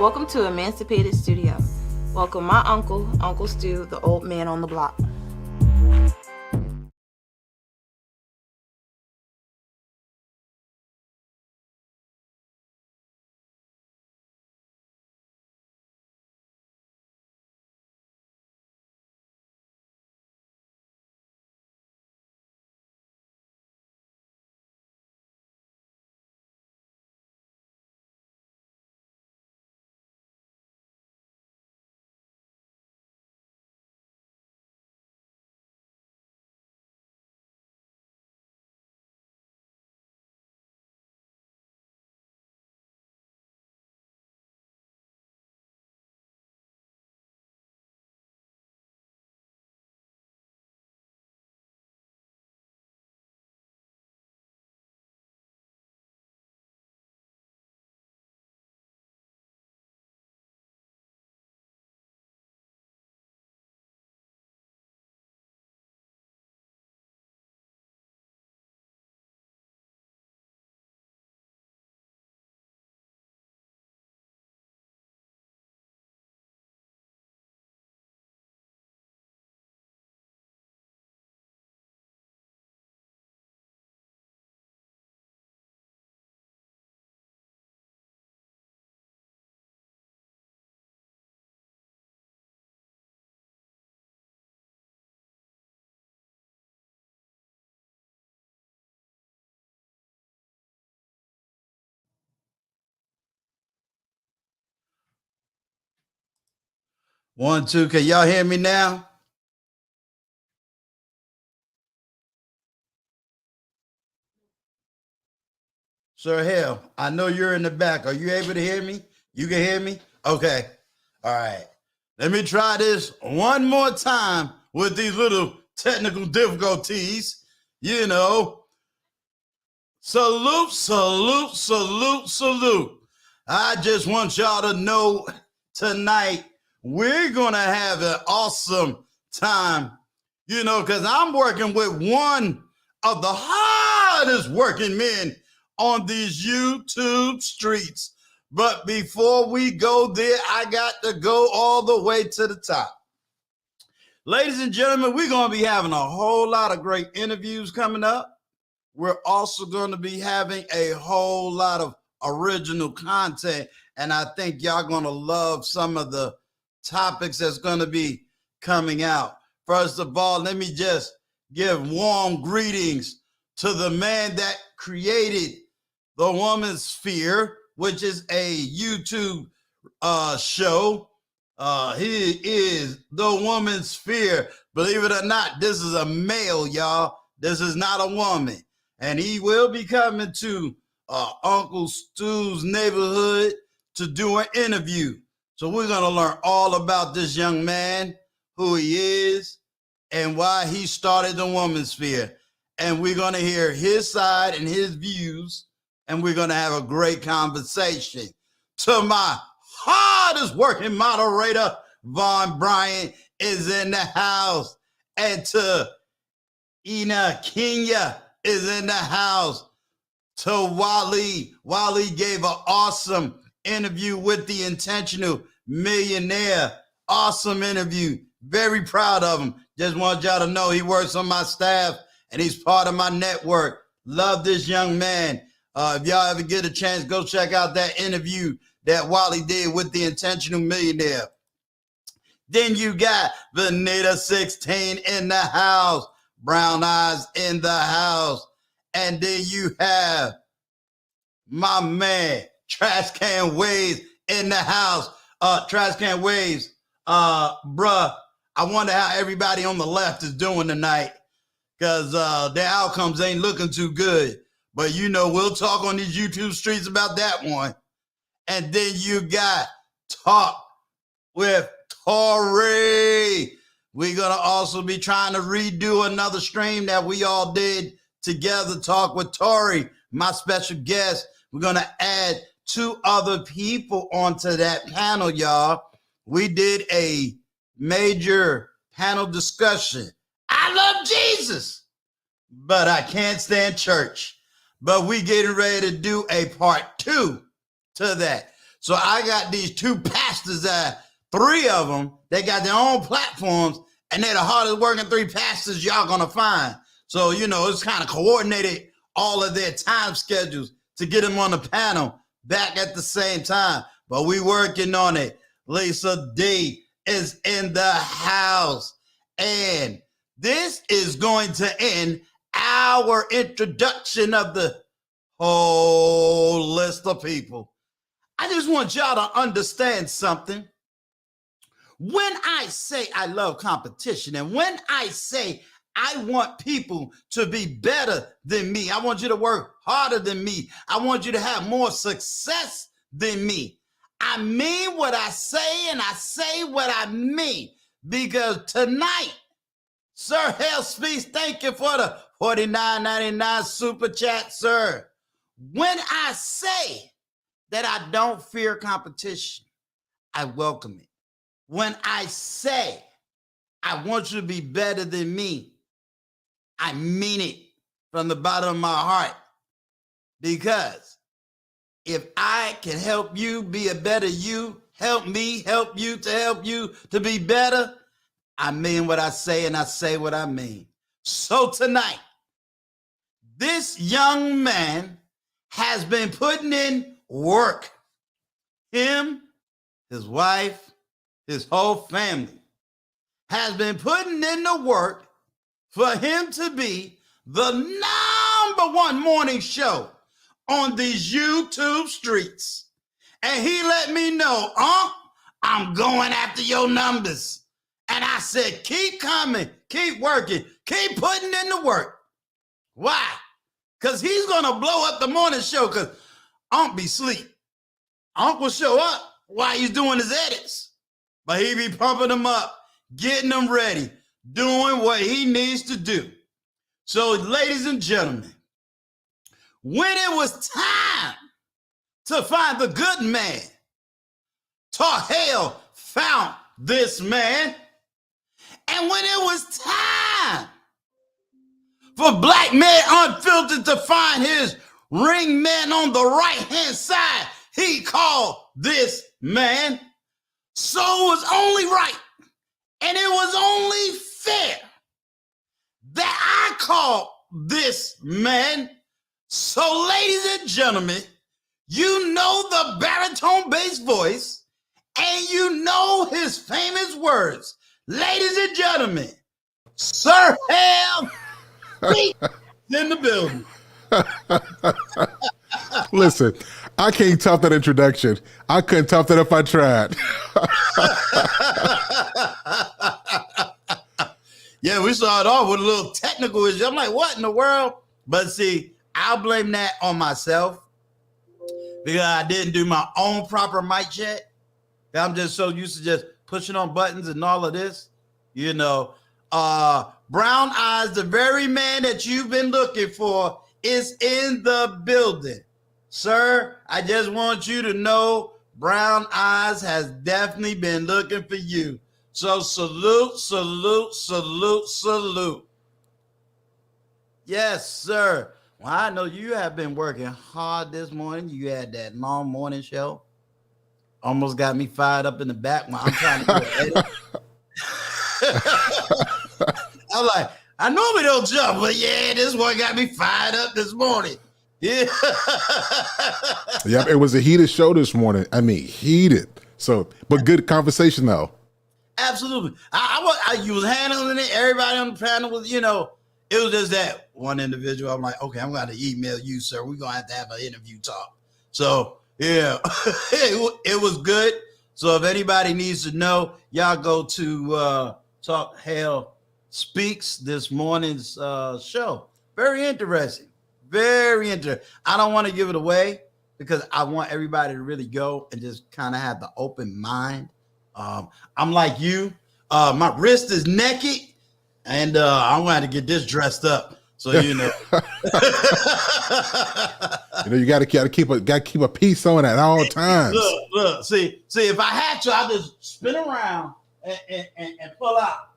Welcome to Emancipated Studio. Welcome my uncle, Uncle Stu, the old man on the block. One, two. Can y'all hear me now? Sir Hale, I know you're in the back. Are you able to hear me? You can hear me? Okay. All right. Let me try this one more time with these little technical difficulties. You know, salute, salute, salute, salute. I just want y'all to know tonight we're going to have an awesome time, you know, because I'm working with one of the hardest working men on these YouTube streets. But before we go there, I got to go all the way to the top. Ladies and gentlemen, we're going to be having a whole lot of great interviews coming up. We're also going to be having a whole lot of original content, and I think y'all going to love some of the topics that's going to be coming out. First of all, let me just give warm greetings to the man that created the Woman's Sphere, which is a YouTube show. He is the Woman's Sphere. Believe it or not, this is a male, y'all. This is not a woman. And he will be coming to Uncle Stu's neighborhood to do an interview. So we're going to learn all about this young man, who he is, and why he started the Woman's Sphere. And we're going to hear his side and his views, and we're going to have a great conversation. To my hardest working moderator, Vaughn Bryant, is in the house. And to Ina Kenya is in the house. To Wally gave an awesome interview with the Intentional Millionaire. Awesome interview. Very proud of him. Just want y'all to know he works on my staff and he's part of my network. Love this young man. If y'all ever get a chance, go check out that interview that Wally did with the Intentional Millionaire. Then you got Vanita 16 in the house. Brown Eyes in the house. And then you have my man, Trash Can Waves in the house. Trash Can Waves, bruh, I wonder how everybody on the left is doing tonight, because their outcomes ain't looking too good. But, you know, we'll talk on these YouTube streets about that one. And then you got Talk with Tori. We're going to also be trying to redo another stream that we all did together, Talk with Tori, my special guest. We're going to add 2 other people onto that panel, y'all. We did a major panel discussion. I love Jesus, but I can't stand church. But we getting ready to do a part 2 to that. So I got these two pastors, three of them, they got their own platforms, and they're the hardest working three pastors y'all gonna find. So, it's kind of coordinated all of their time schedules to get them on the panel back at the same time. But we working on it. Lisa D is in the house. And this is going to end our introduction of the whole list of people. I just want y'all to understand something. When I say I love competition, and when I say I want people to be better than me, I want you to work harder than me, I want you to have more success than me, I mean what I say, and I say what I mean. Because tonight, Sir Hale Speaks, thank you for the $49.99 super chat, sir. When I say that I don't fear competition, I welcome it. When I say I want you to be better than me, I mean it from the bottom of my heart. Because if I can help you be a better you, help me help you to be better, I mean what I say, and I say what I mean. So tonight, this young man has been putting in work. Him, his wife, his whole family has been putting in the work for him to be the #1 morning show on these YouTube streets. And he let me know, I'm going after your numbers. And I said, keep coming, keep working, keep putting in the work. Why? Because he's going to blow up the morning show, because Unc be sleep. Unc will show up while he's doing his edits. But he be pumping them up, getting them ready, doing what he needs to do. So, ladies and gentlemen, when it was time to find the good man, Talk Hale found this man. And when it was time for Black Man Unfiltered to find his ring man on the right-hand side, he called this man. So it was only right, and it was only fair that I called this man. So, ladies and gentlemen, you know the baritone bass voice, and you know his famous words. Ladies and gentlemen, Sir Hale Speaks in the building. Listen, I can't top that introduction. I couldn't top that if I tried. Yeah, we started off with a little technical issue. I'm like, what in the world? But see, I'll blame that on myself because I didn't do my own proper mic check. I'm just so used to just pushing on buttons and all of this. Brown Eyes, the very man that you've been looking for, is in the building. Sir, I just want you to know Brown Eyes has definitely been looking for you. So salute, salute, salute, salute. Yes, sir. Well, I know you have been working hard this morning. You had that long morning show. Almost got me fired up in the back when I'm trying to do an edit. I'm like, I normally don't jump, but yeah, this one got me fired up this morning. Yeah. Yep, it was a heated show this morning. I mean, heated. So, but good conversation though. Absolutely. You was handling it. Everybody on the panel was, it was just that one individual. I'm like, okay, I'm going to email you, sir. We're going to have an interview talk. So, yeah, it was good. So if anybody needs to know, y'all go to Talk Hale Speaks, this morning's show. Very interesting. Very interesting. I don't want to give it away because I want everybody to really go and just kind of have the open mind. I'm like you. My wrist is naked, and I'm going to have to get this dressed up. So you know, you got to keep a piece on at all times. Look. See. If I had to, I just spin around and pull out.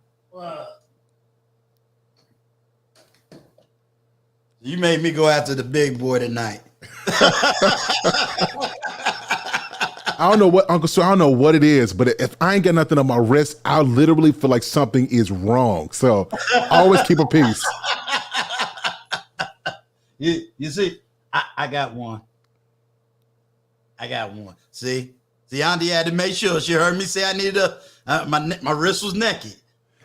You made me go after the big boy tonight. I don't know what, Uncle Stu, I don't know what it is, but if I ain't got nothing on my wrist, I literally feel like something is wrong. So I always keep a piece. You see, I got one. I got one. See, Auntie had to make sure she heard me say I needed my wrist was naked.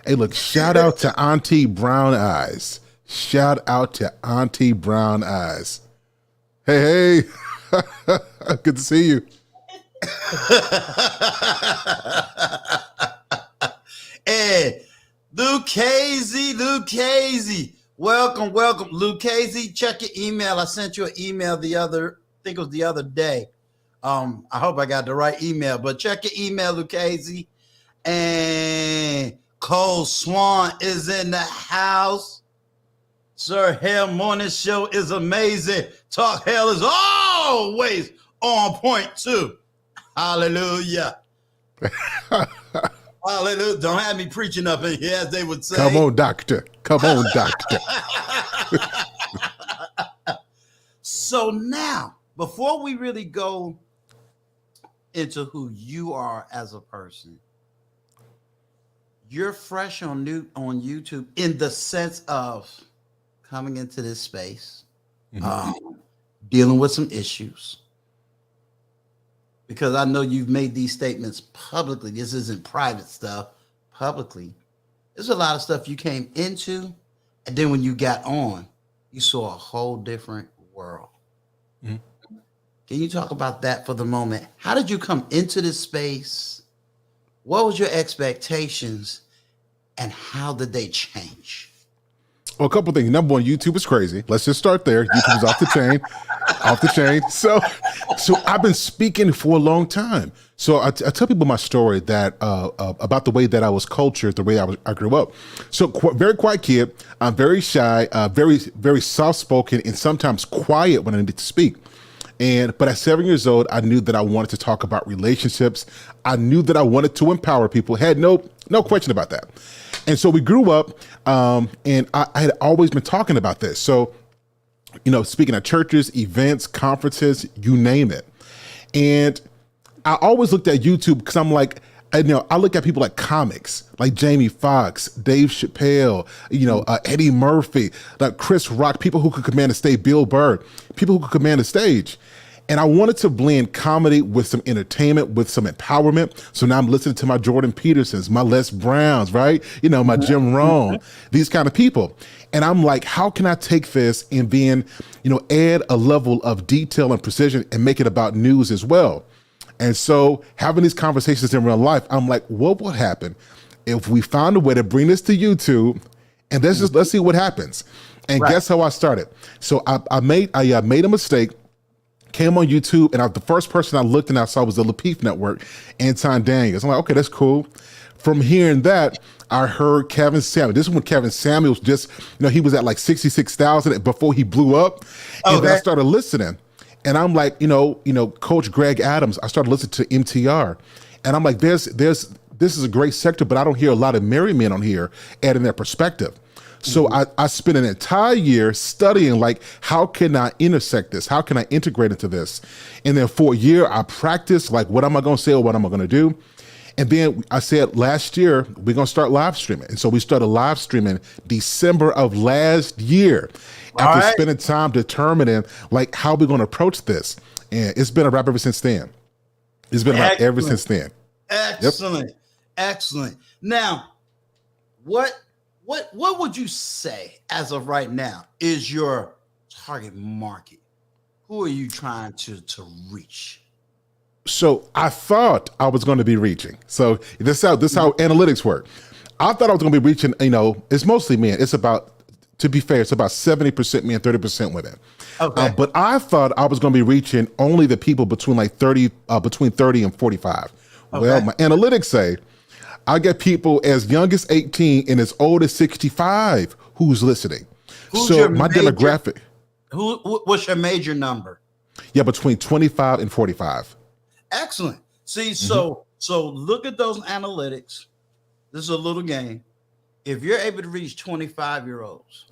Hey, look, shout out to Auntie Brown Eyes. Shout out to Auntie Brown Eyes. Hey. Good to see you. Hey, Lucchese. Welcome. Lucchese, check your email. I sent you an email I think it was the other day. I hope I got the right email, but check your email, Lucchese. And Cole Swan is in the house. Sir Hale Morning Show is amazing. Talk Hell is always on point too. Hallelujah. Hallelujah. Don't have me preaching up in here, as they would say. Come on, doctor. Come on, doctor. So now, before we really go into who you are as a person, you're fresh on YouTube in the sense of coming into this space, dealing with some issues. Because I know you've made these statements publicly. This isn't private stuff. Publicly, there's a lot of stuff you came into, and then when you got on, you saw a whole different world. Mm-hmm. Can you talk about that for the moment? How did you come into this space? What was your expectations, and how did they change? Well, a couple of things. Number one, YouTube is crazy. Let's just start there. YouTube is off the chain. So I've been speaking for a long time. So I tell people my story that about the way that I was cultured, the way I grew up. So very quiet kid. I'm very shy, very, very soft-spoken, and sometimes quiet when I need to speak. But at 7 years old, I knew that I wanted to talk about relationships. I knew that I wanted to empower people. Had no question about that. And so we grew up, and I had always been talking about this. So, speaking at churches, events, conferences, you name it. And I always looked at YouTube because I'm like, I look at people like comics, like Jamie Foxx, Dave Chappelle, Eddie Murphy, like Chris Rock, people who could command a stage, Bill Burr, people who could command a stage. And I wanted to blend comedy with some entertainment, with some empowerment. So now I'm listening to my Jordan Petersons, my Les Browns, right? My Jim Rohn, these kind of people. And I'm like, how can I take this and then, add a level of detail and precision and make it about news as well? And so having these conversations in real life, I'm like, what would happen if we found a way to bring this to YouTube, and let's see what happens. And Guess how I started? So I made a mistake. Came on YouTube, and the first person I looked and I saw was the Lapeef Network, Anton Daniels. I'm like, okay, that's cool. From hearing that, I heard Kevin Samuels. This is when Kevin Samuels just, he was at like 66,000 before he blew up. And then I started listening. And I'm like, Coach Greg Adams, I started listening to MTR. And I'm like, this is a great sector, but I don't hear a lot of married men on here adding their perspective. So I spent an entire year studying, like, how can I intersect this? How can I integrate into this? And then for a year, I practiced, like, what am I going to say or what am I going to do? And then I said, last year, we're going to start live streaming. And so we started live streaming December of last year after spending time determining, like, how we're going to approach this. And it's been a wrap ever since then. It's been a wrap ever since then. Excellent. Yep. Excellent. Now, what would you say as of right now is your target market? Who are you trying to reach? So I thought I was going to be reaching. So this is how analytics work. I thought I was going to be reaching, it's mostly men. It's about, to be fair, it's about 70% men, 30% women. Okay. But I thought I was going to be reaching only the people between between 30 and 45. Okay. Well, my analytics say I get people as young as 18 and as old as 65 who's listening. Demographic. What's your major number? Yeah, between 25 and 45. Excellent. See, so look at those analytics. This is a little game. If you're able to reach 25-year-olds,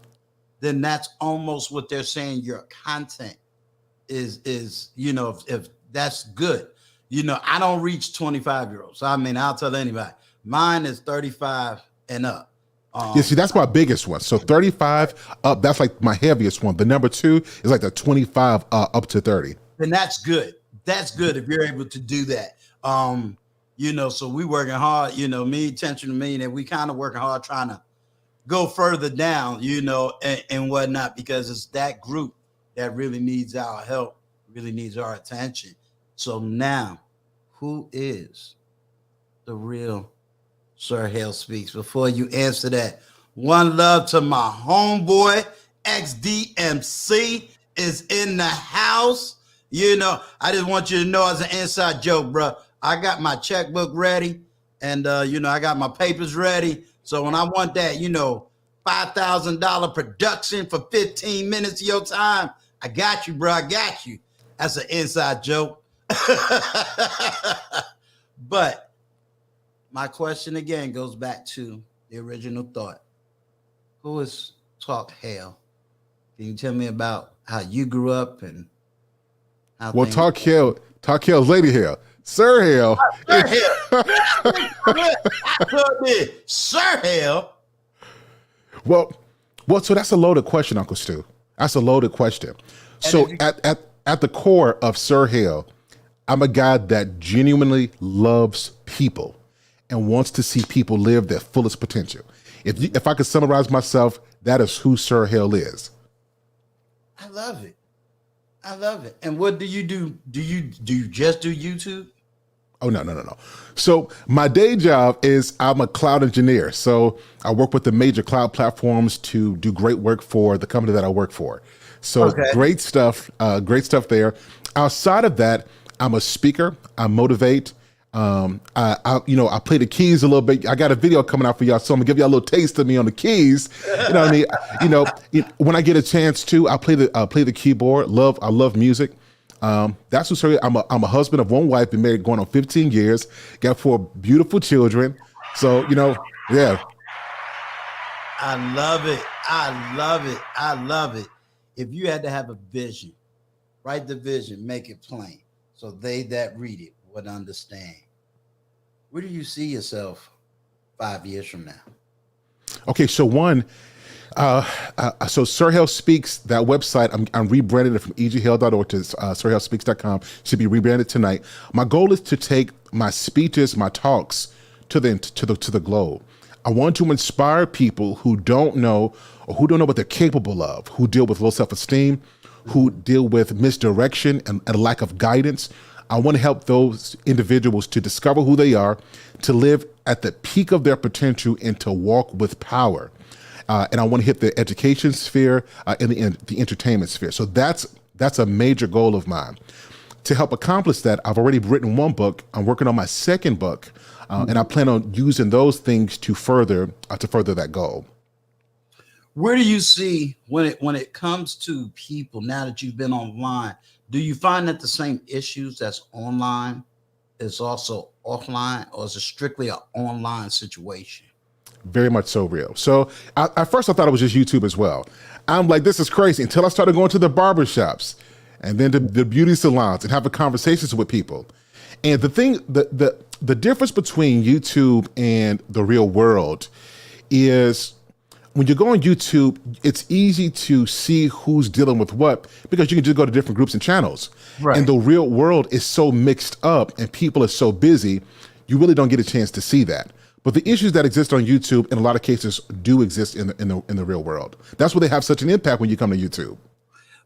then that's almost what they're saying your content is, if that's good. I don't reach 25-year-olds. I mean, I'll tell anybody. Mine is 35 and up. Yeah, see, that's my biggest one. So 35 up, that's like my heaviest one. The number 2 is like the 25 up to 30. And that's good. That's good if you're able to do that. So we working hard, me, Tension to me, and we kind of working hard trying to go further down, and whatnot, because it's that group that really needs our help, really needs our attention. So now, who is the real Sir Hale Speaks? Before you answer that, one love to my homeboy, XDMC is in the house. I just want you to know, as an inside joke, bro, I got my checkbook ready, and I got my papers ready. So when I want that, $5,000 production for 15 minutes of your time, I got you, bro. I got you. That's an inside joke. But my question again goes back to the original thought. Who is Talk Hale? Can you tell me about how you grew up and how? Well, Talk Hale's Lady Hale. Sir Hale. Sir Hale. Sir Hale. Well, so that's a loaded question, Uncle Stu. That's a loaded question. So at the core of Sir Hale, I'm a guy that genuinely loves people and wants to see people live their fullest potential. If I could summarize myself, that is who Sir Hale is. I love it. I love it. And what do you do? Do you just do YouTube? Oh, no. So my day job is I'm a cloud engineer. So I work with the major cloud platforms to do great work for the company that I work for. So great stuff there. Outside of that, I'm a speaker. I motivate. I play the keys a little bit. I got a video coming out for y'all, so I'm gonna give y'all a little taste of me on the keys. You know what I mean? When I get a chance to, I play the keyboard. I love music. That's what's I'm a husband of one wife, been married going on 15 years, got 4 beautiful children. So, yeah. I love it. I love it. I love it. If you had to have a vision, write the vision, make it plain, so they that read it would understand. Where do you see yourself 5 years from now? Okay, so so Sir Hale Speaks, that website, I'm rebranding it from eghale.org to sirhalespeaks.com. Should be rebranded tonight. My goal is to take my speeches, my talks to the globe. I want to inspire people who don't know what they're capable of, who deal with low self-esteem, who deal with misdirection and a lack of guidance. I want to help those individuals to discover who they are, to live at the peak of their potential, and to walk with power. And I want to hit the education sphere and the entertainment sphere. So that's a major goal of mine. To help accomplish that, I've already written 1 book. I'm working on my 2nd book, and I plan on using those things to further that goal. Where do you see when it comes to people, now that you've been online, do you find that the same issues that's online is also offline, or is it strictly an online situation? Very much so real. So at first I thought it was just YouTube as well. I'm like, this is crazy, until I started going to the barbershops and then the beauty salons and having conversations with people. And the difference between YouTube and the real world is, when you go on YouTube, it's easy to see who's dealing with what, because you can just go to different groups and channels. Right. And the real world is so mixed up and people are so busy, you really don't get a chance to see that. But the issues that exist on YouTube, in a lot of cases, do exist in the real world. That's why they have such an impact when you come to YouTube.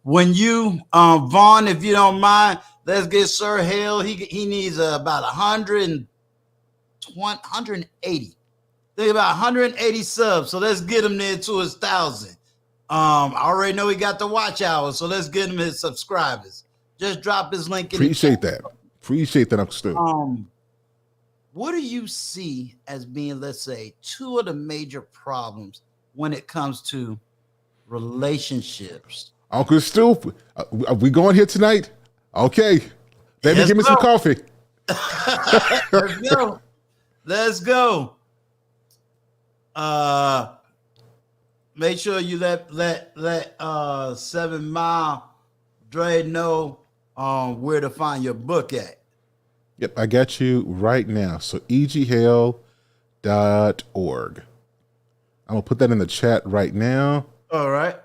When you, Vaughn, if you don't mind, let's get Sir Hale. He needs about 180. Think about 180 subs. So let's get him there to his 1,000. I already know he got the watch hours, so let's get him his subscribers. Just drop his link in. Appreciate that, Uncle Stu. What do you see as being, let's say, 2 of the major problems when it comes to relationships? Uncle Stu, are we going here tonight? Okay. Baby, give me some coffee. Let's go. Let's go. Make sure you let 7 Mile Dre know where to find your book at. Yep, I got you right now. So eghale.org. I'm gonna put that in the chat right now. All right.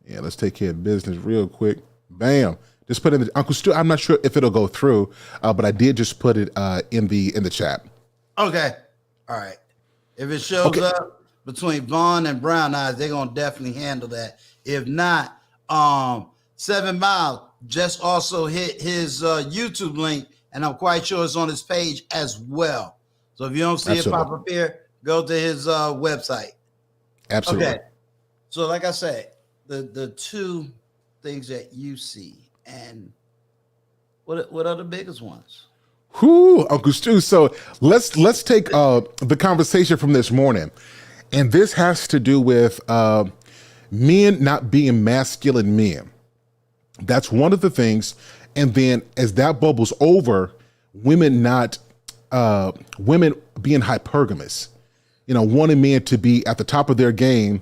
Yeah, let's take care of business real quick. Bam. Just put in the Uncle Stu. I'm not sure if it'll go through, but I did just put it in the chat. Okay. All right. If it shows up between Vaughn and Brown Eyes, they're gonna definitely handle that. If not, 7 Mile just also hit his YouTube link, and I'm quite sure it's on his page as well. So if you don't see it pop up here, go to his website. Absolutely. Okay. So like I said, the two things that you see, and what are the biggest ones? Whoo, Uncle Stu. So let's take the conversation from this morning, and this has to do with men not being masculine men. That's one of the things. And then as that bubbles over, women being hypergamous, wanting men to be at the top of their game,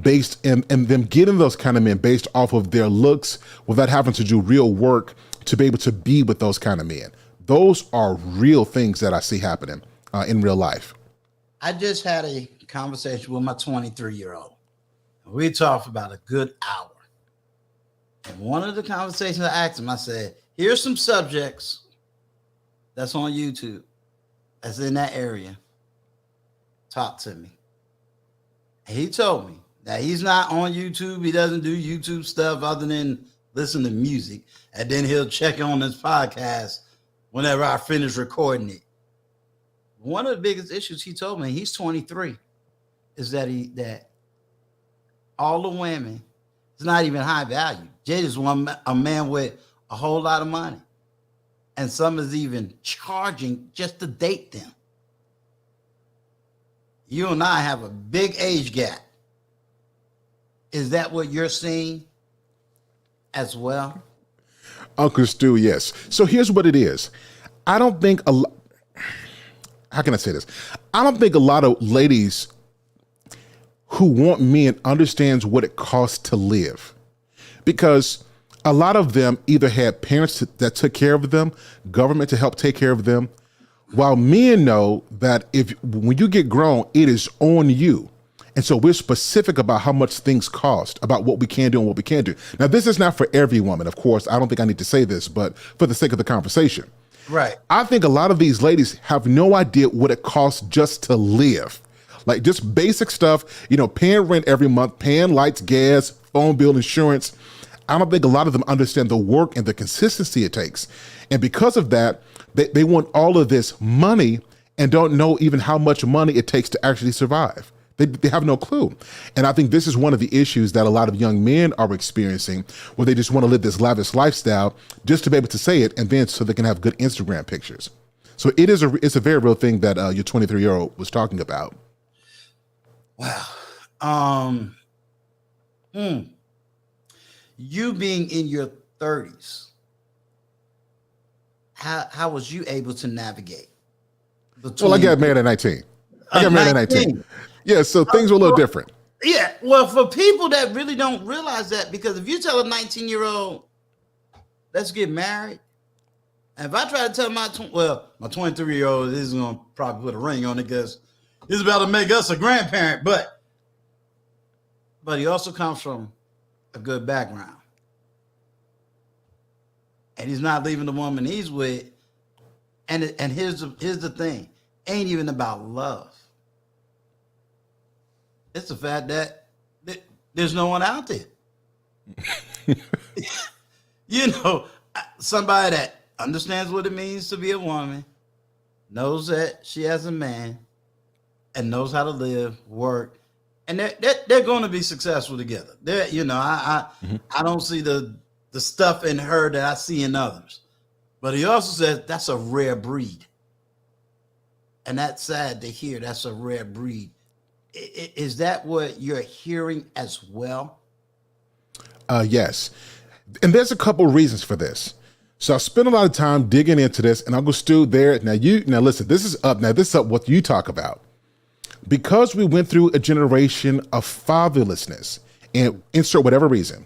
based and them getting those kind of men based off of their looks without having to do real work to be able to be with those kind of men. Those are real things that I see happening in real life. I just had a conversation with my 23-year-old. We talked about a good hour. And one of the conversations I asked him, I said, here's some subjects that's on YouTube that's in that area. Talk to me. And he told me that he's not on YouTube. He doesn't do YouTube stuff other than listen to music. And then he'll check on his podcast whenever I finish recording it. One of the biggest issues he told me, he's 23, is that all the women, it's not even high value. Jay just want a man with a whole lot of money. And some is even charging just to date them. You and I have a big age gap. Is that what you're seeing as well? Uncle Stu, yes. So here's what it is. I don't think how can I say this? I don't think a lot of ladies who want men understands what it costs to live, because a lot of them either had parents that took care of them, government to help take care of them, while men know that when you get grown, it is on you. And so we're specific about how much things cost, about what we can do and what we can't do. Now, this is not for every woman, of course. I don't think I need to say this, but for the sake of the conversation. Right. I think a lot of these ladies have no idea what it costs just to live. Like just basic stuff, paying rent every month, paying lights, gas, phone bill, insurance. I don't think a lot of them understand the work and the consistency it takes. And because of that, they want all of this money and don't know even how much money it takes to actually survive. They have no clue. And I think this is one of the issues that a lot of young men are experiencing, where they just want to live this lavish lifestyle just to be able to say it, and then so they can have good Instagram pictures. So it's a very real thing that your 23-year-old was talking about. Wow. You being in your 30s, how was you able to navigate? Well, I got married at 19. I got married at 19. Yeah, so things were a little different. Yeah, well, for people that really don't realize that, because if you tell a 19-year-old, let's get married, and if I try to tell my 23-year-old is going to probably put a ring on it because he's about to make us a grandparent, but he also comes from a good background. And he's not leaving the woman he's with. And here's the thing. Ain't even about love. It's the fact that there's no one out there. Somebody that understands what it means to be a woman, knows that she has a man, and knows how to live, work, and they're going to be successful together. I don't see the stuff in her that I see in others. But he also says that's a rare breed. And that's sad to hear. That's a rare breed. Is that what you're hearing as well? Yes. And there's a couple reasons for this. So I spent a lot of time digging into this, and Uncle Stu there. Now listen, this is up what you talk about. Because we went through a generation of fatherlessness, and insert whatever reason,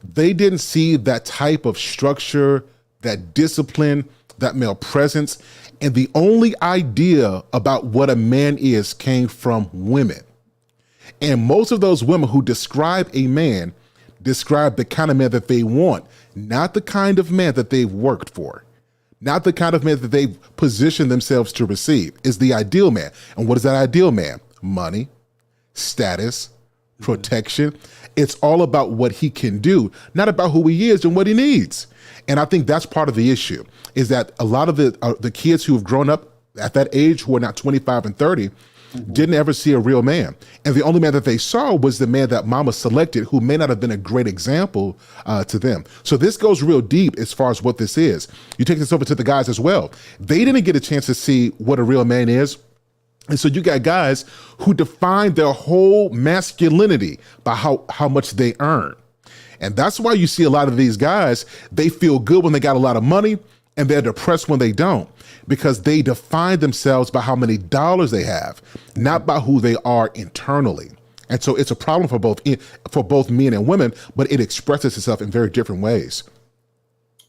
they didn't see that type of structure, that discipline, that male presence. And the only idea about what a man is came from women. And most of those women who describe a man describe the kind of man that they want, not the kind of man that they've worked for, not the kind of man that they've positioned themselves to receive. Is the ideal man. And what is that ideal man? Money, status, protection. It's all about what he can do, not about who he is and what he needs. And I think that's part of the issue, is that a lot of the kids who have grown up at that age, who are now 25 and 30, didn't ever see a real man. And the only man that they saw was the man that mama selected, who may not have been a great example to them. So this goes real deep as far as what this is. You take this over to the guys as well. They didn't get a chance to see what a real man is. And so you got guys who define their whole masculinity by how much they earn. And that's why you see a lot of these guys, they feel good when they got a lot of money and they're depressed when they don't, because they define themselves by how many dollars they have, not by who they are internally. And so it's a problem for both men and women, but it expresses itself in very different ways.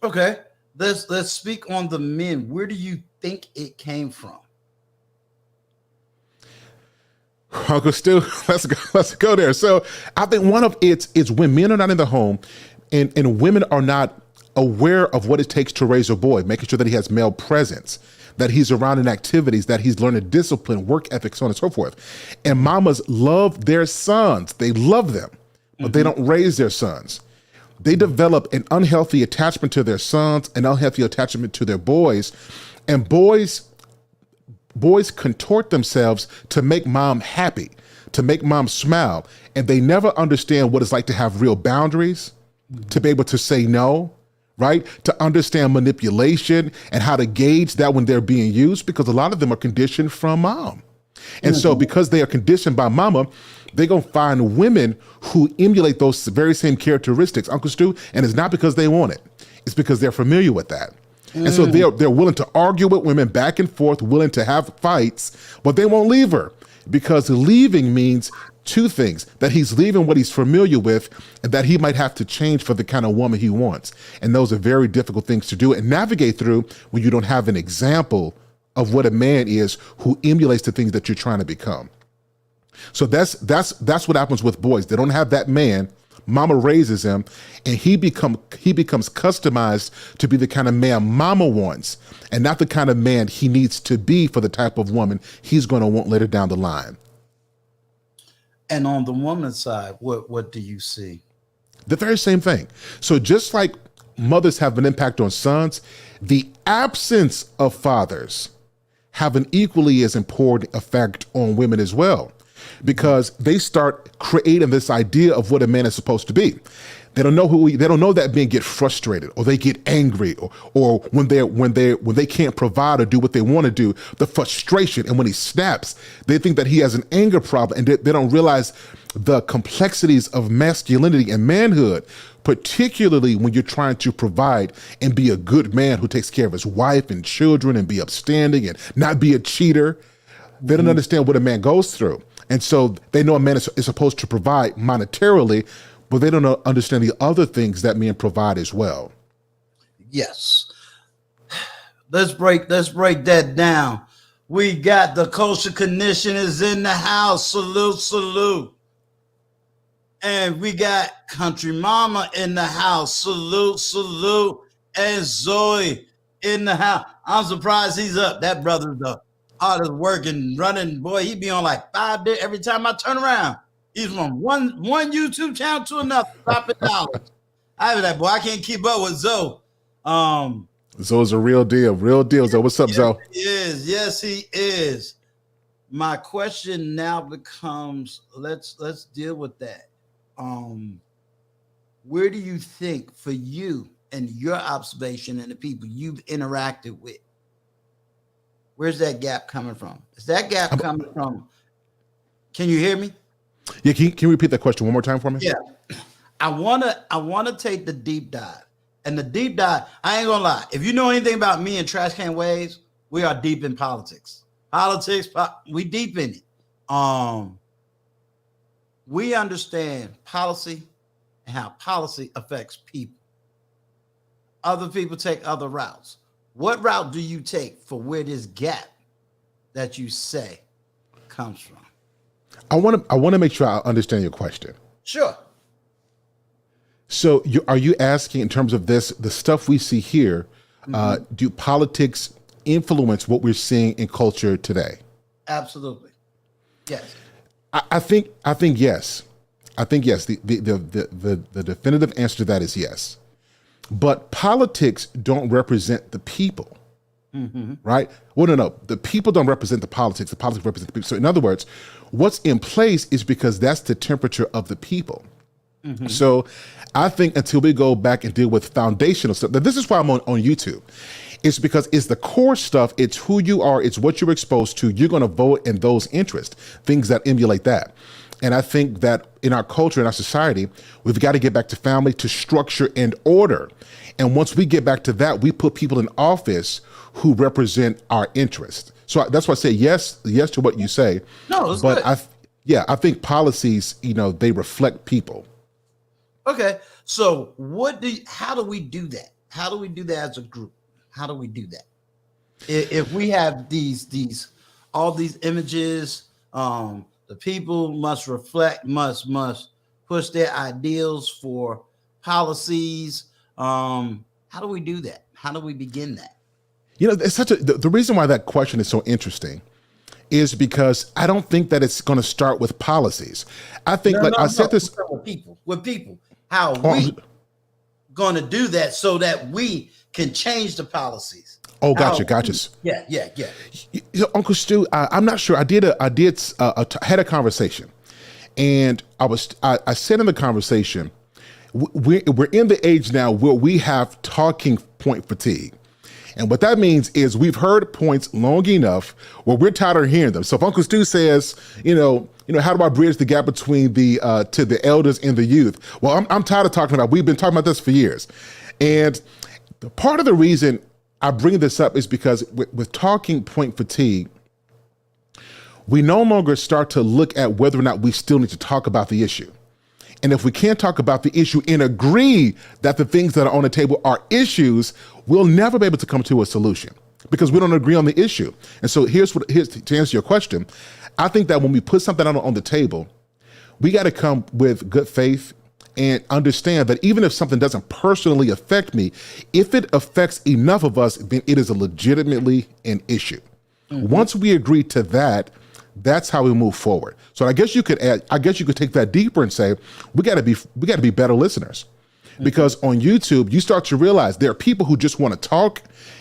Okay, let's speak on the men. Where do you think it came from? Uncle Stu, let's go there. So I think one of it's when men are not in the home and women are not aware of what it takes to raise a boy, making sure that he has male presence, that he's around in activities, that he's learning discipline, work ethic, so on and so forth. And mamas love their sons. They love them, but they don't raise their sons. They develop an unhealthy attachment to their sons, an unhealthy attachment to their boys. And boys contort themselves to make mom happy, to make mom smile. And they never understand what it's like to have real boundaries, to be able to say no, right? To understand manipulation and how to gauge that when they're being used, because a lot of them are conditioned from mom. And so because they are conditioned by mama, they're going to find women who emulate those very same characteristics, Uncle Stu, and it's not because they want it. It's because they're familiar with that. And so they're willing to argue with women back and forth, willing to have fights, but they won't leave her, because leaving means two things: that he's leaving what he's familiar with, and that he might have to change for the kind of woman he wants. And those are very difficult things to do and navigate through when you don't have an example of what a man is who emulates the things that you're trying to become. So that's what happens with boys. They don't have that man. Mama raises him, and he becomes customized to be the kind of man mama wants, and not the kind of man he needs to be for the type of woman he's going to want later down the line. And on the woman's side, what do you see? The very same thing. So just like mothers have an impact on sons, the absence of fathers have an equally as important effect on women as well, because they start creating this idea of what a man is supposed to be. They don't know that men get frustrated, or they get angry, or when they can't provide or do what they want to do, the frustration. And when he snaps, they think that he has an anger problem, and they don't realize the complexities of masculinity and manhood, particularly when you're trying to provide and be a good man who takes care of his wife and children and be upstanding and not be a cheater. They don't understand what a man goes through. And so they know a man is supposed to provide monetarily, but they don't understand the other things that men provide as well. Yes. Let's break that down. We got the kosher conditioners in the house. Salute, salute. And we got Country Mama in the house. Salute, salute. And Zoe in the house. I'm surprised he's up. That brother's up. Hard working, running, boy. He be on like 5 days every time I turn around. He's from one YouTube channel to another, dropping dollars. I was like, boy, I can't keep up with Zoe. Zoe's a real deal, Zoe. What's up, Zoe? He is. Yes, he is. My question now becomes, let's deal with that. Where do you think, for you and your observation and the people you've interacted with, where's that gap coming from? Is that gap coming from? Can you hear me? Yeah, can you repeat that question one more time for me? Yeah. I wanna take the deep dive. And the deep dive, I ain't gonna lie. If you know anything about me and Trash Can Waves, we are deep in politics. We deep in it. We understand policy and how policy affects people. Other people take other routes. What route do you take for where this gap that you say comes from? I want to make sure I understand your question. Sure. So are you asking in terms of this, the stuff we see here, do politics influence what we're seeing in culture today? Absolutely. Yes. I think yes. I think yes. The definitive answer to that is yes. But politics don't represent the people, right? Well, no. The people don't represent the politics. The politics represent the people. So in other words, what's in place is because that's the temperature of the people. So I think until we go back and deal with foundational stuff, now this is why I'm on YouTube. It's because it's the core stuff. It's who you are. It's what you're exposed to. You're going to vote in those interests, things that emulate that. And I think that in our culture, in our society, we've got to get back to family, to structure and order. And once we get back to that, we put people in office who represent our interests. So that's why I say yes to what you say. No, it's but good. I think policies, they reflect people. Okay. So how do we do that? How do we do that as a group? How do we do that? If we have all these images, the people must reflect, must push their ideals for policies. How do we do that? How do we begin that? It's the reason why that question is so interesting is because I don't think that it's going to start with policies. I think with people, how are we going to do that so that we can change the policies? Oh, gotcha. Yeah. Uncle Stu, I'm not sure. I had a conversation, and I said in the conversation, we're in the age now where we have talking point fatigue. And what that means is we've heard points long enough where we're tired of hearing them. So if Uncle Stu says, how do I bridge the gap between the elders and the youth? Well, I'm tired of talking about. We've been talking about this for years, and part of the reason I bring this up is because with talking point fatigue, we no longer start to look at whether or not we still need to talk about the issue. And if we can't talk about the issue and agree that the things that are on the table are issues, we'll never be able to come to a solution because we don't agree on the issue. And so here's to answer your question. I think that when we put something on the table, we got to come with good faith and understand that even if something doesn't personally affect me, if it affects enough of us, then it is legitimately an issue. Once we agree to that, that's how we move forward. So I guess you could take that deeper and say, we got to be better listeners. Because on YouTube, you start to realize there are people who just want to talk,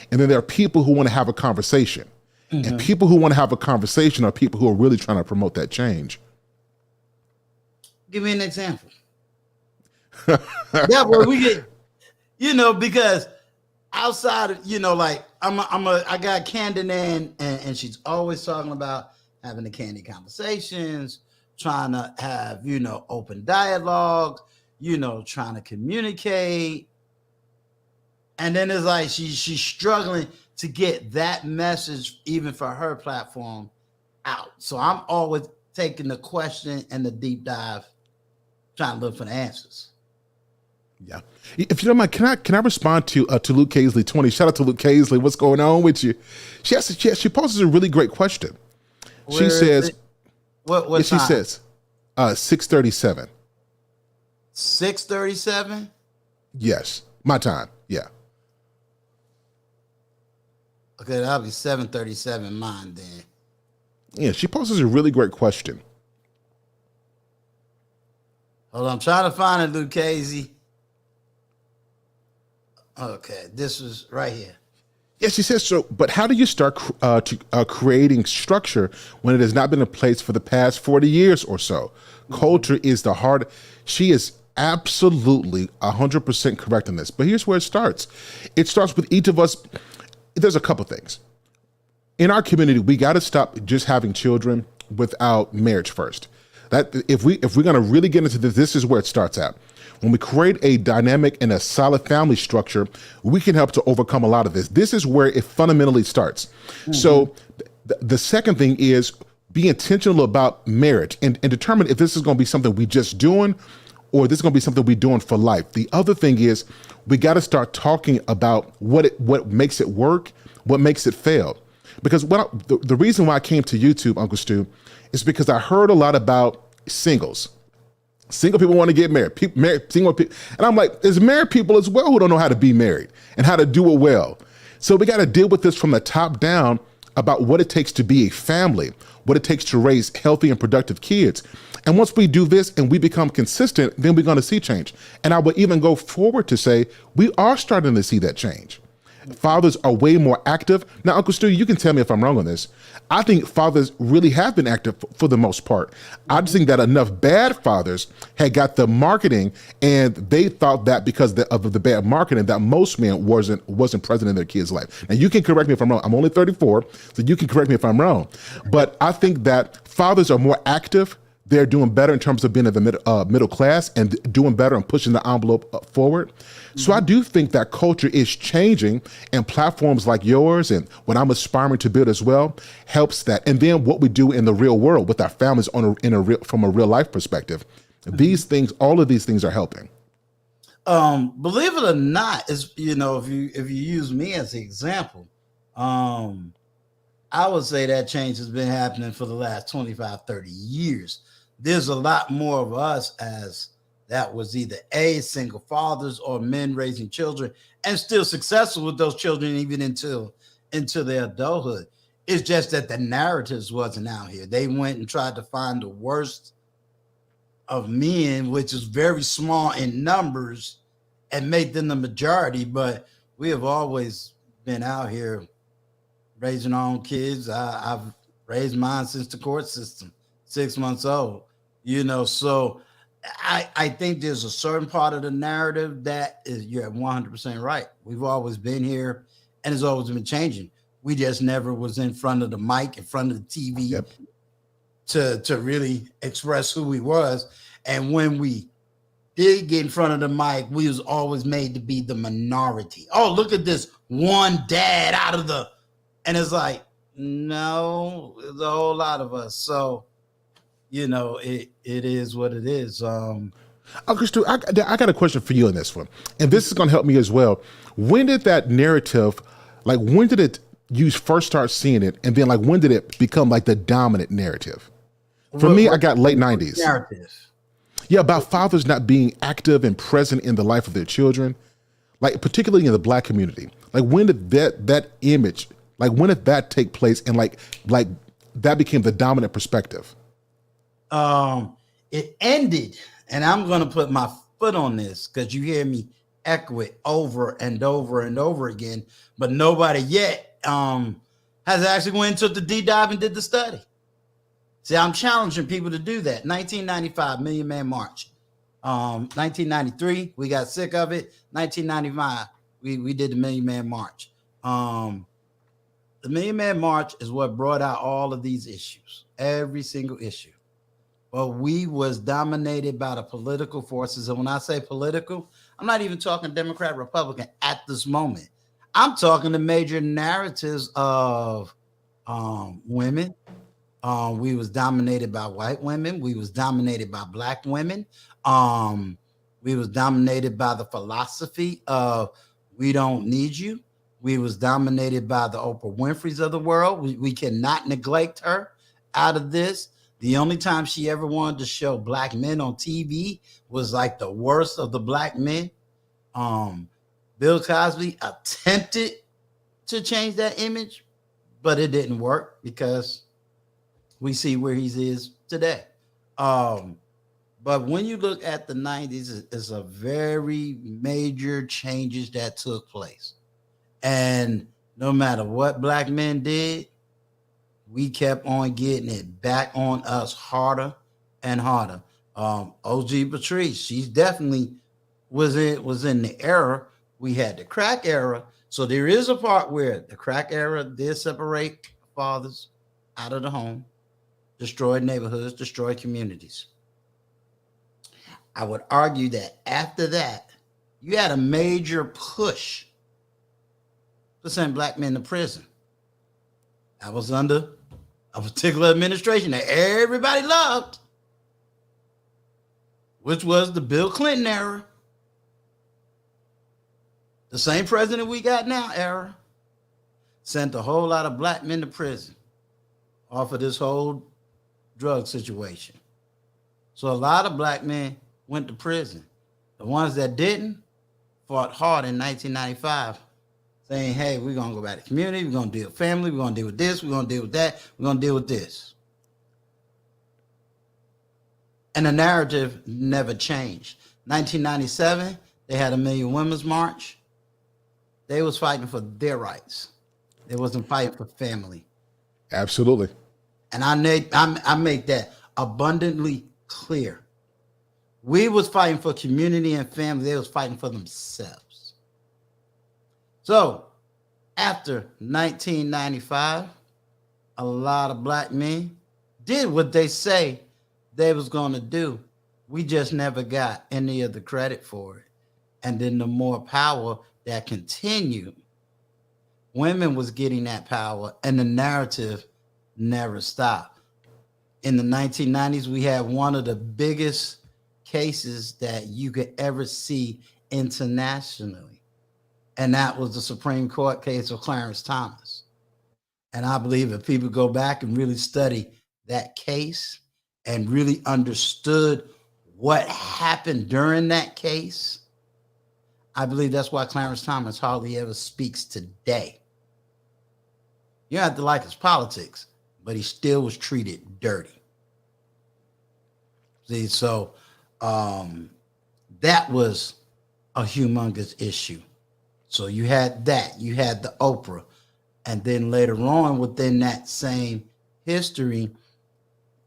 and then there are people who want to have a conversation. And people who want to have a conversation are people who are really trying to promote that change. Give me an example. Yeah, well, we get, because outside of, I got Candy and she's always talking about having the candy conversations, trying to have, open dialogue, trying to communicate. And then it's like she's struggling to get that message, even for her platform, out. So I'm always taking the question and the deep dive, trying to look for the answers. Yeah. If you don't mind, can I respond to Luke Casely 20? Shout out to Luke Casely. What's going on with you? She poses a really great question. She says, what she time? says, 6:37. 6:37? Yes, my time. Yeah. Okay, that'll be 7:37 mine then. Yeah, she poses a really great question. Hold on, I'm trying to find it, Luke Casey. Okay, this was right here. Yeah, she says so. But how do you start creating structure when it has not been in place for the past 40 years or so? Culture is the heart. She is absolutely 100% correct in this. But here's where it starts. It starts with each of us. There's a couple things. In our community, we got to stop just having children without marriage first. That if we're going to really get into this is where it starts at. When we create a dynamic and a solid family structure, we can help to overcome a lot of this. This is where it fundamentally starts. So the second thing is be intentional about marriage and determine if this is going to be something we just doing or this is going to be something we're doing for life. The other thing is we got to start talking about what makes it work, what makes it fail. Because the reason why I came to YouTube, Uncle Stu, is because I heard a lot about singles. Single people want to get married. Single people, and I'm like, there's married people as well who don't know how to be married and how to do it well. So we got to deal with this from the top down about what it takes to be a family, what it takes to raise healthy and productive kids. And once we do this and we become consistent, then we're going to see change. And I would even go forward to say we are starting to see that change. Fathers are way more active. Now, Uncle Stu, you can tell me if I'm wrong on this. I think fathers really have been active for the most part. I just think that enough bad fathers had got the marketing, and they thought that because of the bad marketing, that most men wasn't present in their kids' life. Now, you can correct me if I'm wrong. I'm only 34, so you can correct me if I'm wrong. But I think that fathers are more active. They're doing better in terms of being in the middle class and doing better and pushing the envelope forward. So I do think that culture is changing, and platforms like yours and what I'm aspiring to build as well helps that. And then what we do in the real world with our families from a real life perspective, these things, all of these things are helping. Believe it or not, is if you use me as an example, I would say that change has been happening for the last 25, 30 years. There's a lot more of us as that was either single fathers or men raising children and still successful with those children even into their adulthood. It's just that the narratives wasn't out here. They went and tried to find the worst of men, which is very small in numbers, and make them the majority. But we have always been out here raising our own kids. I've raised mine since the court system, 6 months old, so I think there's a certain part of the narrative that is, you're 100% right. We've always been here and it's always been changing. We just never was in front of the mic, in front of the TV to really express who we was. And when we did get in front of the mic, we was always made to be the minority. Oh, look at this one dad out of the, and it's like, no, there's a whole lot of us. So, it is what it is. Uncle Stu, I got a question for you on this one, and this is going to help me as well. When did that narrative, when did you first start seeing it, and then when did it become the dominant narrative? For me, I got late 90s. Narrative. Yeah, about fathers not being active and present in the life of their children, particularly in the Black community. When did that image, when did that take place, and that became the dominant perspective? It ended, and I'm going to put my foot on this because you hear me echo it over and over and over again, but nobody yet has actually went into the deep dive and did the study. See, I'm challenging people to do that. 1995 Million Man March. 1993 we got sick of it. 1995 we did the Million Man March. The Million Man March is what brought out all of these issues, every single issue. But we was dominated by the political forces. And when I say political, I'm not even talking Democrat, Republican at this moment. I'm talking the major narratives of women. We was dominated by white women. We was dominated by Black women. We was dominated by the philosophy of we don't need you. We was dominated by the Oprah Winfrey's of the world. We cannot neglect her out of this. The only time she ever wanted to show Black men on TV was the worst of the Black men. Bill Cosby attempted to change that image, but it didn't work because we see where he is today. But when you look at the 90s, it's a very major changes that took place. And no matter what Black men did, we kept on getting it back on us harder and harder. OG Patrice, she's definitely was in the era. We had the crack era. So there is a part where the crack era did separate fathers out of the home, destroyed neighborhoods, destroyed communities. I would argue that after that, you had a major push to send Black men to prison. I was under a particular administration that everybody loved. which was the Bill Clinton era, the same president we got now era, sent a whole lot of black men to prison off of this whole drug situation. So a lot of black men went to prison. The ones that didn't fought hard in 1995, saying, hey, we're going to go back to the community, we're going to deal with family, we're going to deal with this, we're going to deal with that, we're going to deal with this. And the narrative never changed. 1997, they had a Million Women's March. They was fighting for their rights. They wasn't fighting for family. Absolutely. And I make that abundantly clear. We was fighting for community and family. They was fighting for themselves. So after 1995, a lot of black men did what they say they was going to do. We just never got any of the credit for it. And then the more power that continued, women was getting that power, and the narrative never stopped. In the 1990s, we had one of the biggest cases that you could ever see internationally, and that was the Supreme Court case of Clarence Thomas. And I believe if people go back and really study that case and really understood what happened during that case, I believe that's why Clarence Thomas hardly ever speaks today. You don't have to like his politics, but he still was treated dirty. See, so that was a humongous issue. So you had that, you had the Oprah, and then later on within that same history,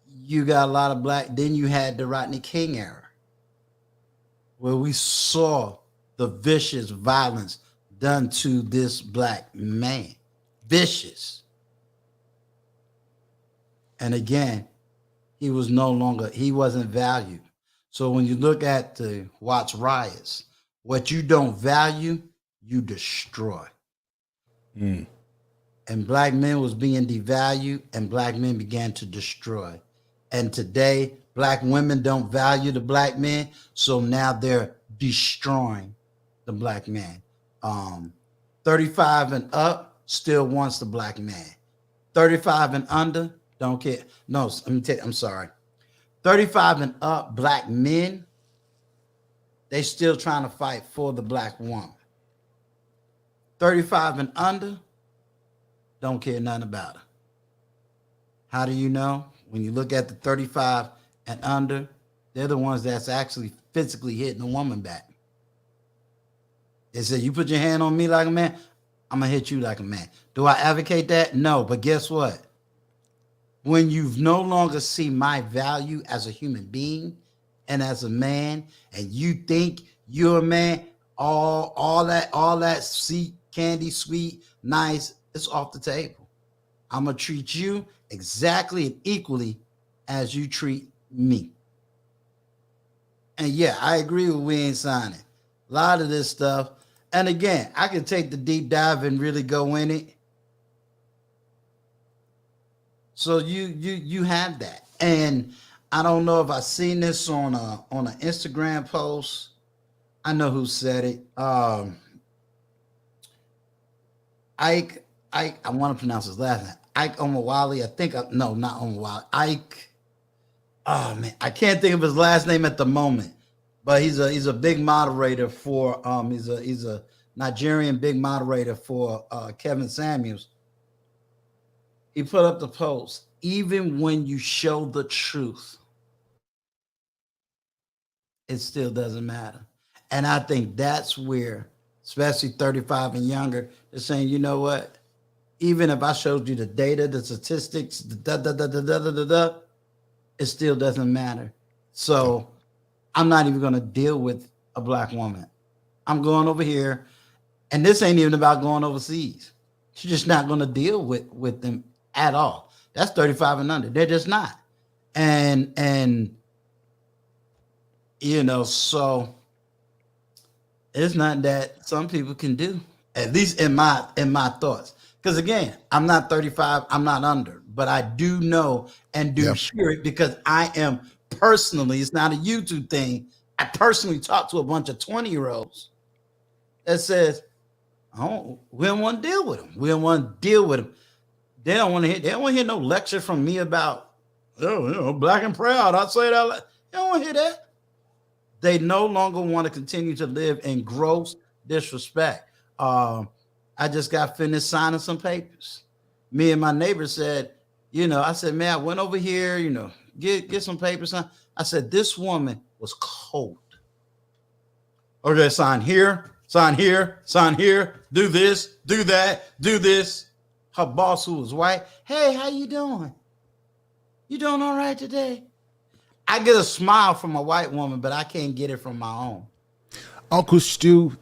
you got a lot of black, then you had the Rodney King era, where we saw the vicious violence done to this black man. Vicious. And again, he wasn't valued. So when you look at the Watts riots, what you don't value, you destroy. And black men was being devalued, and black men began to destroy. And today, black women don't value the black men, so now they're destroying the black man. 35 and up still wants the black man. 35 and under don't care. No, let me tell you, I'm sorry. 35 and up black men, they still trying to fight for the black woman. 35 and under don't care nothing about her. How do you know? When you look at the 35 and under, they're the ones that's actually physically hitting the woman back. They say, you put your hand on me like a man, I'm going to hit you like a man. Do I advocate that? No, but guess what? When you no longer see my value as a human being and as a man, and you think you're a man, all that sweet, candy, sweet, nice, it's off the table. I'm going to treat you exactly and equally as you treat me. And yeah, I agree with we ain't signing. A lot of this stuff. And again, I can take the deep dive and really go in it. So you have that. And I don't know if I seen this on an Instagram post. I know who said it. Ike, I want to pronounce his last name. Ike Omawale. No, not Omawale. Ike. Oh man, I can't think of his last name at the moment. But he's a big moderator for he's a Nigerian big moderator for Kevin Samuels. He put up the post, even when you show the truth, it still doesn't matter. And I think that's where, especially 35 and younger, they're saying, you know what? Even if I showed you the data, the statistics, it still doesn't matter. So I'm not even going to deal with a black woman. I'm going over here, and this ain't even about going overseas. She's just not going to deal with them at all. That's 35 and under. They're just not. And you know, so it's not that some people can do, at least in my thoughts. Because again, I'm not 35, I'm not under, but I do know and do hear it because I am personally, it's not a YouTube thing. I personally talked to a bunch of 20-year-olds that says, we don't want to deal with them. We don't want to deal with them. They don't want to hear no lecture from me about, black and proud. I say that. They don't want to hear that. They no longer want to continue to live in gross disrespect. I just got finished signing some papers. Me and my neighbor said, I said, man, I went over here, get some papers. I said, this woman was cold. Okay, sign here, sign here, sign here, do this, do that, do this. Her boss, who was white, hey, how you doing? You doing all right today? I get a smile from a white woman, but I can't get it from my own. Uncle Stu,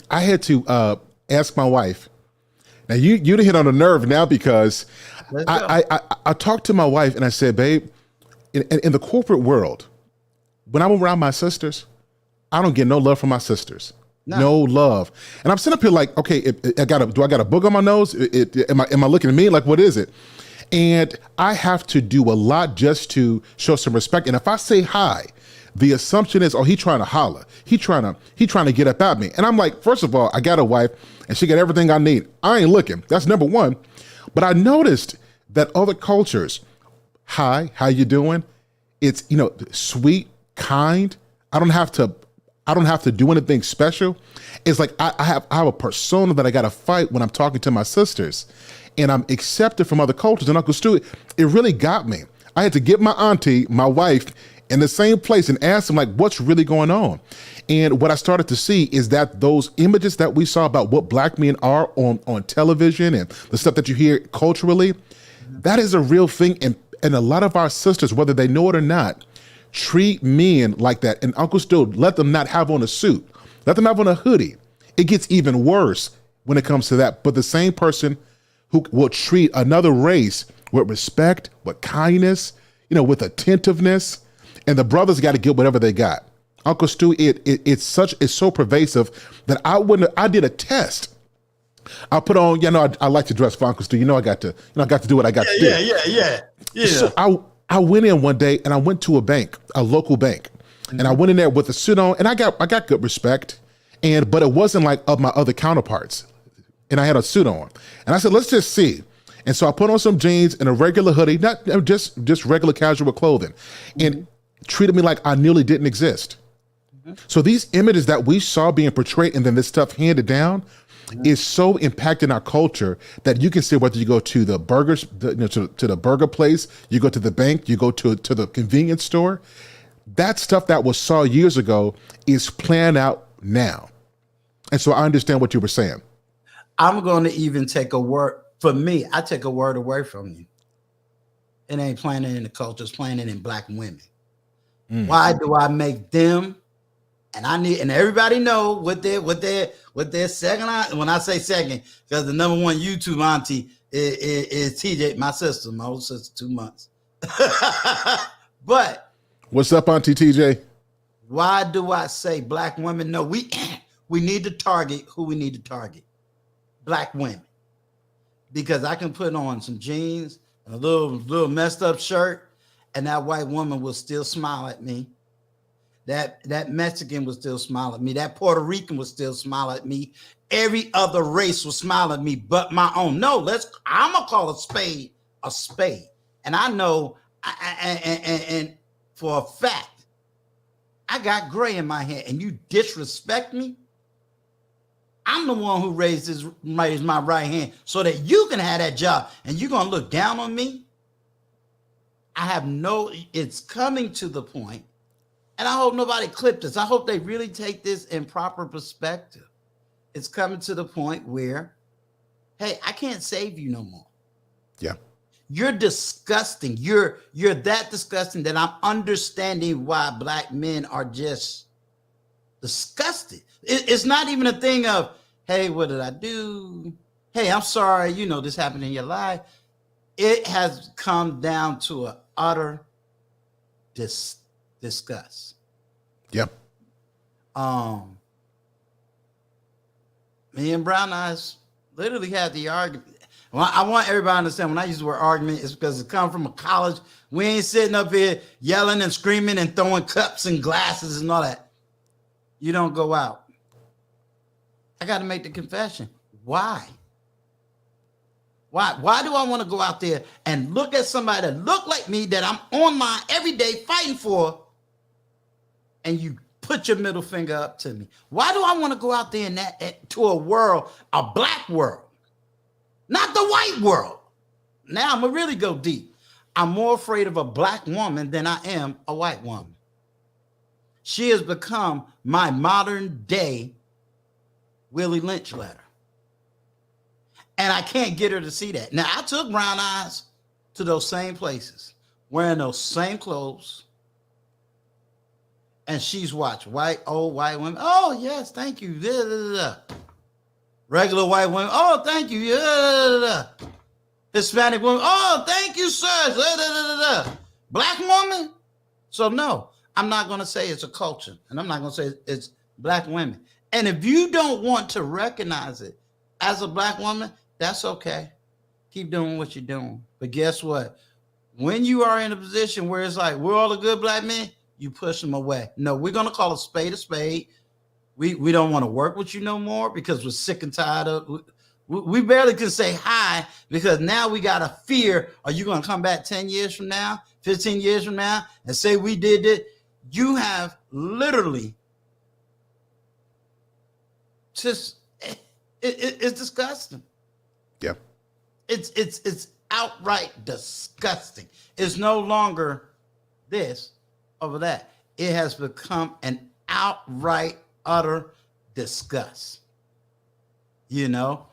I had to ask my wife. Now you hit on a nerve now because I talked to my wife and I said, babe, in the corporate world, when I'm around my sisters, I don't get no love from my sisters. No love. And I'm sitting up here like, okay, do I got a book on my nose? Am I looking at me? Like, what is it? And I have to do a lot just to show some respect. And if I say hi, the assumption is, he trying to holler. He trying to get up at me. And I'm like, first of all, I got a wife and she got everything I need. I ain't looking. That's number one. But I noticed that other cultures, hi, how you doing? It's, sweet, kind. I don't have to do anything special. It's like I have a persona that I got to fight when I'm talking to my sisters, and I'm accepted from other cultures. And Uncle Stu, it really got me. I had to get my auntie, my wife, in the same place and ask them, like, what's really going on? And what I started to see is that those images that we saw about what black men are on television and the stuff that you hear culturally, that is a real thing. And a lot of our sisters, whether they know it or not, treat men like that. And Uncle Stu, let them not have on a suit. Let them have on a hoodie. It gets even worse when it comes to that. But the same person who will treat another race with respect, with kindness, with attentiveness, and the brothers got to get whatever they got. Uncle Stu, it's so pervasive that I did a test. I put on, I like to dress for Uncle Stu. I got to do what I got to do. Yeah. So I went in one day and I went to a local bank, and I went in there with a suit on, and I got good respect, but it wasn't like of my other counterparts. And I had a suit on, and I said, let's just see. And so I put on some jeans and a regular hoodie, not just regular casual clothing, and treated me like I nearly didn't exist. So these images that we saw being portrayed and then this stuff handed down is so impacting our culture that you can see whether you go to the burgers, to the burger place, you go to the bank, you go to the convenience store, that stuff that was saw years ago is playing out now. And so I understand what you were saying. I'm going to even take a word, for me, I take a word away from you. It ain't playing it in the culture, it's playing it in black women. Why do I make them? And everybody know what their second, when I say second, because the number one YouTube auntie is TJ, my sister, my old sister, 2 months. But what's up, Auntie TJ? Why do I say black women? No, we need to target who we need to target. Black women. Because I can put on some jeans and a little messed up shirt, and that white woman will still smile at me. That Mexican will still smile at me. That Puerto Rican will still smile at me. Every other race will smile at me but my own. No, I'm going to call a spade a spade. And I know, and for a fact, I got gray in my hair, and you disrespect me, I'm the one who raised my right hand so that you can have that job, and you're going to look down on me? It's coming to the point, and I hope nobody clipped this. I hope they really take this in proper perspective. It's coming to the point where, hey, I can't save you no more. Yeah. You're disgusting. You're that disgusting that I'm understanding why black men are just disgusted. It's not even a thing of, hey, what did I do? Hey, I'm sorry, this happened in your life. It has come down to an utter disgust. Yep. Me and Brown Eyes literally had the argument. Well, I want everybody to understand when I use the word argument, it's because it comes from a college. We ain't sitting up here yelling and screaming and throwing cups and glasses and all that. You don't go out. I got to make the confession. Why? Why do I want to go out there and look at somebody that look like me that I'm online every day fighting for, and you put your middle finger up to me? Why do I want to go out there and to a world, a black world, not the white world? Now I'm gonna really go deep. I'm more afraid of a black woman than I am a white woman. She has become my modern day Willie Lynch letter. And I can't get her to see that. Now, I took brown eyes to those same places, wearing those same clothes. And she's watched old white women. Oh, yes, thank you. Da, da, da. Regular white women. Oh, thank you. Da, da, da, da. Hispanic woman. Oh, thank you, sir. Da, da, da, da, da. Black woman. So, no, I'm not going to say it's a culture. And I'm not going to say it's black women. And if you don't want to recognize it as a black woman, that's okay. Keep doing what you're doing. But guess what? When you are in a position where it's like, we're all the good black men, you push them away. No, we're going to call a spade a spade. We don't want to work with you no more because we're sick and tired of. We barely can say hi because now we got a fear. Are you going to come back 10 years from now, 15 years from now and say we did it? You have literally just, it's disgusting. Yeah. It's outright disgusting. It's no longer this over that. It has become an outright, utter disgust. You know,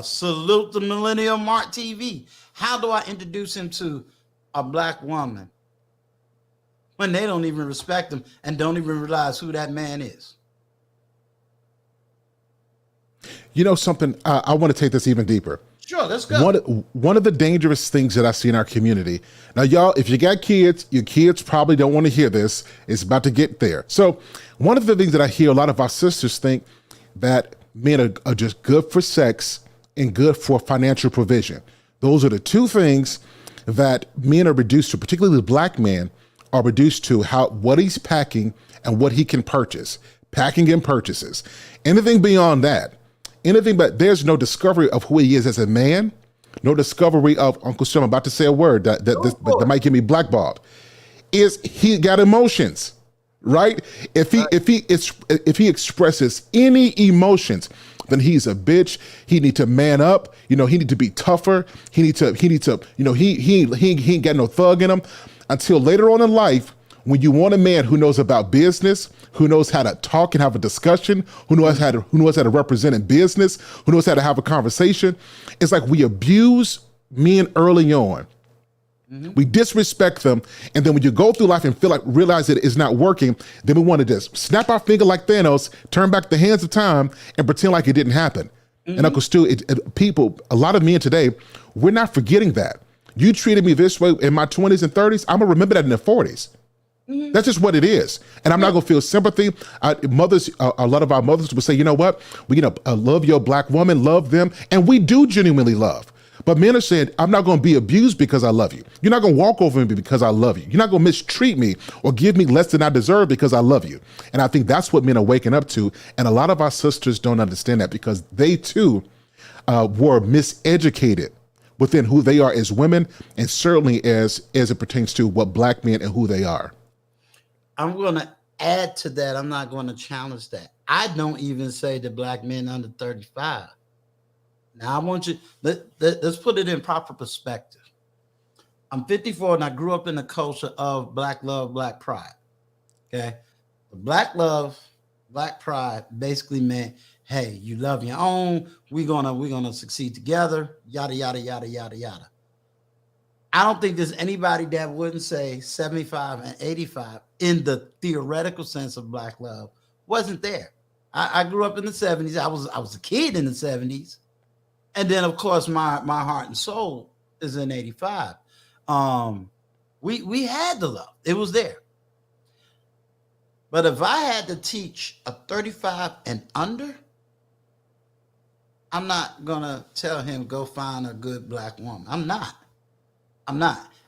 salute the Millennial Mark TV. How do I introduce him to a black woman when they don't even respect him and don't even realize who that man is? You know something? I want to take this even deeper. Sure, let's go. One of the dangerous things that I see in our community. Now, y'all, if you got kids, your kids probably don't want to hear this. It's about to get there. So one of the things that I hear a lot of our sisters think that men are just good for sex and good for financial provision. Those are the two things that men are reduced to, particularly the black men are reduced to, what he's packing and what he can purchase. Packing and purchases. Anything beyond that, anything but there's no discovery of who he is as a man, no discovery of Uncle Stu. I'm about to say a word that might get me blackballed. Is he got emotions, right? If he expresses any emotions, then he's a bitch. He need to man up. You know, he need to be tougher. He need to. You know, he ain't got no thug in him. Until later on in life, when you want a man who knows about business, who knows how to talk and have a discussion, who knows how to represent in business, who knows how to have a conversation, it's like we abuse men early on. Mm-hmm. We disrespect them, and then when you go through life and realize that it's not working, then we want to just snap our finger like Thanos, turn back the hands of time, and pretend like it didn't happen. Mm-hmm. And Uncle Stu, a lot of men today, we're not forgetting that. You treated me this way in my 20s and 30s, I'm gonna remember that in the 40s. Mm-hmm. That's just what it is. And I'm not going to feel sympathy. A lot of our mothers would say, you know what? Love your black woman, love them. And we do genuinely love. But men are saying, I'm not going to be abused because I love you. You're not going to walk over me because I love you. You're not going to mistreat me or give me less than I deserve because I love you. And I think that's what men are waking up to. And a lot of our sisters don't understand that because they too were miseducated within who they are as women, and certainly as it pertains to what black men and who they are. I'm going to add to that. I'm not going to challenge that. I don't even say the black men under 35. Now, I want you, let's put it in proper perspective. I'm 54 and I grew up in the culture of black love, black pride. Okay. The black love, black pride basically meant, hey, you love your own. We're gonna succeed together. Yada, yada, yada, yada, yada. I don't think there's anybody that wouldn't say 75 and 85 in the theoretical sense of black love wasn't there. I grew up in the 70s. I was a kid in the 70s. And then, of course, my heart and soul is in 85. We had the love. It was there. But if I had to teach a 35 and under, I'm not gonna tell him go find a good black woman. I'm not.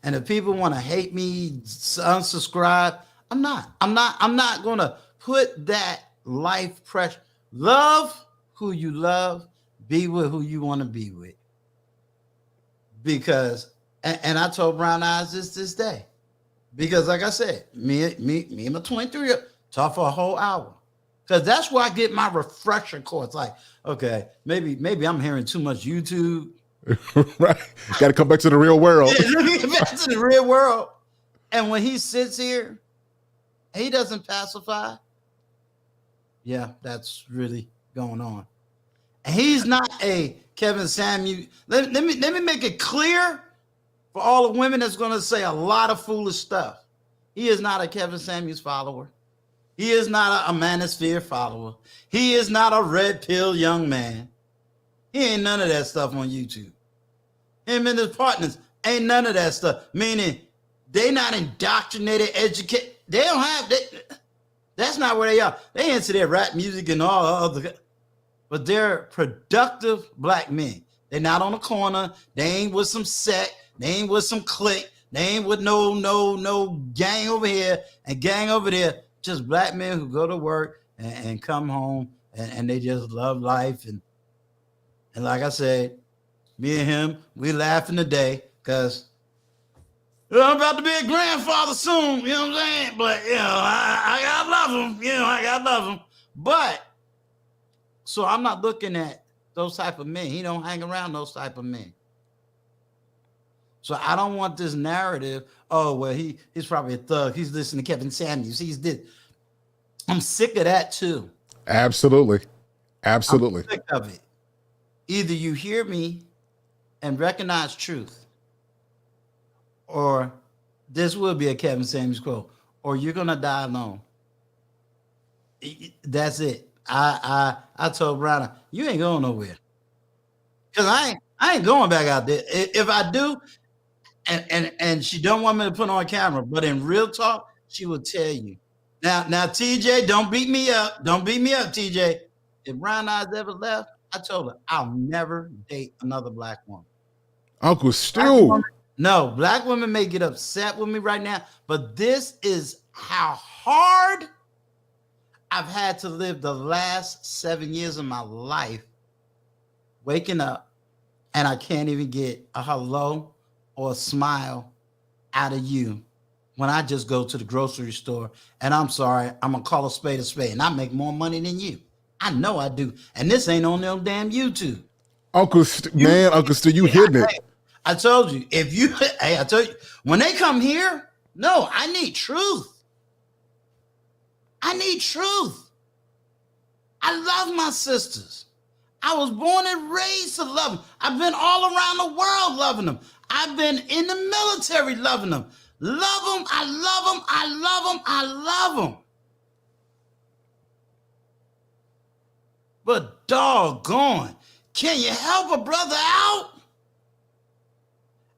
And if people want to hate me, unsubscribe, I'm not. I'm not gonna put that life pressure. Love who you love, be with who you want to be with. Because, and I told Brown Eyes this day. Because like I said, me and my 23 talk for a whole hour. Because that's where I get my refresher course. Like, okay, maybe I'm hearing too much YouTube. Right. Got to come back to the real world. Get back to the real world. And when he sits here, he doesn't pacify. Yeah, that's really going on. And he's not a Kevin Samuel. Let me make it clear for all the women that's going to say a lot of foolish stuff. He is not a Kevin Samuels follower. He is not a Manosphere follower. He is not a red pill young man. He ain't none of that stuff on YouTube. Him and his partners ain't none of that stuff. Meaning they not indoctrinated, educated. They don't have that. That's not where they are. They into their rap music and all other. But they're productive black men. They're not on the corner. They ain't with some sect. They ain't with some clique. They ain't with no gang over here and gang over there. Just black men who go to work and come home and they just love life. And like I said, me and him, we laughing today because I'm about to be a grandfather soon. You know what I'm saying? But, I gotta love him. I gotta love him. But, so I'm not looking at those type of men. He don't hang around those type of men. So I don't want this narrative. Oh, well, he's probably a thug. He's listening to Kevin Samuels. He's this. I'm sick of that too. Absolutely. I'm sick of it. Either you hear me and recognize truth, or this will be a Kevin Samuels quote, or you're gonna die alone. That's it. I told Brown, you ain't going nowhere. Because I ain't going back out there. If I do, and she don't want me to put on camera, but in real talk, she will tell you. Now, TJ, don't beat me up. Don't beat me up, TJ. If Brown Eyes ever left, I told her I'll never date another black woman. Uncle Stu. No, black women may get upset with me right now, but this is how hard I've had to live the last 7 years of my life, waking up, and I can't even get a hello or a smile out of you when I just go to the grocery store. And I'm sorry, I'm going to call a spade, and I make more money than you. I know I do. And this ain't on no damn YouTube. Uncle Stu, you hitting it. I told you, I told you, when they come here, no, I need truth. I need truth. I love my sisters. I was born and raised to love them. I've been all around the world loving them. I've been in the military loving them. Love them, I love them, I love them, I love them. But doggone, can you help a brother out?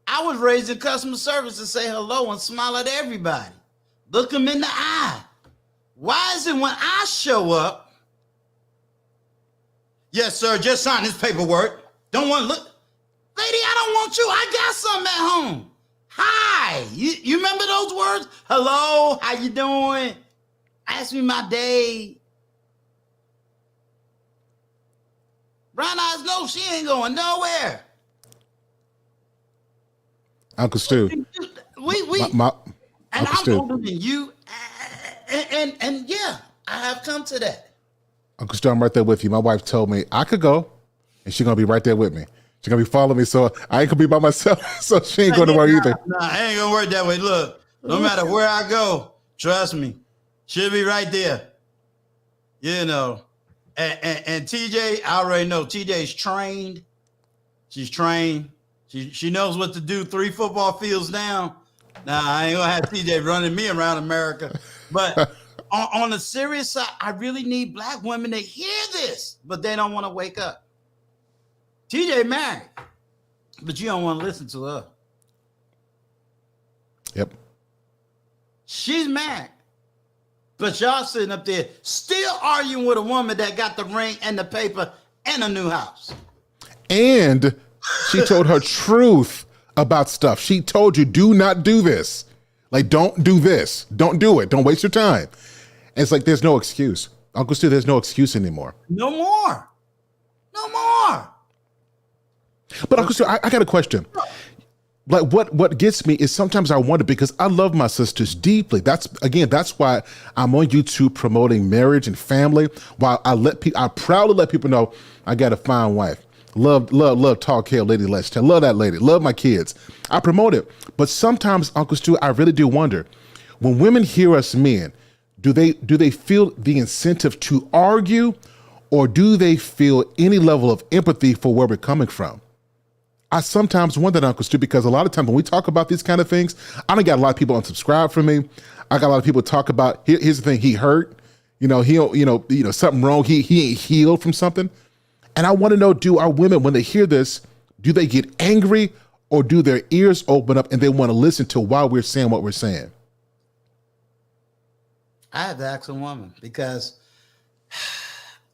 I was raised in customer service to say hello and smile at everybody. Look them in the eye. Why is it when I show up, yes, sir, just sign this paperwork. Don't want to look. Lady, I don't want you. I got something at home. Hi. You remember those words? Hello, how you doing? Ask me my day. Brown Eyes, no, she ain't going nowhere. Uncle Stu. And I'm older than you. And yeah, I have come to that. Uncle Stu, I'm right there with you. My wife told me I could go, and she's gonna be right there with me. She's gonna be following me, so I ain't gonna be by myself. So she ain't going to work either. Nah, I ain't gonna work that way. Look, no matter where I go, trust me, she'll be right there. You know, and TJ, I already know TJ's trained. She's trained. She knows what to do 3 football fields down. Nah, I ain't gonna have TJ running me around America. But on the serious side, I really need black women to hear this, but they don't want to wake up. TJ married, but you don't want to listen to her. Yep. She's married, but y'all sitting up there still arguing with a woman that got the ring and the paper and a new house. And she told her truth about stuff. She told you, do not do this. Like, don't do this. Don't do it. Don't waste your time. And it's like, there's no excuse. Uncle Stu, there's no excuse anymore. No more. No more. But Uncle Stu, I got a question. Like, what gets me is sometimes I wonder, because I love my sisters deeply. That's why I'm on YouTube promoting marriage and family. While I proudly let people know I got a fine wife. Love, Talk Hale, Lady Let's Tell. Love that lady. Love my kids. I promote it. But sometimes, Uncle Stu, I really do wonder, when women hear us men, do they feel the incentive to argue, or do they feel any level of empathy for where we're coming from? I sometimes wonder, Uncle Stu, because a lot of times when we talk about these kind of things, I done got a lot of people unsubscribe from me. I got a lot of people talk about, here's the thing, he hurt, something wrong. He ain't healed from something. And I want to know, do our women, when they hear this, do they get angry, or do their ears open up and they want to listen to why we're saying what we're saying? I have to ask a woman, because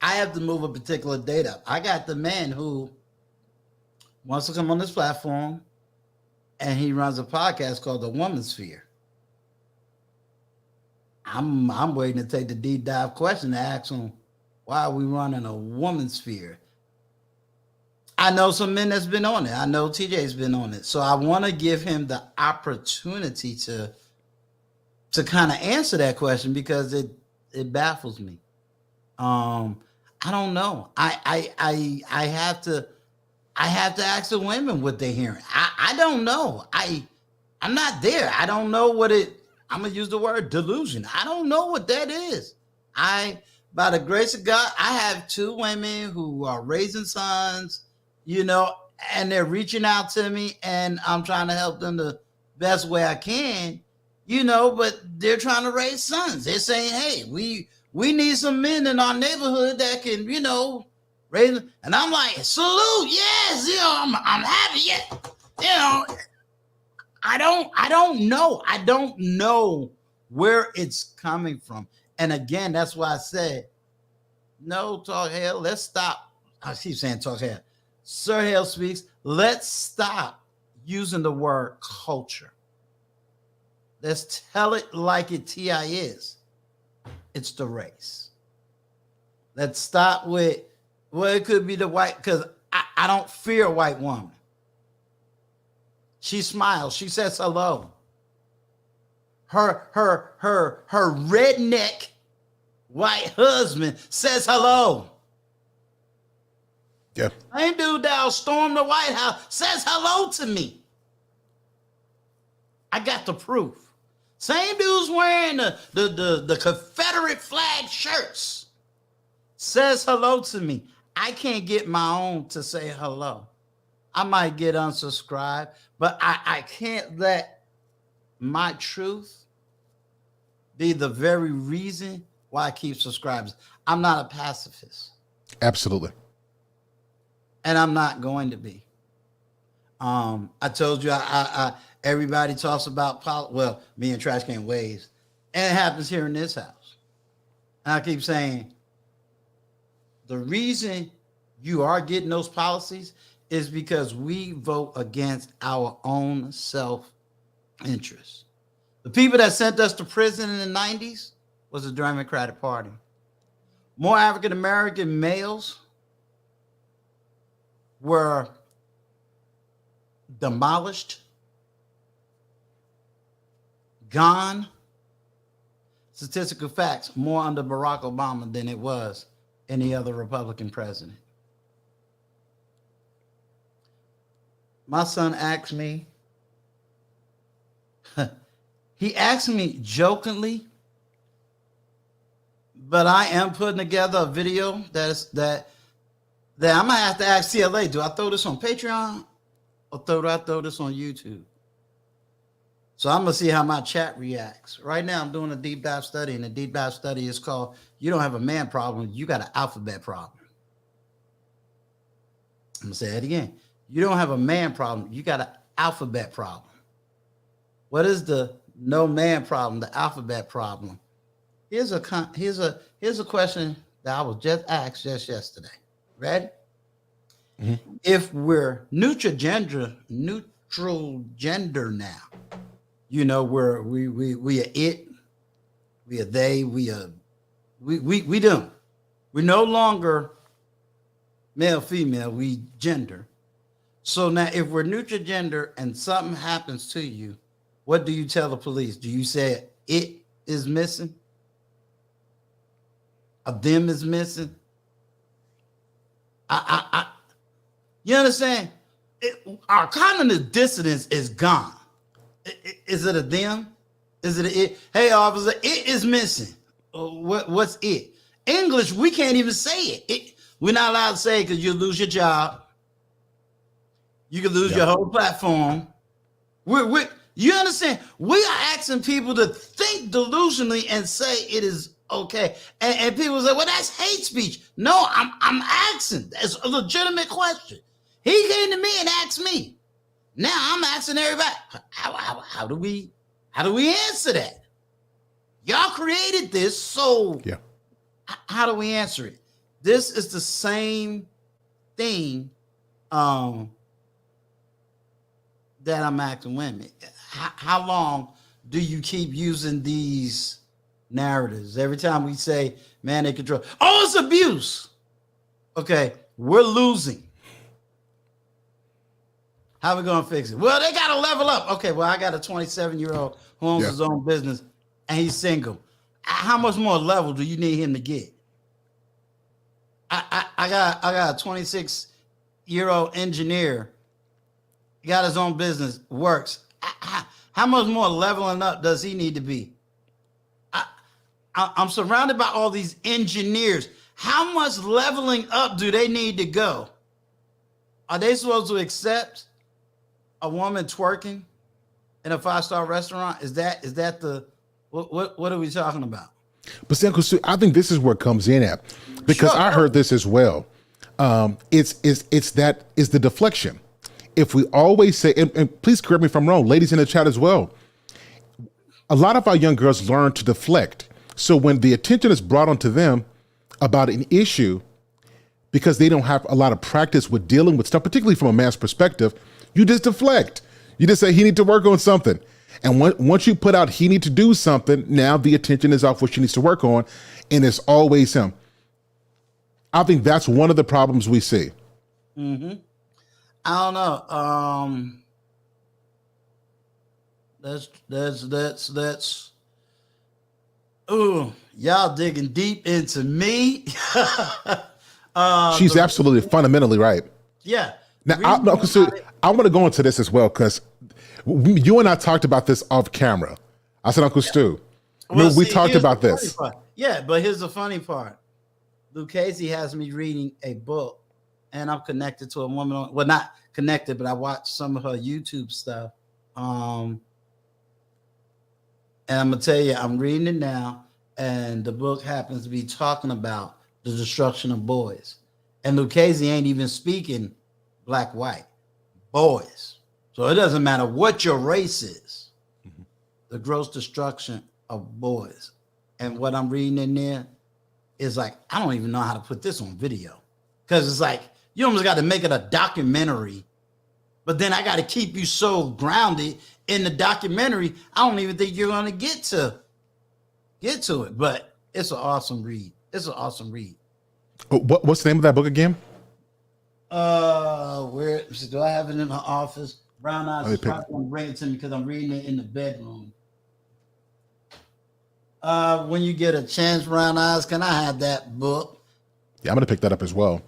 I have to move a particular date up. I got the man who wants to come on this platform, and he runs a podcast called The Woman Sphere. I'm waiting to take the deep dive question to ask him, why are we running a woman sphere? I know some men that's been on it. I know TJ's been on it. So I want to give him the opportunity to kind of answer that question, because it baffles me. I don't know. I have to ask the women what they're hearing. I don't know. I'm not there. I don't know what I'm going to use the word delusion. I don't know what that is. By the grace of God, I have two women who are raising sons, and they're reaching out to me, and I'm trying to help them the best way I can, but they're trying to raise sons. They're saying, hey, we need some men in our neighborhood that can, raise them. And I'm like, salute, yes, I'm happy, yeah. I don't know. I don't know where it's coming from. And again, that's why I said, no, Talk Hale, let's stop. I keep saying Talk Hale. SIR Hale Speaks. Let's stop using the word culture. Let's tell it like it TI is. It's the race. Let's stop with, well, it could be the white, because I don't fear a white woman. She smiles. She says hello. Her redneck white husband says hello. Yeah. Same dude that'll storm the White House says hello to me. I got the proof. Same dude's wearing the Confederate flag shirts says hello to me. I can't get my own to say hello. I might get unsubscribed, but I can't let my truth be the very reason why I keep subscribers. I'm not a pacifist. Absolutely. And I'm not going to be. I told you, everybody talks about me and Trash Can Waves, and it happens here in this house. And I keep saying, the reason you are getting those policies is because we vote against our own self-interest. The people that sent us to prison in the 90s was the Democratic Party. More African-American males were demolished, gone. Statistical facts, more under Barack Obama than it was any other Republican president. My son asked me, he asked me jokingly, but I am putting together a video that I'm gonna have to ask CLA, do I throw this on Patreon or do I throw this on YouTube? So I'm gonna see how my chat reacts. Right now I'm doing a deep dive study, and the deep dive study is called You Don't Have a Man Problem, You Got an Alphabet Problem. I'm gonna say that again. You don't have a man problem, you got an alphabet problem. What is the no man problem, the alphabet problem? Here's a question that I was just asked just yesterday. Ready? If we're neutral gender now, you know, we are it, we are they, we them. We're no longer male, female, we gender. So now if we're neutral gender and something happens to you, what do you tell the police? Do you say it is missing? A them is missing? You understand? Our cognitive dissonance is gone. Is it a them? Is it a it? Hey, officer, it is missing. What's it? English, we can't even say it. We're not allowed to say it because you lose your job. You can lose your whole platform. You understand? We are asking people to think delusionally and say it is okay. And people say, well, that's hate speech. No, I'm asking. That's a legitimate question. He came to me and asked me. Now I'm asking everybody, how do we answer that? Y'all created this, so how do we answer it? This is the same thing that I'm asking women. How long do you keep using these narratives? Every time we say, man, they control. Oh, it's abuse. Okay, we're losing. How are we going to fix it? Well, they got to level up. Okay, well, I got a 27-year-old who owns his own business and he's single. How much more level do you need him to get? I got a 26-year-old engineer. He got his own business, works. How much more leveling up does he need to be? I'm surrounded by all these engineers. How much leveling up do they need to go? Are they supposed to accept a woman twerking in a 5-star restaurant? Is that the what are we talking about? But see, Uncle Stu, I think this is where it comes in at, because I heard this as well. It's the deflection. If we always say, and please correct me if I'm wrong, ladies in the chat as well, a lot of our young girls learn to deflect. So when the attention is brought onto them about an issue, because they don't have a lot of practice with dealing with stuff, particularly from a man's perspective, you just deflect. You just say he needs to work on something. And once you put out he needs to do something, now the attention is off what she needs to work on, and it's always him. I think that's one of the problems we see. Mm-hmm. I don't know. That's. Ooh, y'all digging deep into me. She's absolutely fundamentally right. Yeah. Now, I want to go into this as well, because you and I talked about this off camera. I said, Uncle Stu, we talked about this. Yeah, but here's the funny part. Lucchese has me reading a book, and I'm connected to a woman. Well, not connected, but I watched some of her YouTube stuff. And I'm going to tell you, I'm reading it now, and the book happens to be talking about the destruction of boys. And Lucchese ain't even speaking black, white, boys. So it doesn't matter what your race is, the gross destruction of boys. And what I'm reading in there is like, I don't even know how to put this on video, because it's like, you almost got to make it a documentary, but then I got to keep you so grounded in the documentary, I don't even think you're going to get to it. But it's an awesome read. It's an awesome read. What's the name of that book again? Where do I have it in the office? Brown Eyes is probably going to bring it to me because I'm reading it in the bedroom. When you get a chance, Brown Eyes, can I have that book? Yeah, I'm going to pick that up as well.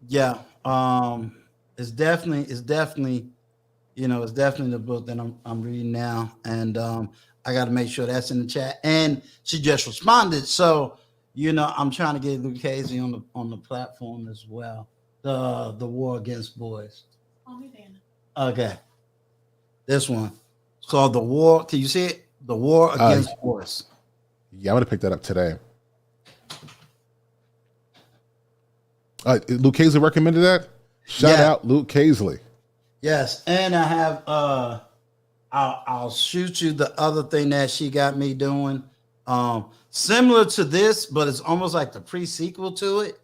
Yeah. It's definitely, you know, it's definitely the book that I'm reading now. And I got to make sure that's in the chat. And she just responded. So, you know, I'm trying to get Lucchese on the platform as well. The War Against Boys. Okay. This one. It's called The War. Can you see it? The War Against Boys. Yeah, I'm going to pick that up today. Lucchese recommended that? Shout out Luke Casely. Yes. And I have I'll shoot you the other thing that she got me doing. Similar to this, but it's almost like the pre-sequel to it.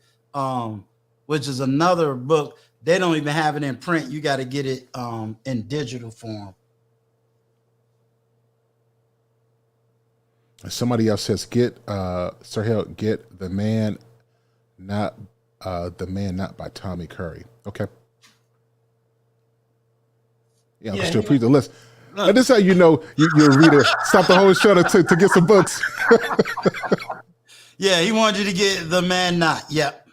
Which is another book They don't even have it in print. You got to get it in digital form. Somebody else says, "Get Sir Hale, get the man not by Tommy Curry." Okay. Yeah, I'm still read the list. And this is how you know you're a reader. Stop the whole show to get some books. Yeah, he wanted you to get the man not. Yep.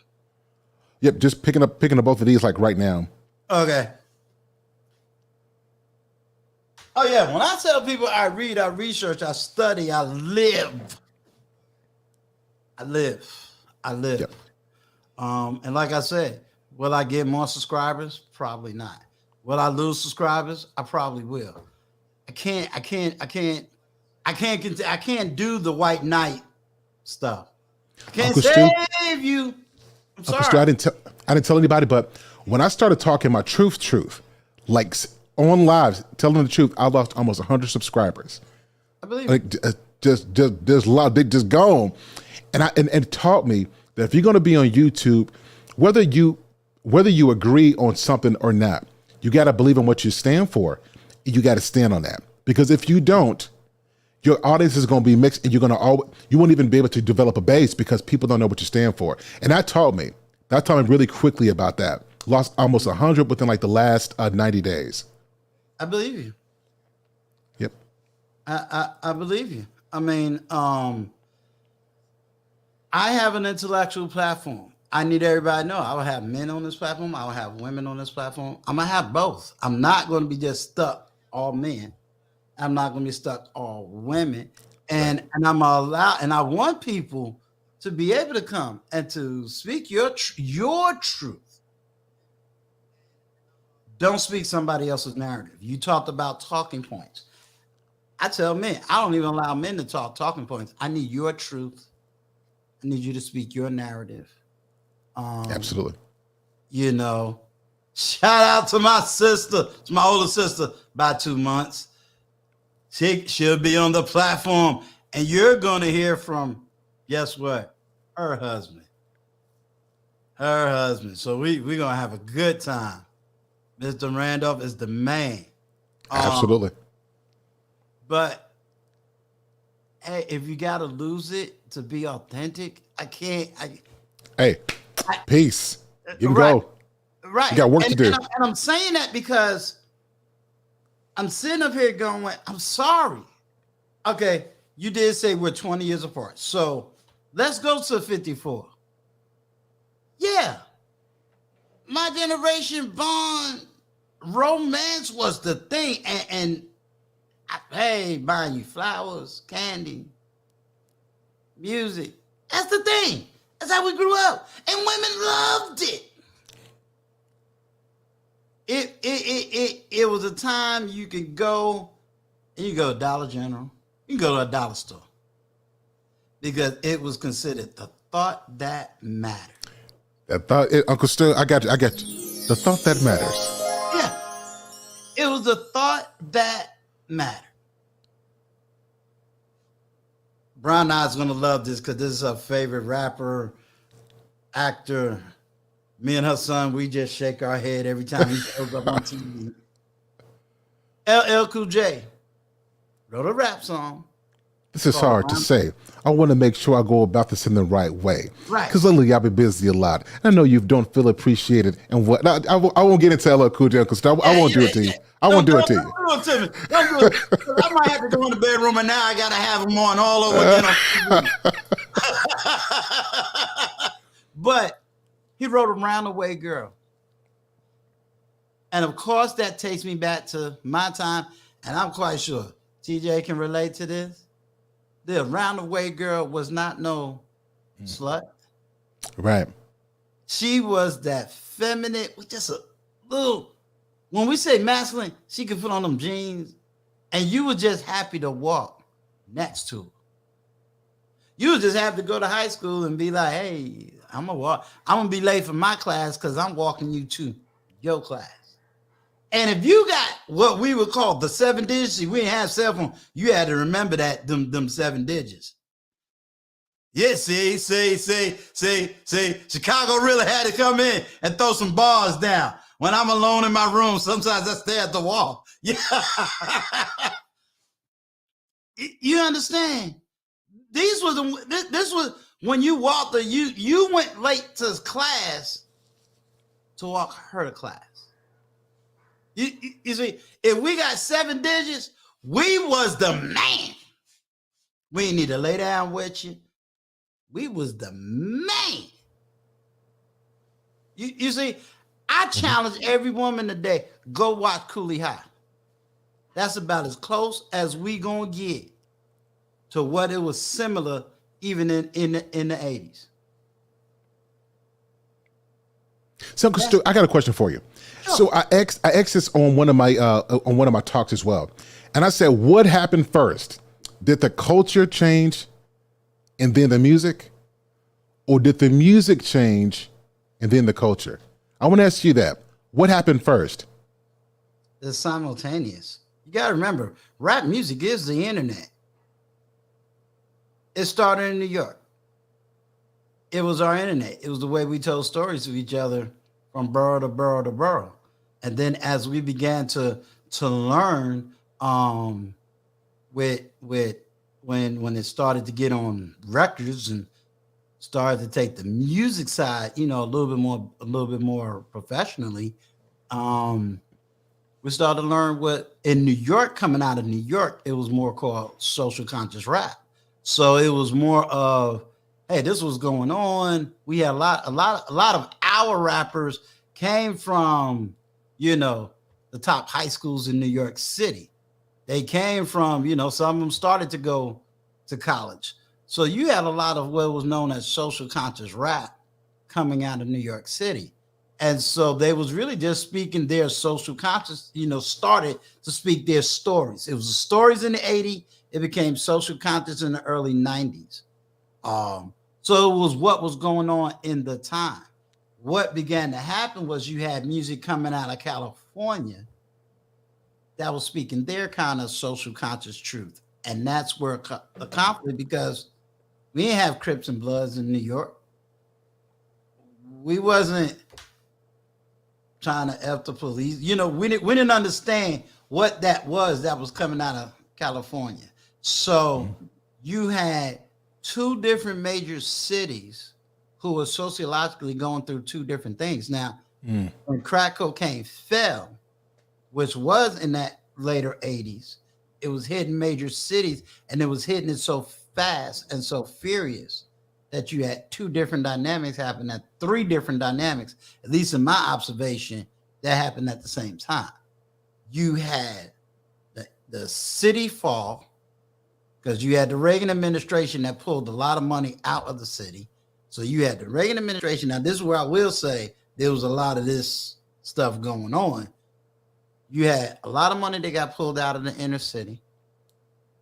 Yep, just picking up both of these like right now. Okay. Oh yeah, when I tell people I read, I research, I study, I live. Yep. And like I said, will I get more subscribers? Probably not. Will I lose subscribers? I probably will. I can't do the white knight stuff. I can't Uncle save you. I'm sorry. Uncle Stu, I didn't tell anybody, but when I started talking my truth, like on lives, telling the truth, I lost almost 100 subscribers. I believe like just a lot. They just gone, and it taught me that if you're going to be on YouTube, whether you agree on something or not, you got to believe in what you stand for. You got to stand on that, because if you don't, your audience is going to be mixed, and you won't even be able to develop a base because people don't know what you stand for. And that taught me really quickly about that. Lost almost 100 within like the last 90 days. I believe you. Yep. I believe you. I mean, I have an intellectual platform. I need everybody to know I will have men on this platform. I will have women on this platform. I'm going to have both. I'm not going to be just stuck all men. I'm not going to be stuck all women. And I'm allowed, and I want people to be able to come and to speak your truth. Don't speak somebody else's narrative. You talked about talking points. I tell men, I don't even allow men to talk talking points. I need your truth. I need you to speak your narrative. Absolutely. You know, shout out to my sister, to my older sister, by 2 months. She'll be on the platform, and you're going to hear from, guess what? Her husband. So we're going to have a good time. Mr. Randolph is the man. Absolutely. But hey, if you got to lose it to be authentic, I can't. Peace. You can right, go. Right. You got work to do. And I'm saying that because I'm sitting up here going, I'm sorry. Okay, you did say we're 20 years apart. So let's go to 54. Yeah. My generation bond romance was the thing. And hey, buying you flowers, candy, music. That's the thing. That's how we grew up. And women loved it. It was a time you could go, and you go to Dollar General, you can go to a dollar store, because it was considered the thought that mattered. Uncle Stu, I got you. The thought that matters. Yeah. It was the thought that mattered. Brown Eye's gonna love this because this is her favorite rapper, actor. Me and her son, we just shake our head every time he shows up on TV. LL Cool J wrote a rap song. This is hard to say. I want to make sure I go about this in the right way. Right. Because lately I've been busy a lot. I know you don't feel appreciated and what. I won't get into LL Cool J, because I won't do it to you. I won't do it to you. Don't do it to me. Don't do it. I might have to go in the bedroom, and now I got to have them on all over again on TV. But he wrote "Around the Way Girl." And of course, that takes me back to my time. And I'm quite sure TJ can relate to this. The "Around the Way Girl" was not no slut. Right. She was that feminine, with just a little, when we say masculine, she could put on them jeans and you were just happy to walk next to her. You would just have to go to high school and be like, hey, I'm going to be late for my class because I'm walking you to your class. And if you got what we would call the 7 digits, we didn't have cell phone, you had to remember that, them 7 digits. Yeah, see, Chicago really had to come in and throw some bars down. When I'm alone in my room, sometimes I stare at the wall. Yeah. You understand? This was when you walked you went late to class to walk her to class. You see, if we got 7 digits, we was the man. We ain't need to lay down with you. We was the man. You see, I challenge every woman today, go watch Cooley High. That's about as close as we gonna get to what it was similar even in the 80s. So, Stu, I got a question for you. Sure. So I asked this on one of my talks as well, and I said, what happened first? Did the culture change, and then the music, or did the music change, and then the culture? I want to ask you that. What happened first? It's simultaneous. You got to remember, rap music is the internet. It started in New York. It was our internet. It was the way we told stories to each other from borough to borough to borough. And then as we began to learn with when it started to get on records and started to take the music side, a little bit more professionally, we started to learn what in New York, coming out of New York, it was more called social conscious rap. So it was more of, hey, this was going on. We had a lot of our rappers came from, the top high schools in New York City. They came from, some of them started to go to college. So you had a lot of what was known as social conscious rap coming out of New York City. And so they was really just speaking their social conscious, started to speak their stories. It was the stories in the 80s. It became social conscious in the early 90s. So it was what was going on in the time. What began to happen was you had music coming out of California that was speaking their kind of social conscious truth. And that's where the conflict, because we didn't have Crips and Bloods in New York. We wasn't trying to F the police. We didn't understand what that was coming out of California. So you had 2 different major cities who were sociologically going through 2 different things. Now, when crack cocaine fell, which was in that later 80s, it was hitting major cities, and it was hitting it so fast and so furious that you had 2 different dynamics happen, at 3 different dynamics, at least in my observation, that happened at the same time. You had the city fall, because you had the Reagan administration that pulled a lot of money out of the city. So you had the Reagan administration. Now, this is where I will say there was a lot of this stuff going on. You had a lot of money that got pulled out of the inner city.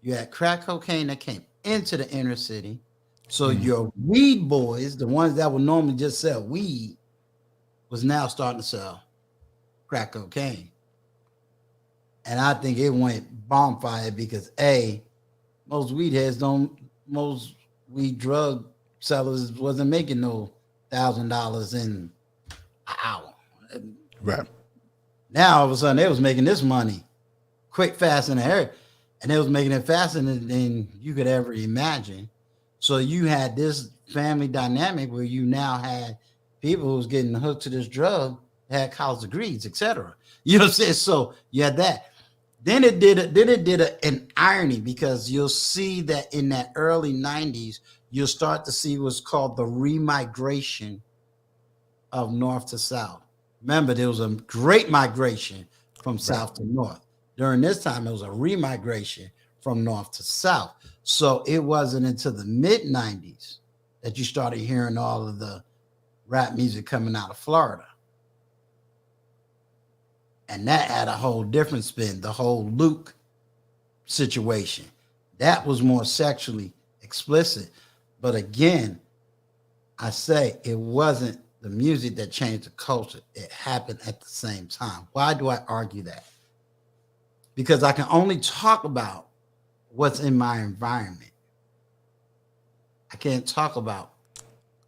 You had crack cocaine that came into the inner city. So your weed boys, the ones that would normally just sell weed, was now starting to sell crack cocaine. And I think it went bonfire because most weed drug sellers wasn't making no $1,000 in an hour. Right. Now all of a sudden they was making this money quick, fast, and hurry, and they was making it faster than you could ever imagine. So you had this family dynamic where you now had people who was getting hooked to this drug, had college degrees, etc. You know what I'm saying? So you had that. Then it did an irony, because you'll see that in that early 90s, you'll start to see what's called the remigration of North to South. Remember, there was a great migration from South to North. During this time, it was a remigration from North to South. So it wasn't until the mid 90s that you started hearing all of the rap music coming out of Florida. And that had a whole different spin, the whole Luke situation. That was more sexually explicit. But again, I say it wasn't the music that changed the culture. It happened at the same time. Why do I argue that? Because I can only talk about what's in my environment. I can't talk about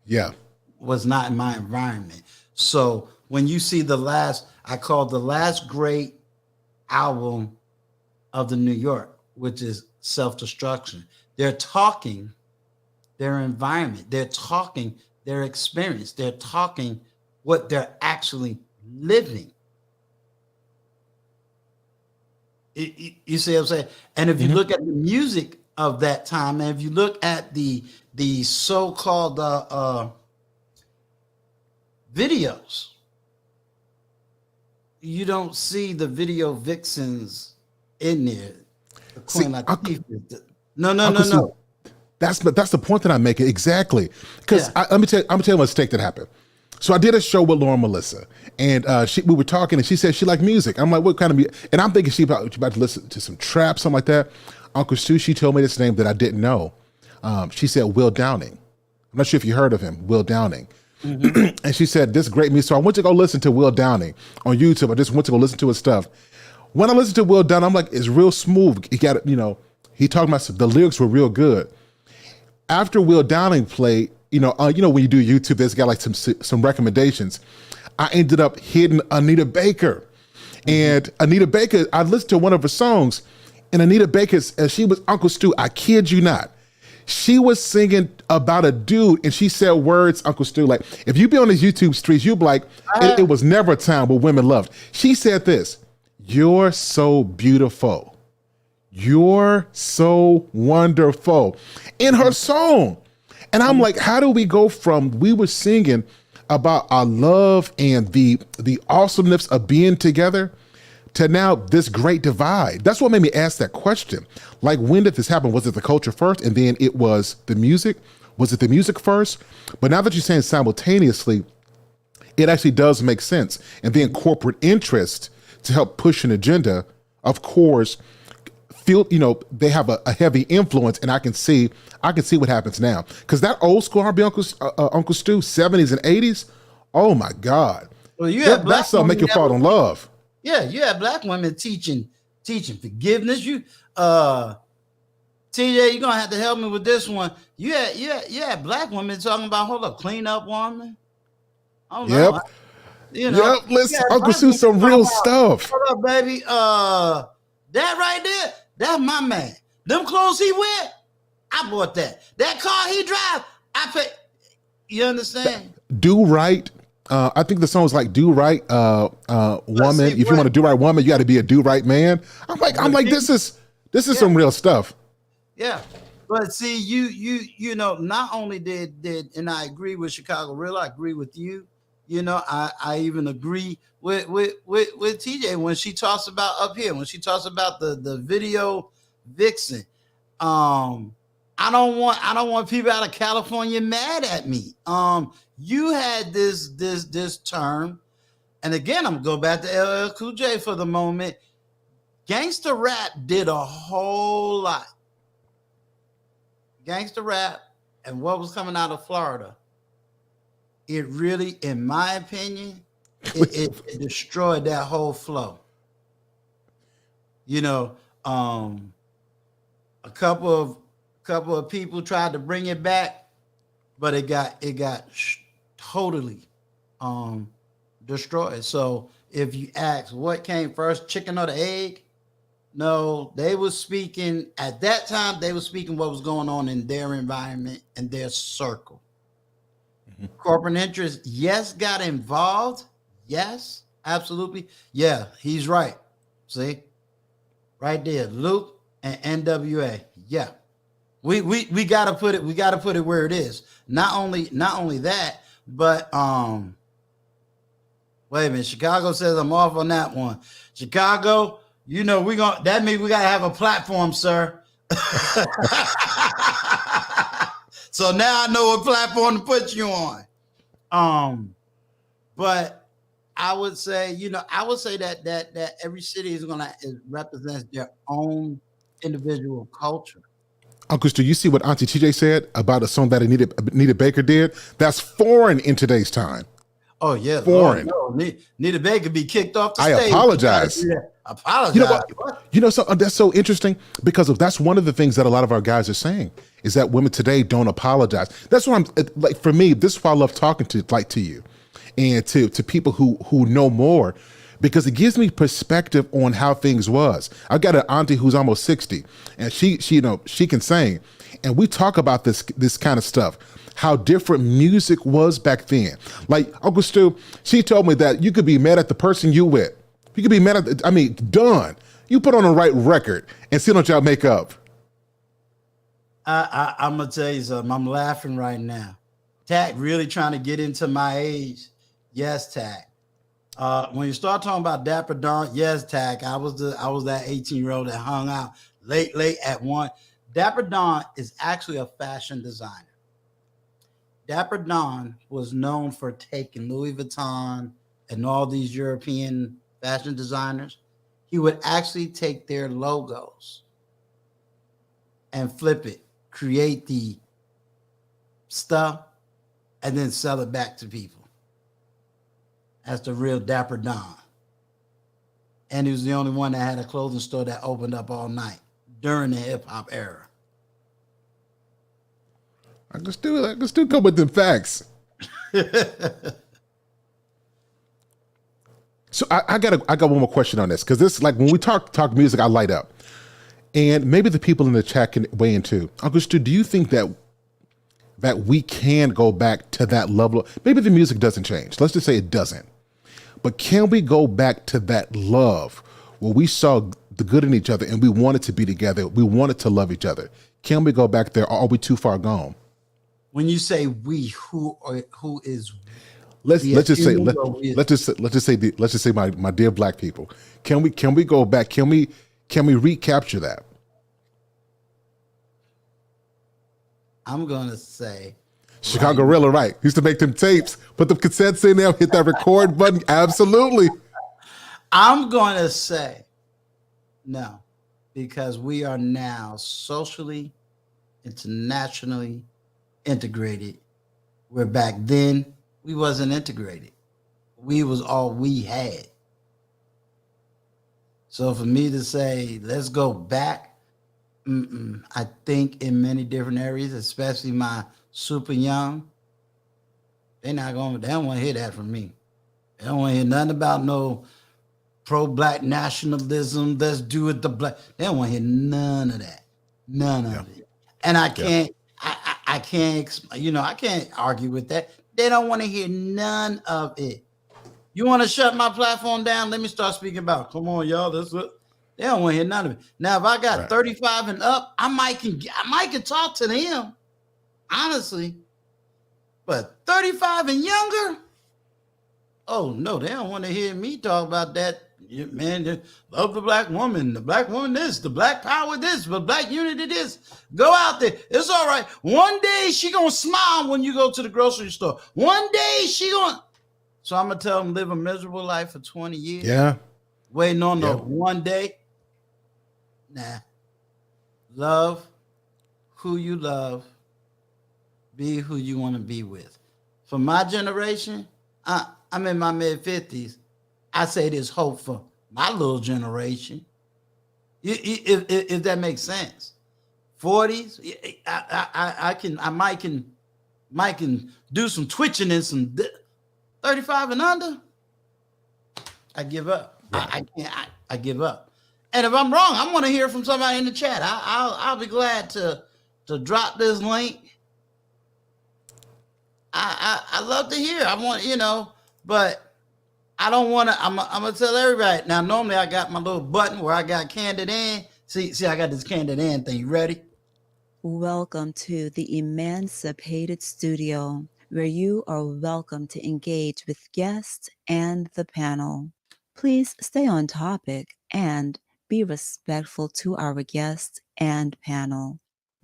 Yeah. what's not in my environment. So when you see I call the last great album of the New York, which is Self-Destruction. They're talking their environment. They're talking their experience. They're talking what they're actually living. You see what I'm saying? And if you look at the music of that time, and if you look at the so-called videos, you don't see the video vixens in there. The Queen Latifah. No. That's the point that I'm making exactly. Because I'm gonna tell you a mistake that happened. So I did a show with Lauren Melissa, and we were talking, and she said she liked music. I'm like, what kind of music? And I'm thinking she about to listen to some trap, something like that. Uncle Stu, she told me this name that I didn't know. She said Will Downing. I'm not sure if you heard of him, Will Downing. And she said, this great music. So I went to go listen to Will Downing on YouTube. I just went to go listen to his stuff. When I listened to Will Downing, I'm like, it's real smooth. He got, he talking about the lyrics were real good. After Will Downing played, when you do YouTube, there's got like some recommendations. I ended up hitting Anita Baker. And Anita Baker, I listened to one of her songs, and Anita Baker, she was Uncle Stu, I kid you not. She was singing about a dude, and she said words, Uncle Stu, like, if you be on these YouTube streets, you'd be like, it was never a time where women loved. She said this, you're so beautiful. You're so wonderful in her song. And I'm like, how do we go from, we were singing about our love and the awesomeness of being together to now this great divide? That's what made me ask that question. Like, when did this happen? Was it the culture first and then it was the music? Was it the music first? But now that you're saying simultaneously, it actually does make sense. And then corporate interest to help push an agenda, of course, they have a heavy influence, and I can see what happens now. Because that old school R&B Uncle Stu, 70s and 80s, oh my God. Well, that's make you fall in love. Yeah, you have black women teaching forgiveness. You TJ, you're gonna have to help me with this one. You had black women talking about, hold up, clean up woman. Oh no. Yep. Listen, Uncle Stu, some real stuff. Hold up, baby. That right there, that's my man. Them clothes he wear, I bought that. That car he drive, I pay. You understand? Do right. I think the song was like "Do Right, Woman." If you want to do right, woman, you got to be a do right man. I'm like, this is some real stuff. Yeah, but see, you know, not only did, and I agree with Chicago Real, I agree with you. You know, I even agree with TJ when she talks about up here, when she talks about the video vixen. I don't want people out of California mad at me. You had this term, and again, I'm gonna go back to LL Cool J for the moment. Gangsta rap did a whole lot. Gangsta rap and what was coming out of Florida, it really, in my opinion, it destroyed that whole flow. You know, a couple of people tried to bring it back, but it got totally destroyed. So if you ask what came first, chicken or the egg, no, they were speaking at that time. They were speaking what was going on in their environment and their circle. Mm-hmm. Corporate interest, yes, got involved. Yes, absolutely. Yeah, he's right. See, right there, Luke and NWA. Yeah, we gotta put it. We gotta put it where it is. Not only that, but wait a minute. Chicago says I'm off on that one. Chicago, you know that means we gotta have a platform, sir. So now I know what platform to put you on. But I would say, that every city is represents their own individual culture. Uncle Stu, you see what Auntie TJ said about a song that Anita Baker did? That's foreign in today's time. Oh yeah, Foreign. Lord, no. Nita Baker be kicked off the I stage. apologize. Apologize. You know what? You know, so that's so interesting because that's one of the things that a lot of our guys are saying is that women today don't apologize. That's what I'm like. For me, this is why I love talking to you and to people who know more, because it gives me perspective on how things was. I've got an auntie who's almost 60, and she can sing, and we talk about this kind of stuff. How different music was back then. Like Uncle Stu, she told me that you could be mad at the person you with. You could be mad at, done. You put on the right record and still don't y'all make up. I'm going to tell you something. I'm laughing right now. Tack really trying to get into my age. Yes, Tack. When you start talking about Dapper Don, yes, Tack. I was that 18-year-old that hung out late at 1. Dapper Don is actually a fashion designer. Dapper Don was known for taking Louis Vuitton and all these European fashion designers. He would actually take their logos and flip it, create the stuff, and then sell it back to people. That's the real Dapper Don. And he was the only one that had a clothing store that opened up all night during the hip hop era. I can still come with them facts. So I got one more question on this, because this, like, when we talk music, I light up, and maybe the people in the chat can weigh in too. Uncle Stu, do you think that we can go back to that level? Maybe the music doesn't change. Let's just say it doesn't, but can we go back to that love where we saw the good in each other and we wanted to be together, we wanted to love each other? Can we go back there, or are we too far gone? When you say we, who is? Let's just say my dear black people. Can we go back? Can we recapture that? I'm gonna say Chicago Gorilla, right? Used to make them tapes, put the cassettes in there, hit that record button. Absolutely. I'm gonna say no, because we are now socially, internationally integrated. Where back then we wasn't integrated. We was all we had. So for me to say, let's go back, I think in many different areas, especially my super young, they don't want to hear that from me. They don't want to hear nothing about no pro-black nationalism. Let's do it the black. They don't want to hear none of that. None of it. And I can't, I can't, I can't argue with that. They don't want to hear none of it. You want to shut my platform down? Let me start speaking about it. Come on, y'all. They don't want to hear none of it. Now, if I got 35 and up, I might can talk to them, honestly. But 35 and younger, oh no, they don't want to hear me talk about that. Man, love the black woman, this, the black power this, the black unity this. Go out there. It's all right. One day she gonna smile when you go to the grocery store. One day she gonna. So I'm gonna tell them live a miserable life for 20 years. Yeah. Waiting on the one day. Nah. Love who you love. Be who you want to be with. For my generation, I'm in my mid-50s. I say there's hope for my little generation. If that makes sense. 40s, I might can do some twitching and some 35 and under. I give up. Right. I give up. And if I'm wrong, I want to hear from somebody in the chat. I'll be glad to drop this link. I love to hear. I want, but I don't want to. I'm gonna tell everybody. Now, normally I got my little button where I got Candid in. See, I got this Candid in thing. You ready? Welcome to the Emancipated Studio, where you are welcome to engage with guests and the panel. Please stay on topic and be respectful to our guests and panel.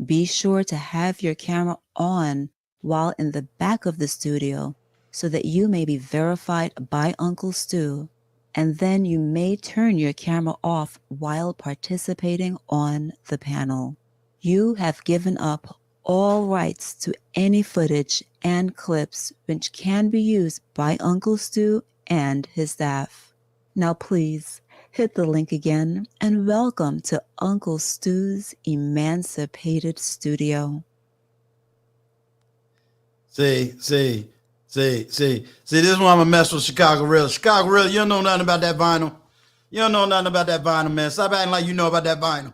Be sure to have your camera on while in the back of the studio so that you may be verified by Uncle Stu, and then you may turn your camera off while participating on the panel. You have given up all rights to any footage and clips which can be used by Uncle Stu and his staff. Now please hit the link again and welcome to Uncle Stu's Emancipated Studio. See, this is why I'm gonna mess with Chicago Real. Chicago Real, you don't know nothing about that vinyl. You don't know nothing about that vinyl, man. Stop acting like you know about that vinyl.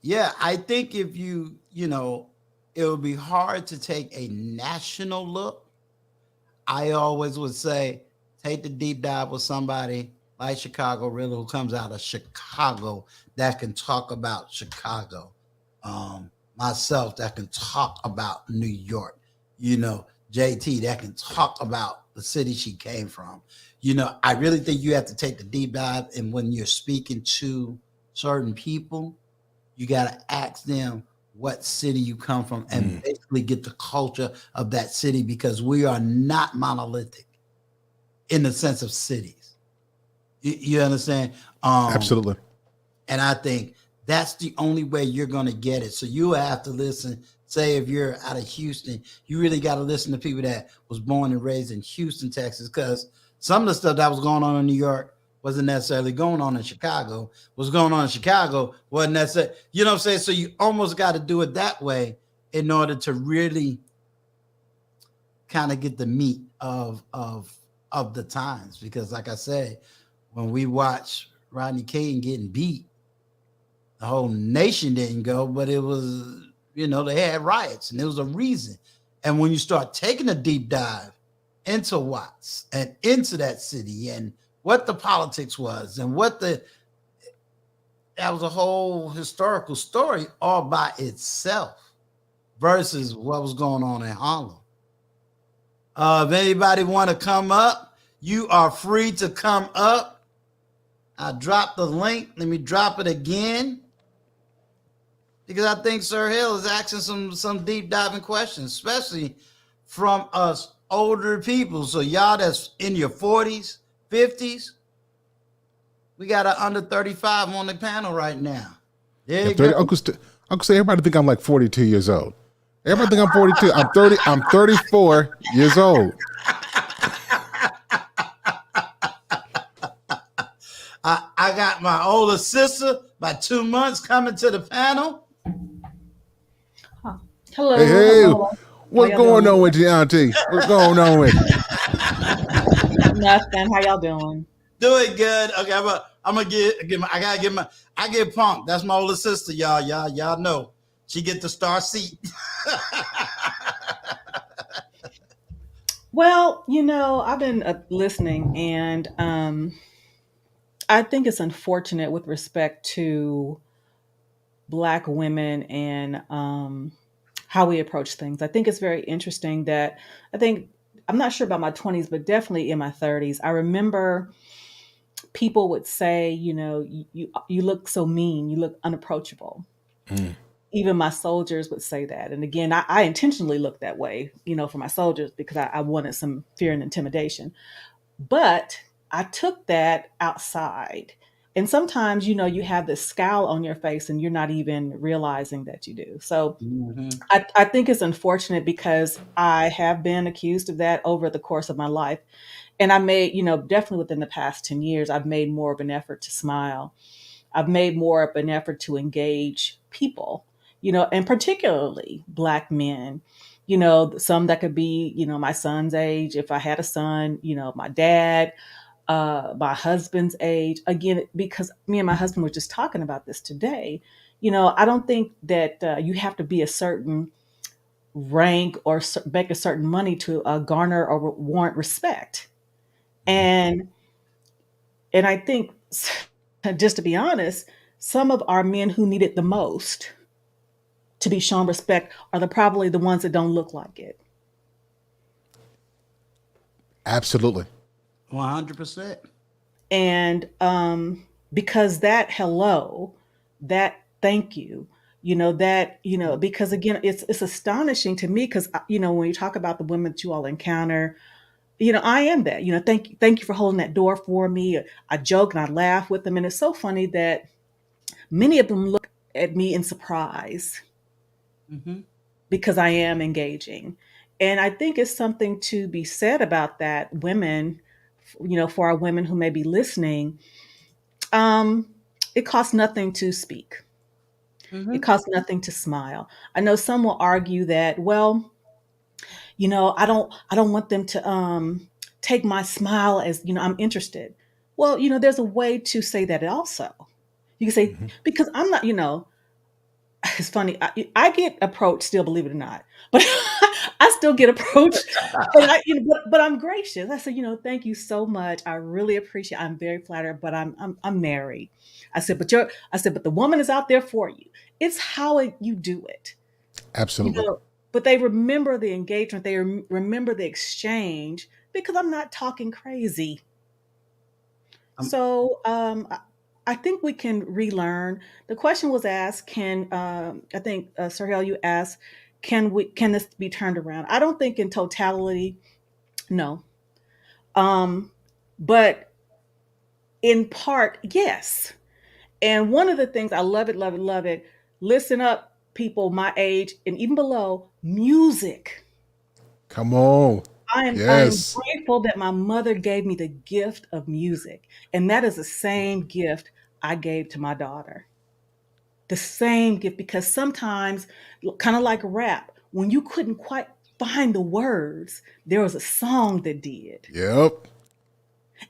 Yeah, I think if you know, it would be hard to take a national look. I always would say take the deep dive with somebody like Chicago Real who comes out of Chicago that can talk about Chicago. Myself that can talk about New York, JT that can talk about the city she came from. I really think you have to take the deep dive, and when you're speaking to certain people, you got to ask them what city you come from and basically get the culture of that city, because we are not monolithic in the sense of cities. You understand? Absolutely. And I think that's the only way you're going to get it. So you have to listen. Say if you're out of Houston, you really got to listen to people that was born and raised in Houston, Texas, because some of the stuff that was going on in New York wasn't necessarily going on in Chicago. What's going on in Chicago wasn't necessarily, you know what I'm saying? So you almost got to do it that way in order to really kind of get the meat of the times. Because like I said, when we watch Rodney King getting beat, the whole nation didn't go, but it was, they had riots and there was a reason. And when you start taking a deep dive into Watts and into that city and what the politics was and that was a whole historical story all by itself versus what was going on in Harlem. If anybody want to come up, you are free to come up. I dropped the link. Let me drop it again, because I think SIR Hale is asking some deep diving questions, especially from us older people. So y'all that's in your 40s, 50s, we got an under 35 on the panel right now. There you go. Uncle Stu, everybody think I'm like 42 years old. Everybody think I'm 42. I'm 30. I'm 34 years old. I got my older sister by 2 months coming to the panel. Hello. Hey, Hello. what's going on with you, Auntie? What's going on with you? Nothing. How y'all doing? Doing good. Okay, I'm gonna I get Punk. That's my older sister, y'all. Y'all know she get the star seat. Well, I've been listening, and I think it's unfortunate with respect to Black women and how we approach things. I think it's very interesting that I'm not sure about my 20s, but definitely in my 30s, I remember people would say, you look so mean, you look unapproachable. Even my soldiers would say that. And again, I intentionally looked that way, for my soldiers, because I wanted some fear and intimidation. But I took that outside. And sometimes, you have this scowl on your face and you're not even realizing that you do. So I think it's unfortunate, because I have been accused of that over the course of my life. And I made, definitely within the past 10 years, I've made more of an effort to smile. I've made more of an effort to engage people, and particularly Black men, some that could be, my son's age. If I had a son, my dad, my husband's age, again, because me and my husband were just talking about this today. I don't think that you have to be a certain rank or make a certain money to garner or warrant respect. And I think, just to be honest, some of our men who need it the most to be shown respect are probably the ones that don't look like it. Absolutely. 100%. And because that hello, that thank you, because again, it's astonishing to me, because, when you talk about the women that you all encounter, I am that. Thank you for holding that door for me. I joke and I laugh with them, and it's so funny that many of them look at me in surprise Hmm. because I am engaging. And I think it's something to be said about that. Women, for our women who may be listening, um, it costs nothing to speak. It Hmm. costs nothing to smile. I know some will argue that, well, I don't want them to take my smile as, I'm interested. Well, there's a way to say that also. You can say, Mhm. because I'm not, it's funny. I get approached still, believe it or not, but I still get approached, and but I'm gracious. I said, thank you so much. I really appreciate. I'm very flattered, but I'm married. I said, but the woman is out there for you. It's how you do it, you Absolutely. know. But they remember the engagement. They remember the exchange because I'm not talking crazy. Um, So I think we can relearn. The question was asked, can I think Sir Hale, you asked, can this be turned around? I don't think in totality, no. Um, but in part, yes. And one of the things I love it, love it, love it. Listen up, people my age and even below, music. Come on. I'm Yes. grateful that my mother gave me the gift of music. And that is the same gift I gave to my daughter. The same gift, because sometimes, kind of like rap, when you couldn't quite find the words, there was a song that did. Yep.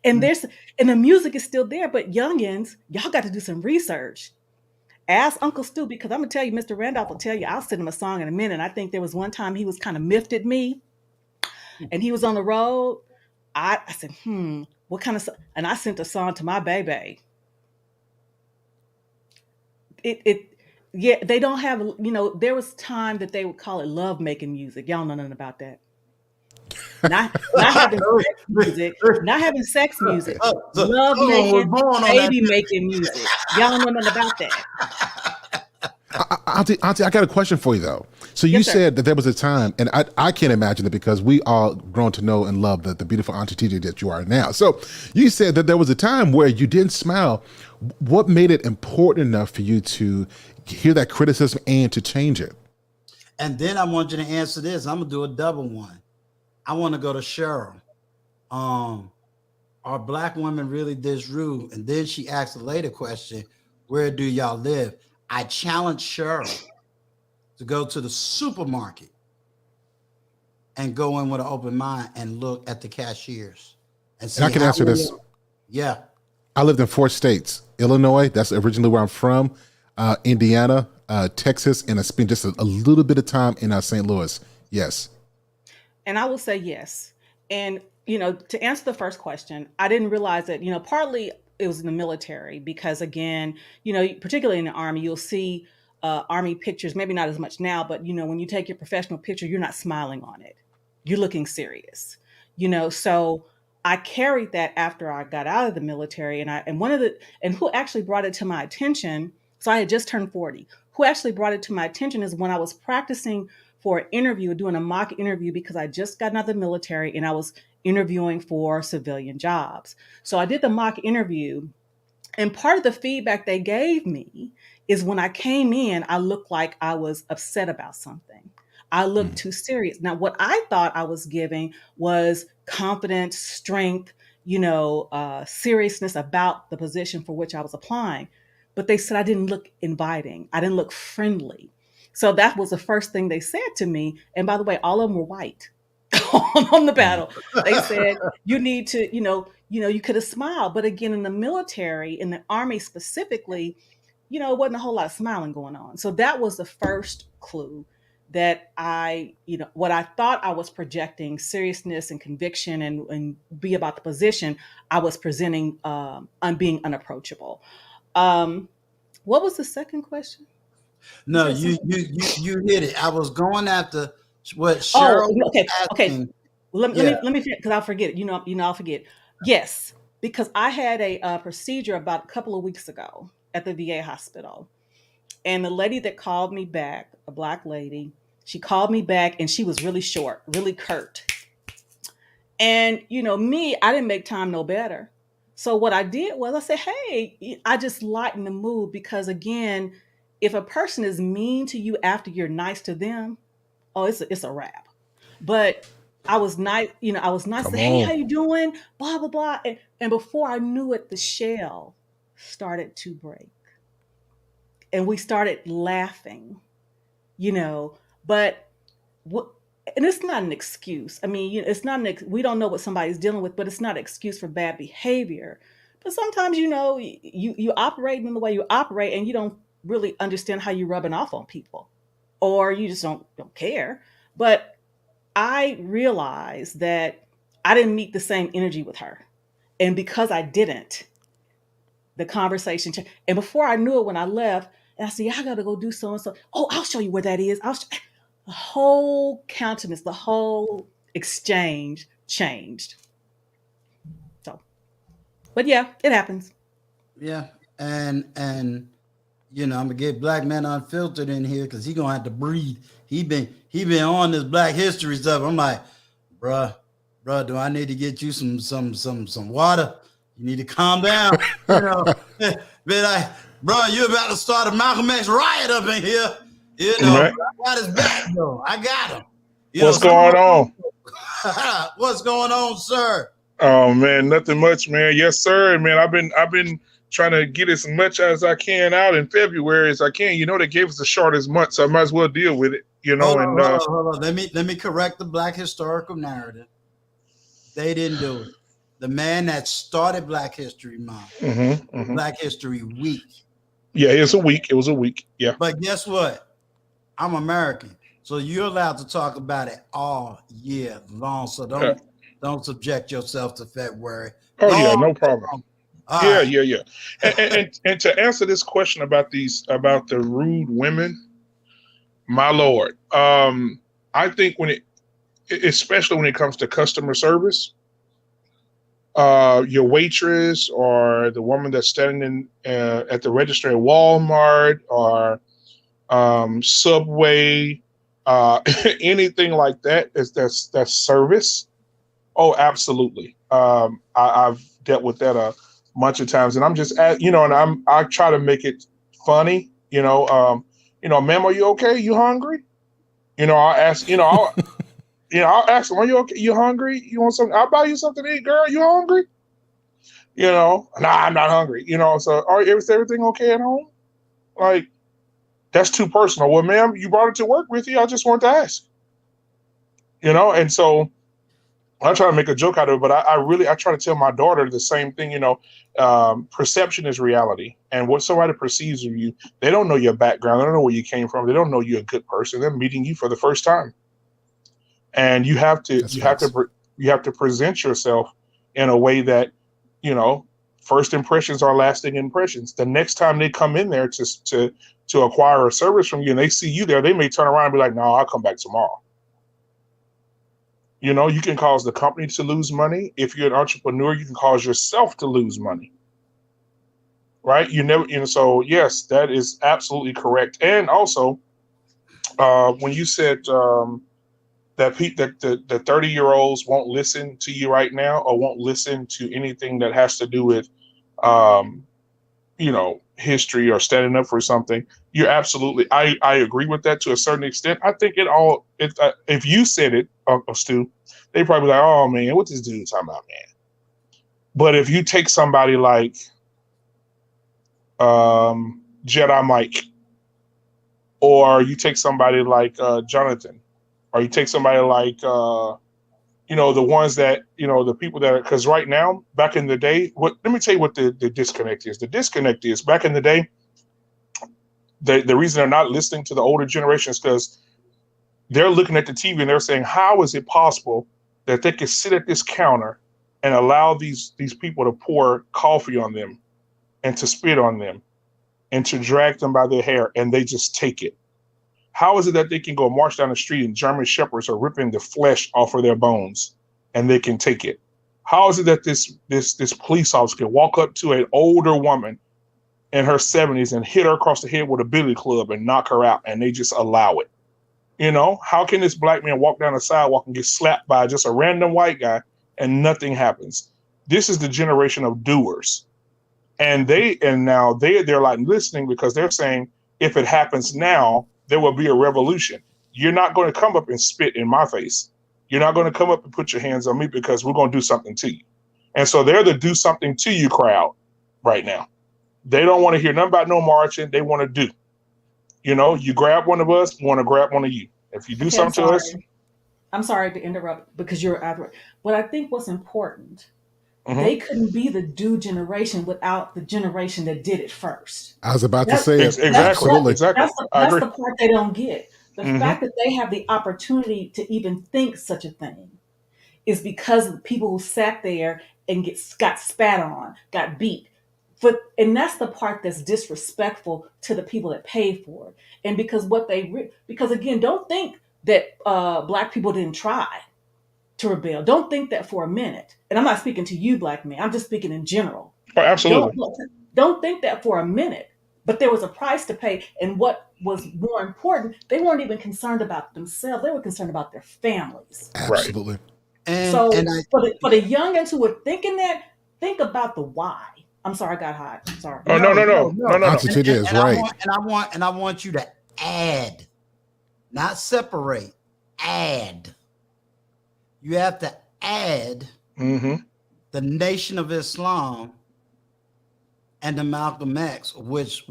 And the music is still there, but youngins, y'all got to do some research. Ask Uncle Stu, because I'm gonna tell you, Mr. Randolph will tell you, I'll send him a song in a minute. I think there was one time he was kind of miffed at me and he was on the road. I said, what kind of song? And I sent a song to my baby. It yeah, they don't have, there was time that they would call it love making music. Y'all know nothing about that. Not having sex music, not having sex music, love Someone was making, born on that. baby making music. Y'all know nothing about that. Auntie, I got a question for you though. So you Yes, sir. said that there was a time, and I can't imagine it because we all grown to know and love the beautiful Auntie TJ that you are now. So you said that there was a time where you didn't smile. What made it important enough for you to hear that criticism and to change it? And then I want you to answer this. I'm gonna do a double one. I want to go to Cheryl. Um, are black women really this rude? And then she asked a later question, where do y'all live? I challenge Cheryl to go to the supermarket and go in with an open mind and look at the cashiers and And I see can how answer this. yeah. I lived in 4 states: Illinois, that's originally where I'm from, Indiana, Texas, and I spent just a little bit of time in St. Louis. Yes. And I will say yes. And, to answer the first question, I didn't realize that, partly it was in the military because, again, particularly in the Army, you'll see Army pictures, maybe not as much now, but, when you take your professional picture, you're not smiling on it. You're looking serious, so I carried that after I got out of the military. And who actually brought it to my attention. So I had just turned 40. Who actually brought it to my attention is when I was practicing for an interview, doing a mock interview because I just got out of the military and I was interviewing for civilian jobs. So I did the mock interview, and part of the feedback they gave me is when I came in, I looked like I was upset about something. I looked Mm. too serious. Now, what I thought I was giving was confidence, strength, seriousness about the position for which I was applying. But they said I didn't look inviting. I didn't look friendly. So that was the first thing they said to me. And by the way, all of them were white on the Mm. panel. They said, you need to, you could have smiled. But again, in the military, in the Army specifically, it wasn't a whole lot of smiling going on. So that was the first clue that what I thought I was projecting seriousness and conviction and be about the position, I was presenting on being unapproachable. Um, what was the second question? You No, said you something. you you you hit it. I was going after what Oh, Cheryl was okay, okay. asking. Let me Yeah. because I'll forget it. I'll forget. Yes, because I had a procedure about a couple of weeks ago at the VA hospital, and the lady that called me back, a black lady, she called me back, and she was really short, really curt. And, me, I didn't make time no better. So what I did was I said, hey, I just lighten the mood because, again, if a person is mean to you after you're nice to them, oh, it's a wrap. But I was nice, I was nice. Come Hey, how on. you doing? Blah, blah, blah. And before I knew it, the shell started to break. And we started laughing, you know. But what, and it's not an excuse. I mean, it's not we don't know what somebody's dealing with, but it's not an excuse for bad behavior. But sometimes, you operate in the way you operate, and you don't really understand how you're rubbing off on people, or you just don't care. But I realized that I didn't meet the same energy with her, and because I didn't, the conversation changed. And before I knew it, when I left, and I said, yeah, I gotta go do so and so. Oh, I'll show you where that is. The whole countenance, the whole exchange changed. So, but yeah, it happens. Yeah. And I'm gonna get Black Man Unfiltered in here because he gonna have to breathe. He been on this Black history stuff. I'm like, bruh, do I need to get you some water? You need to calm down. Be like, bro, you about to start a Malcolm X riot up in here. Right. I got his back though. I got him. What's going on? What's going on, sir? Oh man, nothing much, man. Yes, sir. Man, I've been trying to get as much as I can out in February as I can. They gave us the shortest month, so I might as well deal with it. Hold on. Let me correct the Black historical narrative. They didn't do it. The man that started Black History Month, Black History Week. Yeah, it was a week. It was a week. Yeah. But guess what? I'm American, so you're allowed to talk about it all year long. So don't subject yourself to February. Oh yeah, no problem. All yeah, right. yeah. And to answer this question about the rude women, my lord, I think especially when it comes to customer service, your waitress or the woman that's standing at the register at Walmart or Subway, anything like that that's service. Oh, absolutely. I've dealt with that a bunch of times, and I'm just I try to make it funny. Ma'am, are you okay? You hungry? I'll ask. I'll ask them, are you okay? You hungry? You want something? I'll buy you something to eat, girl. You hungry? Nah, I'm not hungry. So is everything okay at home? Like, that's too personal. Well, ma'am, you brought it to work with you. I just wanted to ask. And so I try to make a joke out of it, but I try to tell my daughter the same thing. Perception is reality, and what somebody perceives of you, they don't know your background. They don't know where you came from. They don't know you're a good person. They're meeting you for the first time. And you have to present yourself in a way that, first impressions are lasting impressions. The next time they come in there to acquire a service from you and they see you there, they may turn around and be like, no, I'll come back tomorrow. You can cause the company to lose money. If you're an entrepreneur, you can cause yourself to lose money. Right? So yes, that is absolutely correct. And also, when you said, that the 30-year-olds won't listen to you right now or won't listen to anything that has to do with, history or standing up for something. You're absolutely, I agree with that to a certain extent. I think if you said it, Stu, they probably like, oh man, what this dude talking about, man? But if you take somebody like Jedi Mike, or you take somebody like Jonathan, or you take somebody like, the ones that, the people that, because right now, back in the day, let me tell you what the disconnect is. The disconnect is back in the day, the reason they're not listening to the older generations because they're looking at the TV and they're saying, how is it possible that they could sit at this counter and allow these people to pour coffee on them and to spit on them and to drag them by their hair and they just take it? How is it that they can go march down the street and German shepherds are ripping the flesh off of their bones and they can take it? How is it that this police officer can walk up to an older woman in her 70s and hit her across the head with a billy club and knock her out and they just allow it? How can this black man walk down the sidewalk and get slapped by just a random white guy and nothing happens. This is the generation of doers. And now they're like listening, because they're saying, if it happens now, there will be a revolution. You're not going to come up and spit in my face. You're not going to come up and put your hands on me, because we're going to do something to you. And so they're the do something to you crowd right now. They don't want to hear nothing about no marching. They want to do. You grab one of us, want to grab one of you. If you do something to us. I'm sorry to interrupt, because you're out. But I think what's important, Mhm. they couldn't be the do generation without the generation that did it first. I was about to say it. Exactly. Absolutely. Exactly. That's the part they don't get. The Mhm. fact that they have the opportunity to even think such a thing is because of the people who sat there and got spat on, got beat. And that's the part that's disrespectful to the people that paid for it. And because again, don't think that Black people didn't try to rebel. Don't think that for a minute. And I'm not speaking to you, Black men. I'm just speaking in general. Oh, absolutely. Don't think that for a minute. But there was a price to pay. And what was more important, they weren't even concerned about themselves. They were concerned about their families. Absolutely. So for the youngins who were thinking that, think about the why. I'm sorry, I got hot. I'm sorry. Oh, no. Auntie TJ is right. I want you to add, not separate, add. You have to add Mhm. the Nation of Islam and the Malcolm X, which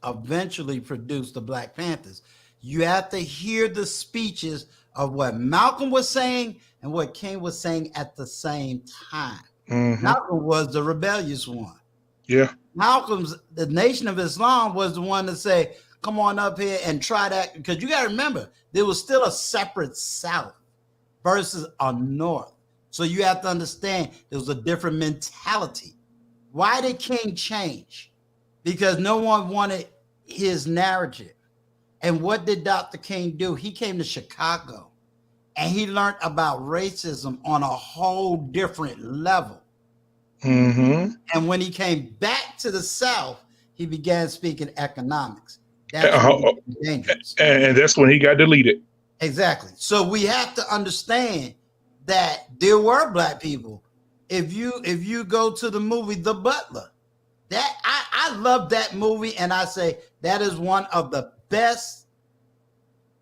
eventually produced the Black Panthers. You have to hear the speeches of what Malcolm was saying and what King was saying at the same time. Mhm. Malcolm was the rebellious one. Yeah. The Nation of Islam was the one to say, come on up here and try that. Because you got to remember, there was still a separate South versus a North. So you have to understand there was a different mentality. Why did King change? Because no one wanted his narrative. And what did Dr. King do? He came to Chicago and he learned about racism on a whole different level. Mm-hmm. And when he came back to the South, he began speaking economics. That's dangerous. And that's when he got deleted. Exactly. So we have to understand that there were Black people. If you go to the movie The Butler, that I love that movie, and I say that is one of the best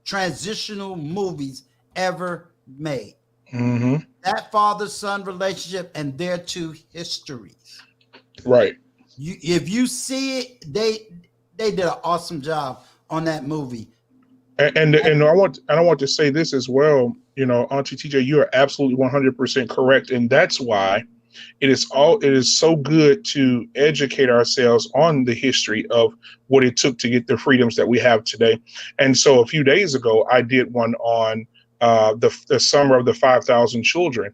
transitional movies ever made. Mm-hmm. That father-son relationship and their two histories. Right. If you see it, they did an awesome job on that movie. And I want to say this as well. Auntie TJ, you are absolutely 100% correct, and that's why it is so good to educate ourselves on the history of what it took to get the freedoms that we have today. And so a few days ago, I did one on the summer of the 5,000 children,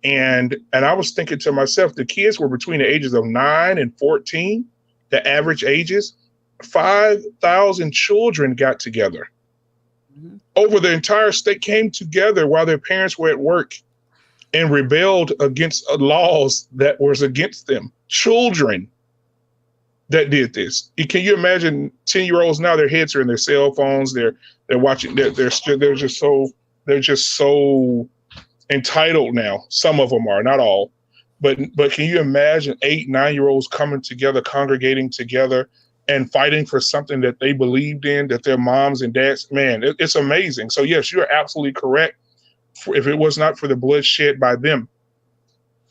and I was thinking to myself, the kids were between the ages of 9 and 14, the average ages. 5,000 children got together. Mm-hmm. Over the entire state, came together while their parents were at work and rebelled against laws that was against them. Children that did this. Can you imagine 10-year-olds now? Their heads are in their cell phones. They're watching. They're just so entitled now. Some of them are, not all, but can you imagine 8, 9-year-olds coming together, congregating together, and fighting for something that they believed in, that their moms and dads, man, it's amazing. So yes, you're absolutely correct. If it was not for the blood shed by them,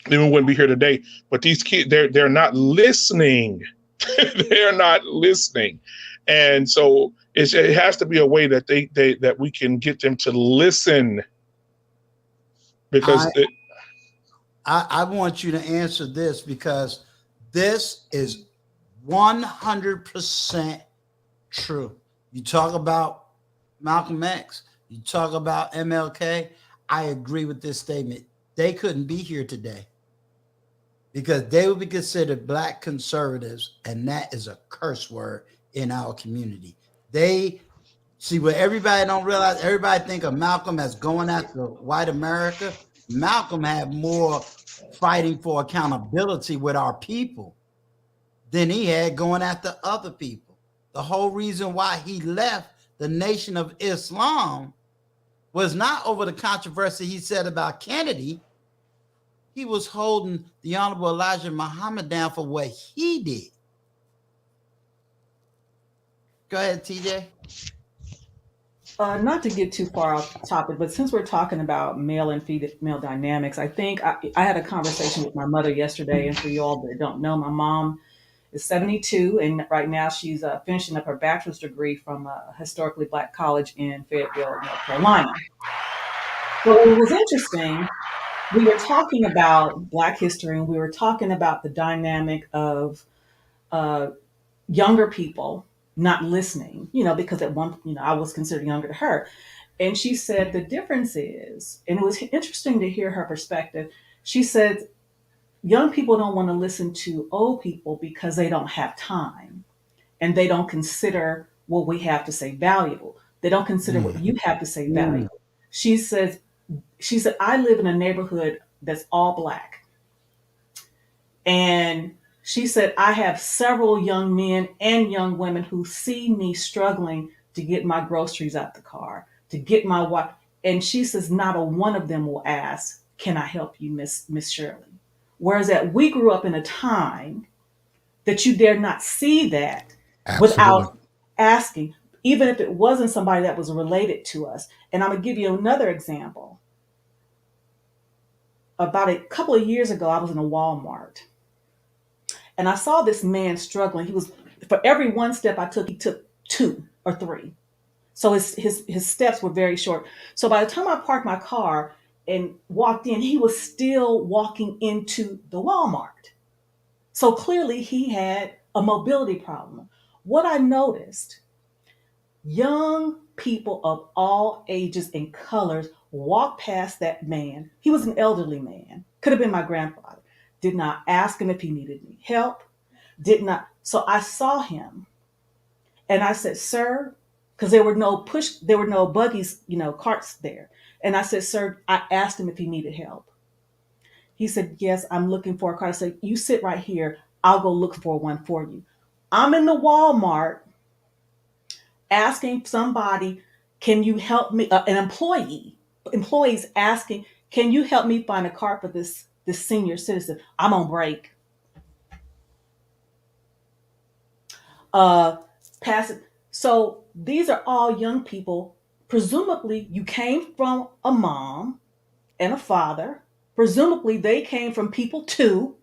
then we wouldn't be here today. But these kids, they're not listening. They're not listening. And so it has to be a way that that we can get them to listen. Because I want you to answer this, because this is 100% true. You talk about Malcolm X, you talk about MLK. I agree with this statement. They couldn't be here today because they would be considered Black conservatives, and that is a curse word in our community. They see what everybody don't realize. Everybody think of Malcolm as going after white America. Malcolm had more fighting for accountability with our people than he had going after other people. The whole reason why he left the Nation of Islam was not over the controversy he said about Kennedy. he was holding the Honorable Elijah Muhammad down for what he did. Go ahead, TJ. Not to get too far off topic, but since we're talking about male and female dynamics, I think I had a conversation with my mother yesterday. And for you all that don't know, my mom is 72, and right now she's finishing up her bachelor's degree from a historically Black college in Fayetteville, North Carolina. But what was interesting, we were talking about Black history, and we were talking about the dynamic of uh, younger people not listening, because at one, I was considered younger to her. And she said the difference is, and it was interesting to hear her perspective. She said, young people don't want to listen to old people because they don't have time and they don't consider what we have to say valuable. They don't consider what you have to say valuable. She said, I live in a neighborhood that's all Black. And she said, I have several young men and young women who see me struggling to get my groceries out the car, to get my wife. And she says, not a one of them will ask, can I help you, Miss Shirley? Whereas that we grew up in a time that you dare not see that without asking, even if it wasn't somebody that was related to us. And I'm going to give you another example. About a couple of years ago, I was in a Walmart. And I saw this man struggling. He was, for every one step I took, he took 2 or 3. So his steps were very short. So by the time I parked my car and walked in, he was still walking into the Walmart. So clearly he had a mobility problem. What I noticed, young people of all ages and colors walked past that man. He was an elderly man, could have been my grandfather. Did not ask him if he needed any help. Did not. So I saw him and I said, sir, because there were no buggies, carts there. And I said, sir, I asked him if he needed help. He said, yes, I'm looking for a cart. I said, you sit right here. I'll go look for one for you. I'm in the Walmart asking somebody, can you help me? An employee's asking, can you help me find a cart for this senior citizen? I'm on break. Pass it. So these are all young people. Presumably you came from a mom and a father. Presumably they came from people too.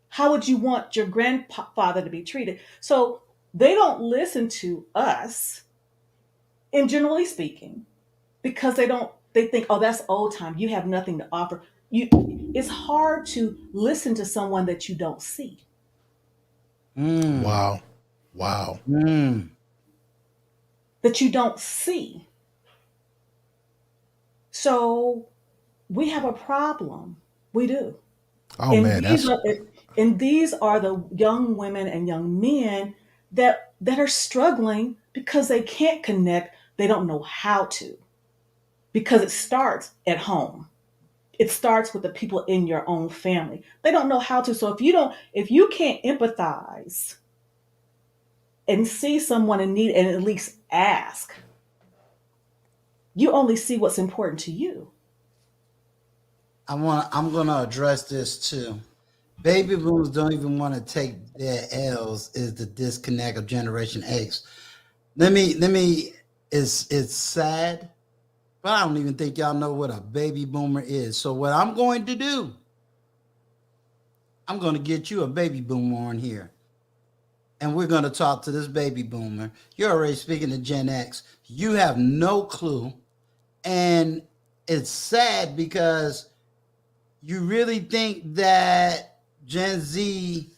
How would you want your grandfather to be treated? So they don't listen to us, in generally speaking, because they think, oh, that's old time. You have nothing to offer. It's hard to listen to someone that you don't see. Wow. That you don't see. So we have a problem. We do. Oh and man, these are the young women and young men that are struggling because they can't connect. They don't know how to, because it starts at home. It starts with the people in your own family. They don't know how to. So if you can't empathize and see someone in need and at least ask, you only see what's important to you. I'm gonna address this too. Baby boomers don't even want to take their L's. Is the disconnect of Generation X. Let me. It's sad, but I don't even think y'all know what a baby boomer is. So what I'm going to do, I'm going to get you a baby boomer on here, and we're going to talk to this baby boomer. You're already speaking to Gen X. You have no clue, and it's sad because you really think that Gen Z,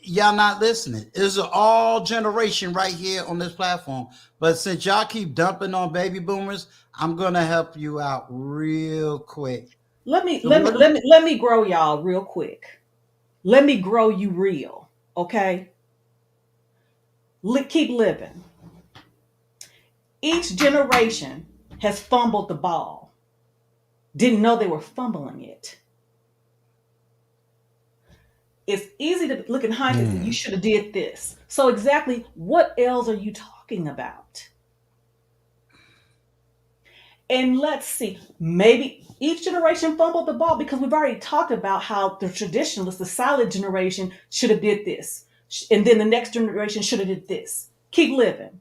y'all not listening. It's an all generation right here on this platform. But since y'all keep dumping on baby boomers, I'm gonna help you out real quick. Let me grow y'all real quick. Let me grow you real, okay? Keep living. Each generation has fumbled the ball. Didn't know they were fumbling it. It's easy to look in hindsight and you should have did this. So exactly what else are you talking about? And let's see, maybe each generation fumbled the ball because we've already talked about how the traditionalists, the silent generation, should have did this. And then the next generation should have did this. Keep living.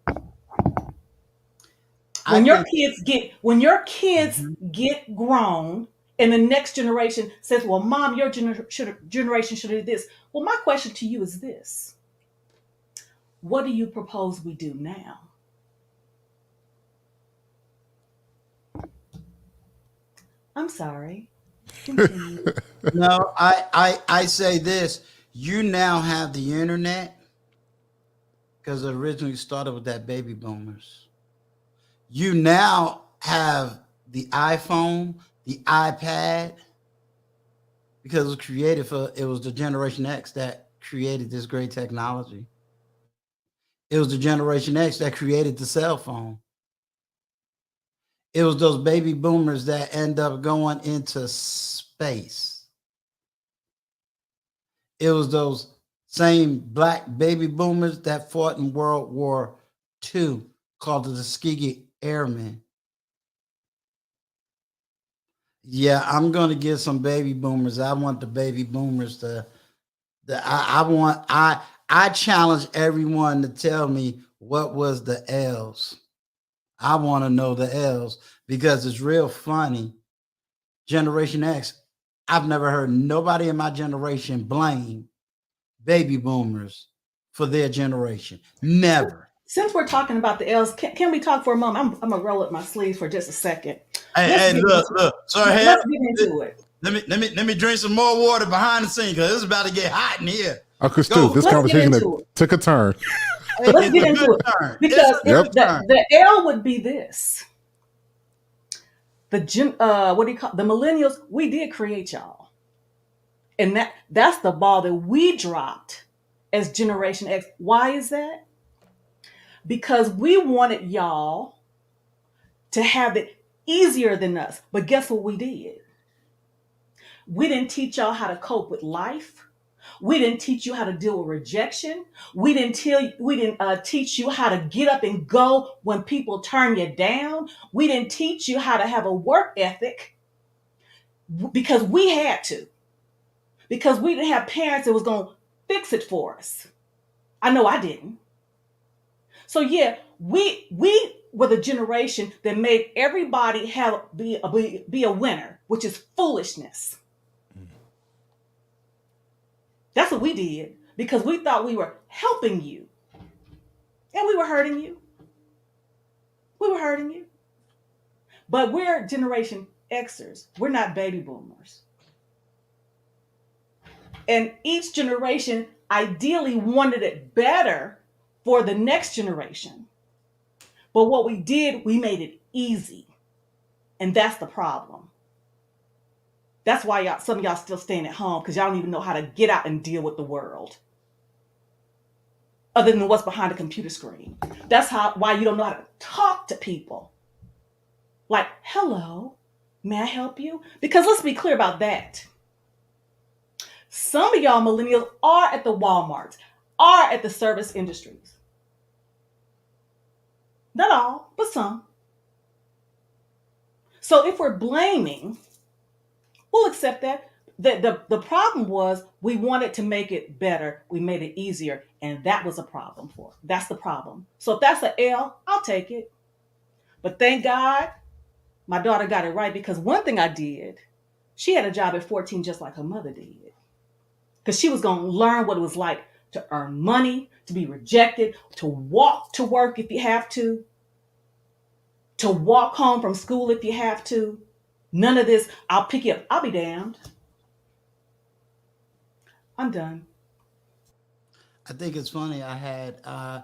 I When your think kids get grown and the next generation says, well, mom, your generation should have did this. Well, my question to you is this. What do you propose we do now? I'm sorry. Continue. no, I say this. You now have the internet because it originally started with that baby boomers. You now have the iPhone, the iPad, because it was the Generation X that created this great technology. It was the Generation X that created the cell phone. It was those baby boomers that end up going into space. It was those same black baby boomers that fought in World War II, called the Tuskegee Airmen. Yeah, I'm going to get some baby boomers. I want the baby boomers to. I challenge everyone to tell me what was the L's. I want to know the L's because it's real funny. Generation X, I've never heard nobody in my generation blame baby boomers for their generation. Never. Since we're talking about the L's, can we talk for a moment? I'm gonna roll up my sleeves for just a second. Hey, look. Sorry, let's get into it. Let me drink some more water behind the scene because it's about to get hot in here. Uncle Stu, this conversation took a turn. Let's get into it because the L would be this. The millennials, we did create y'all, and that's the ball that we dropped as Generation X. Why is that? Because we wanted y'all to have it easier than us. But guess what we did? We didn't teach y'all how to cope with life. We didn't teach you how to deal with rejection. We didn't teach you how to get up and go when people turn you down. We didn't teach you how to have a work ethic because we had to. Because we didn't have parents that was going to fix it for us. I know I didn't. So yeah, we were the generation that made everybody be a winner, which is foolishness. That's what we did because we thought we were helping you. And we were hurting you. We were hurting you. But we're Generation Xers. We're not baby boomers. And each generation ideally wanted it better for the next generation. But what we did, we made it easy. And that's the problem. That's why some of y'all still staying at home because y'all don't even know how to get out and deal with the world. Other than what's behind the computer screen. That's why you don't know how to talk to people. Like, hello, may I help you? Because let's be clear about that. Some of y'all millennials are at the Walmarts, are at the service industries. Not all, but some. So if we're blaming, we'll accept that. The problem was we wanted to make it better. We made it easier. And that was a problem for us. That's the problem. So if that's an L, I'll take it. But thank God my daughter got it right because one thing I did, she had a job at 14 just like her mother did. Because she was going to learn what it was like to earn money, to be rejected, to walk to work if you have to walk home from school if you have to. None of this, I'll pick you up. I'll be damned. I'm done. I think it's funny. I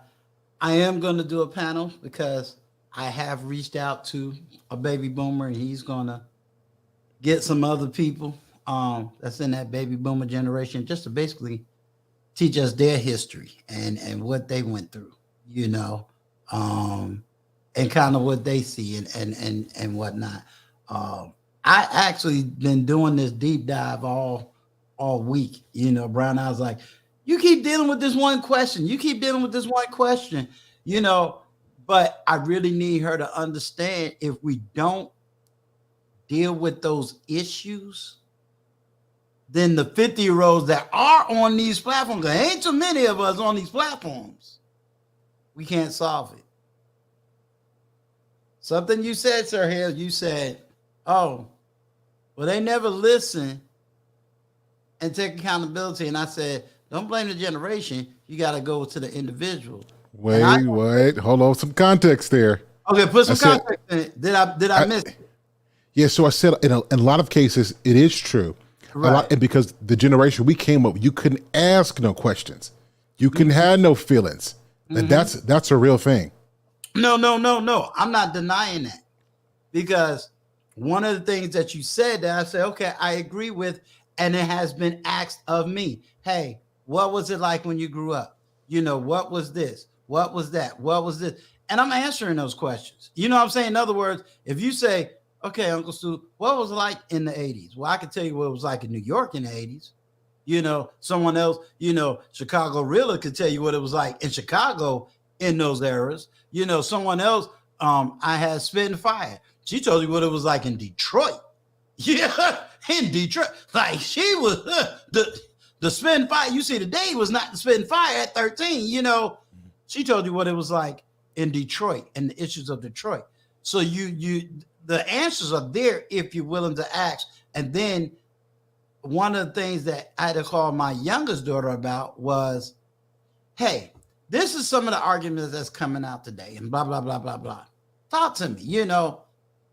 am going to do a panel because I have reached out to a baby boomer and he's going to get some other people that's in that baby boomer generation just to basically teach us their history and what they went through, and kind of what they see and whatnot. I actually been doing this deep dive all week. Brown, I was like, you keep dealing with this one question. You keep dealing with this one question, but But I really need her to understand, if we don't deal with those issues, then the 50-year-olds that are on these platforms, there ain't too many of us on these platforms, we can't solve it. Something you said, Sir Hale, you said, oh, well, they never listen and take accountability. And I said, don't blame the generation. You got to go to the individual. Wait, hold on, some context there. Okay, put some context in it. Did I miss it? Yeah, so I said in a lot of cases, it is true. Right. And because the generation we came up, you couldn't ask no questions. You couldn't have no feelings. And that's a real thing. No. I'm not denying that. Because one of the things that you said that I said, okay, I agree with, and it has been asked of me. Hey, what was it like when you grew up? You know, what was this? What was that? What was this? And I'm answering those questions. You know what I'm saying? In other words, if you say, okay, Uncle Stu, what was it like in the 80s? Well, I can tell you what it was like in New York in the 80s. You know, someone else, you know, Chicago Rilla could tell you what it was like in Chicago in those eras. You know, someone else, I had Spitting Fire. She told you what it was like in Detroit. Yeah, in Detroit. Like she was the Spitting Fire. You see, today was not the Spitting Fire at 13. You know, she told you what it was like in Detroit and the issues of Detroit. So the answers are there if you're willing to ask. And then one of the things that I had to call my youngest daughter about was, hey, this is some of the arguments that's coming out today and blah, blah, blah, blah, blah. Talk to me, you know.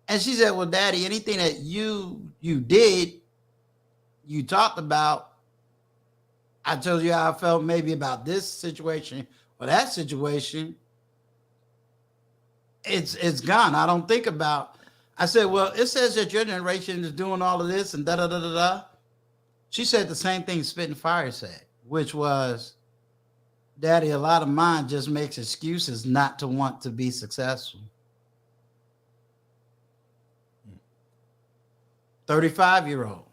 And she said, well, Daddy, anything that you did, you talked about, I told you how I felt maybe about this situation or that situation. It's gone. I don't think about. I said, well, it says that your generation is doing all of this and da-da-da-da-da. She said the same thing Spitting Fire said, which was, Daddy, a lot of mine just makes excuses not to want to be successful. 35-year-old,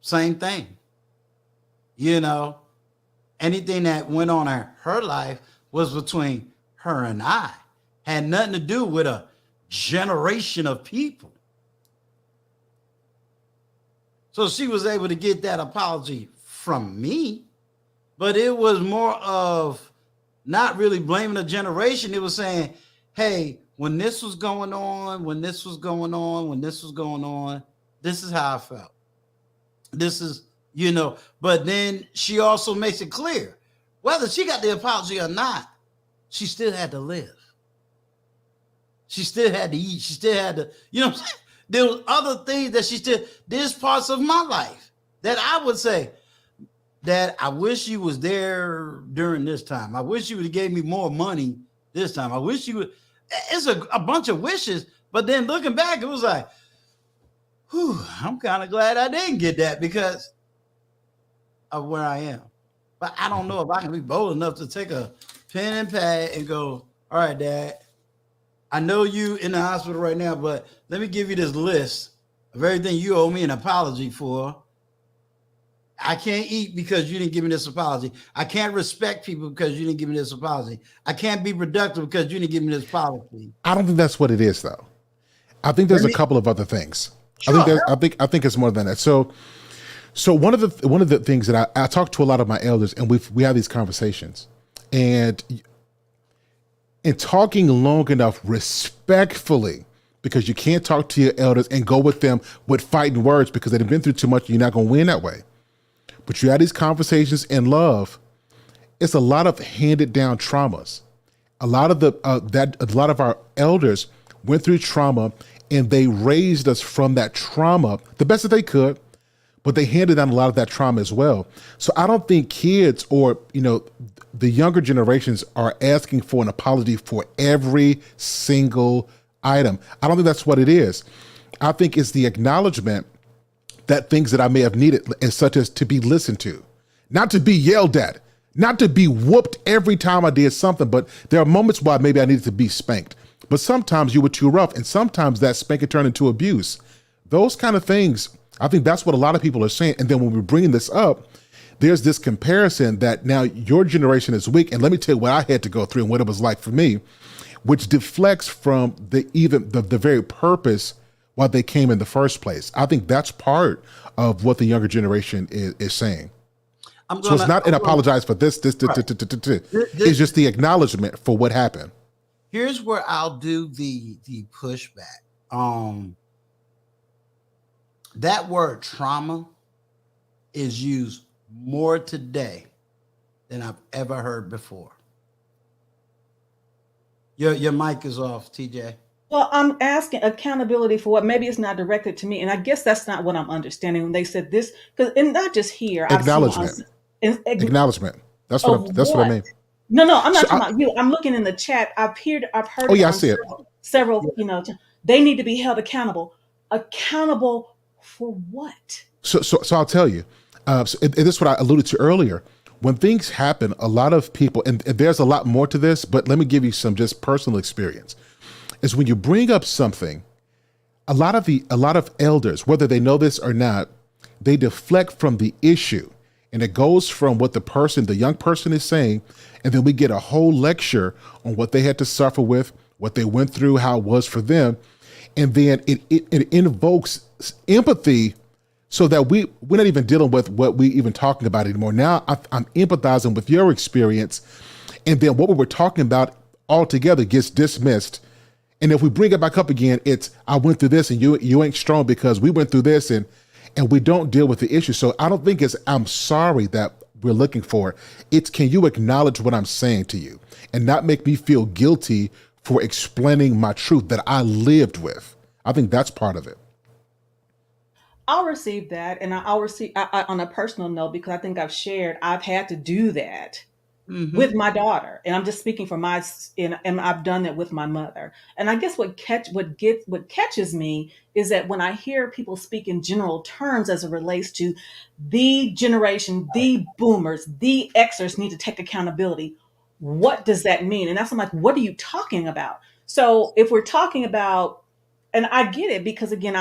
same thing. You know, anything that went on in her life was between her and I. Had nothing to do with a generation of people. So she was able to get that apology from me, but it was more of not really blaming a generation. It was saying, hey, when this was going on, this is how I felt. This is, you know, but then she also makes it clear, whether she got the apology or not, she still had to live. She still had to eat. She still had to, you know what I'm saying? There was other things that there's parts of my life that I would say, Dad, I wish you was there during this time. I wish you would have gave me more money this time. I wish you would. It's a bunch of wishes. But then looking back, it was like, whew, I'm kind of glad I didn't get that because of where I am. But I don't know if I can be bold enough to take a pen and pad and go, all right, Dad, I know you in the hospital right now, but let me give you this list of everything you owe me an apology for. I can't eat because you didn't give me this apology. I can't respect people because you didn't give me this apology. I can't be productive because you didn't give me this apology. I don't think that's what it is, though. I think there's a couple of other things. Sure. I think it's more than that. So one of the things that I talk to a lot of my elders, and we have these conversations, and in talking long enough respectfully, because you can't talk to your elders and go with them with fighting words because they've been through too much. You're not going to win that way. But you have these conversations in love. It's a lot of handed down traumas. A lot of our elders went through trauma and they raised us from that trauma the best that they could, but they handed down a lot of that trauma as well. So I don't think kids or, you know, the younger generations are asking for an apology for every single item. I don't think that's what it is. I think it's the acknowledgement that things that I may have needed, as such as to be listened to, not to be yelled at, not to be whooped every time I did something, but there are moments where maybe I needed to be spanked. But sometimes you were too rough, and sometimes that spanking turned into abuse. Those kind of things, I think that's what a lot of people are saying. And then when we're bringing this up, there's this comparison that now your generation is weak. And let me tell you what I had to go through and what it was like for me. which deflects from the very purpose why they came in the first place. I think that's part of what the younger generation is saying. So it's not an apologize for this. It's just the acknowledgement for what happened. Here's where I'll do the pushback. That word trauma is used more today than I've ever heard before. Your mic is off, TJ. Well, I'm asking accountability for what? Maybe it's not directed to me, and I guess that's not what I'm understanding when they said this. Because, and not just here, Acknowledgement. Acknowledgement. That's what I mean. No, I'm not talking about you. I'm looking in the chat. I've heard. Oh yeah, I see it. Several. They need to be held accountable. Accountable for what? So I'll tell you. This is what I alluded to earlier. When things happen, a lot of people, and there's a lot more to this, but let me give you some just personal experience. Is when you bring up something, a lot of elders, whether they know this or not, they deflect from the issue, and it goes from what the young person is saying, and then we get a whole lecture on what they had to suffer with, what they went through, how it was for them, and then it invokes empathy, so that we're not even dealing with what we even talking about anymore. Now I'm empathizing with your experience, and then what we were talking about altogether gets dismissed. And if we bring it back up again, it's I went through this and you ain't strong because we went through this, and we don't deal with the issue. So I don't think it's I'm sorry that we're looking for. It's can you acknowledge what I'm saying to you and not make me feel guilty for explaining my truth that I lived with. I think that's part of it. I'll receive that, and I'll receive on a personal note, because I think I've had to do that with my daughter, and I'm just speaking for and I've done that with my mother. And I guess what catches me is that when I hear people speak in general terms as it relates to the generation, the boomers, the Xers need to take accountability. What does that mean? And I'm like, what are you talking about? So if we're talking about, and I get it, because again,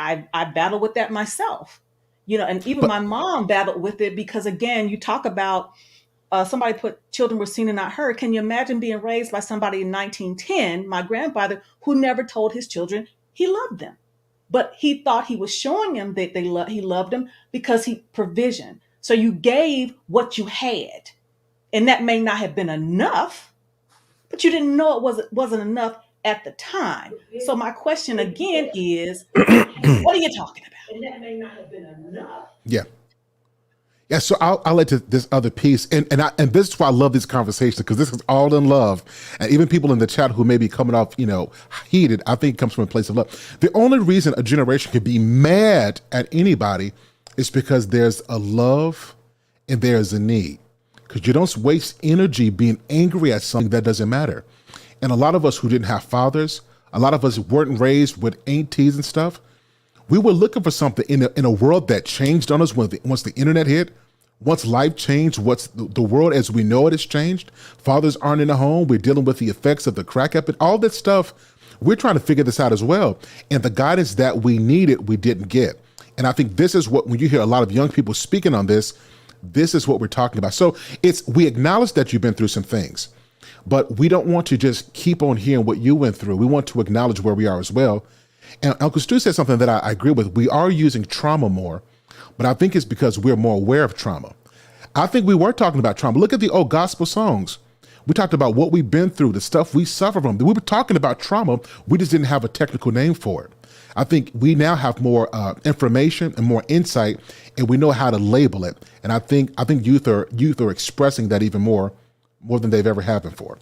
I battle with that myself, and even my mom battled with it, because again, you talk about somebody put children were seen and not heard. Can you imagine being raised by somebody in 1910, my grandfather, who never told his children he loved them, but he thought he was showing them that he loved them because he provision. So you gave what you had, and that may not have been enough, but you didn't know it wasn't enough at the time. So my question again is, what are you talking about? And that may not have been enough. Yeah. Yeah, so I'll let to this other piece, and this is why I love these conversations, because this is all in love, and even people in the chat who may be coming off, heated, I think it comes from a place of love. The only reason a generation could be mad at anybody is because there's a love and there's a need, because you don't waste energy being angry at something that doesn't matter. And a lot of us who didn't have fathers, a lot of us weren't raised with aunties and stuff. We were looking for something in a world that changed on us once the internet hit, once life changed, once the world as we know it has changed. Fathers aren't in the home. We're dealing with the effects of the crack epidemic, all that stuff. We're trying to figure this out as well. And the guidance that we needed, we didn't get. And I think this is what, when you hear a lot of young people speaking on this is what we're talking about. So we acknowledge that you've been through some things, but we don't want to just keep on hearing what you went through. We want to acknowledge where we are as well. And Uncle Stu said something that I agree with. We are using trauma more, but I think it's because we're more aware of trauma. I think we were talking about trauma. Look at the old gospel songs. We talked about what we've been through, the stuff we suffer from. We were talking about trauma. We just didn't have a technical name for it. I think we now have more information and more insight, and we know how to label it. And I think youth are expressing that even more than they've ever had before.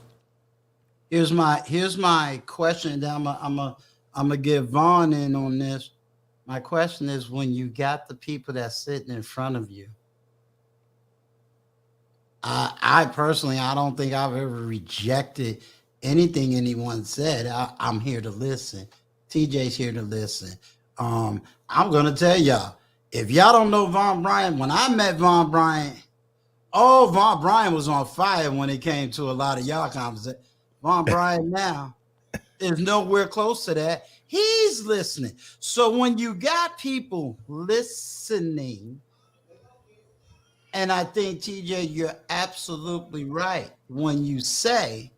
Here's my question. I'm gonna give Vaughn in on this. My question is, when you got the people that's sitting in front of you, I personally, I don't think I've ever rejected anything anyone said. I'm here to listen. TJ's here to listen. I'm gonna tell y'all, if y'all don't know Von Bryant, when I met Von Bryant, Von Bryant was on fire when it came to a lot of y'all conversations. Von Bryant now is nowhere close to that. He's listening. So when you got people listening, and I think, TJ, you're absolutely right when you say,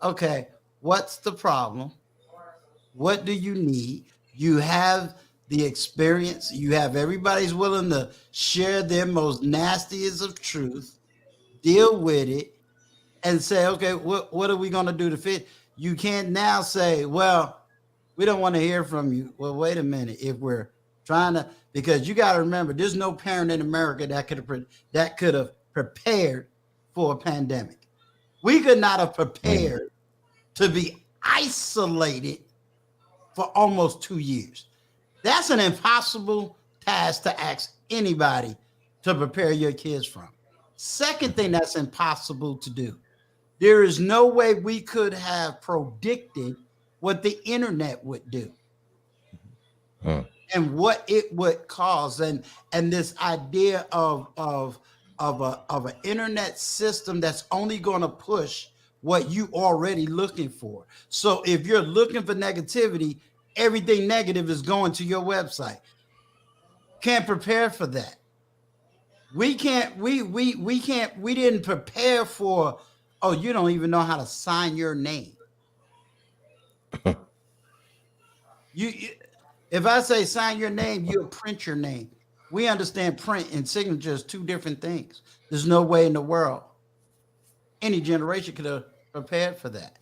okay, what's the problem? What do you need? You have the experience. You have everybody's willing to share their most nastiest of truth, deal with it, and say, okay, what are we going to do to fit? You can't now say, well, we don't want to hear from you. Well, wait a minute. If we're trying to, because you got to remember, there's no parent in America that could have prepared for a pandemic. We could not have prepared to be isolated for almost 2 years. That's an impossible task to ask anybody to prepare your kids from. Second thing that's impossible to do. There is no way we could have predicted what the internet would do and what it would cause. And this idea of an internet system that's only going to push what you already looking for. So if you're looking for negativity, everything negative is going to your website. Can't prepare for that. We didn't prepare for, oh, you don't even know how to sign your name. If I say sign your name, you'll print your name. We understand print and signature is two different things. There's no way in the world any generation could have prepared for that.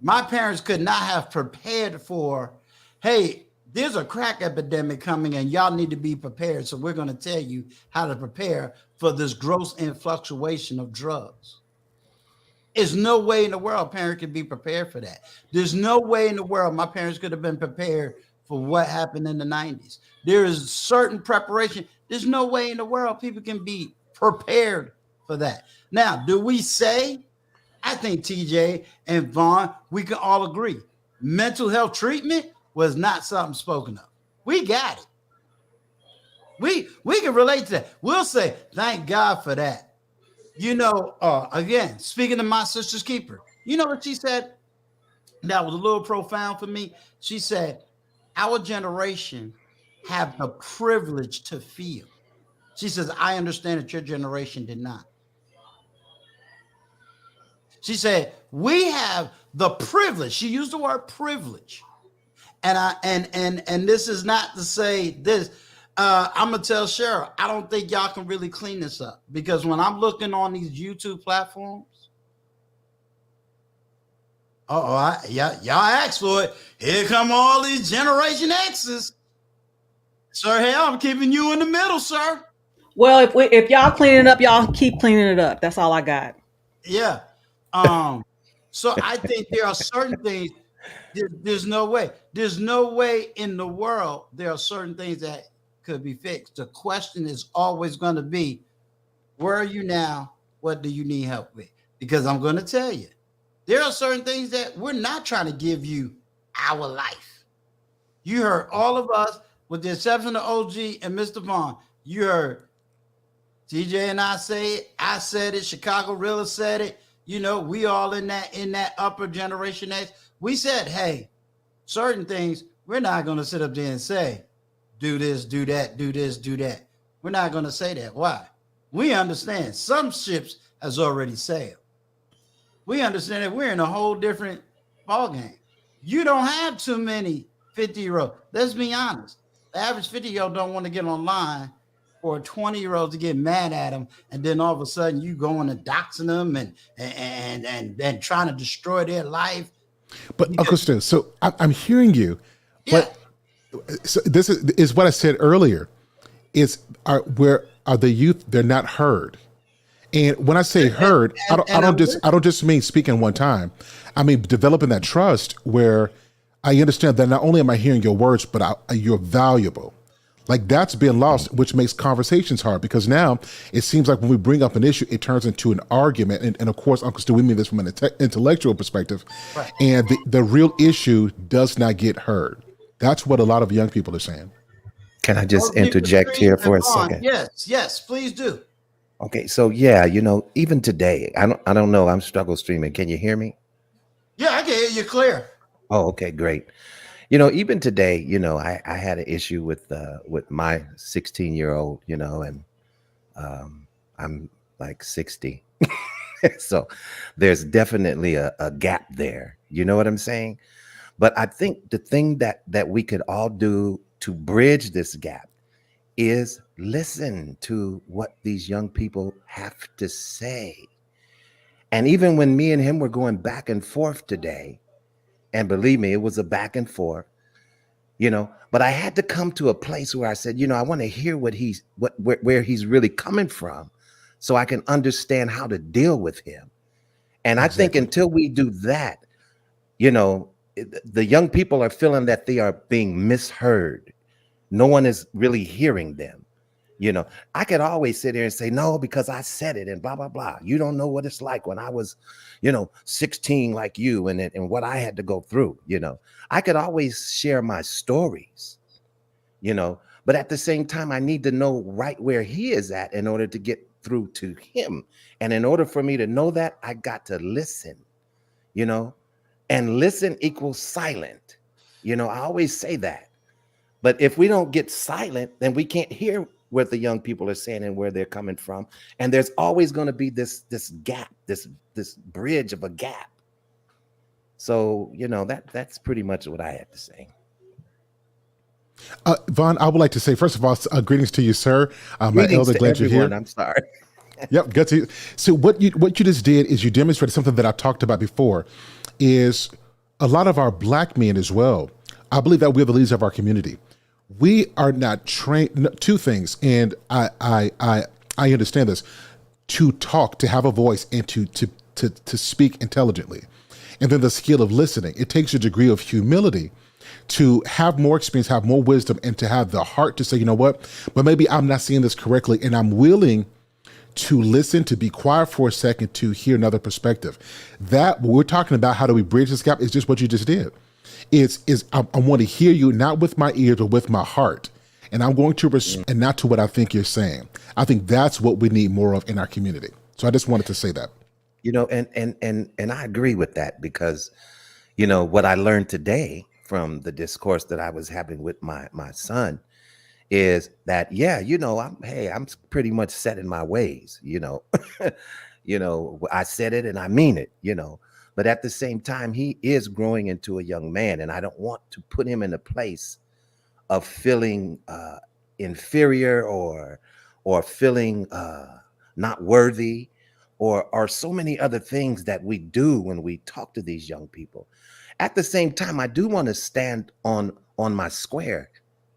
My parents could not have prepared for, hey, there's a crack epidemic coming and y'all need to be prepared. So we're going to tell you how to prepare for this gross influctuation of drugs. There's no way in the world a parent could be prepared for that. There's no way in the world my parents could have been prepared for what happened in the 90s. There is certain preparation. There's no way in the world people can be prepared for that. Now, do we say, I think TJ and Vaughn, we can all agree, mental health treatment was not something spoken of. We got it. We can relate to that. We'll say, thank God for that. You know, again, speaking of my sister's keeper, you know what she said? That was a little profound for me. She said, our generation have the privilege to feel. She says, I understand that your generation did not. She said, we have the privilege. She used the word privilege. And this is not to say this. I'm gonna tell Cheryl, I don't think y'all can really clean this up, because when I'm looking on these YouTube platforms, y'all asked for it. Here come all these Generation X's. Sir Hale, I'm keeping you in the middle, sir. Well, if y'all clean it up, y'all keep cleaning it up. That's all I got. Yeah. So I think there are certain things. There's no way. There's no way in the world there are certain things that could be fixed. The question is always going to be, where are you now? What do you need help with? Because I'm going to tell you, there are certain things that we're not trying to give you our life. You heard all of us, with the exception of OG and Mr. Vaughn, you heard TJ and I say it. I said it. Chicago Rilla said it. You know, we all in that upper generation X. We said, hey, certain things we're not going to sit up there and say, do this, do that, do this, do that. We're not going to say that. Why? We understand some ships has already sailed. We understand that we're in a whole different ballgame. You don't have too many 50-year-olds. Let's be honest. The average 50-year-old don't want to get online for a 20-year-old to get mad at them, and then all of a sudden you going and doxing them and trying to destroy their life. But Uncle Stu, so I'm hearing you, Yeah. but so this is what I said earlier. Where are the youth? They're not heard. And when I say heard, I don't just mean speaking one time. I mean developing that trust where I understand that not only am I hearing your words, but you're valuable. Like that's been lost, which makes conversations hard, because now it seems like when we bring up an issue, it turns into an argument. And of course, Uncle Stu, we mean this from an intellectual perspective. Right. And the real issue does not get heard. That's what a lot of young people are saying. Can I just interject here for a second? Yes, please do. Okay, so yeah, even today, I don't know, I'm struggle streaming. Can you hear me? Yeah, I can hear you clear. Oh, okay, great. Even today, I had an issue with my 16-year-old, and I'm like 60. So there's definitely a gap there. You know what I'm saying? But I think the thing that we could all do to bridge this gap is listen to what these young people have to say. And even when me and him were going back and forth today, and believe me, it was a back and forth, but I had to come to a place where I said, I want to hear where he's really coming from so I can understand how to deal with him. And I think until we do that, the young people are feeling that they are being misheard. No one is really hearing them. I could always sit here and say, no, because I said it and blah, blah, blah. You don't know what it's like when I was, 16 like you and what I had to go through. I could always share my stories, but at the same time, I need to know right where he is at in order to get through to him. And in order for me to know that, I got to listen, and listen equals silent. I always say that. But if we don't get silent, then we can't hear what the young people are saying and where they're coming from. And there's always going to be this gap, this bridge of a gap. So, that's pretty much what I had to say. Vaughn, I would like to say, first of all, greetings to you, sir. My elder, glad you're here. I'm sorry. Yep, good to you. So what you just did is you demonstrated something that I talked about before, is a lot of our Black men as well. I believe that we're the leaders of our community. We are not trained. Two things, and I understand this: to talk, to have a voice, and to speak intelligently, and then the skill of listening. It takes a degree of humility to have more experience, have more wisdom, and to have the heart to say, you know what, but maybe I'm not seeing this correctly, and I'm willing to listen, to be quiet for a second, to hear another perspective. That, when we're talking about how do we bridge this gap, is just what you just did. I want to hear you, not with my ears, but with my heart. And I'm going to respond, and not to what I think you're saying. I think that's what we need more of in our community. So I just wanted to say that. And I agree with that, because, what I learned today from the discourse that I was having with my son is that, I'm pretty much set in my ways, I said it and I mean it, but at the same time, he is growing into a young man, and I don't want to put him in a place of feeling inferior or feeling not worthy, or so many other things that we do when we talk to these young people. At the same time, I do want to stand on my square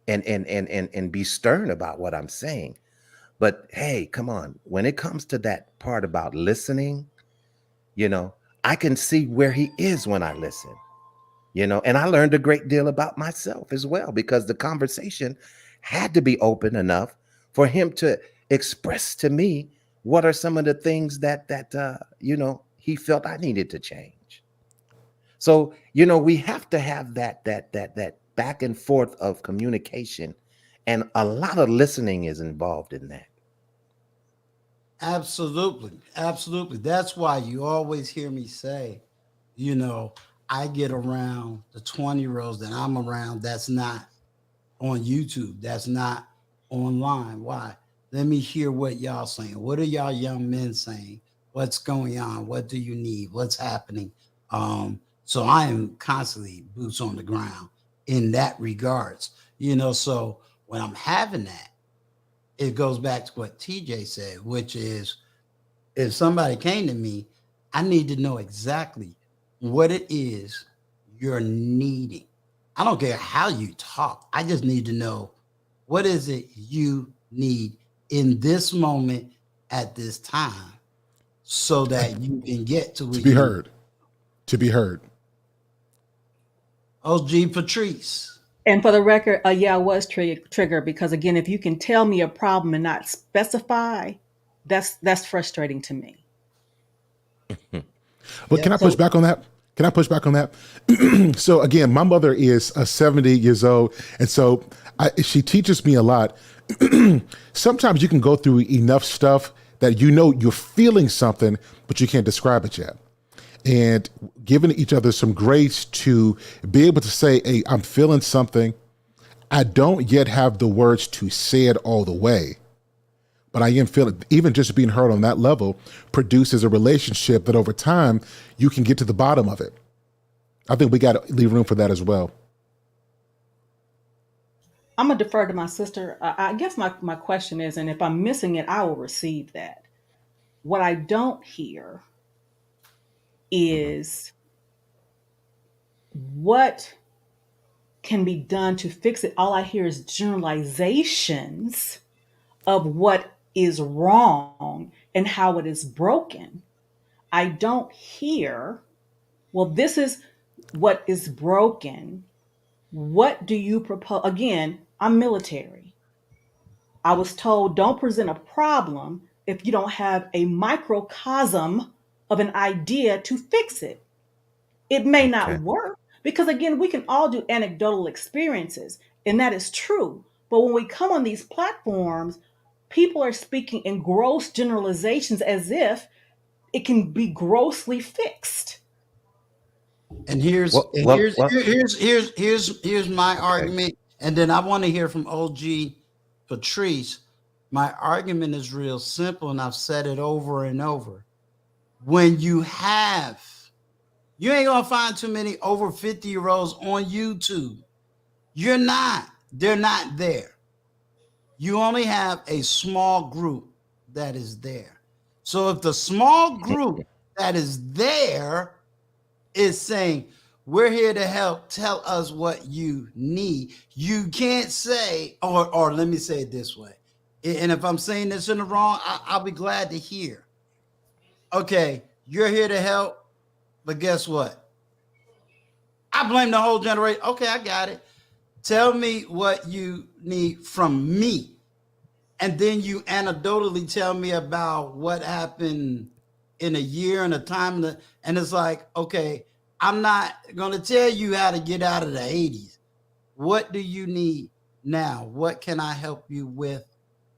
and be stern about what I'm saying. But hey, come on, when it comes to that part about listening, I can see where he is when I listen, and I learned a great deal about myself as well, because the conversation had to be open enough for him to express to me what are some of the things that he felt I needed to change. So, we have to have that back and forth of communication, and a lot of listening is involved in that. Absolutely. Absolutely. That's why you always hear me say, I get around the 20-year-olds that I'm around that's not on YouTube, that's not online. Why? Let me hear what y'all saying. What are y'all young men saying? What's going on? What do you need? What's happening? So I am constantly boots on the ground in that regards, so when I'm having that, it goes back to what TJ said, which is, if somebody came to me, I need to know exactly what it is you're needing. I don't care how you talk. I just need to know, what is it you need in this moment at this time, so that you can get to be heard. To be heard. OG Patrice. And for the record, I was triggered, because again, if you can tell me a problem and not specify, that's frustrating to me. But can I push back on that? So again, my mother is 70 years old, and so she teaches me a lot. Sometimes you can go through enough stuff that you're feeling something, but you can't describe it yet. And giving each other some grace to be able to say, hey, I'm feeling something. I don't yet have the words to say it all the way, But I am feeling even just being heard on that level produces a relationship that over time you can get to the bottom of it. I think we got to leave room for that as well. I'm gonna defer to my sister. I guess my question is, and if I'm missing it, I will receive that. What I don't hear is what can be done to fix it. All I hear is generalizations of what is wrong and how it is broken. I don't hear, well, this is what is broken. What do you propose? Again, I'm military. I was told don't present a problem if you don't have a microcosm of an idea to fix it. It may not Okay. work because, again, we can all do anecdotal experiences, and that is true. But when we come on these platforms, people are speaking in gross generalizations as if it can be grossly fixed. And here's Well, and well, here's well. here- here's my Okay. argument, and then I want to hear from OG Patrice. My argument is real simple, and I've said it over and over. When you ain't gonna find too many over 50-year-olds on YouTube. You're not. They're not there. You only have a small group that is there. So if the small group that is there is saying, we're here to help, tell us what you need, you can't say, or let me say it this way. And if I'm saying this in the wrong, I'll be glad to hear. Okay, you're here to help, but guess what? I blame the whole generation. Okay, I got it. Tell me what you need from me. And then you anecdotally tell me about what happened in a year and a time. And it's like, okay, I'm not going to tell you how to get out of the 80s. What do you need now? What can I help you with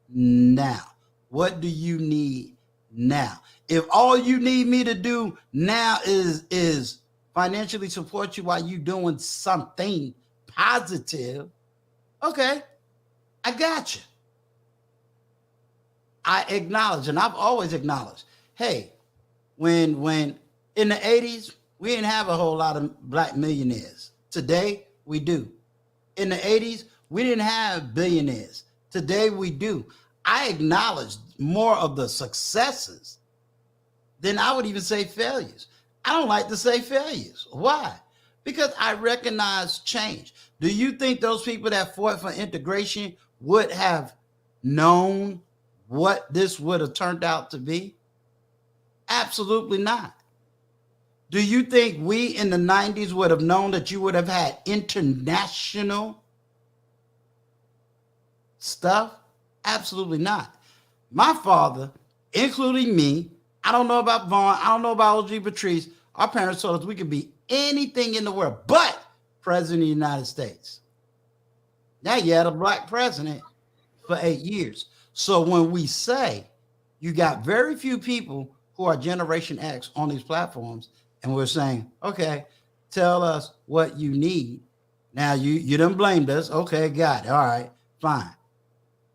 now? What do you need now? If all you need me to do now is financially support you while you doing something positive, okay, I got you. I acknowledge, and I've always acknowledged, hey, when in the 80s, we didn't have a whole lot of black millionaires. Today, we do. In the 80s, we didn't have billionaires. Today, we do. I acknowledge more of the successes than I would even say failures. I don't like to say failures. Why? Because I recognize change. Do you think those people that fought for integration would have known what this would have turned out to be? Absolutely not. Do you think we in the 90s would have known that you would have had international stuff? Absolutely not. My father, including me, I don't know about Vaughn, I don't know about OG Patrice. Our parents told us we could be anything in the world but president of the United States. Now you had a black president for 8 years. So when we say you got very few people who are Generation X on these platforms, and we're saying, okay, tell us what you need. Now you done blamed us. Okay, got it. All right, fine.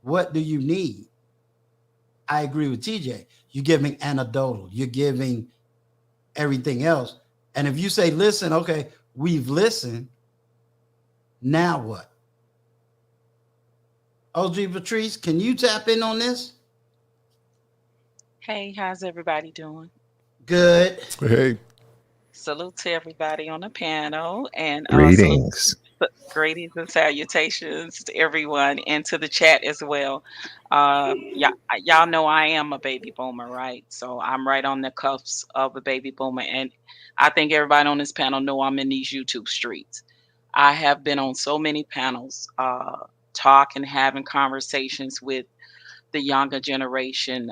What do you need? I agree with TJ. You're giving anecdotal. You're giving everything else. And if you say, listen, okay, we've listened. Now what? OG Patrice, can you tap in on this? Hey, how's everybody doing? Good. Hey, Salute to everybody on the panel and salute Greetings. greetings and salutations to everyone and to the chat as well. Y'all know I am a baby boomer, right? So I'm right on the cuffs of a baby boomer. And I think everybody on this panel know I'm in these YouTube streets. I have been on so many panels, talking, having conversations with the younger generation,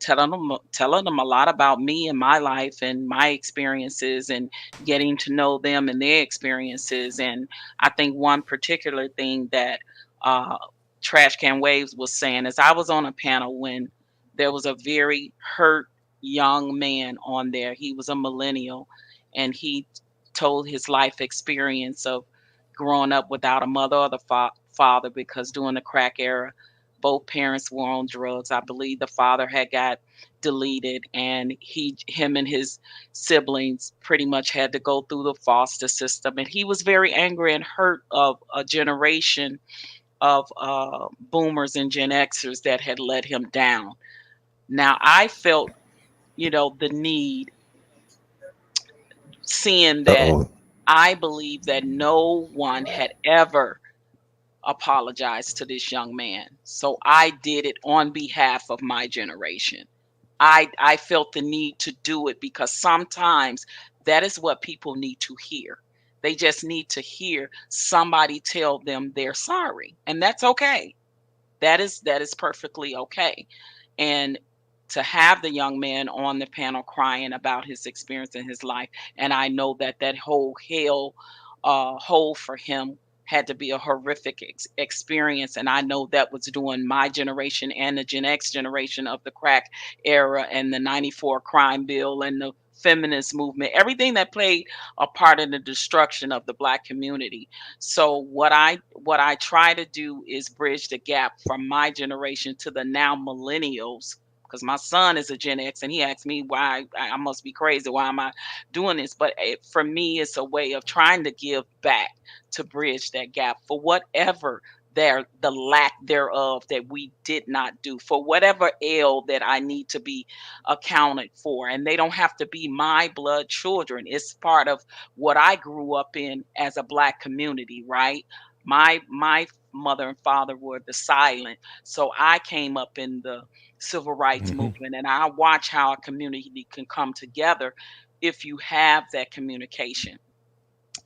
telling them a lot about me and my life and my experiences and getting to know them and their experiences. And I think one particular thing that uh, Trash Can Waves was saying is I was on a panel when there was a very hurt young man on there. He was a millennial, and he told his life experience of growing up without a mother or the father because during the crack era both parents were on drugs. I believe the father had got deleted, and him and his siblings pretty much had to go through the foster system. And he was very angry and hurt of a generation of boomers and Gen Xers that had let him down. Now, I felt, the need, seeing that Uh-oh. I believe that no one had ever apologized to this young man. So I did it on behalf of my generation. I felt the need to do it because sometimes that is what people need to hear. They just need to hear somebody tell them they're sorry, and that's okay. That is perfectly okay. And to have the young man on the panel crying about his experience in his life, and I know that that whole hell hole for him had to be a horrific experience, and I know that was during my generation and the Gen X generation of the crack era and the 94 crime bill and the feminist movement, everything that played a part in the destruction of the Black community. So what I try to do is bridge the gap from my generation to the now millennials, because my son is a Gen X and he asked me why I must be crazy. Why am I doing this? But for me, it's a way of trying to give back to bridge that gap for whatever the lack thereof that we did not do, for whatever ail that I need to be accounted for. And they don't have to be my blood children. It's part of what I grew up in as a Black community, right? My mother and father were the silent. So I came up in the civil rights Hmm. movement, and I watch how a community can come together if you have that communication.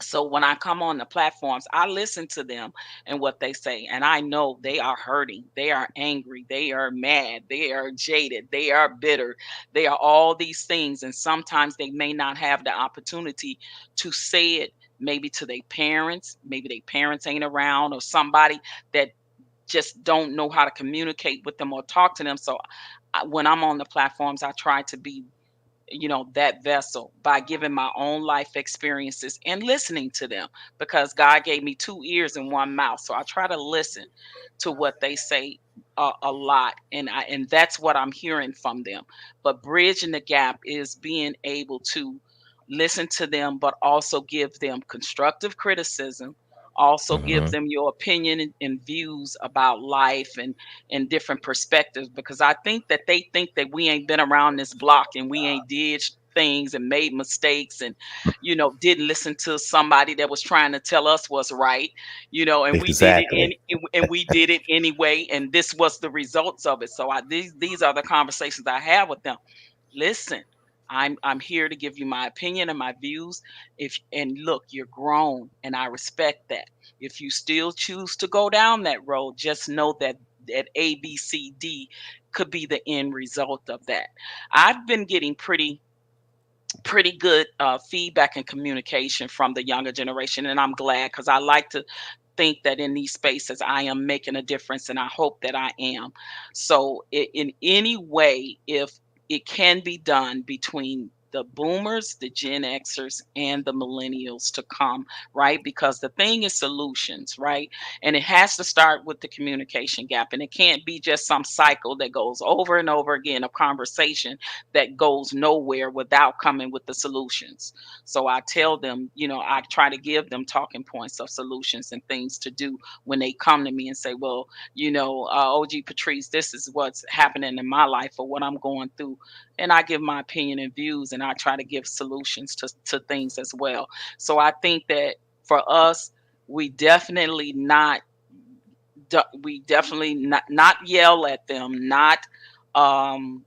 So when I come on the platforms, I listen to them and what they say, and I know they are hurting, they are angry, they are mad, they are jaded, they are bitter, they are all these things, and sometimes they may not have the opportunity to say it, maybe to their parents, maybe their parents ain't around, or somebody that just don't know how to communicate with them or talk to them. So when I'm on the platforms, I try to be, that vessel by giving my own life experiences and listening to them, because God gave me two ears and one mouth. So I try to listen to what they say a lot, and that's what I'm hearing from them. But bridging the gap is being able to listen to them, but also give them constructive criticism, also give Uh-huh. them your opinion and views about life and different perspectives, because I think that they think that we ain't been around this block and we ain't did things and made mistakes and didn't listen to somebody that was trying to tell us what's right, and we did it Exactly. and we did it anyway, and this was the results of it. So these are the conversations I have with them. Listen, I'm here to give you my opinion and my views. If and look, you're grown and I respect that. If you still choose to go down that road, just know that A, B, C, D could be the end result of that. I've been getting pretty good feedback and communication from the younger generation, and I'm glad, because I like to think that in these spaces I am making a difference, and I hope that I am. So in any way, if it can be done between the boomers, the Gen Xers, and the millennials to come, right? Because the thing is solutions, right? And it has to start with the communication gap. And it can't be just some cycle that goes over and over again of conversation that goes nowhere without coming with the solutions. So I tell them, I try to give them talking points of solutions and things to do when they come to me and say, well, OG Patrice, this is what's happening in my life or what I'm going through. And I give my opinion and views, and I try to give solutions to things as well. So I think that for us, we definitely not not yell at them, not um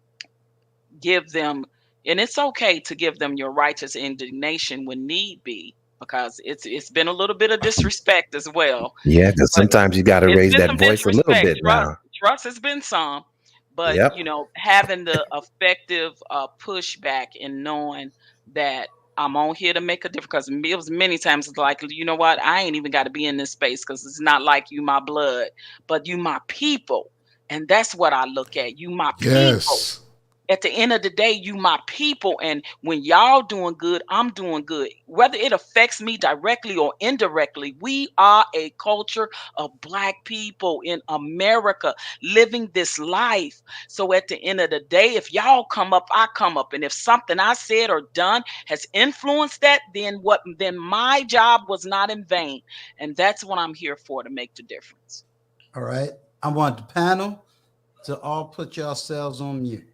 give them, and it's okay to give them your righteous indignation when need be, because it's been a little bit of disrespect as well. Yeah, because But sometimes you got to it's raise been that some voice a little disrespect. bit Trust, now. trust has been some, but Yep. having the effective pushback and knowing that I'm on here to make a difference. Because it was many times it's like, you know what, I ain't even got to be in this space because it's not like you my blood, but you my people, and that's what I look at. You my people, Yes. at the end of the day, you my people, and when y'all doing good, I'm doing good. Whether it affects me directly or indirectly, we are a culture of Black people in America living this life. So at the end of the day, if y'all come up, I come up, and if something I said or done has influenced that, then my job was not in vain, and that's what I'm here for, to make the difference. All right. I want the panel to all put yourselves on mute.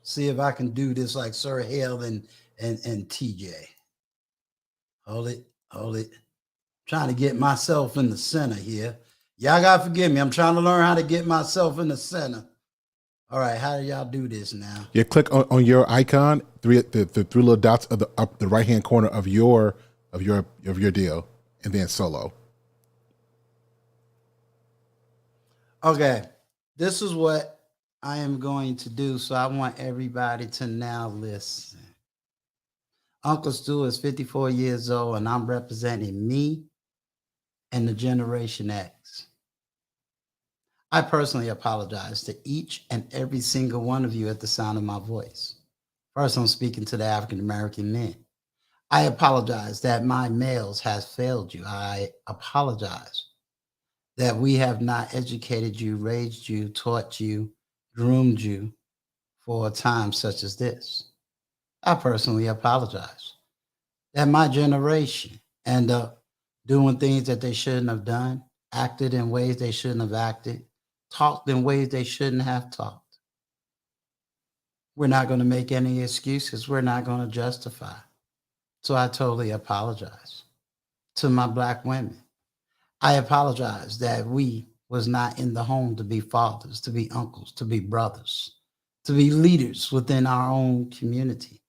See if I can do this like Sir Hale and TJ. Hold it, hold it. Trying to get myself in the center here. Y'all gotta forgive me. I'm trying to learn how to get myself in the center. All right, how do y'all do this now? Yeah, click on your icon, the three little dots of the up the right hand corner of your deal, and then solo. Okay, this is what I am going to do. So I want everybody to now listen. Uncle Stu is 54 years old, and I'm representing me and the Generation X. I personally apologize to each and every single one of you at the sound of my voice. First, I'm speaking to the African American men. I apologize that my males has failed you. I apologize that we have not educated you, raised you, taught you, groomed you for a time such as this. I personally apologize that my generation end up doing things that they shouldn't have done, acted in ways they shouldn't have acted, talked in ways they shouldn't have talked. We're not going to make any excuses. We're not going to justify. So I totally apologize to my Black women. I apologize that we was not in the home to be fathers, to be uncles, to be brothers, to be leaders within our own community.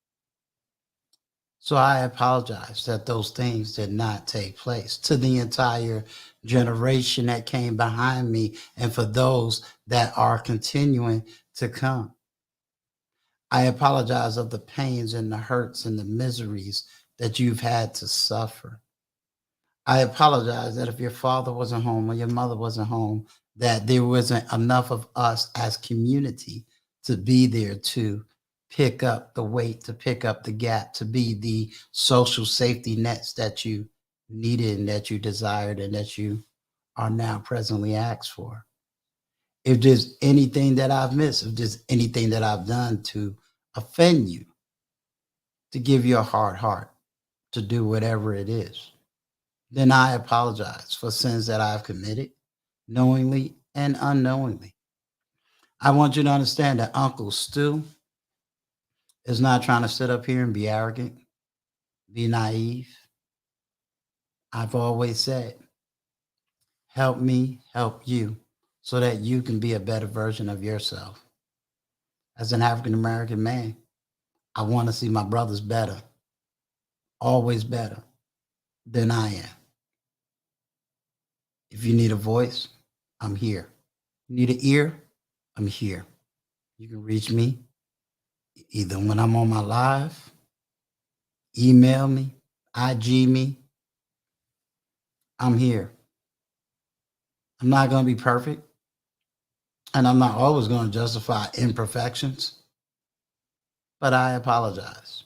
So I apologize that those things did not take place. To the entire generation that came behind me, and for those that are continuing to come, I apologize of the pains and the hurts and the miseries that you've had to suffer. I apologize that if your father wasn't home or your mother wasn't home, that there wasn't enough of us as community to be there to pick up the weight, to pick up the gap, to be the social safety nets that you needed and that you desired and that you are now presently asked for. If there's anything that I've missed, if there's anything that I've done to offend you, to give you a hard heart, to do whatever it is, then I apologize for sins that I've committed, knowingly and unknowingly. I want you to understand that Uncle Stu is not trying to sit up here and be arrogant, be naive. I've always said, help me help you so that you can be a better version of yourself. As an African American man, I want to see my brothers better, always better than I am. If you need a voice, I'm here. You need an ear, I'm here. You can reach me either when I'm on my live, email me, IG me. I'm here. I'm not going to be perfect, and I'm not always going to justify imperfections, but I apologize.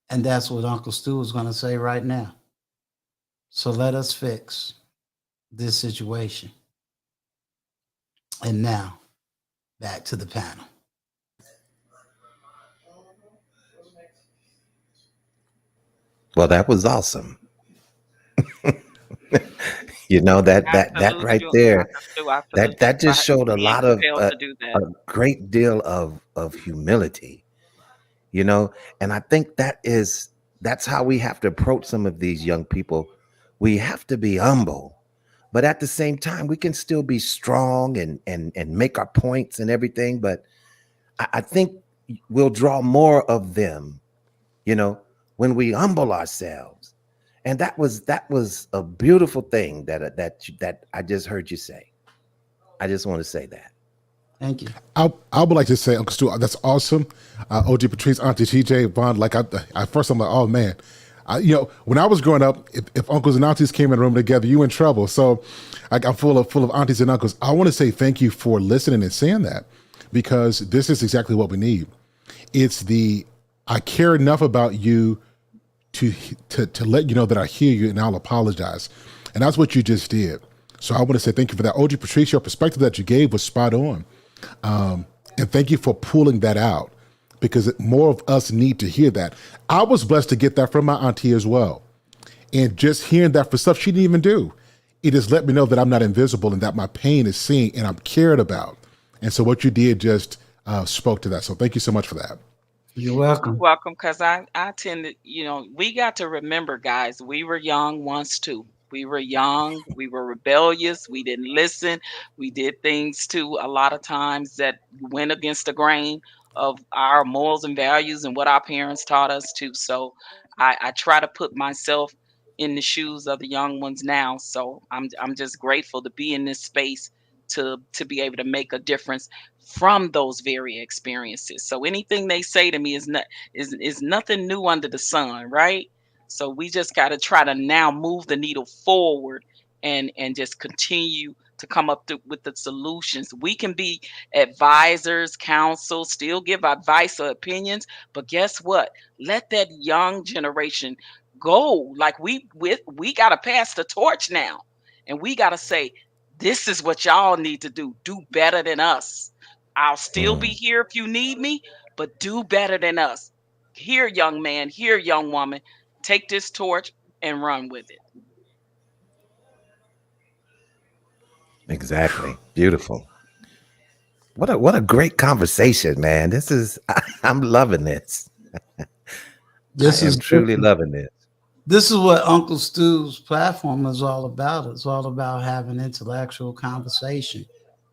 And that's what Uncle Stu is going to say right now. So let us fix this situation. And now, back to the panel. Well, that was awesome. You know, that right there, that just showed a lot of a great deal of humility, you know. And I think that's how we have to approach some of these young people. We have to be humble, but at the same time, we can still be strong and make our points and everything. But I think we'll draw more of them, you know, when we humble ourselves. And that was a beautiful thing that I just heard you say. I just want to say that. Thank you. I would like to say, Uncle Stu, that's awesome. OG Patrice, Auntie TJ, Vaughn, like I first I'm like, oh man, When I was growing up, if uncles and aunties came in a room together, you in trouble. So I'm full of aunties and uncles. I want to say thank you for listening and saying that, because this is exactly what we need. It's I care enough about you to let you know that I hear you, and I'll apologize. And that's what you just did. So I want to say thank you for that. OG Patrice, your perspective that you gave was spot on. And thank you for pulling that out, because more of us need to hear that. I was blessed to get that from my auntie as well. And just hearing that for stuff she didn't even do, it has let me know that I'm not invisible and that my pain is seen and I'm cared about. And so what you did just spoke to that. So thank you so much for that. You're welcome. Welcome, because I tend to, we got to remember, guys, we were young once too. We were young, we were rebellious, we didn't listen, we did things too a lot of times that went against the grain of our morals and values and what our parents taught us to. So I try to put myself in the shoes of the young ones now. So I'm just grateful to be in this space to be able to make a difference from those very experiences. So anything they say to me is nothing new under the sun, right? So we just got to try to now move the needle forward and just continue to come up with the solutions. We can be advisors, counsel, still give advice or opinions, but guess what? Let that young generation go. Like we got to pass the torch now, and we got to say, this is what y'all need to do. Do better than us. I'll still be here if you need me, but do better than us. Here, young man, here, young woman, take this torch and run with it. Exactly. Beautiful. What a great conversation, man. I'm loving this. This I is am truly loving this. This is what Uncle Stu's platform is all about. It's all about having intellectual conversation.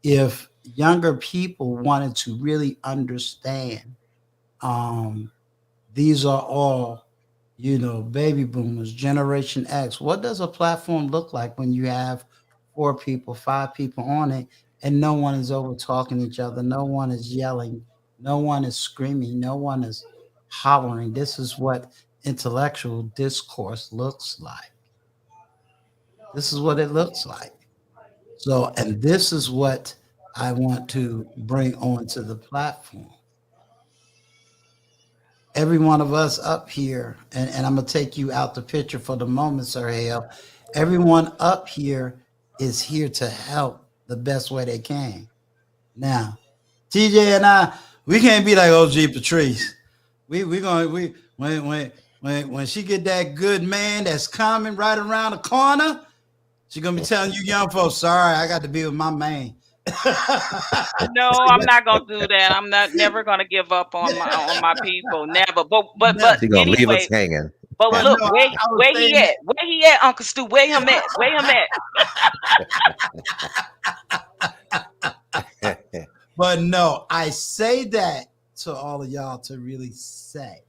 If younger people wanted to really understand, um, these are all, baby boomers, Generation X. What does a platform look like when you have 4 people, 5 people on it, and no one is over talking each other? No one is yelling. No one is screaming. No one is hollering. This is what intellectual discourse looks like. This is what it looks like. So, and this is what I want to bring onto the platform. Every one of us up here, and I'm gonna take you out the picture for the moment, Sir Hale. Everyone up here is here to help the best way they can. Now, TJ and I, we can't be like OG Patrice. When she get that good man that's coming right around the corner, she gonna be telling you young folks, sorry, I got to be with my man. No, I'm not gonna do that. I'm not never gonna give up on my people. Never. But She's gonna leave us anyway, hanging. but But look, no, I was where he saying at? Where he at, Uncle Stu? Where him at? Where him at? but no, I say that to all of y'all to really say,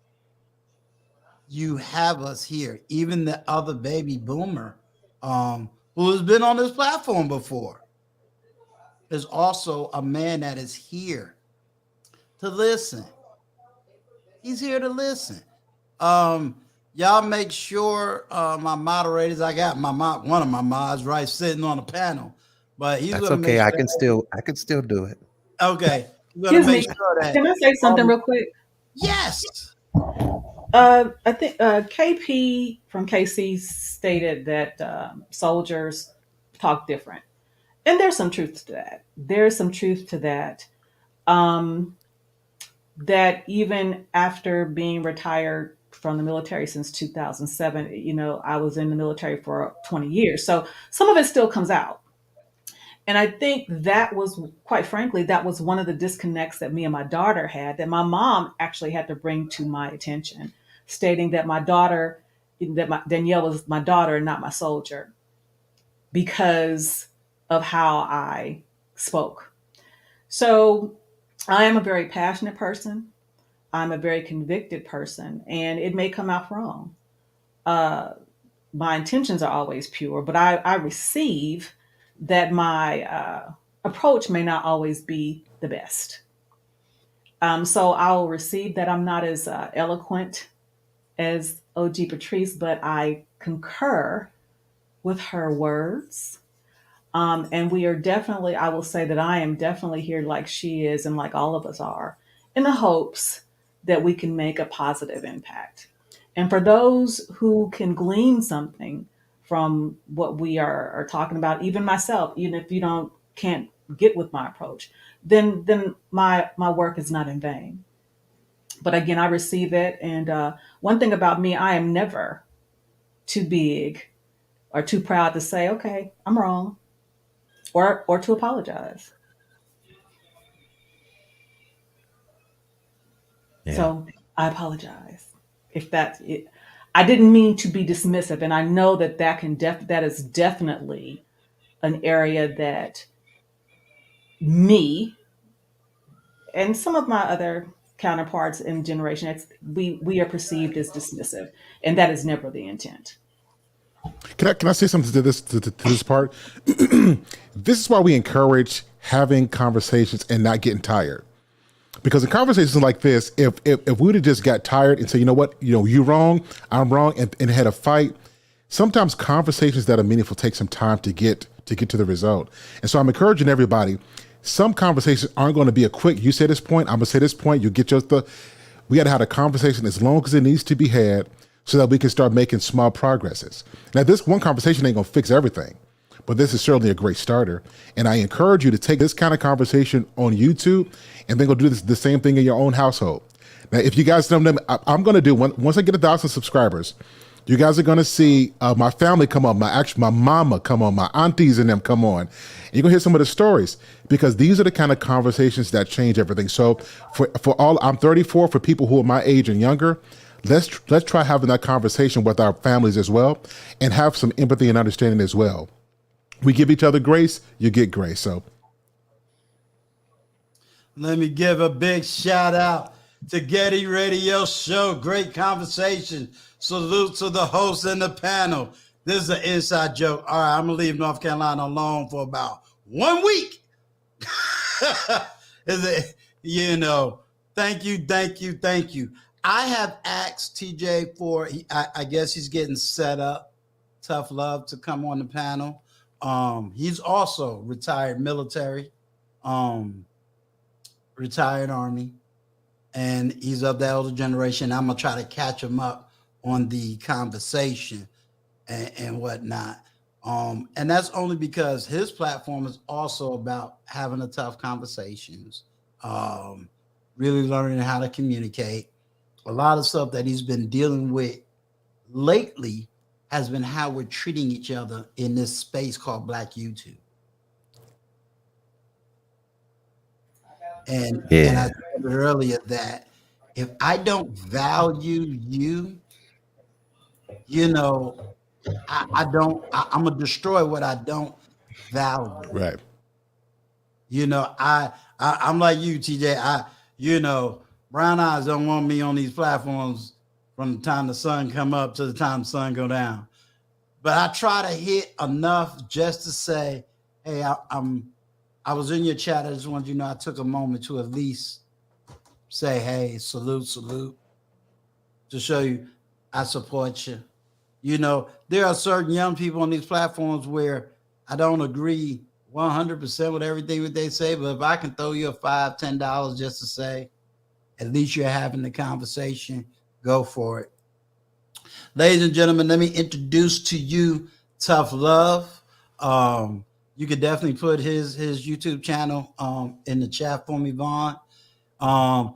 you have us here, even the other baby boomer, who has been on this platform before, is also a man that is here to listen. He's here to listen. Y'all make sure my moderators. I got one of my mods right sitting on the panel, but he's That's gonna make okay. I sure. can still do it. Okay, he's gonna Excuse make me. sure that. Can I say something real quick? Yes. I think KP from KC stated that soldiers talk different, and there's some truth to that. There's some truth to that. Um, that even after being retired from the military since 2007, I was in the military for 20 years, so some of it still comes out. And I think that was, quite frankly, that was one of the disconnects that me and my daughter had, that my mom actually had to bring to my attention, stating that Danielle was my daughter and not my soldier, because of how I spoke. So I am a very passionate person. I'm a very convicted person, and it may come out wrong. Uh, my intentions are always pure, but I receive that my approach may not always be the best. So I'll receive that I'm not as eloquent as OG Patrice, but I concur with her words. And we are definitely, I will say that I am definitely here like she is and like all of us are, in the hopes that we can make a positive impact. And for those who can glean something from what we are talking about, even myself, even if you can't get with my approach, then my work is not in vain. But again, I receive it. And one thing about me, I am never too big or too proud to say, okay, I'm wrong, or to apologize. Yeah. So I apologize if that's it. I didn't mean to be dismissive, and I know that is definitely an area that me and some of my other counterparts in generation X, we are perceived as dismissive, and that is never the intent. Can I say something to this part? This is why we encourage having conversations and not getting tired. Because in conversations like this, if we would have just got tired and say, you know what, you're wrong, I'm wrong, and had a fight, sometimes conversations that are meaningful take some time to get to the result. And so I'm encouraging everybody. Some conversations aren't going to be a quick, you say this point, I'm going to say this point, you get we got to have a conversation as long as it needs to be had so that we can start making small progresses. Now, this one conversation ain't going to fix everything, but this is certainly a great starter. And I encourage you to take this kind of conversation on YouTube and then go do the same thing in your own household. Now, if you guys don't know, I'm going to do, once I get 1,000 subscribers, you guys are going to see my family come on, my mama come on, my aunties and them come on. And you're going to hear some of the stories, because these are the kind of conversations that change everything. So I'm 34, for people who are my age and younger, let's try having that conversation with our families as well, and have some empathy and understanding as well. We give each other grace, you get grace. So let me give a big shout out to Getty Radio Show. Great conversation. Salute to the host and the panel. This is an inside joke. All right, I'm going to leave North Carolina alone for about 1 week. Thank you. I have asked TJ I guess he's getting set up, Tough Love, to come on the panel. He's also retired military, retired Army, and he's of the elder generation. I'm going to try to catch him up on the conversation and whatnot. And that's only because his platform is also about having the tough conversations, really learning how to communicate. A lot of stuff that he's been dealing with lately has been how we're treating each other in this space called Black YouTube. And I said earlier that if I don't value you, I'm gonna destroy what I don't value. right. I'm like you, TJ. Brown eyes don't want me on these platforms from the time the sun come up to the time the sun go down. But I try to hit enough just to say, hey, I was in your chat. I just wanted you to know I took a moment to at least say, hey, salute, to show you I support you. There are certain young people on these platforms where I don't agree 100% with everything that they say, but if I can throw you a $5, $10 just to say, at least you're having the conversation, go for it. Ladies and gentlemen, let me introduce to you Tough Love. You could definitely put his YouTube channel in the chat for me, Vaughn. Tough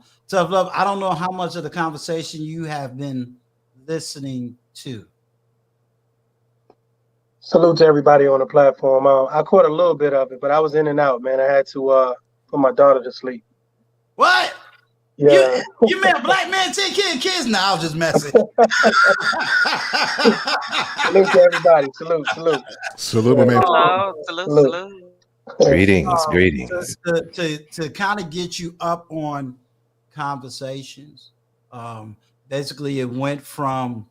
Love, I don't know how much of the conversation you have been listening to. Salute to everybody on the platform. I caught a little bit of it, but I was in and out, man. I had to put my daughter to sleep. What? Yeah. You made a black man take care of kids? No, I was just messing. Salute to everybody. Salute. Salute, my man. Salute. Greetings. To kind of get you up on conversations, basically it went from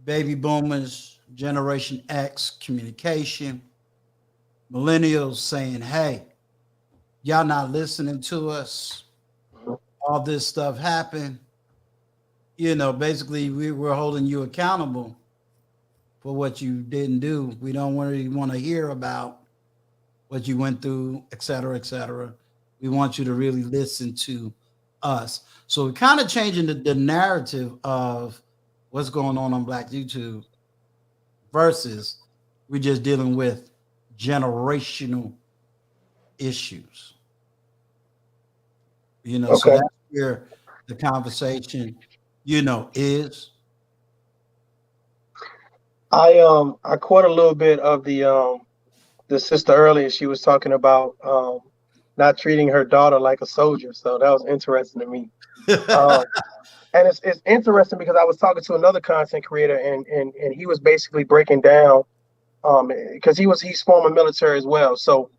baby boomers, Generation X communication, millennials saying, hey, y'all not listening to us. All this stuff happened. basically we're holding you accountable for what you didn't do. We don't really want to hear about what you went through, et cetera, et cetera. We want you to really listen to us. So we're kind of changing the narrative of what's going on Black YouTube versus we're just dealing with generational issues. So Okay. that's where the conversation, is. I caught a little bit of the sister earlier. She was talking about not treating her daughter like a soldier. So that was interesting to me. And it's interesting because I was talking to another content creator and he was basically breaking down because he's former military as well. So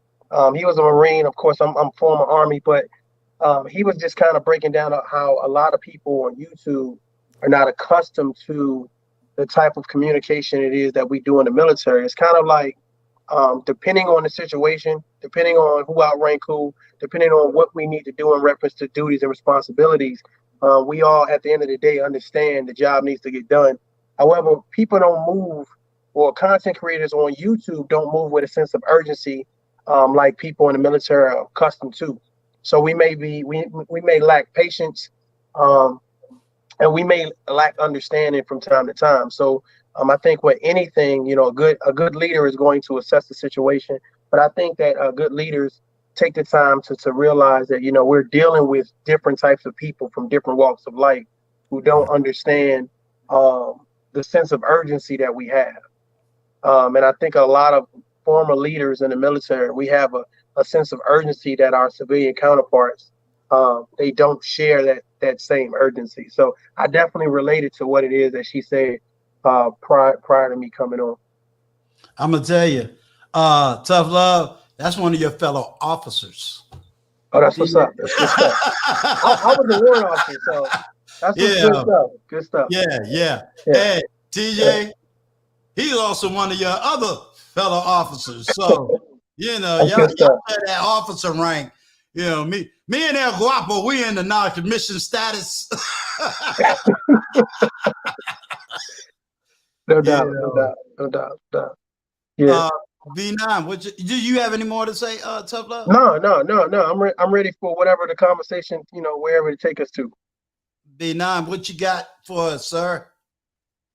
he was a Marine. Of course, I'm former Army, but he was just kind of breaking down how a lot of people on YouTube are not accustomed to the type of communication it is that we do in the military. It's kind of like depending on the situation, depending on who outrank who, depending on what we need to do in reference to duties and responsibilities, we all at the end of the day understand the job needs to get done. However, people don't move, or content creators on YouTube don't move with a sense of urgency like people in the military are accustomed to. So we may lack patience, and we may lack understanding from time to time. So I think with anything, a good leader is going to assess the situation. But I think that good leaders take the time to realize that we're dealing with different types of people from different walks of life who don't understand the sense of urgency that we have. And I think a lot of former leaders in the military, we have a sense of urgency that our civilian counterparts, they don't share that same urgency. So I definitely related to what it is that she said prior to me coming on. I'm gonna tell you, tough love. That's one of your fellow officers. Oh, that's what's up. That's good stuff. I was a warrant officer, so that's what's good stuff. Good stuff. Yeah. Hey, TJ, he's also one of your other fellow officers. So, y'all had that officer rank. Me and El Guapo, we in the non-commissioned status. No doubt. Yeah. V9, do you have any more to say, Tough Love? No. I'm ready for whatever the conversation, wherever it take us to. V9, what you got for us, sir?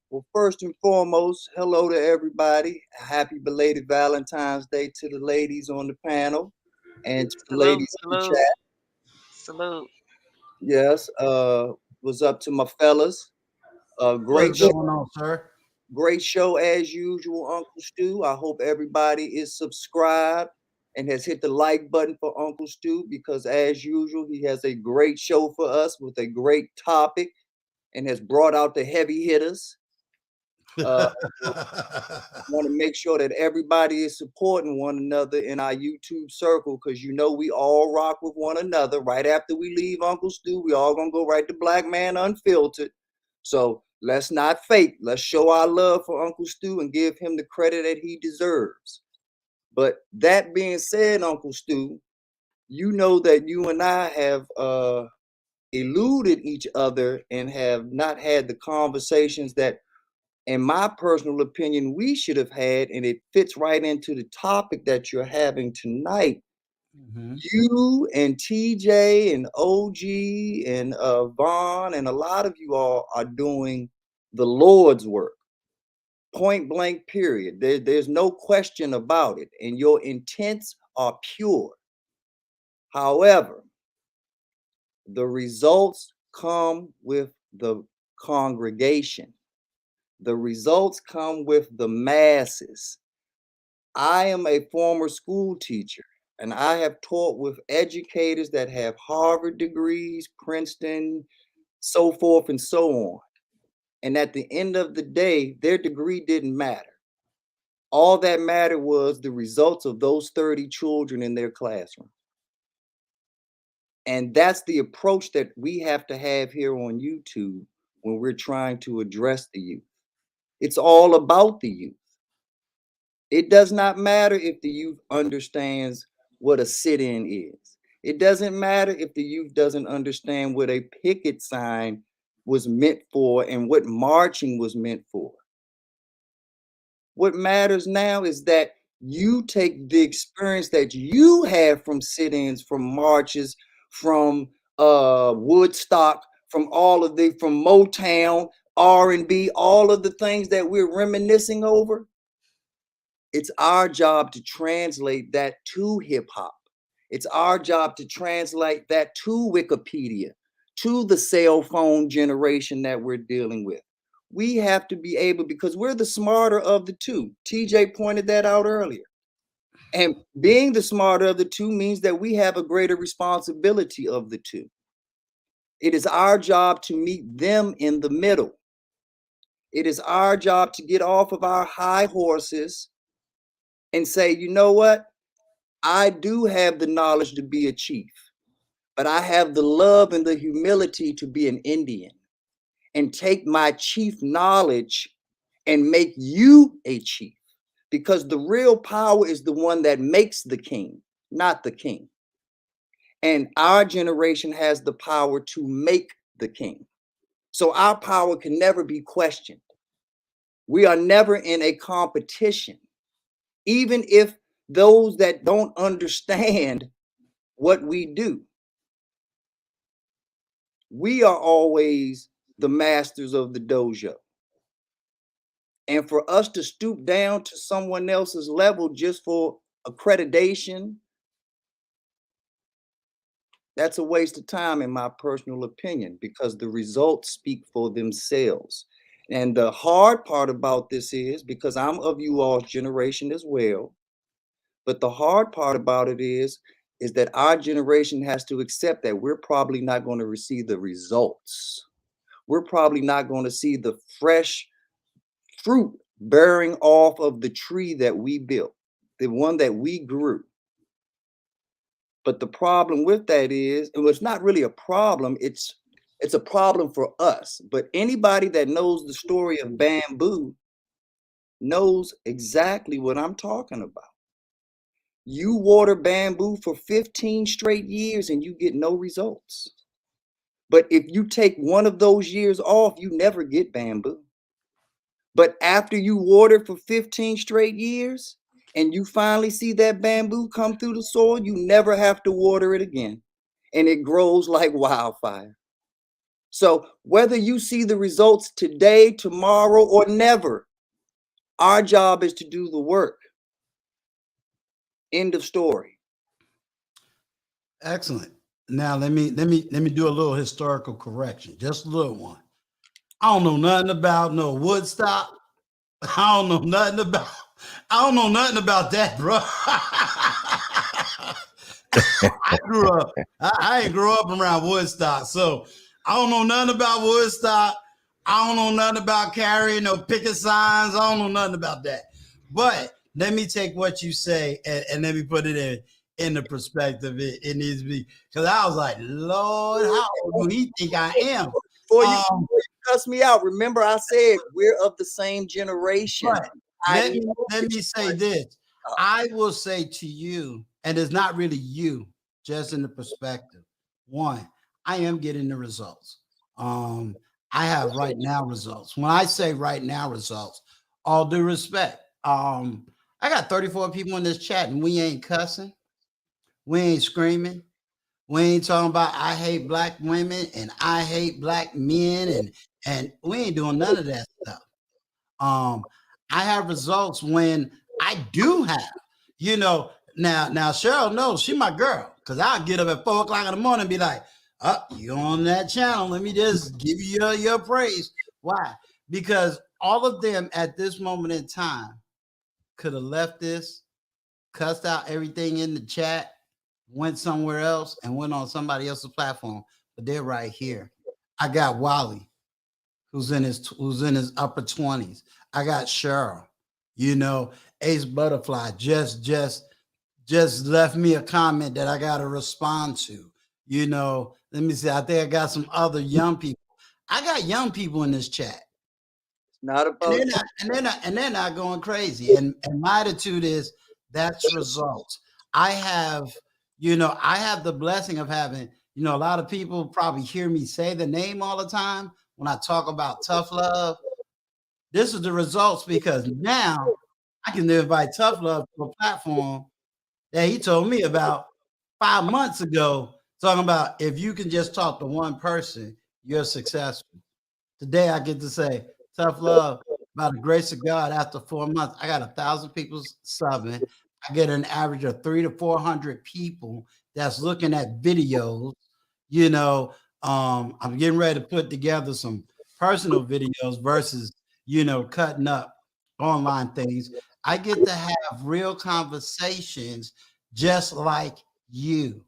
Well, first and foremost, hello to everybody. Happy belated Valentine's Day to the ladies on the panel and to the ladies in the chat. Salute. Yes, was up to my fellas. What's going on, sir? Great show as usual, Uncle Stu. I hope everybody is subscribed and has hit the like button for Uncle Stu because as usual, he has a great show for us with a great topic and has brought out the heavy hitters. Want to make sure that everybody is supporting one another in our YouTube circle because we all rock with one another. Right after we leave Uncle Stu, we all gonna go right to Black Man Unfiltered. So let's not fake. Let's show our love for Uncle Stu and give him the credit that he deserves. But that being said, Uncle Stu, you know that you and I have eluded each other and have not had the conversations that, in my personal opinion, we should have had, and it fits right into the topic that you're having tonight. Mm-hmm. You and TJ and OG and Vaughn and a lot of you all are doing the Lord's work. Point blank, period. There's no question about it. And your intents are pure. However, the results come with the congregation. The results come with the masses. I am a former school teacher, and I have taught with educators that have Harvard degrees, Princeton, so forth and so on. And at the end of the day, their degree didn't matter. All that mattered was the results of those 30 children in their classroom. And that's the approach that we have to have here on YouTube when we're trying to address the youth. It's all about the youth. It does not matter if the youth understands what a sit-in is. It doesn't matter if the youth doesn't understand what a picket sign was meant for and what marching was meant for. What matters now is that you take the experience that you have from sit-ins, from marches, from Woodstock, from from Motown, R&B, all of the things that we're reminiscing over. It's our job to translate that to hip hop. It's our job to translate that to Wikipedia, to the cell phone generation that we're dealing with. We have to be able, because we're the smarter of the two. TJ pointed that out earlier. And being the smarter of the two means that we have a greater responsibility of the two. It is our job to meet them in the middle. It is our job to get off of our high horses and say, you know what? I do have the knowledge to be a chief, but I have the love and the humility to be an Indian, and take my chief knowledge and make you a chief, because the real power is the one that makes the king, not the king. And our generation has the power to make the king. So our power can never be questioned. We are never in a competition, even if those that don't understand what we do. We are always the masters of the dojo. And for us to stoop down to someone else's level just for accreditation, that's a waste of time, in my personal opinion, because the results speak for themselves. And the hard part about this is, because I'm of you all's generation as well, but the hard part about it is that our generation has to accept that we're probably not going to receive the results. We're probably not going to see the fresh fruit bearing off of the tree that we built, the one that we grew. But the problem with that is, and it's not really a problem, it's a problem for us. But anybody that knows the story of bamboo knows exactly what I'm talking about. You water bamboo for 15 straight years and you get no results. But if you take one of those years off, you never get bamboo. But after you water for 15 straight years and you finally see that bamboo come through the soil, you never have to water it again. And it grows like wildfire. So whether you see the results today, tomorrow, or never, our job is to do the work. End of story. Excellent. Now let me do a little historical correction, just a little one. I don't know nothing about no Woodstock. I don't know nothing about that, bro. I ain't grew up around Woodstock, so I don't know nothing about Woodstock. I don't know nothing about carrying no picket signs. I don't know nothing about that. But let me take what you say and let me put it in the perspective it needs to be. Because I was like, Lord, how old do he think I am? Before you cuss me out, remember I said we're of the same generation. Right. Let me say this. I will say to you, and it's not really you, just in the perspective. One, I am getting the results. I have right now results. When I say right now results, all due respect, I got 34 people in this chat and we ain't cussing. We ain't screaming. We ain't talking about I hate black women and I hate black men and we ain't doing none of that stuff. I have results when I do have, now Cheryl knows she my girl, because I'll get up at 4 o'clock in the morning and be like, you on that channel. Let me just give you your praise. Why? Because all of them at this moment in time could have left this, cussed out everything in the chat, went somewhere else and went on somebody else's platform, but they're right here. I got Wally, who's in his upper 20s. I got Cheryl, Ace Butterfly just left me a comment that I got to respond to. Let me see. I think I got some other young people. I got young people in this chat. Not about and they're not going crazy. And my attitude is that's results. I have the blessing of having, a lot of people probably hear me say the name all the time, when I talk about tough love, this is the results because now I can invite tough love to a platform that he told me about 5 months ago, talking about if you can just talk to one person, you're successful. Today I get to say, tough love, by the grace of God, after 4 months, I got 1,000 people subbing. I get an average of 300 to 400 people that's looking at videos. You know, I'm getting ready to put together some personal videos versus, cutting up online things. I get to have real conversations just like you.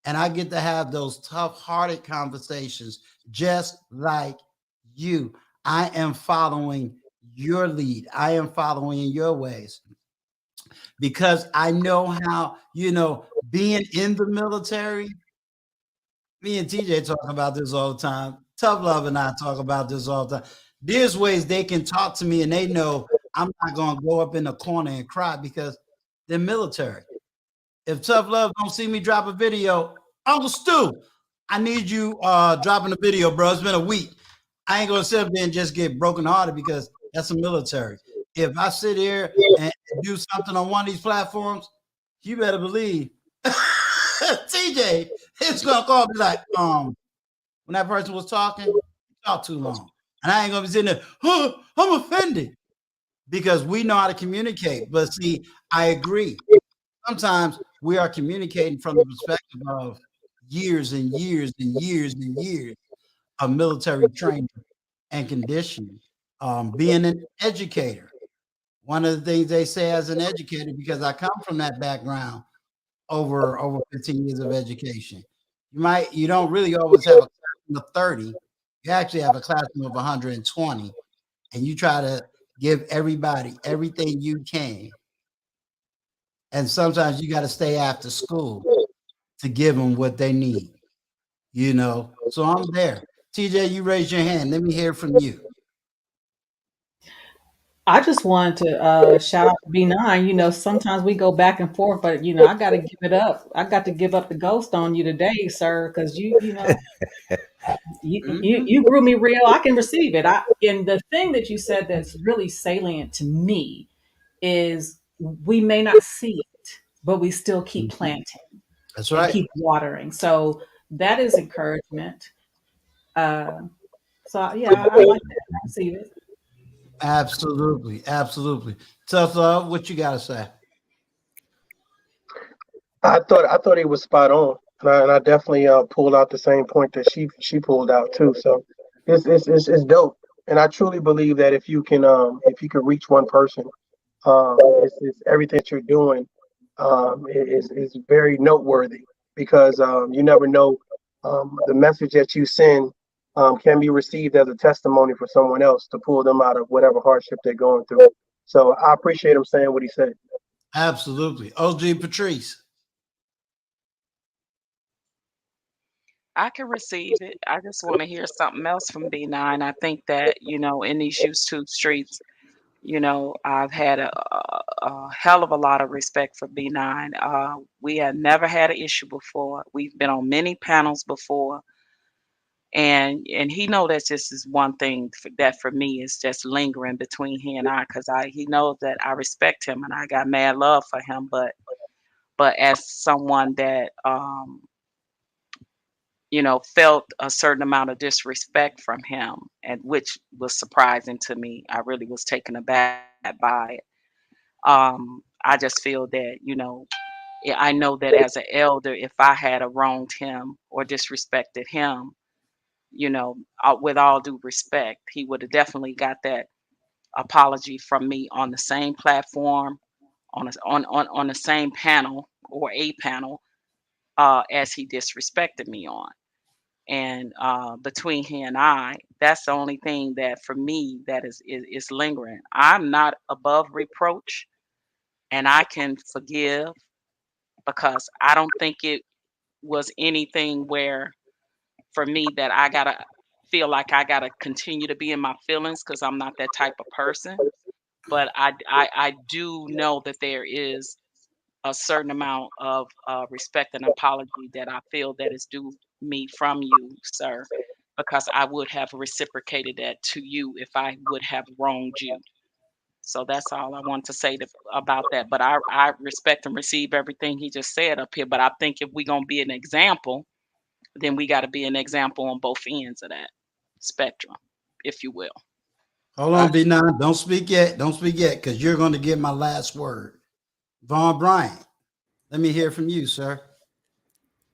And I get to have those tough-hearted conversations just like you. I am following your lead. I am following in your ways because I know how, being in the military, me and TJ talk about this all the time. Tough Love and I talk about this all the time. There's ways they can talk to me and they know I'm not going to go up in the corner and cry because they're military. If Tough Love don't see me drop a video, Uncle Stu, I need you dropping a video, bro. It's been a week. I ain't gonna sit up there and just get broken hearted because that's a military. If I sit here and do something on one of these platforms, you better believe TJ is gonna call me like, when that person was talking, you talked too long. And I ain't gonna be sitting there, I'm offended because we know how to communicate. But see, I agree. Sometimes we are communicating from the perspective of years and years and years and years of military training and conditioning. Being an educator, one of the things they say as an educator, because I come from that background, over 15 years of education, you don't really always have a classroom of 30. You actually have a classroom of 120, and you try to give everybody everything you can. And sometimes you got to stay after school to give them what they need, So I'm there. TJ, you raise your hand. Let me hear from you. I just wanted to shout out to B9. Sometimes we go back and forth, but I got to give it up. I got to give up the ghost on you today, sir, because you grew me real. I can receive it. And the thing that you said that's really salient to me is we may not see it, but we still keep planting That's and right. keep watering. So that is encouragement. Uh, so yeah, I like that. I receive it. Absolutely. Absolutely. Tough Love, what you got to say? I thought he was spot on, and I definitely pulled out the same point that she pulled out too. So it's dope, and I truly believe that if you can reach one person, it's everything that you're doing is very noteworthy because you never know the message that you send can be received as a testimony for someone else to pull them out of whatever hardship they're going through. So I appreciate him saying what he said. Absolutely. OG Patrice. I can receive it. I just want to hear something else from B9. I think that, in these YouTube streets, I've had a hell of a lot of respect for B9. We have never had an issue before. We've been on many panels before, and he know that this is one thing that for me is just lingering between he and I, because he knows that I respect him and I got mad love for him, but as someone that felt a certain amount of disrespect from him, and which was surprising to me. I really was taken aback by it. I just feel that, I know that as an elder, if I had wronged him or disrespected him, with all due respect, he would have definitely got that apology from me on the same platform, on the same panel or a panel as he disrespected me on. And between he and I, that's the only thing that for me that is lingering. I'm not above reproach, and I can forgive because I don't think it was anything where for me that I gotta feel like I gotta continue to be in my feelings because I'm not that type of person. But I do know that there is a certain amount of respect and apology that I feel that is due me from you, sir. because I would have reciprocated that to you if I would have wronged you. So that's all I want to say about that. But I respect and receive everything he just said up here. But I think if we're going to be an example, then we got to be an example on both ends of that spectrum, if you will. Hold on, B9. Don't speak yet. Don't speak yet, because you're going to get my last word. Vaughn Bryant, let me hear from you, sir.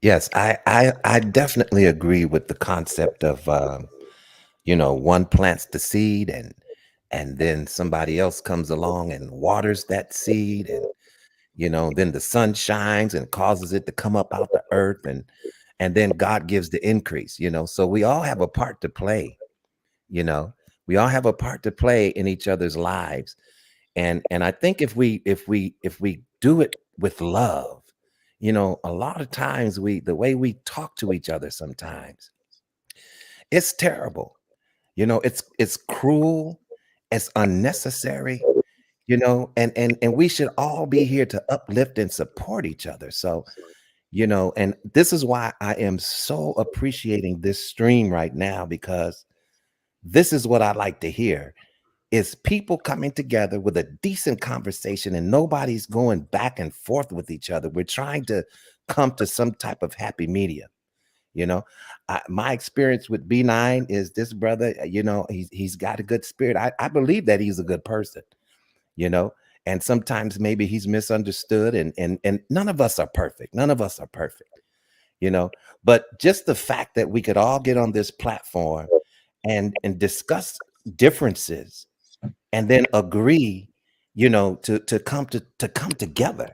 Yes, I definitely agree with the concept of one plants the seed and then somebody else comes along and waters that seed, and then the sun shines and causes it to come up out the earth, and then God gives the increase. So we all have a part to play. We all have a part to play in each other's lives, and I think if we do it with love, a lot of times the way we talk to each other sometimes, it's terrible. It's cruel, it's unnecessary, and we should all be here to uplift and support each other. So, and this is why I am so appreciating this stream right now, because this is what I like to hear, is people coming together with a decent conversation, and nobody's going back and forth with each other. We're trying to come to some type of happy medium. My experience with B9 is this brother, he's got a good spirit. I believe that he's a good person, you know, and sometimes maybe he's misunderstood, and none of us are perfect. None of us are perfect, but just the fact that we could all get on this platform and discuss differences and then agree, to come together.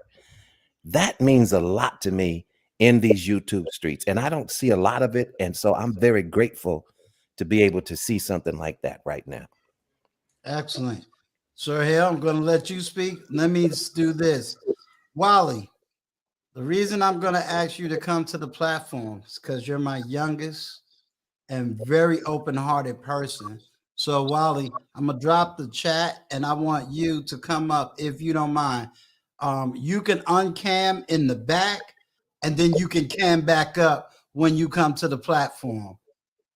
That means a lot to me in these YouTube streets, and I don't see a lot of it. And so I'm very grateful to be able to see something like that right now. Excellent. Sir Hale, I'm going to let you speak. Let me do this. Wally, the reason I'm going to ask you to come to the platform is because you're my youngest and very open-hearted person. So Wally, I'm gonna drop the chat and I want you to come up if you don't mind. You can uncam in the back and then you can cam back up when you come to the platform,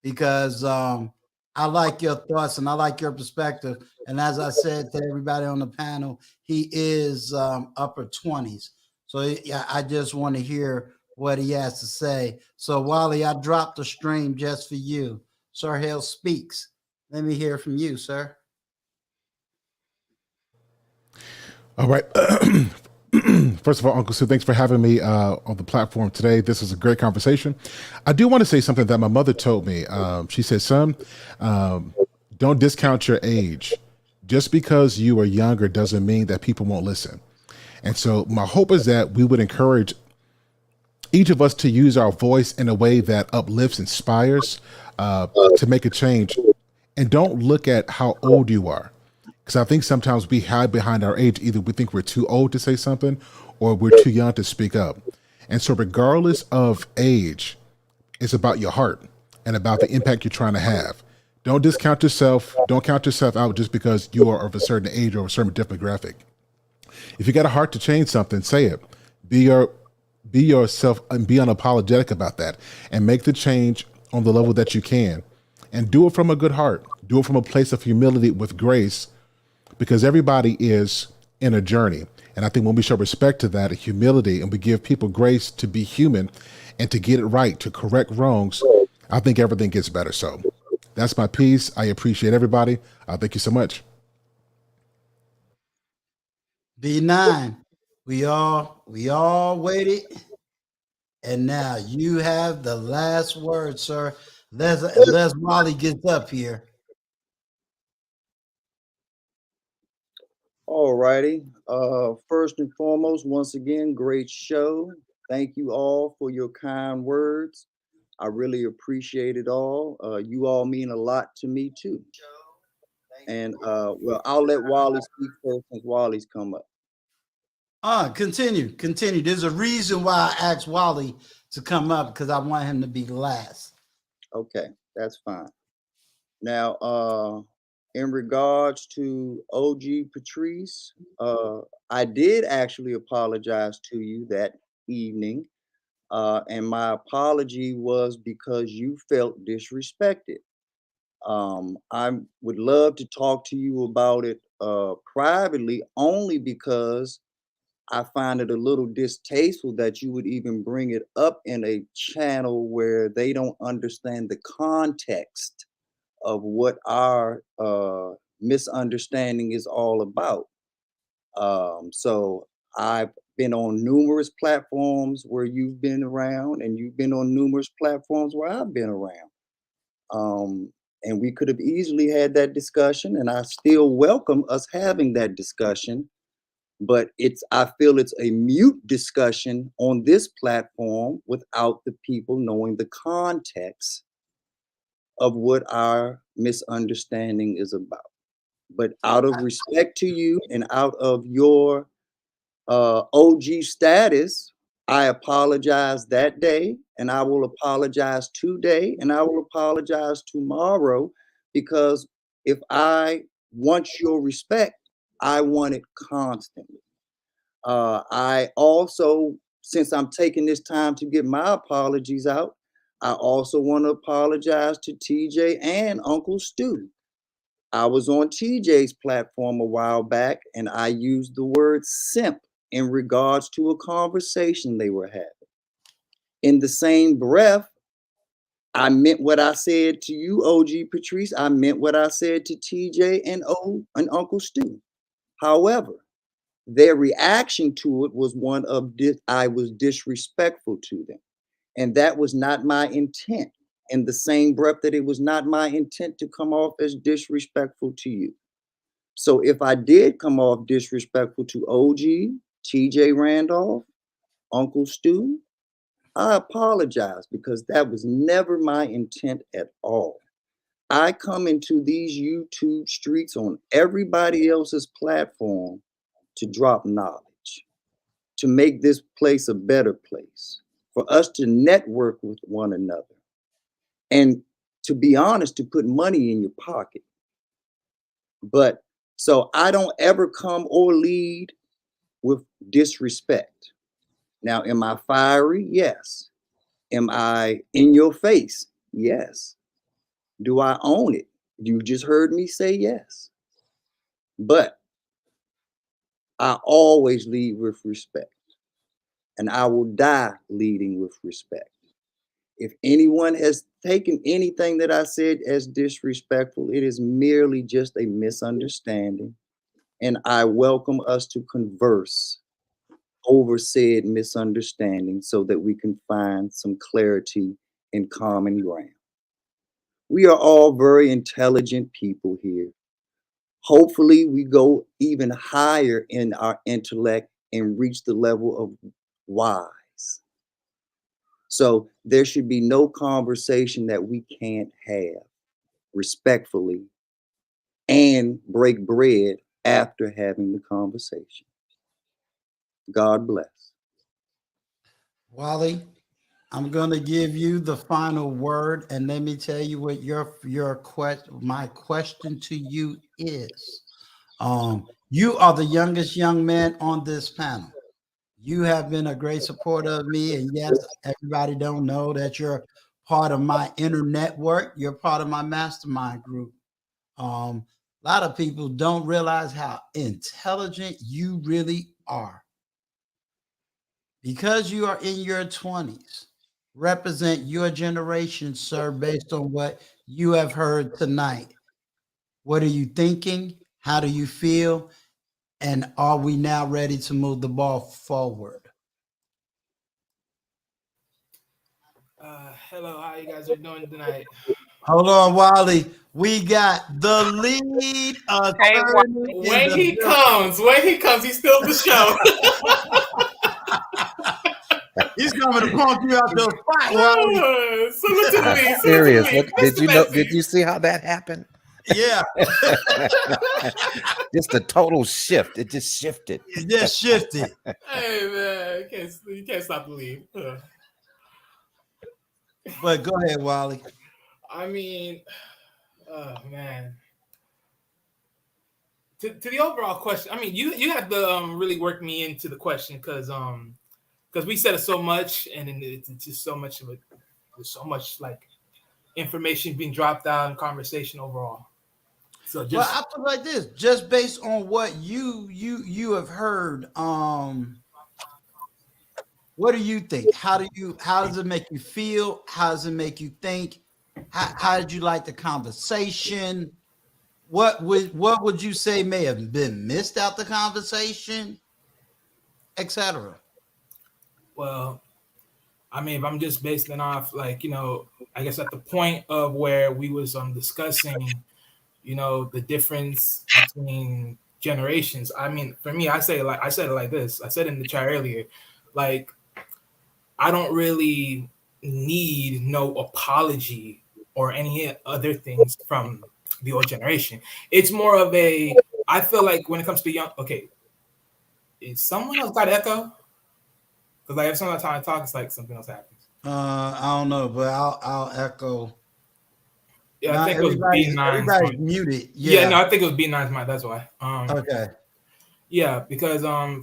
because I like your thoughts and I like your perspective. And as I said to everybody on the panel, he is upper 20s. So yeah, I just want to hear what he has to say. So Wally, I dropped the stream just for you. Sir Hale Speaks. Let me hear from you, sir. All right. First of all, Uncle Sue, thanks for having me on the platform today. This is a great conversation. I do want to say something that my mother told me. She said, son, don't discount your age. Just because you are younger doesn't mean that people won't listen. And so my hope is that we would encourage each of us to use our voice in a way that uplifts, inspires, to make a change. And don't look at how old you are. Because I think sometimes we hide behind our age. Either we think we're too old to say something or we're too young to speak up. And so regardless of age, it's about your heart and about the impact you're trying to have. Don't discount yourself. Don't count yourself out just because you are of a certain age or a certain demographic. If you got a heart to change something, say it. Be yourself and be unapologetic about that, and make the change on the level that you can, and do it from a good heart. Do it from a place of humility with grace, because everybody is in a journey. And I think when we show respect to that, humility, and we give people grace to be human and to get it right, to correct wrongs, I think everything gets better. So that's my piece. I appreciate everybody. Thank you so much. B9, we all waited. And now you have the last word, sir. Les Wally gets up here. All righty. First and foremost, once again, great show. Thank you all for your kind words. I really appreciate it all. You all mean a lot to me too. And well, I'll let Wally speak first since Wally's come up. Continue. There's a reason why I asked Wally to come up, because I want him to be last. Okay, that's fine. Now, in regards to OG Patrice, I did actually apologize to you that evening. And my apology was because you felt disrespected. I would love to talk to you about it privately, only because I find it a little distasteful that you would even bring it up in a channel where they don't understand the context of what our misunderstanding is all about. So I've been on numerous platforms where you've been around, and you've been on numerous platforms where I've been around. And we could have easily had that discussion, and I still welcome us having that discussion. But I feel it's a mute discussion on this platform without the people knowing the context of what our misunderstanding is about. But out of respect to you and out of your OG status, I apologize that day, and I will apologize today, and I will apologize tomorrow, because if I want your respect, I want it constantly. I also, since I'm taking this time to get my apologies out, I also want to apologize to TJ and Uncle Stu. I was on TJ's platform a while back, and I used the word simp in regards to a conversation they were having. In the same breath, I meant what I said to you, OG Patrice. I meant what I said to TJ and Uncle Stu. However, their reaction to it was one of I was disrespectful to them. And that was not my intent. In the same breath that it was not my intent to come off as disrespectful to you. So if I did come off disrespectful to OG, TJ Randolph, Uncle Stu, I apologize, because that was never my intent at all. I come into these YouTube streets on everybody else's platform to drop knowledge, to make this place a better place, for us to network with one another, and to be honest, to put money in your pocket. But so I don't ever come or lead with disrespect. Now, am I fiery? Yes. Am I in your face? Yes. Do I own it? You just heard me say yes. But I always lead with respect, and I will die leading with respect. If anyone has taken anything that I said as disrespectful, it is merely just a misunderstanding, and I welcome us to converse over said misunderstanding so that we can find some clarity and common ground. We are all very intelligent people here. Hopefully, we go even higher in our intellect and reach the level of wise. So there should be no conversation that we can't have respectfully and break bread after having the conversation. God bless. Wally, I'm going to give you the final word, and let me tell you what my question to you is. You are the youngest young man on this panel. You have been a great supporter of me, and yes, everybody don't know that you're part of my inner network. You're part of my mastermind group. A lot of people don't realize how intelligent you really are. Because you are in your 20s, represent your generation, sir, based on what you have heard tonight. What are you thinking? How do you feel? And are we now ready to move the ball forward? Hello, how you guys are doing tonight? Hold on, Wally. We got the lead Hey, attorney Wally. in the building. When he comes, he steals the show. He's coming to punk you out your spot, Wally. Salute to the lead. Salute to the Serious. lead. Did Mr. you know? Bessie. Did you see how that happened? Yeah, Just a total shift. It just shifted. it just shifted. Hey man, you can't stop the lead. But go ahead, Wally. I mean, oh man. To the overall question, I mean, you had to really work me into the question because because we said it so much, and then it's just so much of it. There's so much like information being dropped out in conversation overall. So Well, just I feel like this, just based on what you have heard, what do you think? How does it make you feel? How does it make you think? How did you like the conversation? What would you say may have been missed out the conversation, etc.? well, I mean, if I'm just basing it off, like, I guess at the point of where we was discussing, the difference between generations. I mean, for me, I said it like this. I said in the chat earlier, like, I don't really need no apology or any other things from the old generation. It's more of I feel like when it comes to young, okay, is someone else got echo? Because like, if someone's trying to talk, it's like something else happens. I don't know, but I'll echo. Yeah, I Not think it was B9's everybody's mic. muted. Yeah, no, Yeah. I think it was B9's mic. That's why. Okay. Yeah, because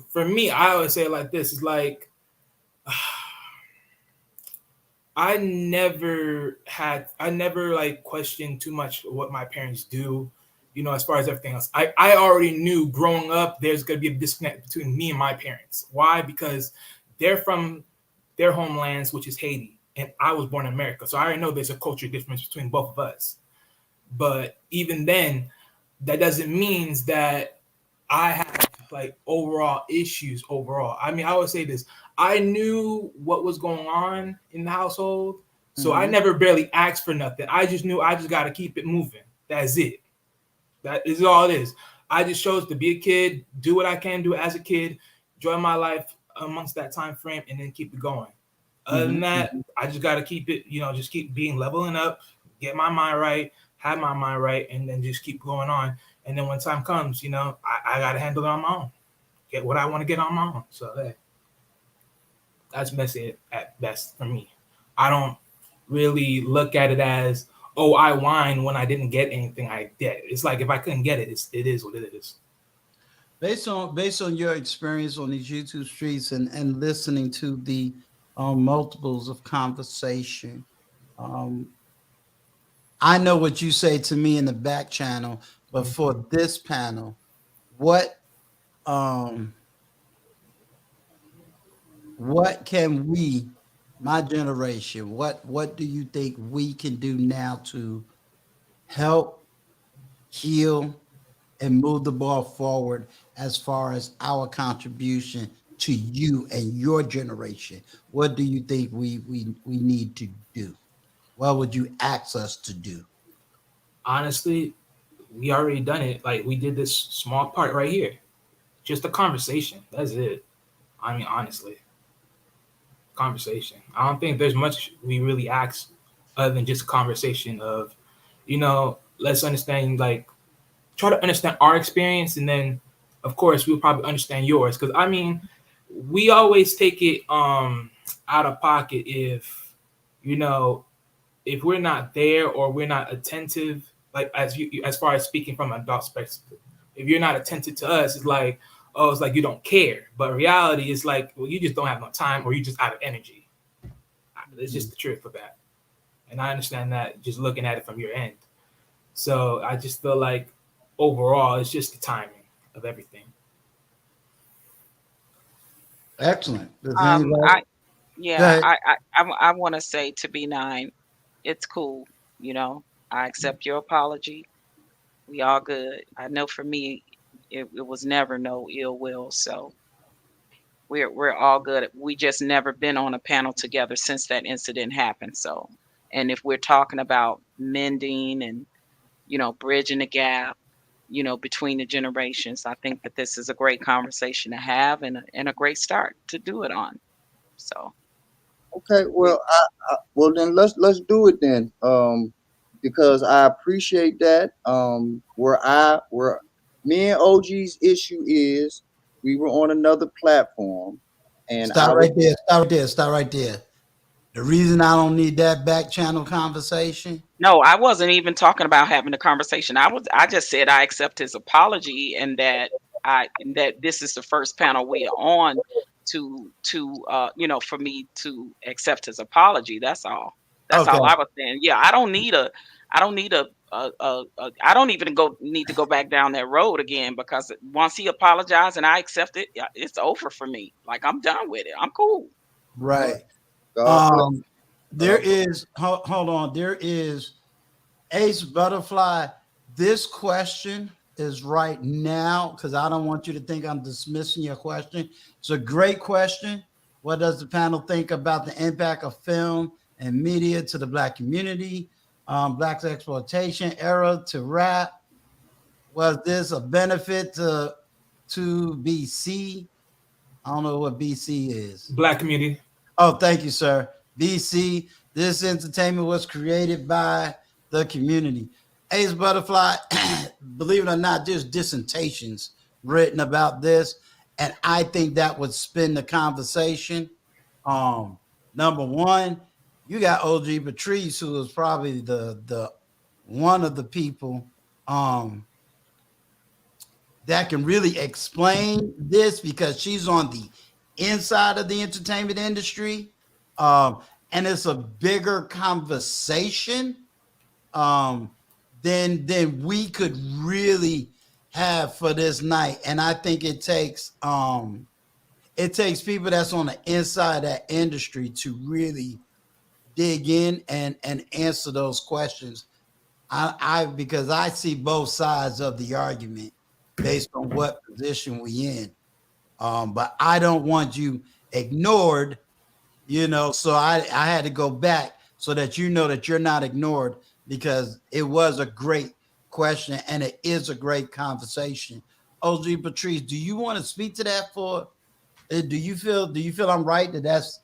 for me, I always say it like this: it's like I never like questioned too much what my parents do, as far as everything else. I already knew growing up there's gonna be a disconnect between me and my parents. Why? Because they're from their homelands, which is Haiti, and I was born in America. So I already know there's a culture difference between both of us. But even then, that doesn't mean that I have like overall issues overall. I mean, I would say this. I knew what was going on in the household. So I never barely asked for nothing. I just knew I just got to keep it moving. That's it. That is all it is. I just chose to be a kid, do what I can do as a kid, enjoy my life amongst that time frame, and then keep it going. Other than that, I just got to keep it, just keep being leveling up, get my mind right, have my mind right, and then just keep going on. And then when time comes, I got to handle it on my own, get what I want to get on my own. So hey, that's messy at best for me. I don't really look at it as, oh, I whine when I didn't get anything I did. It's like if I couldn't get it, it is what it is. Based on your experience on these YouTube streets and listening to the multiples of conversation, I know what you say to me in the back channel, but for this panel, what can we, my generation, what do you think we can do now to help heal and move the ball forward as far as our contribution to you and your generation? What do you think we need to do? What would you ask us to do? Honestly, we already done it. Like we did this small part right here. Just a conversation. That's it. I mean, honestly. Conversation. I don't think there's much we really ask other than just a conversation of, let's understand, like, try to understand our experience, and then, of course, we'll probably understand yours. Because I mean, we always take it out of pocket if, if we're not there or we're not attentive, like as far as speaking from an adult perspective. If you're not attentive to us, it's like, oh, it's like you don't care. But reality is like, well, you just don't have no time or you're just out of energy. It's just the truth of that. And I understand that just looking at it from your end. So I just feel like overall, it's just the timing of everything. Excellent. I want to say to B9, it's cool. I accept your apology. We all good. I know for me, it was never no ill will. So we're all good. We just never been on a panel together since that incident happened. So, and if we're talking about mending and, bridging the gap, between the generations, I think that this is a great conversation to have and a great start to do it on. So. Okay, well, well then let's do it then. Because I appreciate that. Where me and OG's issue is, we were on another platform, and Stop right there. Stop right there. The reason I don't need that back channel conversation. No, I wasn't even talking about having a conversation. I just said I accept his apology and that this is the first panel we're on for me to accept his apology. That's all. That's Okay. all I was saying. Yeah, I don't need I don't even need to go back down that road again, because once he apologized and I accept it, yeah, it's over for me. Like, I'm done with it. I'm cool. Right. God bless. There is, hold on. There is Ace Butterfly. This question is right now, because I don't want you to think I'm dismissing your question. It's a great question. What does the panel think about the impact of film and media to the Black community? Black exploitation era to rap. Was this a benefit to BC? I don't know what BC is. Black community. Oh, thank you, sir. BC, this entertainment was created by the community. Ace Butterfly, believe it or not, there's dissertations written about this, and I think that would spin the conversation. Number one, you got OG Patrice, who is probably the one of the people that can really explain this, because she's on the inside of the entertainment industry. And it's a bigger conversation than we could really have for this night. And I think it takes people that's on the inside of that industry to really dig in and answer those questions. Because I see both sides of the argument based on what position we in. But I don't want you ignored, so I had to go back so that you know that you're not ignored, because it was a great question and it is a great conversation. OG Patrice, do you want to speak to that do you feel I'm right that that's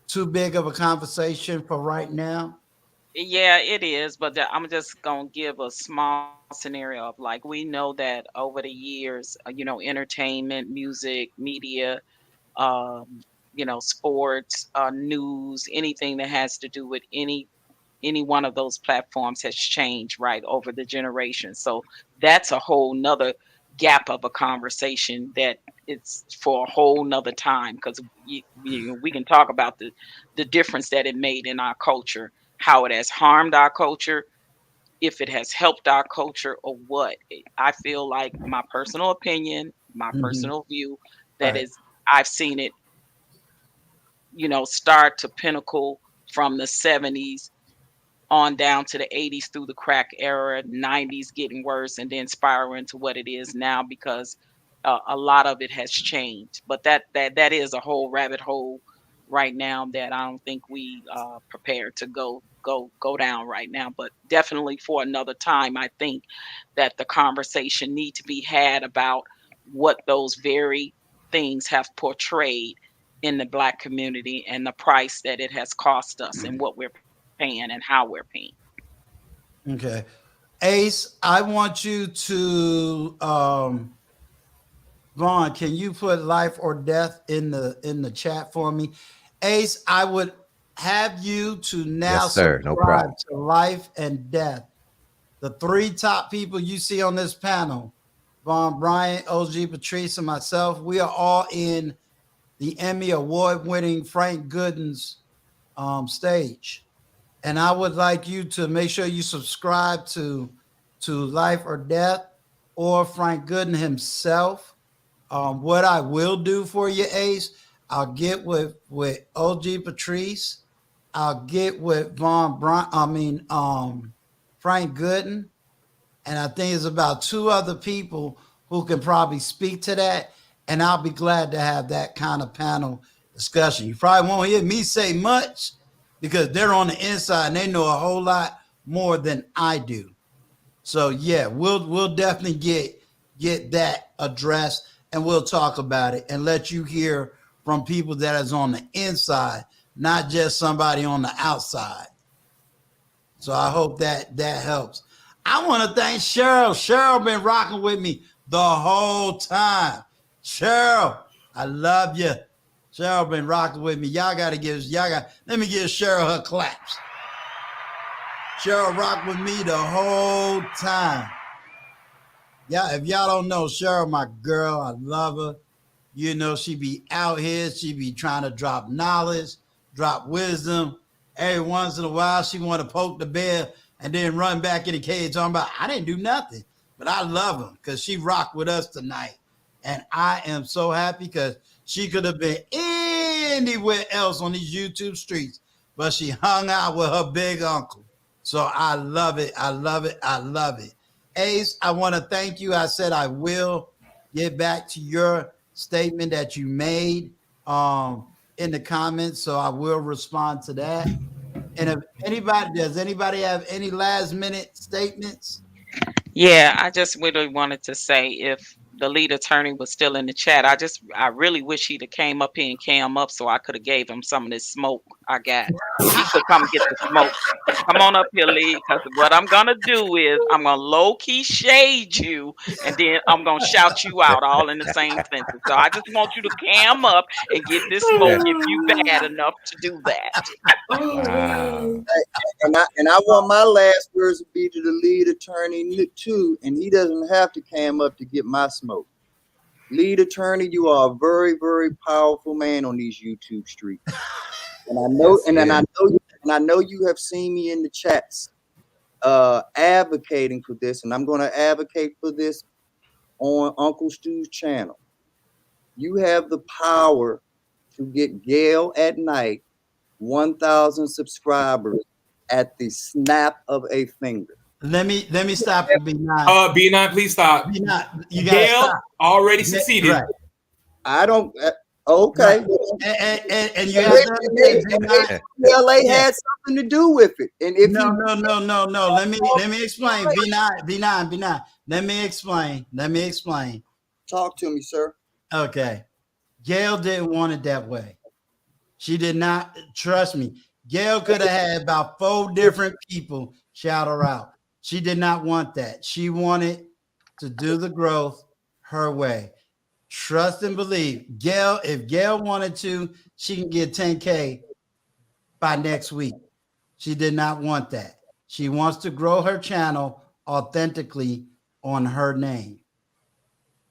too big of a conversation for right now? Yeah, it is, but I'm just gonna give a small scenario of, like, we know that over the years, entertainment, music, media, sports, news, anything that has to do with any one of those platforms has changed, right, over the generation. So that's a whole nother gap of a conversation that it's for a whole nother time, because we can talk about the difference that it made in our culture, how it has harmed our culture, if it has helped our culture, or what. I feel like, my personal opinion, my Mhm. personal view, that Right. is, I've seen it, start to pinnacle from the 70s on down to the 80s, through the crack era, 90s getting worse, and then spiraling to what it is now, because a lot of it has changed. But that is a whole rabbit hole right now that I don't think we prepared to go down right now. But definitely for another time, I think that the conversation need to be had about what those very things have portrayed in the Black community, and the price that it has cost us, and what we're paying and how we're paying. Okay. Ace, I want you to Vaughn, can you put life or death in the chat for me? Ace, I would have you to now Yes, sir. No subscribe problem. to Life and Death. The three top people you see on this panel, Vaughn Bryant, OG Patrice, and myself, we are all in the Emmy award-winning Frank Gooden's stage. And I would like you to make sure you subscribe to Life or Death or Frank Gooden himself. What I will do for you, Ace, I'll get with OG Patrice. I'll get with Frank Gooden, and I think it's about two other people who can probably speak to that. And I'll be glad to have that kind of panel discussion. You probably won't hear me say much because they're on the inside and they know a whole lot more than I do. So yeah, we'll definitely get that addressed, and we'll talk about it and let you hear from people that is on the inside, not just somebody on the outside. So I hope that helps. I want to thank Cheryl. Cheryl been rocking with me the whole time. Cheryl, I love you. Cheryl been rocking with me. Let me give Cheryl her claps. Cheryl rocked with me the whole time. Yeah, if y'all don't know Cheryl, my girl, I love her. You know, she be out here. She be trying to drop knowledge, drop wisdom. Every once in a while, she want to poke the bear and then run back in the cage talking about, I didn't do nothing. But I love him because she rocked with us tonight. And I am so happy because she could have been anywhere else on these YouTube streets, but she hung out with her big uncle. So I love it. I love it. I love it. Ace, I want to thank you. I said I will get back to your statement that you made in the comments. So I will respond to that. And if does anybody have any last minute statements? Yeah, I just really wanted to say if the lead attorney was still in the chat, I really wish he'd have came up here and came up so I could have gave him some of this smoke I got. He could come get the smoke. Come on up here, Lee, because what I'm gonna do is I'm gonna low key shade you, and then I'm gonna shout you out all in the same sentence. So I just want you to cam up and get this smoke if you bad enough to do that. Wow. And I want my last words to be to the lead attorney too, and he doesn't have to cam up to get my smoke. Lead attorney, you are a very, very powerful man on these YouTube streets. And I know, I know you have seen me in the chats advocating for this, and I'm going to advocate for this on Uncle Stu's channel. You have the power to get Gail at Night 1,000 subscribers at the snap of a finger. Let me stop you, B9. B9, please stop. B9, you gotta Gail stop. already succeeded. Right. I don't. Okay. Right. And you have to understand, LA had something to do with it. And if no. Let me explain. B9. Let me explain. Talk to me, sir. Okay. Gail didn't want it that way. She did not. Trust me. Gail could have had about 4 different people shout her out. She did not want that. She wanted to do the growth her way. Trust and believe. Gail, if Gail wanted to, she can get 10K by next week. She did not want that. She wants to grow her channel authentically on her name.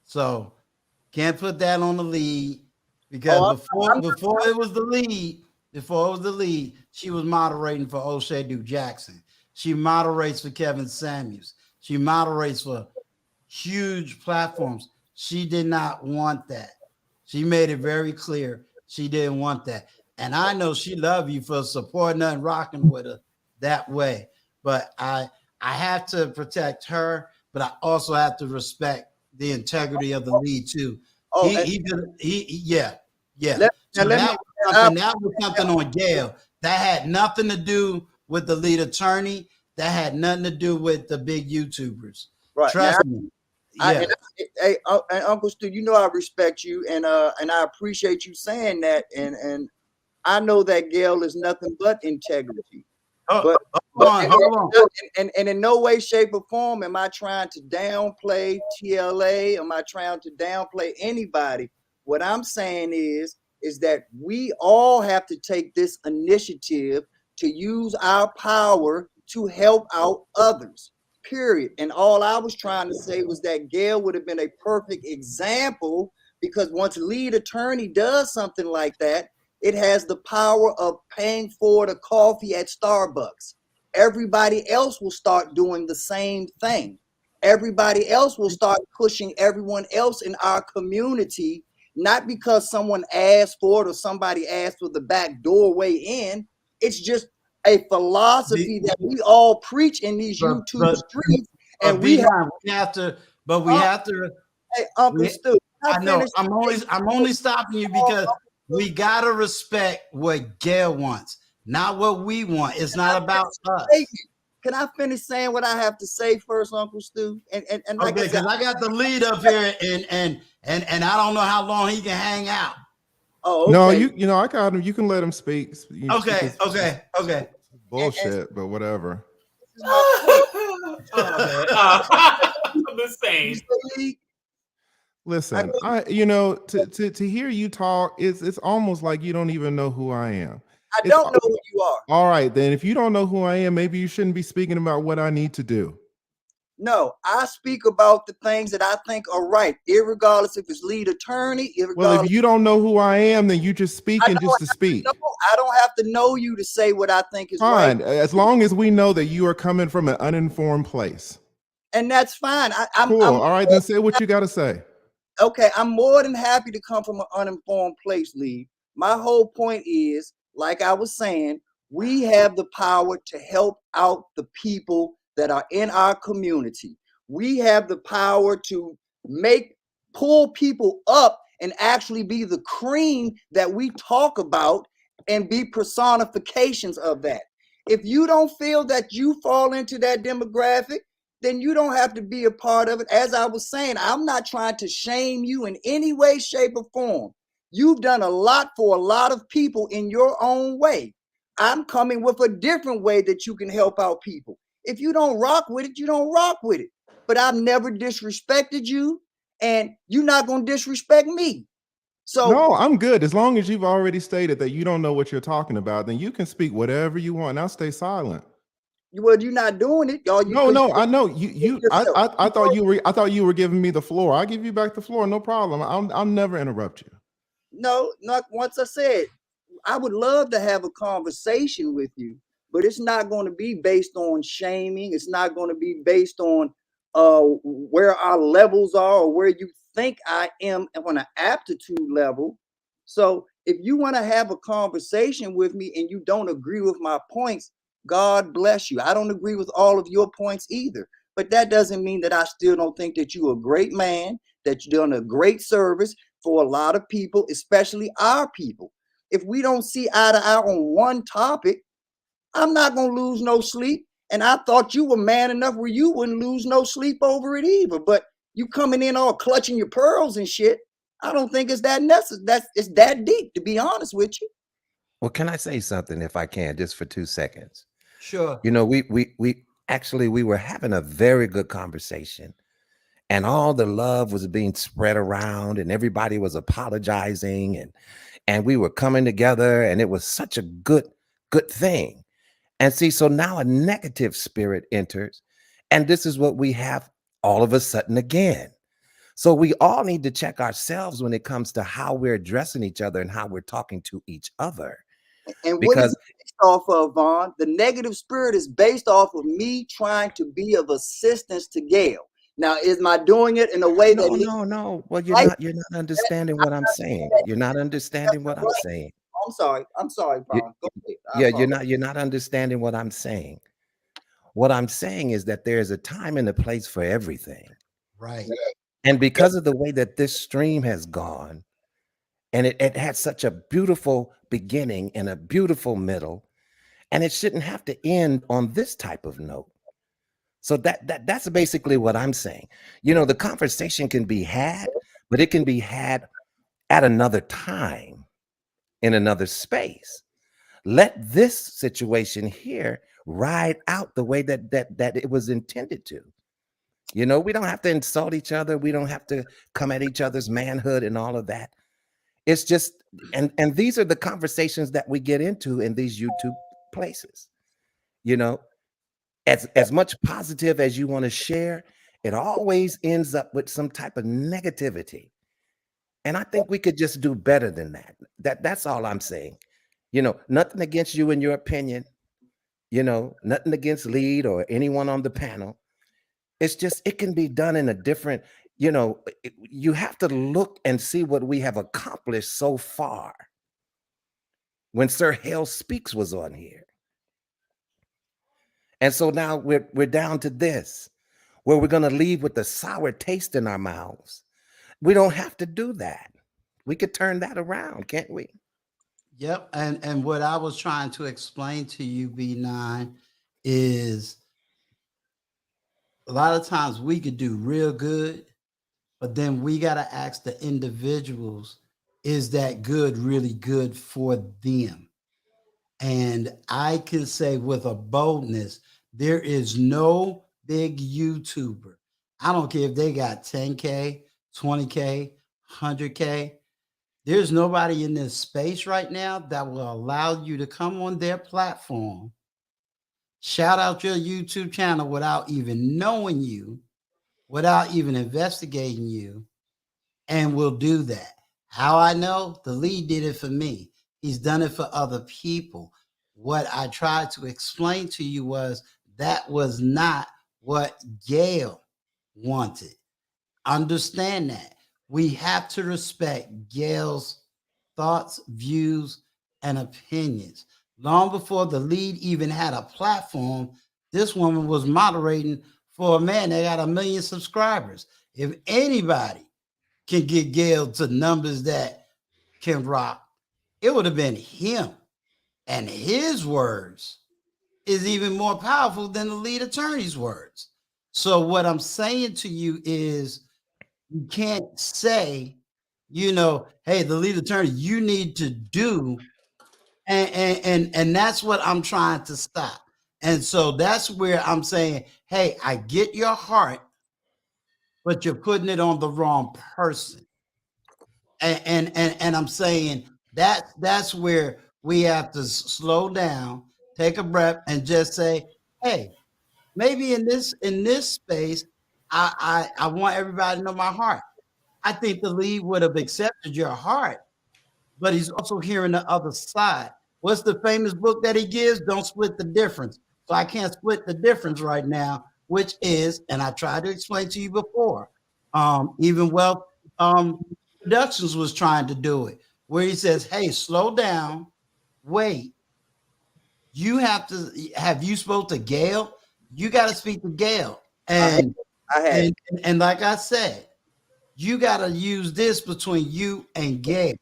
So can't put that on the lead because before it was the lead, she was moderating for O'Shea Duke Jackson. She moderates for Kevin Samuels. She moderates for huge platforms. She did not want that. She made it very clear she didn't want that. And I know she loved you for supporting her and rocking with her that way. But I have to protect her, but I also have to respect the integrity of the lead too. Yeah. So that was something on Gail. That had nothing to do with the lead attorney. That had nothing to do with the big YouTubers. Right. Trust me. Yeah. Hey, Uncle Stu, you know I respect you, and I appreciate you saying that, and I know that Gail is nothing but integrity. Hold on. And in no way, shape, or form am I trying to downplay TLA. Am I trying to downplay anybody? What I'm saying is that we all have to take this initiative to use our power to help out others. Period. And all I was trying to say was that Gail would have been a perfect example, because once a lead attorney does something like that, it has the power of paying for the coffee at Starbucks. Everybody else will start doing the same thing. Everybody else will start pushing everyone else in our community, not because someone asked for it or somebody asked for the back doorway in. It's just a philosophy that we all preach in these YouTube streets. And we have to. Hey, Uncle Stu, I know. I'm only stopping you because we gotta respect what Gail wants, not what we want. It's not about us. Can I finish saying what I have to say first, Uncle Stu? And like okay, because I got the lead up here, and I don't know how long he can hang out. Oh, okay. No, you know, I got him. You can let him speak. Okay. Bullshit, but whatever. I'm the same. Listen, to hear you talk, it's almost like you don't even know who I am. I don't know who you are. All right, then if you don't know who I am, maybe you shouldn't be speaking about what I need to do. No, I speak about the things that I think are right, irregardless if it's lead attorney, Well, if irregardless. you don't know who I am, then you just speaking just to speak. I don't have to know you to say what I think is right. Fine, as long as we know that you are coming from an uninformed place. And that's fine. Cool. All right, then say what you got to say. Okay, I'm more than happy to come from an uninformed place, Lee. My whole point is, like I was saying, we have the power to help out the people that are in our community. We have the power to pull people up and actually be the cream that we talk about and be personifications of that. If you don't feel that you fall into that demographic, then you don't have to be a part of it. As I was saying, I'm not trying to shame you in any way, shape, or form. You've done a lot for a lot of people in your own way. I'm coming with a different way that you can help out people. If you don't rock with it, you don't rock with it. But I've never disrespected you, and you're not going to disrespect me. So no, I'm good. As long as you've already stated that you don't know what you're talking about, then you can speak whatever you want. Now stay silent. Well, you're not doing it, y'all. No, I know you. I thought you were giving me the floor. I give you back the floor, no problem. I'll never interrupt you. No, not once. I said I would love to have a conversation with you, but it's not going to be based on shaming. It's not going to be based on where our levels are or where you think I am on an aptitude level. So if you want to have a conversation with me and you don't agree with my points, God bless you. I don't agree with all of your points either. But that doesn't mean that I still don't think that you're a great man, that you're doing a great service for a lot of people, especially our people. If we don't see eye to eye on one topic, I'm not going to lose no sleep. And I thought you were man enough where you wouldn't lose no sleep over it either. But you coming in all clutching your pearls and shit, I don't think it's that necessary. It's that deep, to be honest with you. Well, can I say something if I can, just for 2 seconds? Sure. You know, we actually we were having a very good conversation, and all the love was being spread around, and everybody was apologizing, and we were coming together, and it was such a good thing. And see, so now a negative spirit enters, and this is what we have all of a sudden again. So we all need to check ourselves when it comes to how we're addressing each other and how we're talking to each other. And what is Because it based off of, Vaughn? The negative spirit is based off of me trying to be of assistance to Gail. Now, is my doing it in a way that no. Well, you're not understanding what I'm saying. You're not understanding what I'm saying. I'm sorry, Vaughn. Go ahead. Yeah, you're not understanding what I'm saying. What I'm saying is that there's a time and a place for everything. Right. And because of the way that this stream has gone, and it had such a beautiful beginning and a beautiful middle, and it shouldn't have to end on this type of note. So that's basically what I'm saying. You know, the conversation can be had, but it can be had at another time in another space. Let this situation here ride out the way that it was intended to. You know, we don't have to insult each other. We don't have to come at each other's manhood and all of that. It's just, and these are the conversations that we get into in these YouTube places. You know, as much positive as you want to share, it always ends up with some type of negativity. And I think we could just do better than that. That's all I'm saying. You know, nothing against you and your opinion, you know, nothing against Lead or anyone on the panel. It's just, it can be done in a different, you know, you have to look and see what we have accomplished so far. When SIR HALE Speaks was on here. And so now we're down to this, where we're going to leave with the sour taste in our mouths. We don't have to do that. We could turn that around, can't we? Yep. And what I was trying to explain to you, B9, is a lot of times we could do real good, but then we got to ask the individuals, is that good really good for them? And I can say with a boldness, there is no big YouTuber. I don't care if they got 10K, 20K, 100K. There's nobody in this space right now that will allow you to come on their platform shout out your YouTube channel without even knowing you, without even investigating you, and will do that. How I know? The lead did it for me. He's done it for other people. What I tried to explain to you was that was not what Gail wanted. Understand that. We have to respect Gail's thoughts, views, and opinions. Long before the lead even had a platform, this woman was moderating for a man that got 1 million subscribers. If anybody can get Gail to numbers that can rock, it would have been him. And his words is even more powerful than the lead attorney's words. So what I'm saying to you is, you can't say, you know, hey, the lead attorney, you need to do, and that's what I'm trying to stop. And so that's where I'm saying, hey, I get your heart, but you're putting it on the wrong person. And I'm saying that's where we have to slow down, take a breath, and just say, hey, maybe in this space, I want everybody to know my heart. I think the lead would have accepted your heart, but he's also hearing the other side. What's the famous book that he gives? Don't split the difference. So I can't split the difference right now, which is, and I tried to explain to you before, even Wealth Productions was trying to do it, where he says, hey, slow down, wait. You have you spoke to Gail? You got to speak to Gail. And like I said, you got to use this between you and Gail.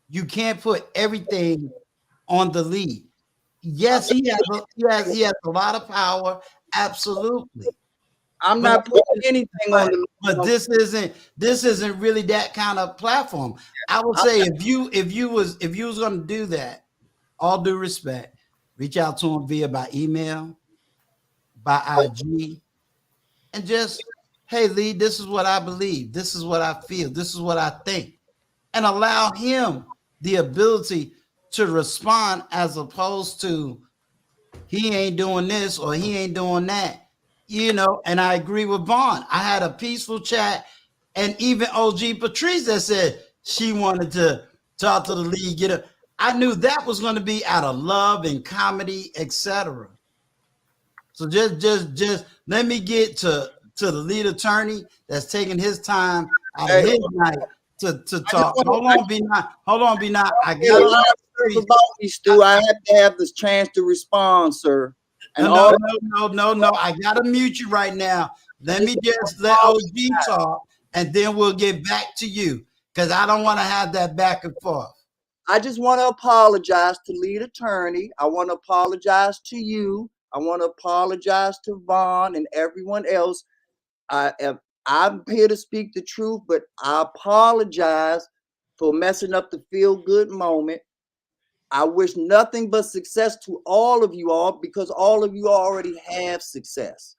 You can't put everything on the lead. Yes, he has a lot of power. Absolutely. I'm not putting anything on the but this isn't really that kind of platform. I would say if you was going to do that, all due respect, reach out to him by email, by IG, and just, hey, Lee, this is what I believe. This is what I feel. This is what I think. And allow him the ability to respond, as opposed to, he ain't doing this or he ain't doing that. You know, and I agree with Vaughn. I had a peaceful chat, and even OG Patrice that said she wanted to talk to the league, get her. I knew that was going to be out of love and comedy, etc. So just let me get to the lead attorney that's taking his time out of his night to talk. Hold on, be not. I got about me, Stu. I have to have this chance to respond, sir. And no. I gotta mute you right now. Let me just let OG talk, and then we'll get back to you, because I don't want to have that back and forth. I just want to apologize to lead attorney. I want to apologize to you. I want to apologize to Vaughn and everyone else. I'm here to speak the truth, but I apologize for messing up the feel-good moment. I wish nothing but success to all of you all, because all of you already have success.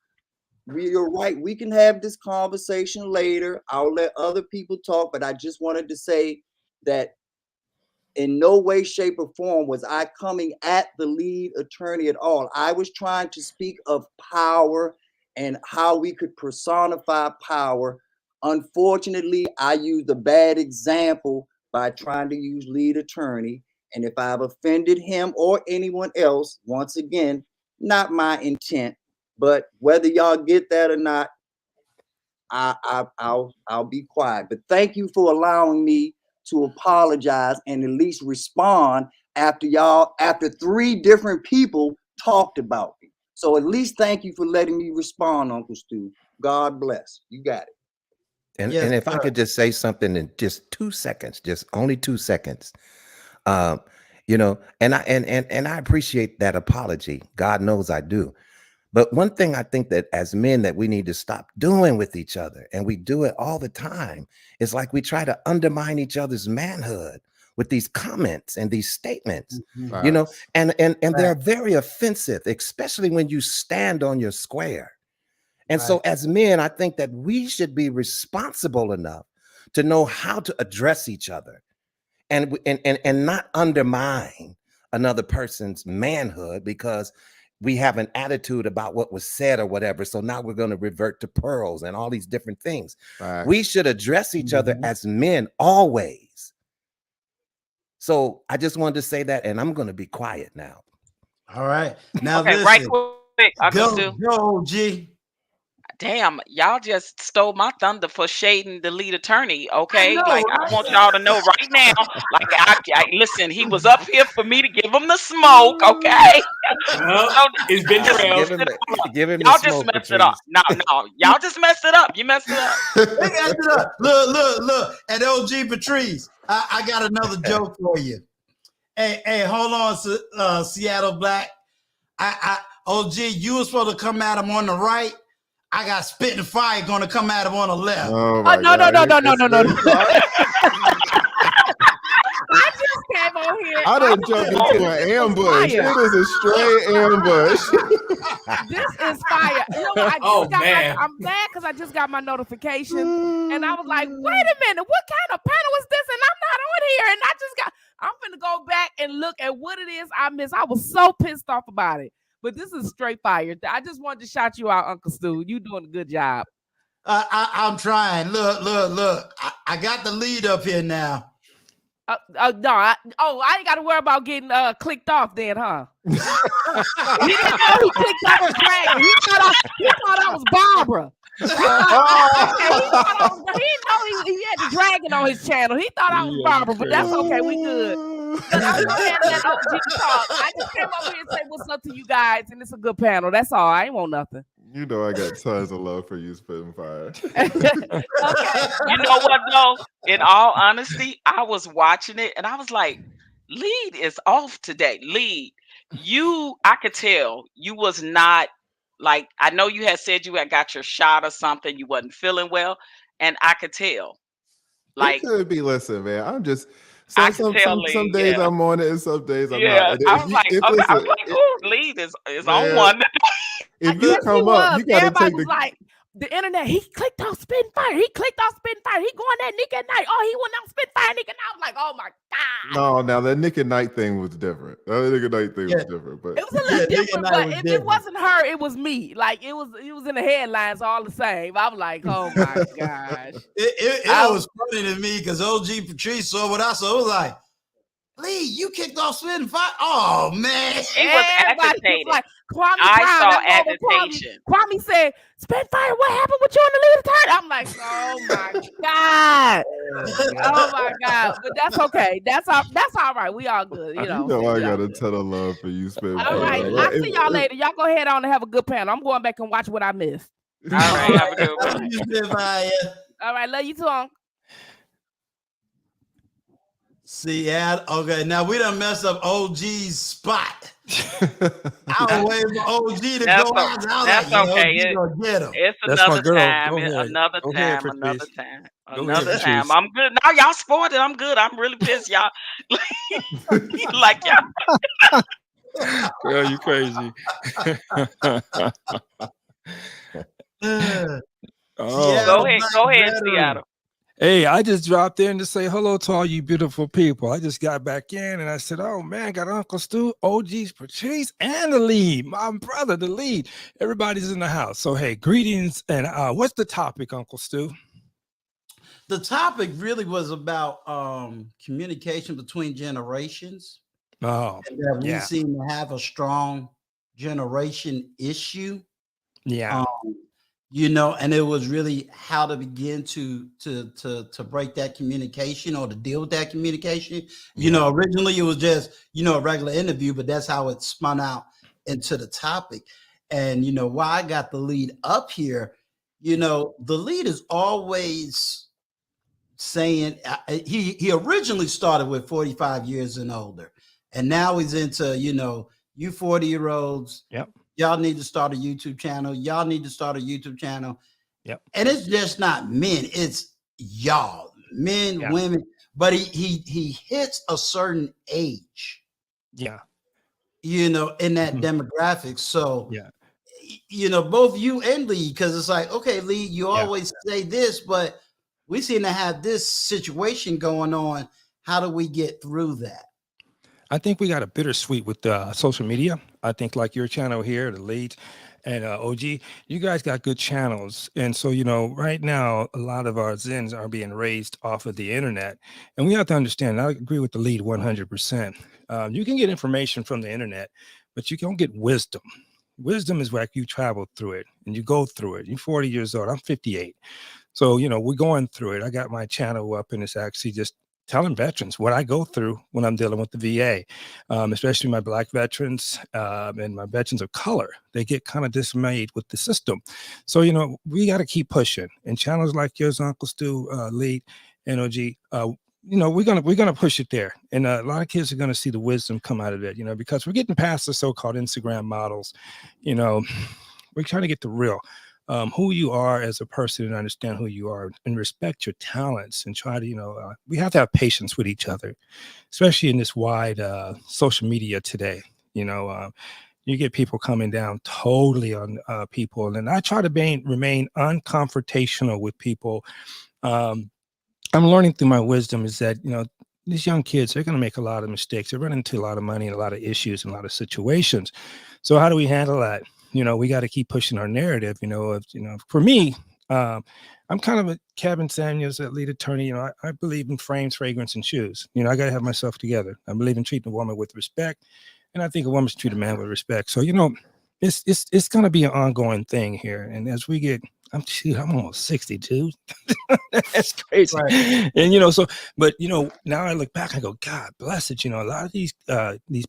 You're right. We can have this conversation later. I'll let other people talk, but I just wanted to say that in no way, shape, or form was I coming at the lead attorney at all. I was trying to speak of power and how we could personify power. Unfortunately, I used a bad example by trying to use lead attorney. And if I've offended him or anyone else, once again, not my intent. But whether y'all get that or not, I'll be quiet. But thank you for allowing me to apologize and at least respond after 3 different people talked about me. So at least thank you for letting me respond, Uncle Stu. God bless. You got it. And if I could just say something in just 2 seconds, just only 2 seconds. You know, and I appreciate that apology. God knows I do. But one thing I think that as men that we need to stop doing with each other, and we do it all the time, is like we try to undermine each other's manhood with these comments and these statements, you know, and they're very offensive, especially when you stand on your square. And so as men, I think that we should be responsible enough to know how to address each other and not undermine another person's manhood, because we have an attitude about what was said or whatever. So now we're going to revert to pearls and all these different things. We should address each other as men always. So I just wanted to say that, and I'm going to be quiet now. All right. Now, Okay, listen. right quick, Uncle Stu. Go, G. Damn, y'all just stole my thunder for shading the lead attorney. Okay, know, like right? I want y'all to know right now. Like, listen, he was up here for me to give him the smoke. Okay, It's been Give him y'all the just smoke, messed it up. No, y'all just messed it up. You messed it up. They messed it up. Look. And OG Patrice, I got another joke for you. Hey, hold on, Seattle Black. OG, you were supposed to come at him on the right. I got spit and fire going to come at him on the left. Oh Oh, my no. God. I just came on here. I done jumped into an ambush. It is a straight ambush. This is fire. You know what? I'm glad because I just got my notification, and I was like, wait a minute, what kind of panel is this? And I'm not on here, and I'm finna go back and look at what it is I missed. I was so pissed off about it, but this is straight fire. I just wanted to shout you out, Uncle Stu. You doing a good job. I'm trying. Look. I got the lead up here now. No, I ain't got to worry about getting clicked off then, huh? He didn't know he clicked off his dragon. He thought I was Barbara. He didn't know he had the dragon on his channel. He thought I was Barbara, but that's okay. We good. I'm gonna let OG talk. I just came over here and say what's up to you guys, and it's a good panel. That's all. I ain't want nothing. You know I got tons of love for you, spitting fire. Okay. You know what though? In all honesty, I was watching it and I was like, Lead is off today. Lead, I could tell you was not like, I know you had said you had got your shot or something, you wasn't feeling well, and I could tell. Like, it could be, listen, man. I'm just I some could tell days yeah. I'm on it and some days I'm Yeah, not. I was like, ooh, Lead is on one. If you come up, you gotta Everybody take was like, the internet, he clicked off spitting fire. He clicked off spitting fire. He going that Nick at Night. Oh, he went out spitting fire, Nick at Night. I was like, oh my God. No, now that Nick at Night thing was different. That Nick at Night thing was different, but it was a little different. But if it wasn't her, it was me. Like it was in the headlines all the same. I was like, oh my gosh. It was funny to me because OG Patrice saw what I saw. It was like, Lee, you kicked off spitting fire. Oh man, he was agitated. Like, Kwame I Brown, saw agitation. Kwame said, "Spitfire, what happened with you on the lead attorney?" I'm like, "Oh my God, oh my God!" But that's okay. That's all right. We all good, you know. I got a ton of love for you, spitting all right, I'll see y'all later. Y'all go ahead on and have a good panel. I'm going back and watch what I missed. All right, have a good one. All right, love you too, Uncle. Seattle. Okay, now we done messed up OG's spot. I was waiting for OG to go out. That's okay. It's another time. Another time. I'm good. Now y'all spoiled it. I'm good. I'm really pissed, y'all. Like y'all. Girl, you crazy. Go ahead, Seattle. Hey, I just dropped in to say hello to all you beautiful people. I just got back in and I said, oh man, got Uncle Stu, OG's Patrice, and the lead. My brother, the lead. Everybody's in the house. So hey, greetings. And what's the topic, Uncle Stu? The topic really was about communication between generations. Oh, and that we seem to have a strong generation issue. Yeah. You know, and it was really how to begin to break that communication or to deal with that communication. You know, originally it was just, a regular interview, but that's how it spun out into the topic. And, why I got the lead up here, the lead is always saying he originally started with 45 years and older. And now he's into, you 40-year-olds. Yep. Y'all need to start a YouTube channel. Y'all need to start a YouTube channel. Yep. And it's just not men. It's y'all, men, women. But he hits a certain age. Yeah. In that demographic. So, yeah. Both you and Lee, because it's like, okay, Lee, you always say this, but we seem to have this situation going on. How do we get through that? I think we got a bittersweet with social media. I think like your channel here, the leads, and OG, you guys got good channels. And so, right now, a lot of our Zens are being raised off of the internet. And we have to understand, I agree with the lead 100%. You can get information from the internet, but you don't get wisdom. Wisdom is like you travel through it and you go through it. You're 40 years old. I'm 58. So, we're going through it. I got my channel up and it's actually just telling veterans what I go through when I'm dealing with the VA, especially my Black veterans and my veterans of color. They get kind of dismayed with the system. So, we got to keep pushing. And channels like yours, Uncle Stu, Lead, NOG, we're gonna push it there, and a lot of kids are gonna see the wisdom come out of it. Because we're getting past the so-called Instagram models. We're trying to get the real. Who you are as a person and understand who you are and respect your talents and try to, we have to have patience with each other, especially in this wide social media today. You get people coming down totally on people. And I try to remain unconfrontational with people. I'm learning through my wisdom is that, these young kids, they're going to make a lot of mistakes. They run into a lot of money and a lot of issues and a lot of situations. So how do we handle that? We got to keep pushing our narrative, for me, I'm kind of a Kevin Samuels, lead attorney. I believe in frames, fragrance, and shoes. I got to have myself together. I believe in treating a woman with respect. And I think a woman should treat a man with respect. So, it's going to be an ongoing thing here. And as we get, I'm almost 62. That's crazy. Right. And, but now I look back, I go, God bless it. A lot of these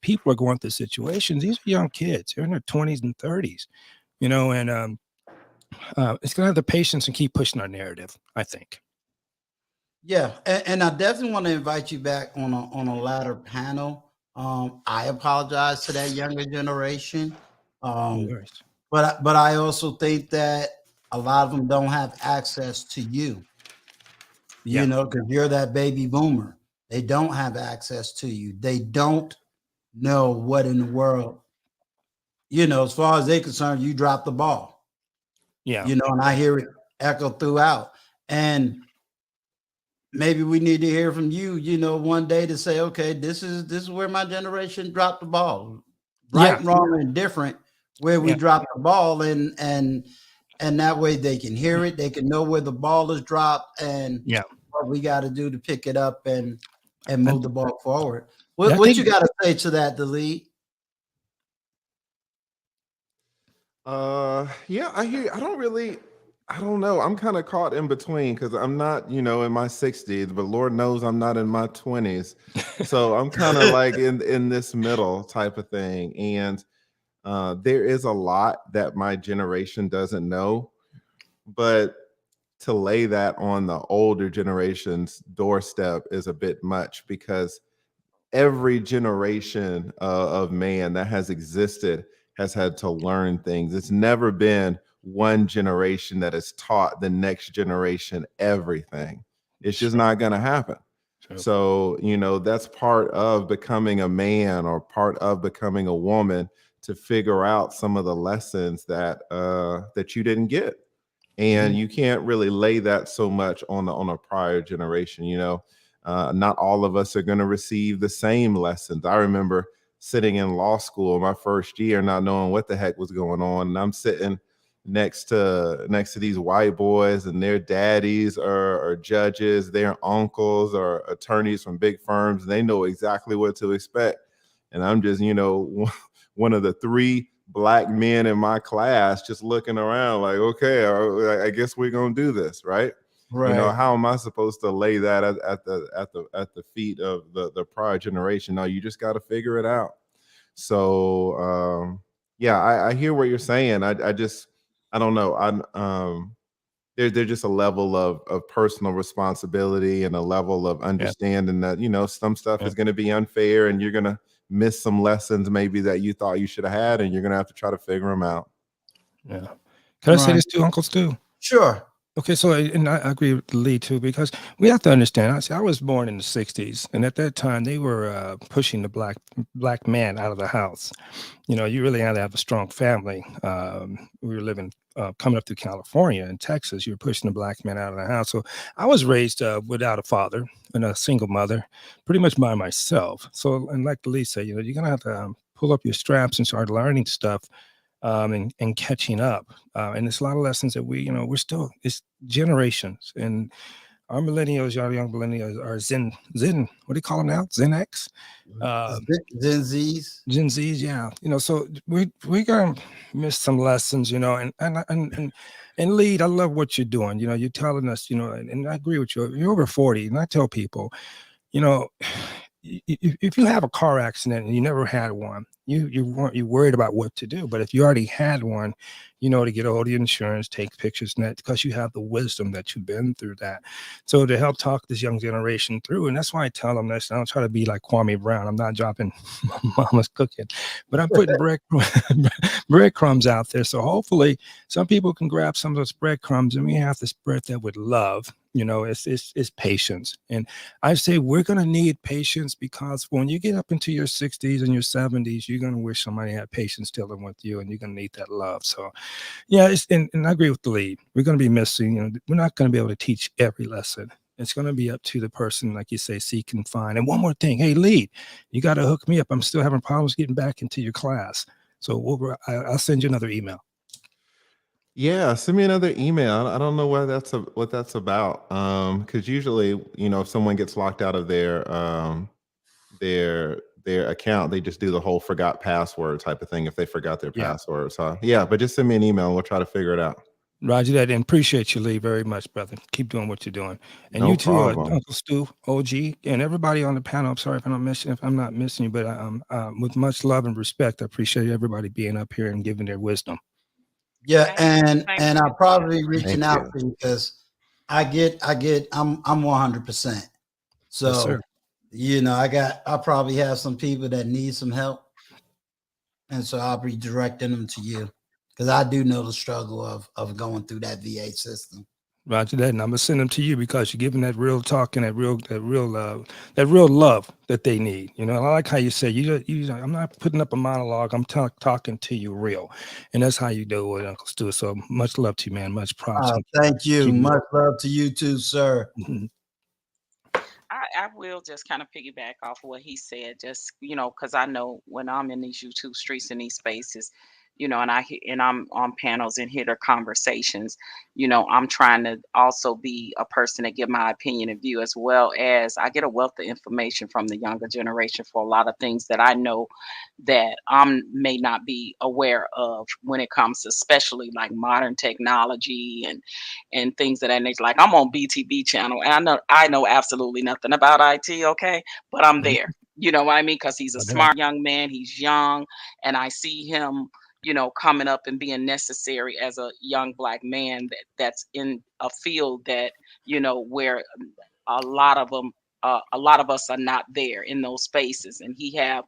people are going through situations. These are young kids. They're in their 20s and 30s, and it's going to have the patience and keep pushing our narrative, I think. Yeah. And I definitely want to invite you back on a latter panel. I apologize to that younger generation. But I also think that a lot of them don't have access to you, because you're that baby boomer. They don't have access to you. They don't know what in the world, as far as they're concerned, you dropped the ball. Yeah. And I hear it echo throughout. And maybe we need to hear from you, one day to say, okay, this is where my generation dropped the ball. Right, wrong, and different, where we dropped the ball, and that way they can hear it, they can know where the ball is dropped, and what we got to do to pick it up and move the ball forward. What you got to say to that, the lead? Yeah, I hear. I don't know. I'm kind of caught in between because I'm not, in my 60s, but Lord knows I'm not in my 20s. So I'm kind of like in this middle type of thing. And there is a lot that my generation doesn't know, but to lay that on the older generation's doorstep is a bit much, because every generation of man that has existed has had to learn things. It's never been one generation that has taught the next generation everything. It's just not going to happen. So, that's part of becoming a man or part of becoming a woman, to figure out some of the lessons that you didn't get. And you can't really lay that so much on a prior generation. Not all of us are going to receive the same lessons. I remember sitting in law school my first year, not knowing what the heck was going on. And I'm sitting next to these white boys, and their daddies are judges, their uncles are attorneys from big firms. And they know exactly what to expect. And I'm just, one of the 3 Black men in my class, just looking around like, okay, I guess we're going to do this, right? Right. How am I supposed to lay that at the feet of the prior generation? No, you just got to figure it out. So I hear what you're saying. I don't know. There's just a level of personal responsibility and a level of understanding that some stuff is going to be unfair, and you're going to miss some lessons maybe that you thought you should have had, and you're going to have to try to figure them out. Yeah. Can I say this to Uncle Stu? Sure. Okay, so and I agree with Lee too, because we have to understand. I was born in the '60s, and at that time they were pushing the black man out of the house. You know, you really had to have a strong family. We were living coming up through California and Texas. You were pushing the black man out of the house. So I was raised without a father and a single mother, pretty much by myself. So, and like Lee said, you know, you're gonna have to pull up your straps and start learning stuff and catching up. And there's a lot of lessons that we, you know, we're still, it's generations. And our millennials, our young millennials are what do you call them now? Gen X? Gen Zs. Gen Zs, yeah. You know, so we're gonna miss some lessons, you know, and Lead, I love what you're doing. You know, you're telling us, you know, and I agree with you. You're over 40, and I tell people, you know, if you have a car accident and you never had one, you worried about what to do. But if you already had one, you know, to get a hold of your insurance, take pictures, and that because you have the wisdom that you've been through that. So to help talk this young generation through, and that's why I tell them this. I don't try to be like Kwame Brown. I'm not dropping mama's cooking, but I'm putting breadcrumbs out there. So hopefully some people can grab some of those breadcrumbs, and we have to spread that with love. You know, it's patience. And I say we're going to need patience because when you get up into your 60s and your 70s, you're going to wish somebody had patience dealing with you, and you're going to need that love. So, yeah, and I agree with the Lead. We're going to be missing, you know, we're not going to be able to teach every lesson. It's going to be up to the person, like you say, seek and find. And one more thing, hey, Lead, you got to hook me up. I'm still having problems getting back into your class. So I'll send you another email. Yeah, send me another email. I don't know what that's about. Because usually, you know, if someone gets locked out of their account, they just do the whole forgot password type of thing if they forgot their password. So yeah, but just send me an email and we'll try to figure it out. Roger that, and appreciate you, Lee, very much, brother. Keep doing what you're doing, and No you too, problem. Uncle Stu, OG, and everybody on the panel. I'm sorry if I'm not missing you, but with much love and respect, I appreciate everybody being up here and giving their wisdom. Yeah, Thank and you. I'll probably reaching Thank out you. to you because I'm 100%. So, Yes, sir. you know, I probably have some people that need some help, and so I'll be directing them to you because I do know the struggle of going through that VA system. Roger that, and I'm gonna send them to you because you're giving that real talk and that real love that they need. You know, I like how you say I'm not putting up a monologue. I'm talking to you real, and that's how you do it, Uncle Stu. So much love to you, man. Much props. And Thank you. keep Much love to you too, sir. I will just kind of piggyback off of what he said, just because I know when I'm in these YouTube streets and these spaces, and I'm on panels and hear their conversations, I'm trying to also be a person that give my opinion and view, as well as I get a wealth of information from the younger generation for a lot of things that I know that I may not be aware of when it comes to, especially like modern technology and things of that nature. Like I'm on BTB channel, and I know absolutely nothing about IT, okay, but I'm there. You know what I mean? Because he's a smart young man. He's young, and I see him, coming up and being necessary as a young black man that's in a field that where a lot of them. A lot of us are not there in those spaces, and he had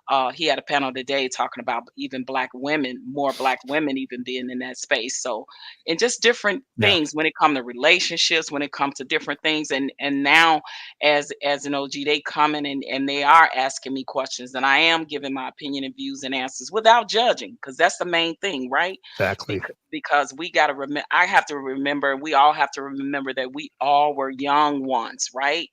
a panel today talking about even black women, more black women even being in that space. So, and just different Yeah. things when it comes to relationships, when it comes to different things. And now as an OG, they coming and they are asking me questions, and I am giving my opinion and views and answers without judging, because that's the main thing, right? Exactly. Because we got to remember, I have to remember, we all have to remember that we all were young once, right?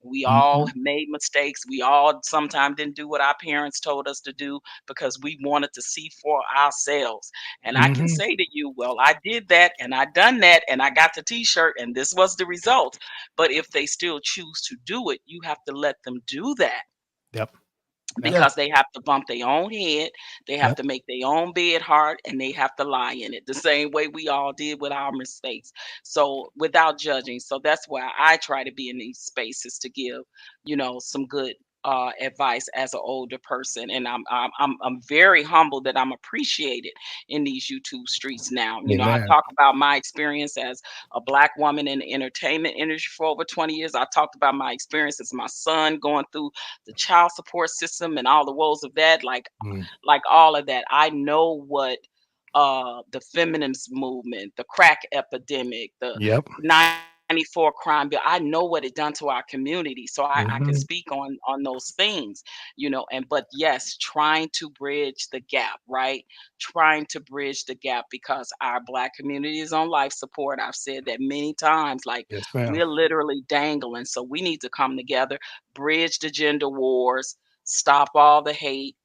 We all made mistakes. We all sometimes didn't do what our parents told us to do because we wanted to see for ourselves. And I can say to you, well, I did that and I done that and I got the t-shirt and this was the result. But if they still choose to do it, you have to let them do that, Yep. because they have to bump their own head, they have Yep. to make their own bed hard, and they have to lie in it the same way we all did with our mistakes. So without judging. So that's why I try to be in these spaces to give, some good advice as an older person. And I'm very humbled that I'm appreciated in these YouTube streets now. I Amen. talk about my experience as a black woman in the entertainment industry for over 20 years. I talked about my experience as my son going through the child support system and all the woes of that, like all of that. I know what the feminist movement, the crack epidemic, the Yep. 94 crime bill. I know what it done to our community, so I can Mhm. speak on those things, but yes, trying to bridge the gap, right? Trying to bridge the gap because our Black community is on life support. I've said that many times, like Yes, ma'am. we're literally dangling. So we need to come together, bridge the gender wars, stop all the hate,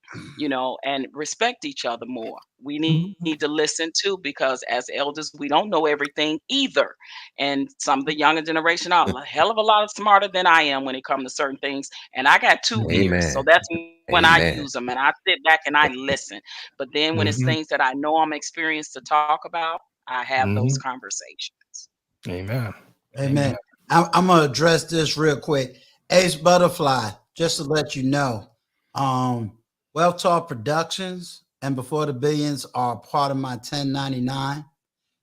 and respect each other more. We need to listen too, because as elders, we don't know everything either. And some of the younger generation are a hell of a lot smarter than I am when it comes to certain things. And I got 2 ears, so Amen. that's when I Amen. use them and I sit back and I listen. But then when it's Mhm. things that I know I'm experienced to talk about, I have those Mhm. conversations. Amen. Amen. I'm gonna address this real quick. Ace Butterfly, just to let you know, Wealth Talk Productions and Before the Billions are part of my 1099.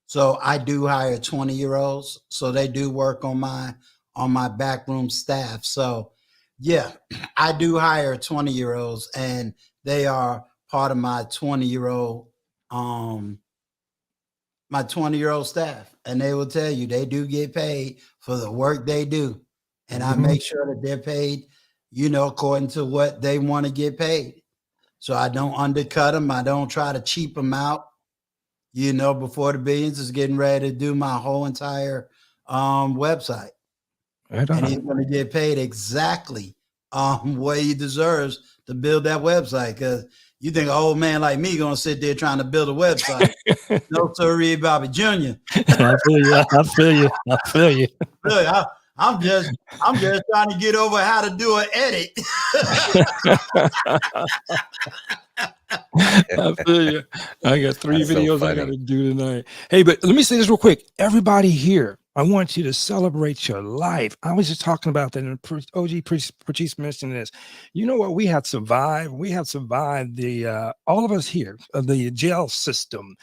So I do hire 20-year-olds. So they do work on my backroom staff. So yeah, I do hire 20-year-olds, and they are part of my 20-year-old my 20-year-old staff, and they will tell you they do get paid for the work they do. And I make sure that they're paid, according to what they want to get paid. So I don't undercut them. I don't try to cheap them out. Before the Billions is getting ready to do my whole entire website. Right And he's on. going to get paid exactly what he deserves to build that website. Because you think an old man like me going to sit there trying to build a website. No, sorry, Bobby Jr. I feel you. I feel you. I feel you. Look, I'm just trying to get over how to do an edit. I feel you. I got 3 That's so videos I funny. got to do tonight. Hey, but let me say this real quick. Everybody here, I want you to celebrate your life. I was just talking about that, and OG Patrice mentioned this. You know what? We have survived. We have survived the all of us here, the jail system,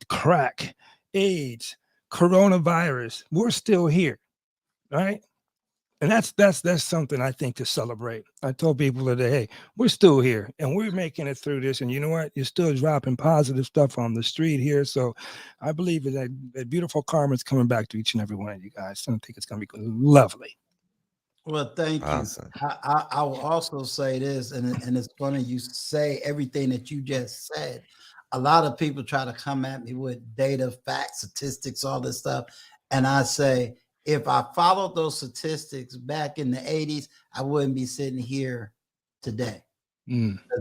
crack, AIDS, coronavirus. We're still here, right? And that's something I think to celebrate. I told people today, hey, we're still here and we're making it through this. And you know what? You're still dropping positive stuff on the street here. So I believe that beautiful karma is coming back to each and every one of you guys. I think it's going to be lovely. Well, thank you. Awesome. I will also say this, and it's funny you say everything that you just said. A lot of people try to come at me with data, facts, statistics, all this stuff. And I say, if I followed those statistics back in the 80s, I wouldn't be sitting here today.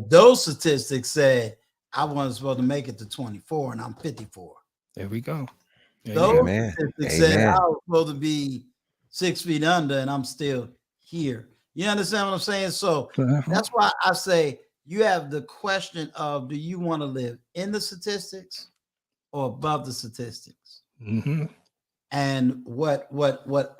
Those statistics said I wasn't supposed to make it to 24, and I'm 54. There we go. Those Amen. statistics said Amen. I was supposed to be 6 feet under, and I'm still here. You understand what I'm saying? So that's why I say you have the question of, do you want to live in the statistics or above the statistics? And what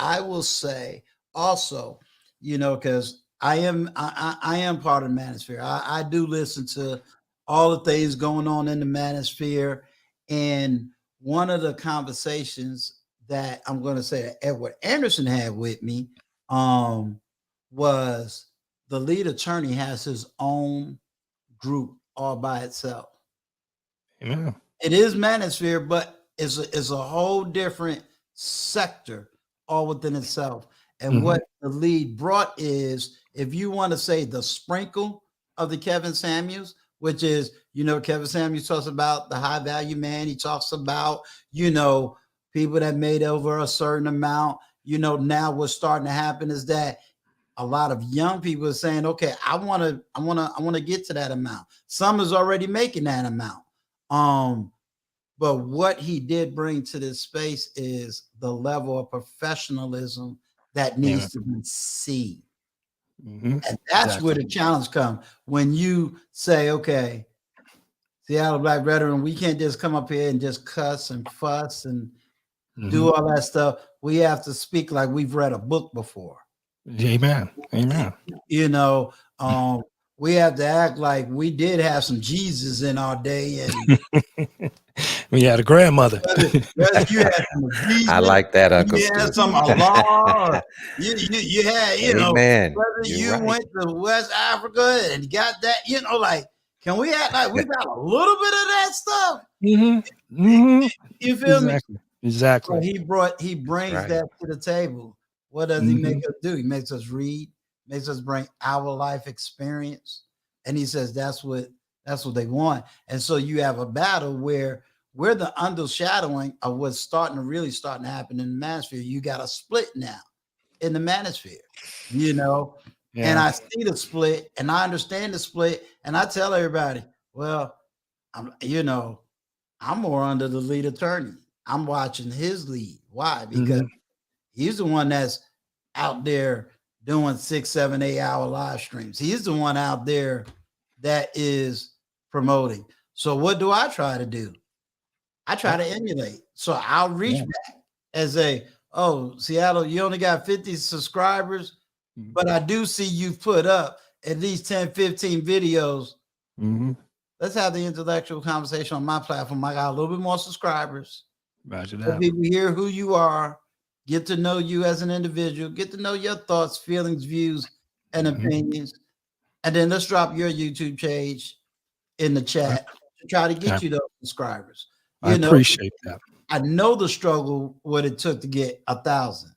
I will say also, because I am part of the manosphere. I do listen to all the things going on in the manosphere. And one of the conversations that I'm going to say that Edward Anderson had with me was the lead attorney has his own group all by itself. Yeah. It is manosphere, but it's a whole different sector all within itself. And what the lead brought is, if you want to say the sprinkle of the Kevin Samuels, which is, Kevin Samuels talks about the high value man. He talks about, people that made over a certain amount. Now what's starting to happen is that a lot of young people are saying, okay, I want to get to that amount. Some is already making that amount. But what he did bring to this space is the level of professionalism that needs to be seen. And that's where the challenge comes. When you say, okay, Seattle Black Veteran, we can't just come up here and just cuss and fuss and do all that stuff. We have to speak like we've read a book before. Amen. Amen. We have to act like we did have some Jesus in our day, and we had a grandmother. whether you had some Jesus, I like that, Uncle you had Stu. some Allah, you had, Amen. whether you You're right. went to West Africa and got that, like Can we act like we got a little bit of that stuff? Mm-hmm. Mm-hmm. You feel me? Exactly. So he brings that to the table. What does he make us do? He makes us read, makes us bring our life experience, and he says that's what they want. And so you have a battle where we're the undershadowing of what's really starting to happen in the manosphere. You got a split now in the manosphere, you know. Yeah. And I see the split, and I understand the split, and I tell everybody, well, I'm more under the lead attorney. I'm watching his lead. Why? Because he's the one that's out there doing 6, 7, 8 hour live streams. He's the one out there that is promoting. So what do I try to do? I try to emulate. So I'll reach back and say, oh, Seattle, you only got 50 subscribers, but I do see you've put up at least 10, 15 videos. Let's have the intellectual conversation on my platform. I got a little bit more subscribers. Roger that. People hear who you are, get to know you as an individual, get to know your thoughts, feelings, views, and opinions. And then let's drop your YouTube page in the chat to try to get you those subscribers. I appreciate that. I know the struggle, what it took to get 1,000.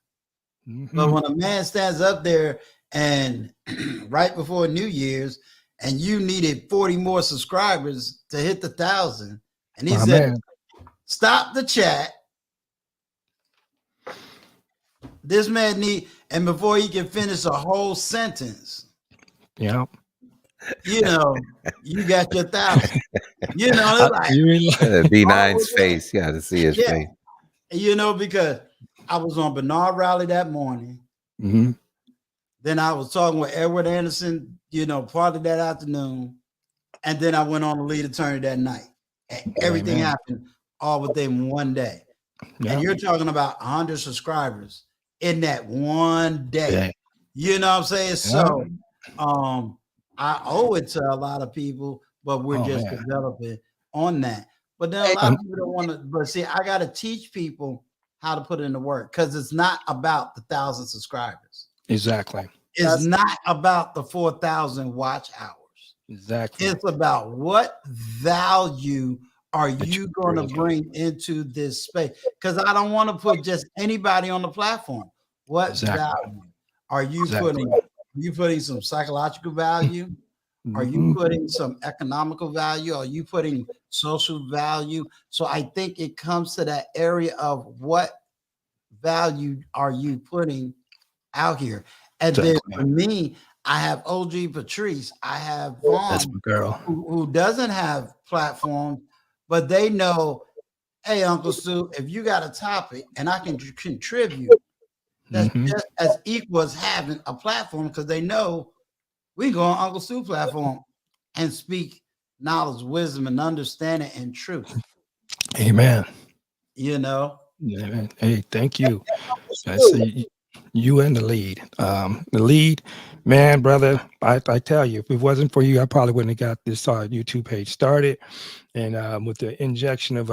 But when a man stands up there and right before New Year's, and you needed 40 more subscribers to hit the 1,000, and he said, stop the chat. This man and before he can finish a whole sentence, you got your 1,000. It's like B9's face. You got to see his face. Because I was on Bernard Raleigh that morning. Then I was talking with Edward Anderson, part of that afternoon. And then I went on the lead attorney that night. And everything happened all within one day. And you're talking about 100 subscribers in that one day. You know what I'm saying? So I owe it to a lot of people, but we're just developing on that. But then a lot of people don't want to, but see, I got to teach people how to put in the work, because it's not about the 1,000 subscribers. Exactly. It's not about the 4,000 watch hours. Exactly. It's about what value are you going to bring into this space? Because I don't want to put just anybody on the platform. What value are you putting? Are you putting some psychological value? Are you putting some economical value? Are you putting social value? So I think it comes to that area of what value are you putting out here? And then for me, I have OG Patrice. I have Vaughn, who doesn't have platforms, but they know, hey, Uncle Stu, if you got a topic and I can contribute, that's just as equal as having a platform, because they know we go on Uncle Stu platform and speak knowledge, wisdom, and understanding and truth. Amen. Hey, thank you. I see you and the lead. The lead, man, brother, I tell you, if it wasn't for you, I probably wouldn't have got this YouTube page started. And with the injection of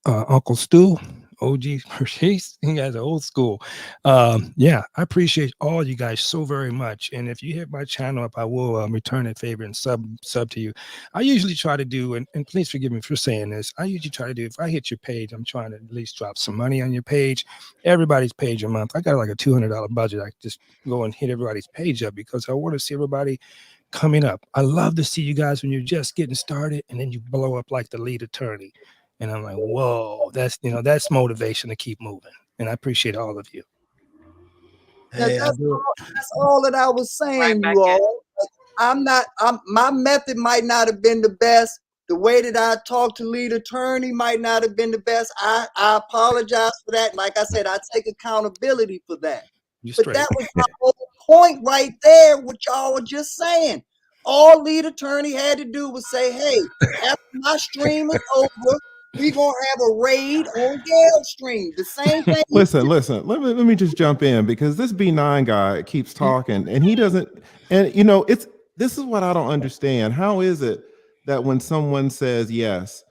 Uncle Stu, OG Patrice, he has an old school. I appreciate all you guys so very much. And if you hit my channel up, I will return a favor and sub to you. I usually try to do, and please forgive me for saying this, I usually try to do, if I hit your page, I'm trying to at least drop some money on your page, everybody's page a month. I got like a $200 budget. I just go and hit everybody's page up because I want to see everybody coming up. I love to see you guys when you're just getting started and then you blow up like the lead attorney. And I'm like, whoa, that's motivation to keep moving. And I appreciate all of you. Hey, that's all that I was saying, you all. My method might not have been the best. The way that I talked to lead attorney might not have been the best. I apologize for that. Like I said, I take accountability for that. But that was my whole point right there, what y'all were just saying. All lead attorney had to do was say, hey, after my stream is over, we're going to have a raid on Gail's stream. The same thing. Listen. Let me just jump in, because this B9 guy keeps talking and he doesn't. And, this is what I don't understand. How is it that when someone says, yes,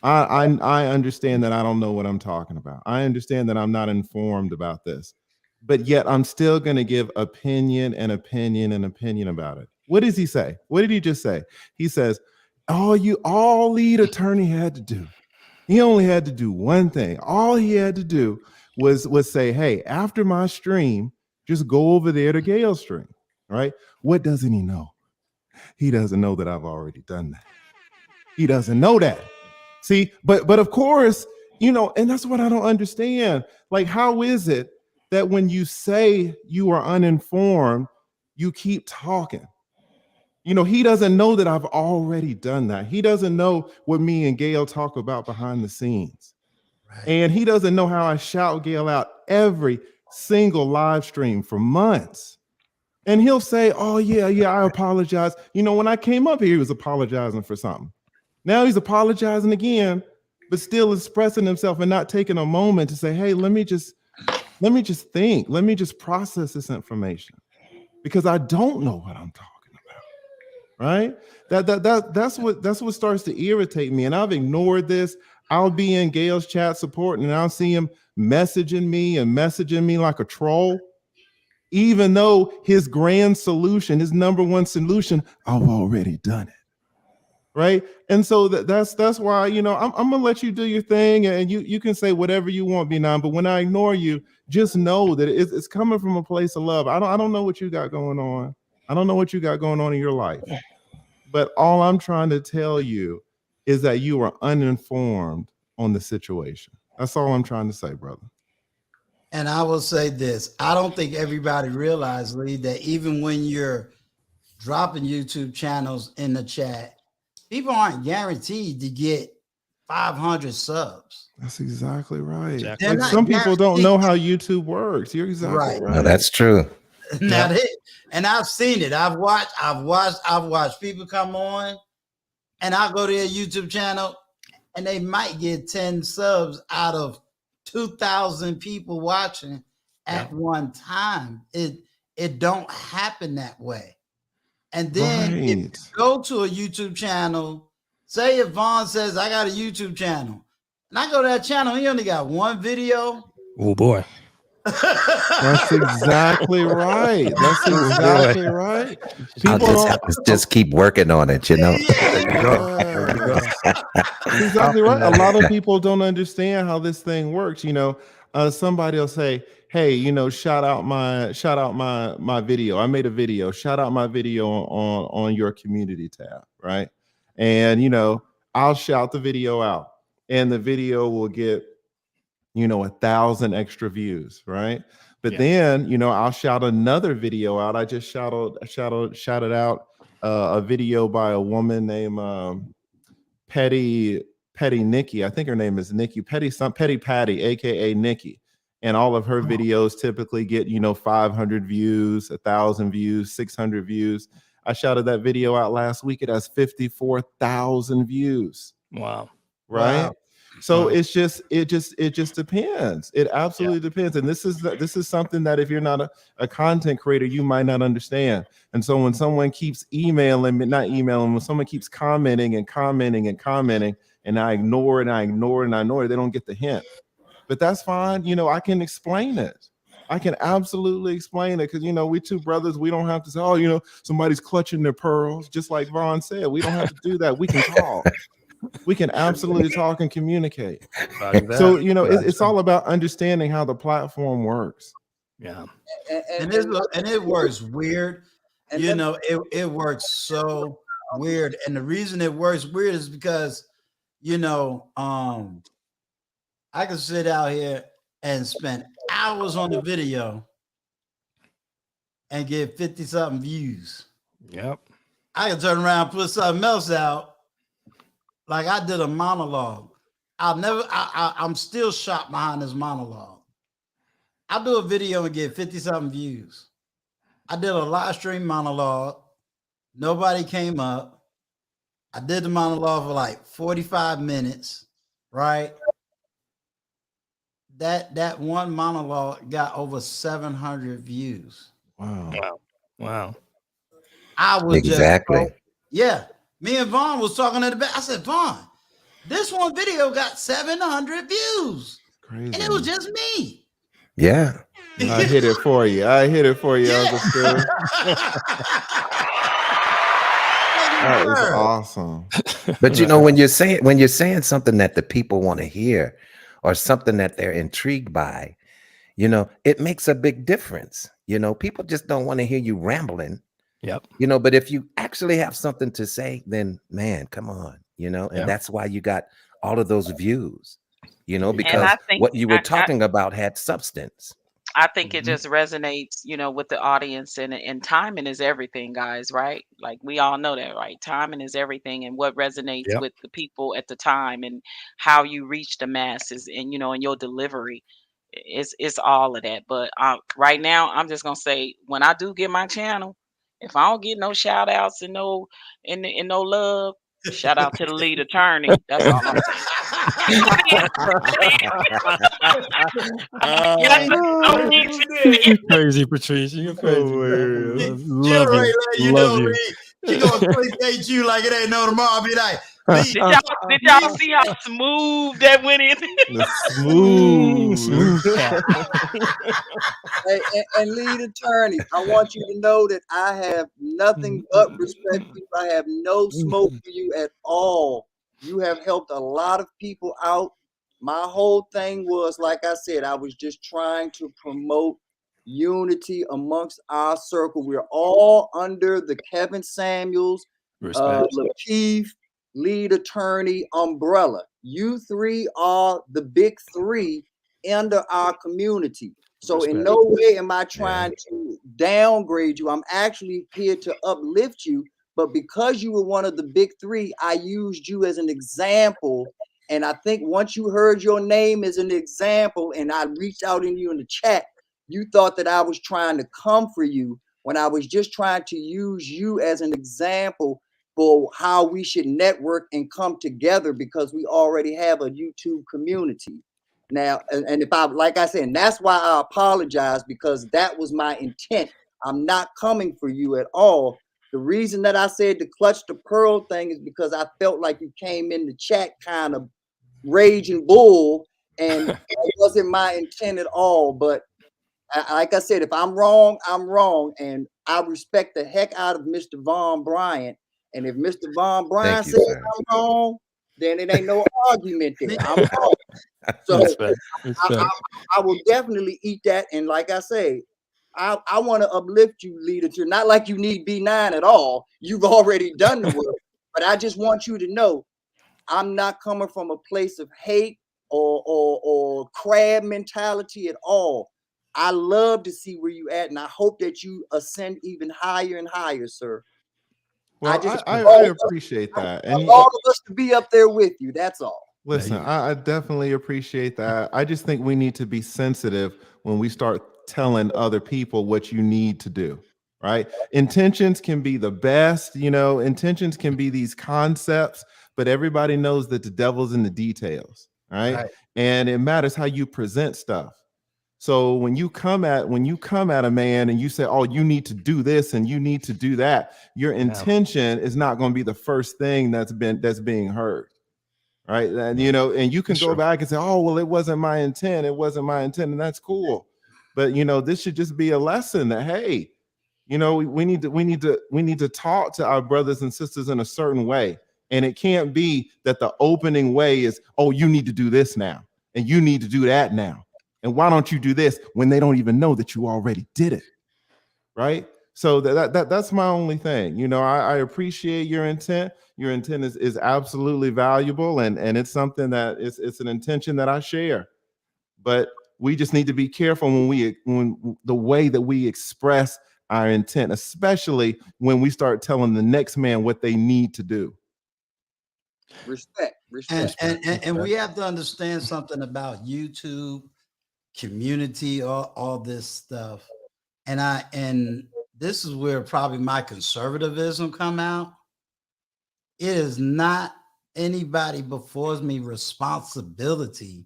I understand that I don't know what I'm talking about. I understand that I'm not informed about this, but yet I'm still going to give opinion about it. What does he say? What did he just say? He says, all lead attorney had to do, he only had to do one thing. All he had to do was say, hey, after my stream, just go over there to Gail's stream, right? What doesn't he know? He doesn't know that I've already done that. He doesn't know that. See, but of course, you know, and that's what I don't understand. Like, how is it that when you say you are uninformed, you keep talking? You know, he doesn't know that I've already done that. He doesn't know what me and Gail talk about behind the scenes. Right. And he doesn't know how I shout Gail out every single live stream for months. And he'll say, oh, yeah, I apologize. You know, when I came up here, he was apologizing for something. Now he's apologizing again, but still expressing himself and not taking a moment to say, hey, let me just think. Let me just process this information, because I don't know what I'm talking about. Right? That's what starts to irritate me. And I've ignored this. I'll be in Gail's chat support and I'll see him messaging me like a troll, even though his grand solution, his number one solution, I've already done it. Right. And so that's why, you know, I'm gonna let you do your thing, and you can say whatever you want, Benon, but when I ignore you, just know that it's coming from a place of love. I don't know what you got going on. I don't know what you got going on in your life. But all I'm trying to tell you is that you are uninformed on the situation. That's all I'm trying to say, brother. And I will say this. I don't think everybody realizes, Lee, that even when you're dropping YouTube channels in the chat, people aren't guaranteed to get 500 subs. That's exactly right. Exactly. Like, some people don't know how YouTube works. You're exactly right. No, that's true. Now and I've seen it. I've watched people come on, and I'll go to their YouTube channel and they might get 10 subs out of 2,000 people watching at one time. It don't happen that way. And then if you go to a YouTube channel, say if Vaughn says, I got a YouTube channel, and I go to that channel, he only got one video. Oh boy. That's exactly right. That's exactly right. People I'll have to just keep working on it, you know. Exactly right. A lot of people don't understand how this thing works. You know, somebody will say, hey, you know, shout out my video. I made a video. Shout out my video on your community tab, right? And you know, I'll shout the video out, and the video will get, you know, 1,000 extra views, right? But then, you know, I'll shout another video out. I just shouted out a video by a woman named Petty Nikki. I think her name is Nikki Petty Patty, aka Nikki. And all of her videos typically get, you know, 500 views, 1,000 views, 600 views. I shouted that video out last week. It has 54,000 views. Wow. Right. Wow. So it just depends. It absolutely depends. And this is something that if you're not a content creator, you might not understand. And so when someone keeps when someone keeps commenting, and I ignore it, they don't get the hint. But that's fine. You know, I can explain it. I can absolutely explain it, because, you know, we two brothers, we don't have to say, oh, you know, somebody's clutching their pearls. Just like Vaughn said, we don't have to do that. We can talk. We can absolutely talk and communicate. So, you know, it's all about understanding how the platform works. Yeah. And it works weird. You know, it works so weird. And the reason it works weird is because, you know, I can sit out here and spend hours on the video and get 50-something views. Yep. I can turn around and put something else out. Like I did a monologue. I'm still shocked behind this monologue. I'll do a video and get 50-something views. I did a live stream monologue. Nobody came up. I did the monologue for like 45 minutes, right? That one monologue got over 700 views. Wow. I was exactly. Yeah. Me and Vaughn was talking at the back. I said, Vaughn, this one video got 700 views. Crazy. And it was just me. Yeah. I hit it for you. Uncle Stu. That is sir. awesome. But you know, when you're saying something that the people want to hear, or something that they're intrigued by, you know, it makes a big difference. You know, people just don't want to hear you rambling. Yep. You know, but if you actually have something to say, then man, come on, you know, and that's why you got all of those views, you know, because I think what you were talking about had substance. I think it just resonates, you know, with the audience, and timing is everything, guys, right? Like we all know that, right? Timing is everything, and what resonates Yep. with the people at the time, and how you reach the masses, and you know, and your delivery. It's all of that. But right now, I'm just gonna say, when I do get my channel, if I don't get no shout outs and no love, shout out to the lead attorney. That's all I'm saying. You're crazy, Patrice. You're crazy. Hilarious. Love She'll you. let you Love know, you. Lee. She gonna clickbait you like it ain't no tomorrow. Be like, Lee, Did y'all see how smooth that went in? The smooth. Smooth cat. And lead attorney, I want you to know that I have nothing but respect for you. I have no smoke for you at all. You have helped a lot of people out. My whole thing was, like I said, I was just trying to promote unity amongst our circle. We're all under the Kevin Samuels, Lakeith, lead attorney umbrella. You three are the big three under our community. So in no way am I trying to downgrade you. I'm actually here to uplift you. But because you were one of the big three, I used you as an example. And I think once you heard your name as an example, and I reached out in you in the chat, you thought that I was trying to come for you, when I was just trying to use you as an example for how we should network and come together, because we already have a YouTube community. Now, and if I, like I said, and that's why I apologize, because that was my intent. I'm not coming for you at all. The reason that I said the clutch the pearl thing is because I felt like you came in the chat kind of raging bull, and it wasn't my intent at all. But like I said, if I'm wrong, I'm wrong. And I respect the heck out of Mr. Von Bryant. And if Mr. Von Bryant says I'm wrong, then it ain't no argument there. I'm wrong. So I will definitely eat that. And like I say, I want to uplift you, leader. To not like you need B9 at all. You've already done the work. But I just want you to know, I'm not coming from a place of hate or crab mentality at all. I love to see where you at, and I hope that you ascend even higher and higher, sir. Well, I appreciate that. And all of us to be up there with you. That's all. Listen, I definitely appreciate that. I just think we need to be sensitive when we start telling other people what you need to do, right? Intentions can be the best, you know, intentions can be these concepts, but everybody knows that the devil's in the details, right? And it matters how you present stuff. So when you come at a man and you say, oh, you need to do this and you need to do that, your intention is not going to be the first thing that's being heard. Right. And, you know, and you can go back and say, oh, well, it wasn't my intent. It wasn't my intent. And that's cool. But, you know, this should just be a lesson that, hey, you know, we need to talk to our brothers and sisters in a certain way. And it can't be that the opening way is, oh, you need to do this now and you need to do that now. And why don't you do this when they don't even know that you already did it? Right. So that's my only thing. You know, I appreciate your intent. Your intent is absolutely valuable, and it's something that it's an intention that I share. But we just need to be careful when the way that we express our intent, especially when we start telling the next man what they need to do. Respect. And we have to understand something about YouTube, community, all this stuff. And this is where probably my conservatism come out. It is not anybody before me responsibility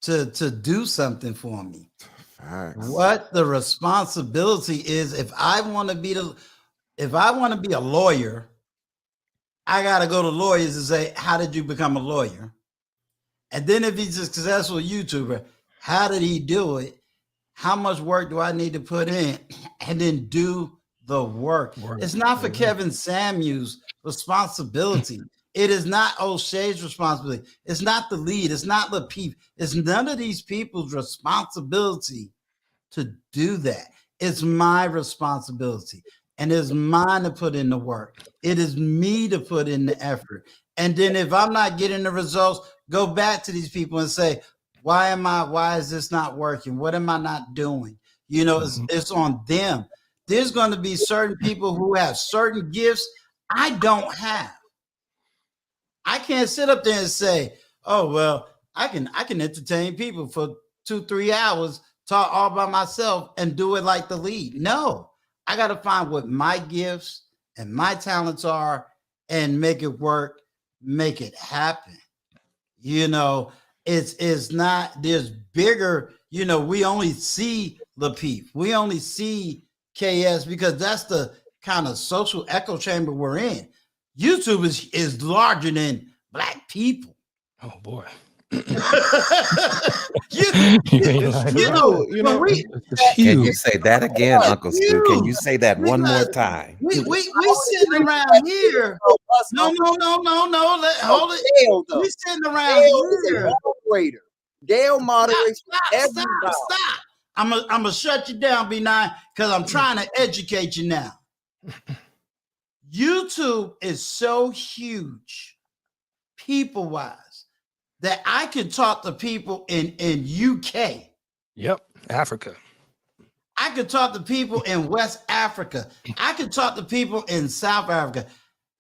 to do something for me. Facts. What the responsibility is, if I want to be a lawyer, I got to go to lawyers and say, how did you become a lawyer? And then if he's a successful YouTuber, how did he do it? How much work do I need to put in? And then do the work. It's not for Kevin Samuels' responsibility. It is not O'Shea's responsibility. It's not the lead. It's not Lapeef. It's none of these people's responsibility to do that. It's my responsibility. And it's mine to put in the work. It is me to put in the effort. And then if I'm not getting the results, go back to these people and say, why is this not working? What am I not doing? You know, it's on them. There's going to be certain people who have certain gifts I don't have. I can't sit up there and say, oh, well, I can entertain people for 2-3 hours, talk all by myself and do it like the lead. No, I got to find what my gifts and my talents are and make it work, make it happen. You know, it's not, there's bigger, you know, we only see Lapeef. We only see KS because that's the kind of social echo chamber we're in. YouTube is larger than Black people. Oh boy. Can you say that again, Uncle Stu? Can you say that one more time? We sitting around here. No. Hold it. We sitting around here. Moderator. Dale moderates. Stop. I'm gonna shut you down, B9, because I'm trying to educate you now. YouTube is so huge, people-wise, that I can talk to people in UK. Yep, Africa. I could talk to people in West Africa. I could talk to people in South Africa.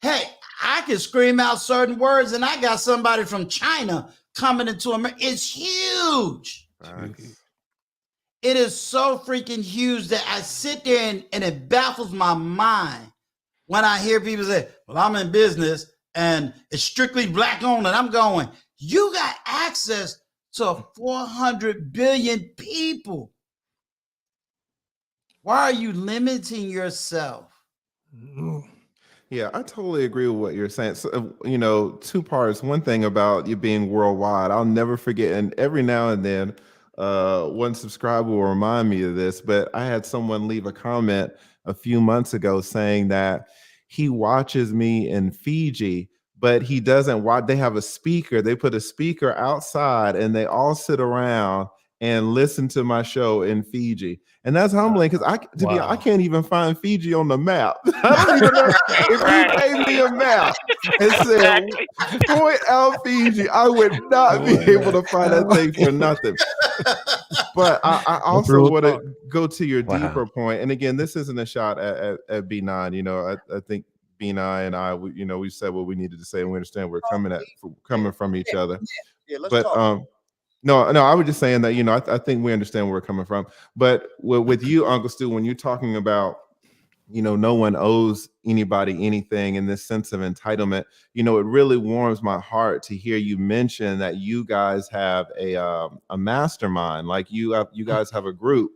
Hey, I can scream out certain words, and I got somebody from China coming into America. It's huge. Nice. It is so freaking huge that I sit there and it baffles my mind when I hear people say, well, I'm in business and it's strictly Black owned. And I'm going, you got access to 400 billion people. Why are you limiting yourself? Yeah, I totally agree with what you're saying. So, you know, two parts. One thing about you being worldwide, I'll never forget. And every now and then, one subscriber will remind me of this, but I had someone leave a comment a few months ago saying that he watches me in Fiji, but he doesn't watch. They have a speaker. They put a speaker outside and they all sit around and listen to my show in Fiji. And that's humbling because I can't even find Fiji on the map. I don't even know if you gave me a map and said, point out Fiji, I would not be able to find that thing for nothing. But I also want to go to your deeper point. And again, this isn't a shot at B9. You know, I think B9 and I, we said what we needed to say, and we understand we're coming from each other. Yeah, let's but talk. No, I was just saying that, you know, I think we understand where we're coming from. But with you, Uncle Stu, when you're talking about, you know, no one owes anybody anything in this sense of entitlement, you know, it really warms my heart to hear you mention that you guys have a mastermind, like you guys have a group,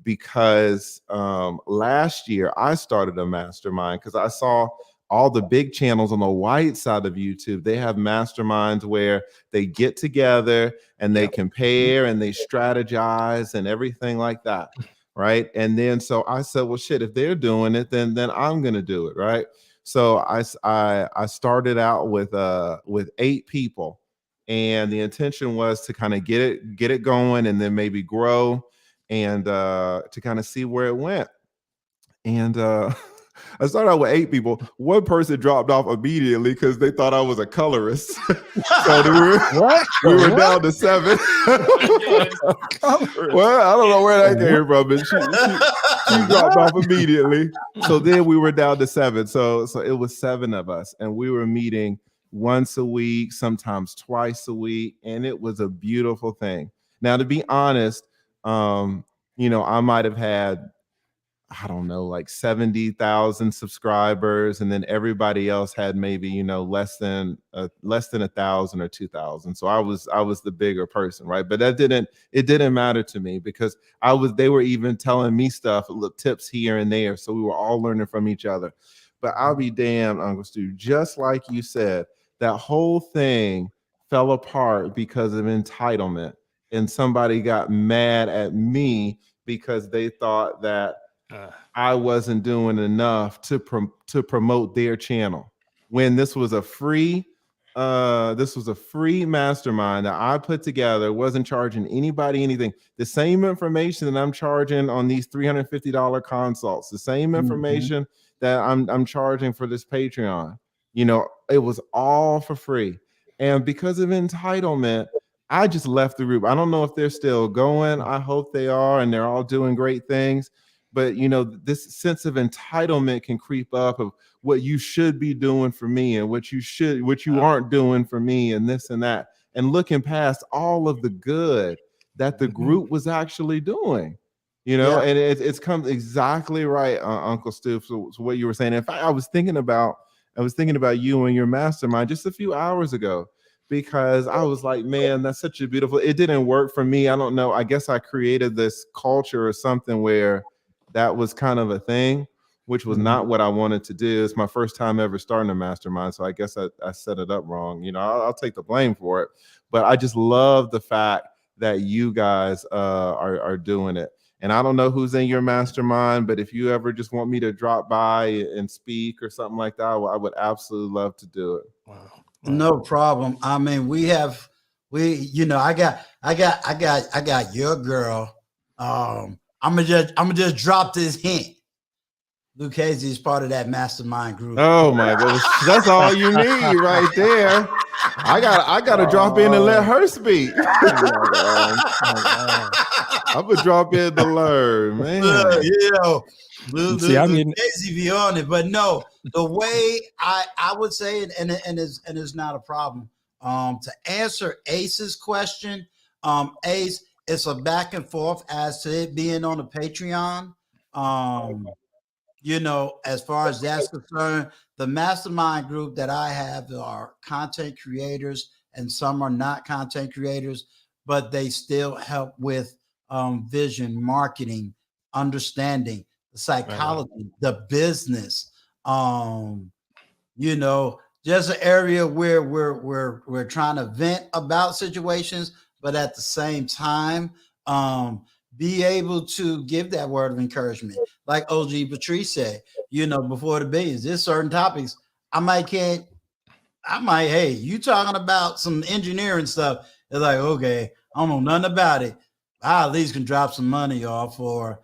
because last year I started a mastermind because I saw all the big channels on the white side of YouTube. They have masterminds where they get together and they compare and they strategize and everything like that. Right. And then so I said, well, shit, if they're doing it, then I'm going to do it. Right. So I started out with 8 people, and the intention was to kind of get it going and then maybe grow and to kind of see where it went. And I started out with 8 people. One person dropped off immediately because they thought I was a colorist. So we were down to 7. Well, I don't know where that came from, but she dropped off immediately. So then we were down to 7. So it was 7 of us, and we were meeting once a week, sometimes twice a week, and it was a beautiful thing. Now, to be honest, you know, I might have had, I don't know, like 70,000 subscribers, and then everybody else had maybe, you know, less than 1,000 or 2,000. So I was the bigger person, right? But it didn't matter to me because they were even telling me stuff, little tips here and there. So we were all learning from each other. But I'll be damned, Uncle Stu, just like you said, that whole thing fell apart because of entitlement, and somebody got mad at me because they thought that I wasn't doing enough to promote their channel when this was a free mastermind that I put together. Wasn't charging anybody anything. The same information that I'm charging on these $350 consults, the same information that I'm charging for this Patreon. You know, it was all for free. And because of entitlement, I just left the group. I don't know if they're still going. I hope they are, and they're all doing great things. But you know, this sense of entitlement can creep up of what you should be doing for me and what you aren't doing for me and this and that, and looking past all of the good that the group was actually doing. You know, and it's come exactly right, Uncle Stu. So what you were saying. In fact, I was thinking about you and your mastermind just a few hours ago, because I was like, man, that's such a beautiful. It didn't work for me. I don't know. I guess I created this culture or something where that was kind of a thing, which was not what I wanted to do. It's my first time ever starting a mastermind, so I guess I set it up wrong. You know, I'll take the blame for it, but I just love the fact that you guys are doing it. And I don't know who's in your mastermind, but if you ever just want me to drop by and speak or something like that, I would absolutely love to do it. Wow. No problem. I mean, you know, I got your girl. I'm gonna just drop this hint. Lucchese is part of that mastermind group. Oh my goodness, that's all you need right there. I gotta drop in and let her speak. I'm gonna drop in to learn, man. You know, Lucchese be on it, but no, the way I would say it, and it's not a problem. To answer Ace's question, Ace, it's a back and forth as to it being on the Patreon. You know, as far as that's concerned, the mastermind group that I have are content creators, and some are not content creators, but they still help with vision, marketing, understanding, the psychology, the business. You know, just an area where we're trying to vent about situations, but at the same time, be able to give that word of encouragement. Like OG Patrice said, you know, before the billions, there's certain topics hey, you talking about some engineering stuff. It's like, okay, I don't know nothing about it. I at least can drop some money off, or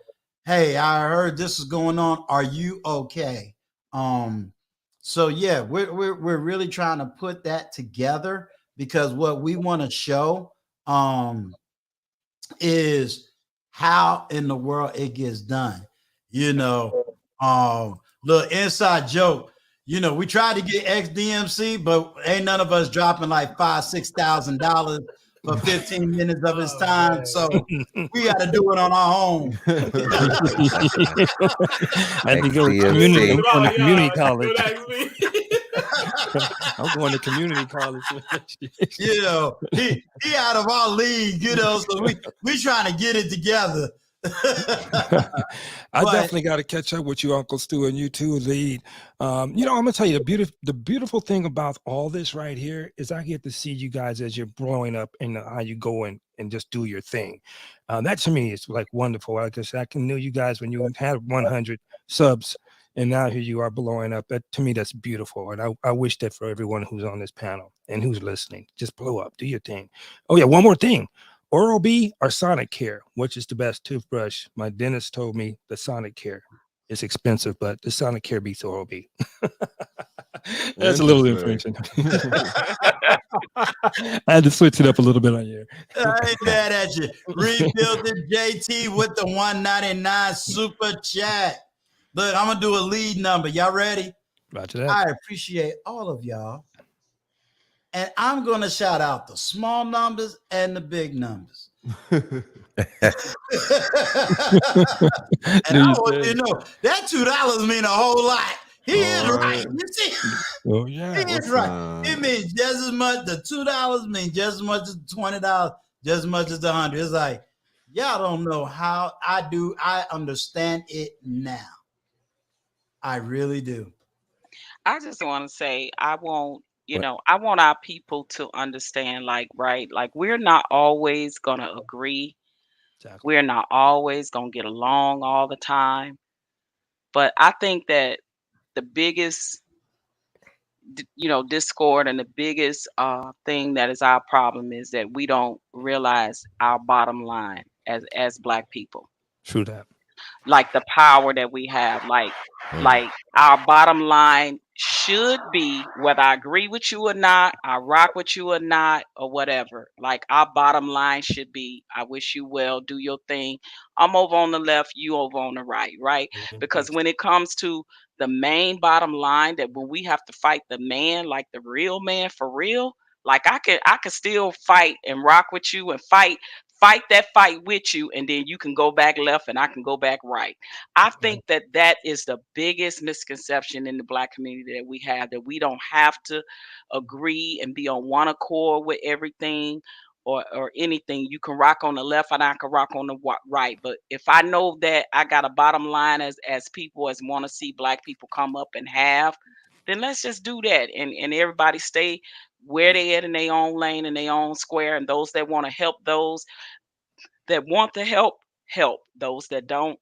hey, I heard this is going on. Are you okay? So yeah, we're really trying to put that together, because what we want to show is how in the world it gets done. You know, little inside joke. You know, we tried to get XDMC, but ain't none of us dropping like $5,000-$6,000 for 15 minutes of his time. So we got to do it on our own. I think go to community. I'm going to community college. I'm going to community college. You know, he out of our league, you know, so we trying to get it together. I definitely got to catch up with you, Uncle Stu, and you too, Lead. You know, I'm gonna tell you the beautiful thing about all this right here is I get to see you guys as you're growing up and how you go and just do your thing. That to me is like wonderful. I guess I can know you guys when you had 100 subs, and now here you are blowing up. That to me, that's beautiful, and I wish that for everyone who's on this panel and who's listening. Just blow up, do your thing. Oh yeah, one more thing. Oral-B or Sonic Care, which is the best toothbrush? My dentist told me the Sonic Care is expensive, but the Sonic Care beats Oral-B. That's a little information. I had to switch it up a little bit on you. I ain't mad at you. Rebuilding JT with the 199 super chat. Look, I'm gonna do a lead number. Y'all ready? Roger that. I appreciate all of y'all. And I'm going to shout out the small numbers and the big numbers. And I want you to know that $2 mean a whole lot. He is right. You see? Oh, yeah. He is right. It means just as much. The $2 means just as much as $20, just as much as the 100. It's like, y'all don't know how I do. I understand it now. I really do. I just want to say, I want our people to understand, like, right, like we're not always going to agree. Exactly. We're not always going to get along all the time. But I think that the biggest discord and the biggest thing that is our problem is that we don't realize our bottom line as Black people, True that. like the power that we have, like our bottom line should be, whether I agree with you or not, I rock with you or not, or whatever, like our bottom line should be, I wish you well, do your thing, I'm over on the left, you over on the right? Because when it comes to the main bottom line, that when we have to fight the man, like the real man for real, like I could still fight and rock with you and fight that fight with you, and then you can go back left and I can go back right. I think that is the biggest misconception in the Black community that we have, that we don't have to agree and be on one accord with everything or anything. You can rock on the left and I can rock on the right. But if I know that I got a bottom line as people as want to see Black people come up and have, then let's just do that, and everybody stay where they at in their own lane, in their own square, and those that want to help, those that want to help, those that don't,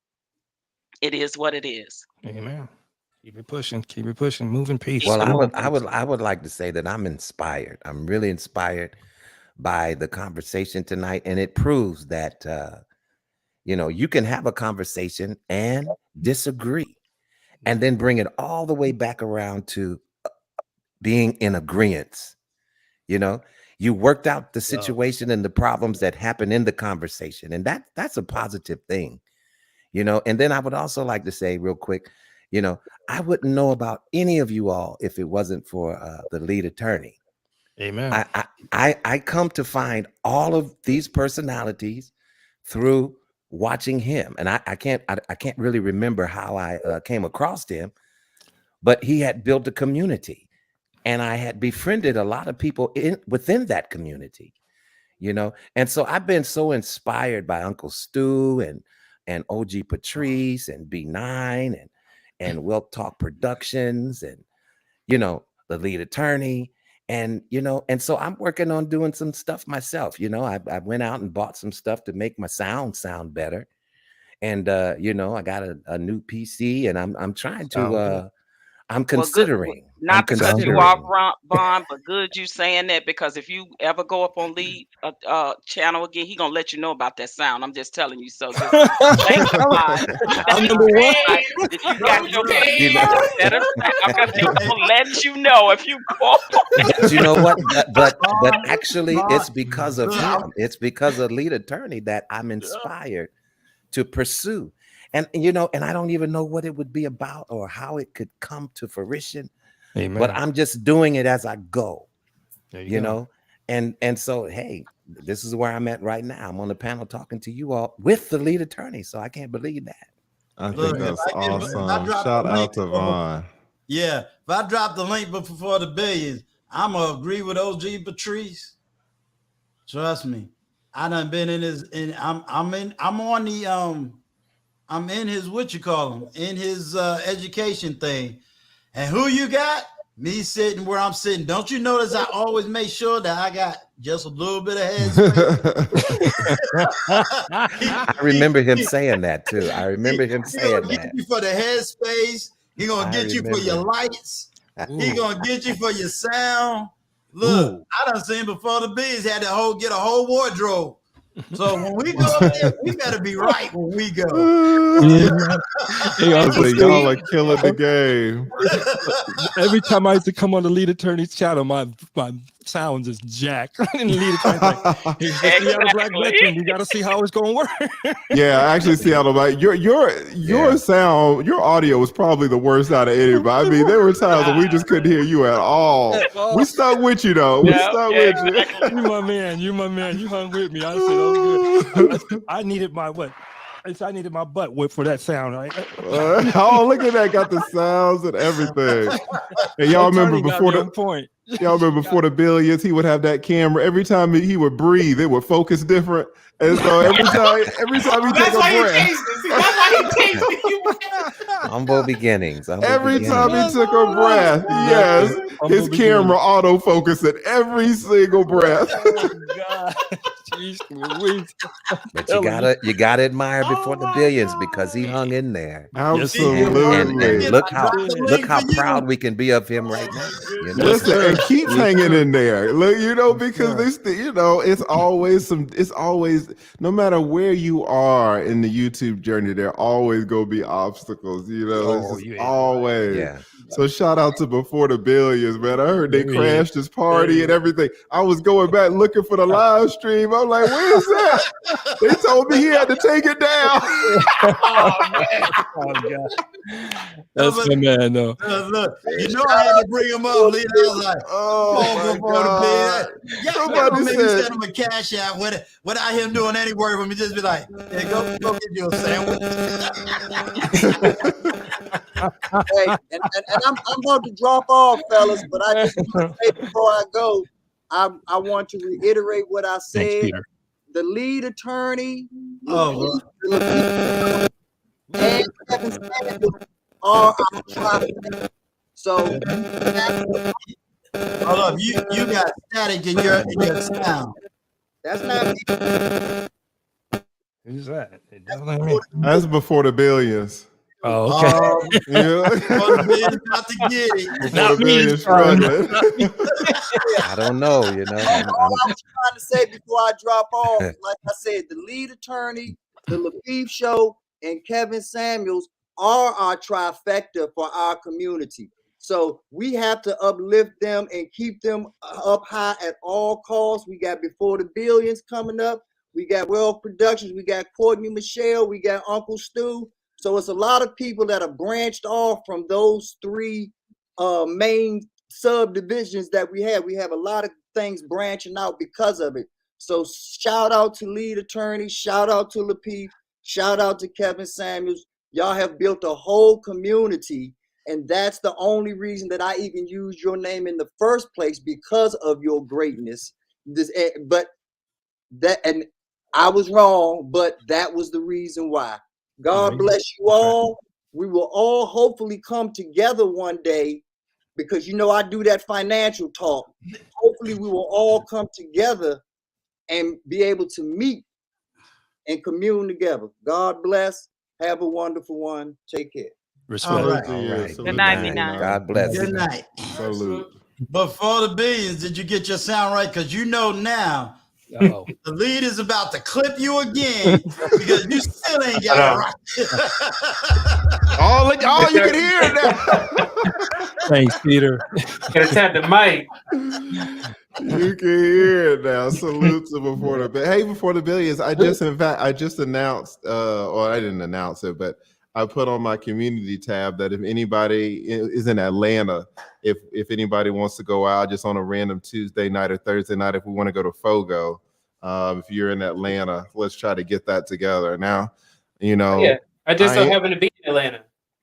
it is what it is. Amen. Keep it pushing, moving peace. Well, I would like to say that I'm inspired. I'm really inspired by the conversation tonight, and it proves that you can have a conversation and disagree, and then bring it all the way back around to being in agreement. You worked out the situation and the problems that happen in the conversation, and that's a positive thing. And then I would also like to say real quick, I wouldn't know about any of you all if it wasn't for the lead attorney. Amen. I come to find all of these personalities through watching him, and I can't really remember how I came across him, but he had built a community, and I had befriended a lot of people within that community, and so I've been so inspired by Uncle Stu and OG Patrice and B9 and Wealth Talk Productions and the lead attorney. And so I'm working on doing some stuff myself. I went out and bought some stuff to make my sound better. And I got a new PC, and I'm trying to I'm considering. Not to cut you off, Vaughn, but good you saying that, because if you ever go up on lead channel again, he gonna let you know about that sound. I'm just telling you. So just thank God that you got your better. I'm gonna let you know if you go. But you know what? But actually, it's because of him. It's because of lead attorney that I'm inspired to pursue. And and I don't even know what it would be about or how it could come to fruition. Amen. But I'm just doing it as I go. There you go. And so hey, this is where I'm at right now. I'm on the panel talking to you all with the lead attorney. So I can't believe that. I think that's awesome. Shout out to Vaughn. Yeah, if I drop the link before the billions, I'm gonna agree with OG Patrice. Trust me, I done been in his. I'm in his in his education thing. And who you got? Me sitting where I'm sitting. Don't you notice I always make sure that I got just a little bit of headspace? I remember him saying that too. I remember him saying that. Get you for the headspace. He gonna get you for your lights. He gonna get you for your sound. Look, I done seen before the bees had to get a whole wardrobe. So when we go up there, we better be right when we go. Y'all are killing the game. Every time I used to come on the lead attorney's channel, my sounds is jacked. And the lead attorney's like, hey, Black veteran, you got to see how it's going to work. Yeah, I actually see how your sound, your audio was probably the worst out of anybody. I mean, there were times when we just couldn't hear you at all. We stuck with you though. We stuck with you. You my man. You hung with me. I said, oh, good. I needed my what? I needed my butt whip for that sound, right? Oh, look at that! Got the sounds and everything. And y'all remember before the billions, he would have that camera. Every time he would breathe, it would focus different. And so every time he took a breath, humble beginnings. Every time he took a breath, yes, his camera autofocused at every single breath. Oh God, Jeez Louise. But you gotta admire Before the Billions because he hung in there. Absolutely. And look how for proud we can be of him right now. You know? Listen, and keeps hanging in there. Look, because it's always no matter where you are in the YouTube journey, there always gonna be obstacles. It's just always. Yeah. So shout out to Before the Billions, man. I heard they crashed his party and everything. I was going back looking for the live stream. I'm like, where is that? They told me he had to take it down. Oh, man. Oh, God. That's the man, though. Look, I had to bring him up, Lee. I was like, oh, my God. Somebody maybe send him a cash out without him doing any work for me. Just be like, hey, go get you a sandwich. Hey, and I'm about to drop off, fellas, but I just want to say before I go, I want to reiterate what I said. Thanks, Peter. The lead attorney Oh, and Kevin Samuels are our trifecta. So hold up, you got static in your sound. that's not me. Who's that? That's Before the Billions. Oh, okay. Before the Billions about to get it. Before the Billions struggling. I don't know, All I was trying to say before I drop off, like I said, the lead attorney, the Lafitte Show, and Kevin Samuels are our trifecta for our community. So we have to uplift them and keep them up high at all costs. We got Before the Billions coming up. We got Wealth Productions. We got Courtney Michelle. We got Uncle Stu. So it's a lot of people that are branched off from those three main subdivisions that we have. We have a lot of things branching out because of it. So shout out to lead attorney, shout out to Lafitte, shout out to Kevin Samuels. Y'all have built a whole community, and that's the only reason that I even used your name in the first place, because of your greatness. And I was wrong, but that was the reason why. God bless you all. We will all hopefully come together one day, because I do that financial talk. Hopefully we will all come together and be able to meet and commune together. God bless. Have a wonderful one. Take care. Respect. All right. Good night, God bless. Good night. Salute. Before the Billions, did you get your sound right? Because now Uh-oh. the lead is about to clip you again because you still ain't got it right. Oh, you can hear it now. Thanks, Peter. Gotta tap the mic. You can hear it now. Salute to Before the Billions. Hey, Before the Billions, I just announced, or I didn't announce it, but I put on my community tab that if anybody is in Atlanta, if anybody wants to go out just on a random Tuesday night or Thursday night, if we want to go to Fogo, if you're in Atlanta, let's try to get that together. Now, Yeah, I just so happen to be in Atlanta.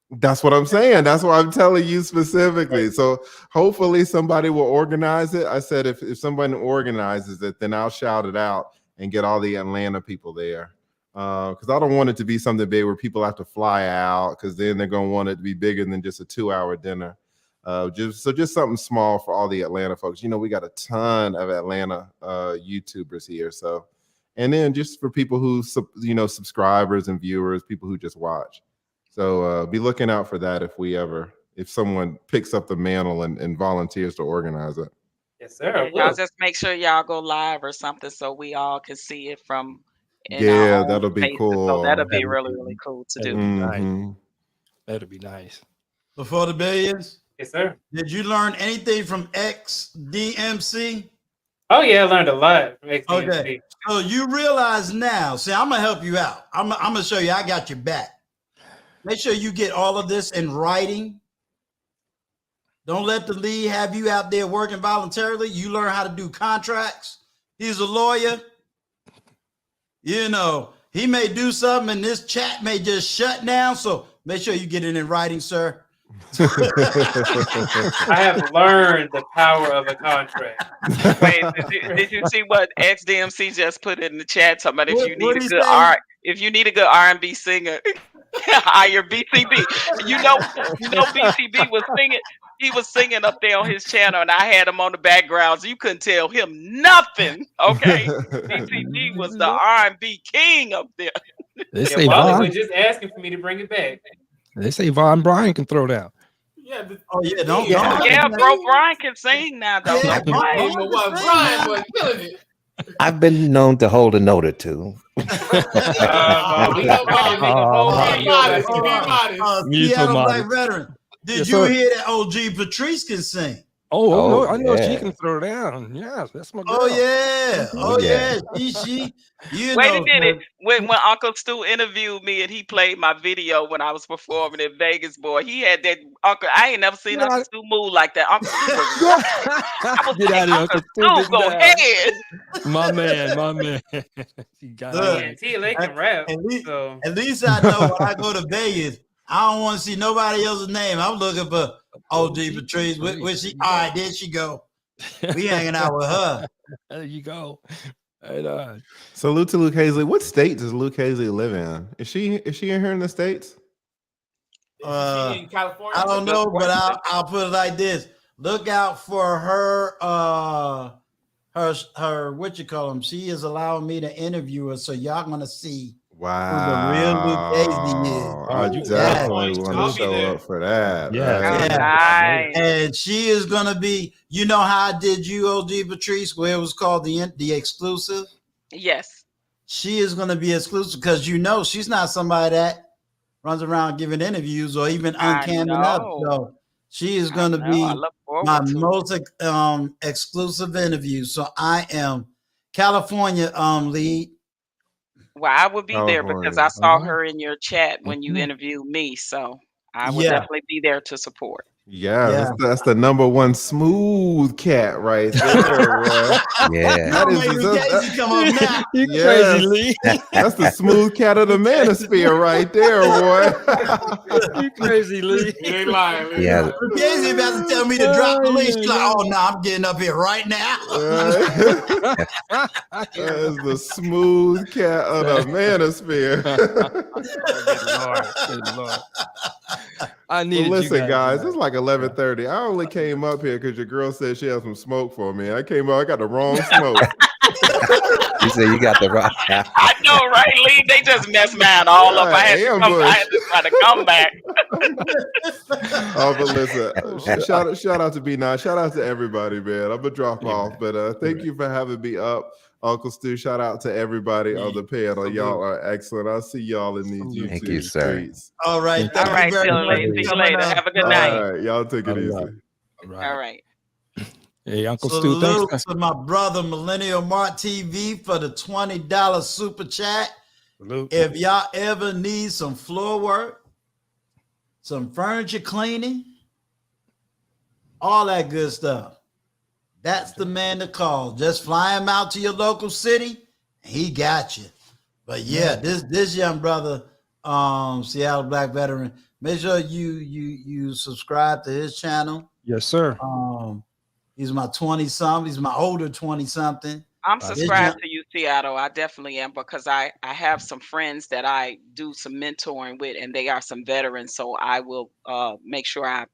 That's what I'm saying. That's why I'm telling you specifically. So hopefully somebody will organize it. I said if somebody organizes it, then I'll shout it out and get all the Atlanta people there. Because I don't want it to be something big where people have to fly out, because then they're going to want it to be bigger than just a 2-hour dinner. Just something small for all the Atlanta folks. We got a ton of Atlanta YouTubers here. So, and then just for people who, subscribers and viewers, people who just watch. So be looking out for that if someone picks up the mantle and volunteers to organize it. Yes, sir. Y'all just make sure y'all go live or something so we all can see it from. Yeah, that'll be cool. So that'll be really, really cool to do. Mm-hmm. That'll be nice. Before the Billions? Yes, sir. Did you learn anything from XDMC? Oh, yeah, I learned a lot from XDMC. Okay, so you realize now, see, I'm going to help you out. I'm going to show you I got your back. Make sure you get all of this in writing. Don't let the lead have you out there working voluntarily. You learn how to do contracts. He's a lawyer. He may do something and this chat may just shut down. So make sure you get it in writing, sir. I have learned the power of a contract. Wait, did you see what XDMC just put in the chat? Talking about if you need a good R&B singer, hire BCB. BCB was singing. He was singing up there on his channel, and I had him on the background, so you couldn't tell him nothing. Okay, DTG was the R&B king up there. They Yeah, say Wally Von. was just asking for me to bring it back. They say Von Bryan can throw down. Yeah. Oh yeah, don't. Yeah, bro, Brian can sing now, though. Yeah, Don't play. Brian was killing it. I've been known to hold a note or two. We don't make a whole video about it. Seattle Black Veteran. Did you hear that OG Patrice can sing? Oh, I know she can throw down. Yeah, that's my girl. Oh yeah. Oh yeah. She Wait a minute. When Uncle Stu interviewed me and he played my video when I was performing in Vegas, boy, he had that Uncle. I ain't never seen Uncle Stu move like that. Uncle Stu was I was Get like, out of Uncle here, Stu, go ahead. My man. He got it. TLA can rap. At least I know when I go to Vegas, I don't want to see nobody else's name. I'm looking for OG Patrice. Where she? All right, there she go. We hanging out with her. There you go. Right. Salute to Luke Hazley. What state does Luke Hazley live in? Is she in here in the States? In California? I don't know, but I'll put it like this. Look out for her her what you call him. She is allowing me to interview her, so y'all gonna see wow who the real Luke Hazley is. I definitely want to show up for that. Yeah. And she is gonna be, you know how I did you, OG Patrice, where it was called the exclusive? Yes. She is gonna be exclusive because you know she's not somebody that runs around giving interviews or even uncamming up. So she is going to be my most exclusive interview. So I am California lead. Well, I would be there because I saw her in your chat when you interviewed me. So I would definitely be there to support. Yeah, that's the number one smooth cat right there. That is come up now. You crazy, Lee. That's the smooth cat of the manosphere right there, boy. You crazy, Lee. You ain't lying. Yeah. Casey about to tell me to drop the leash. She's like, oh no, I'm getting up here right now. That is the smooth cat of the manosphere. Good Lord. I need. Listen, guys, it's like 11:30. I only came up here because your girl said she had some smoke for me. I came up, I got the wrong smoke. You said you got the wrong. I know, right, Lee? They just messed mine all up. I had to try to come back. Oh, but listen, shout out to B9. Shout out to everybody, man. I'm gonna drop off, but thank you for having me up. Uncle Stu, shout out to everybody on the panel. Y'all are excellent. I'll see y'all in these YouTube Thank you, sir. streets. All right. All right, see you later. Have a good night. All right, y'all take it easy. All right. Hey, Uncle Stu, thanks. To my brother Millennial Mart TV for the $20 super chat. Salute. If y'all ever need some floor work, some furniture cleaning, all that good stuff, that's the man to call. Just fly him out to your local city, and he got you. But yeah, this young brother, Seattle Black Veteran, make sure you subscribe to his channel. Yes, sir. He's my 20-something. He's my older 20-something. I'm subscribed to you, Seattle. I definitely am because I have some friends that I do some mentoring with, and they are some veterans. So I will make sure I,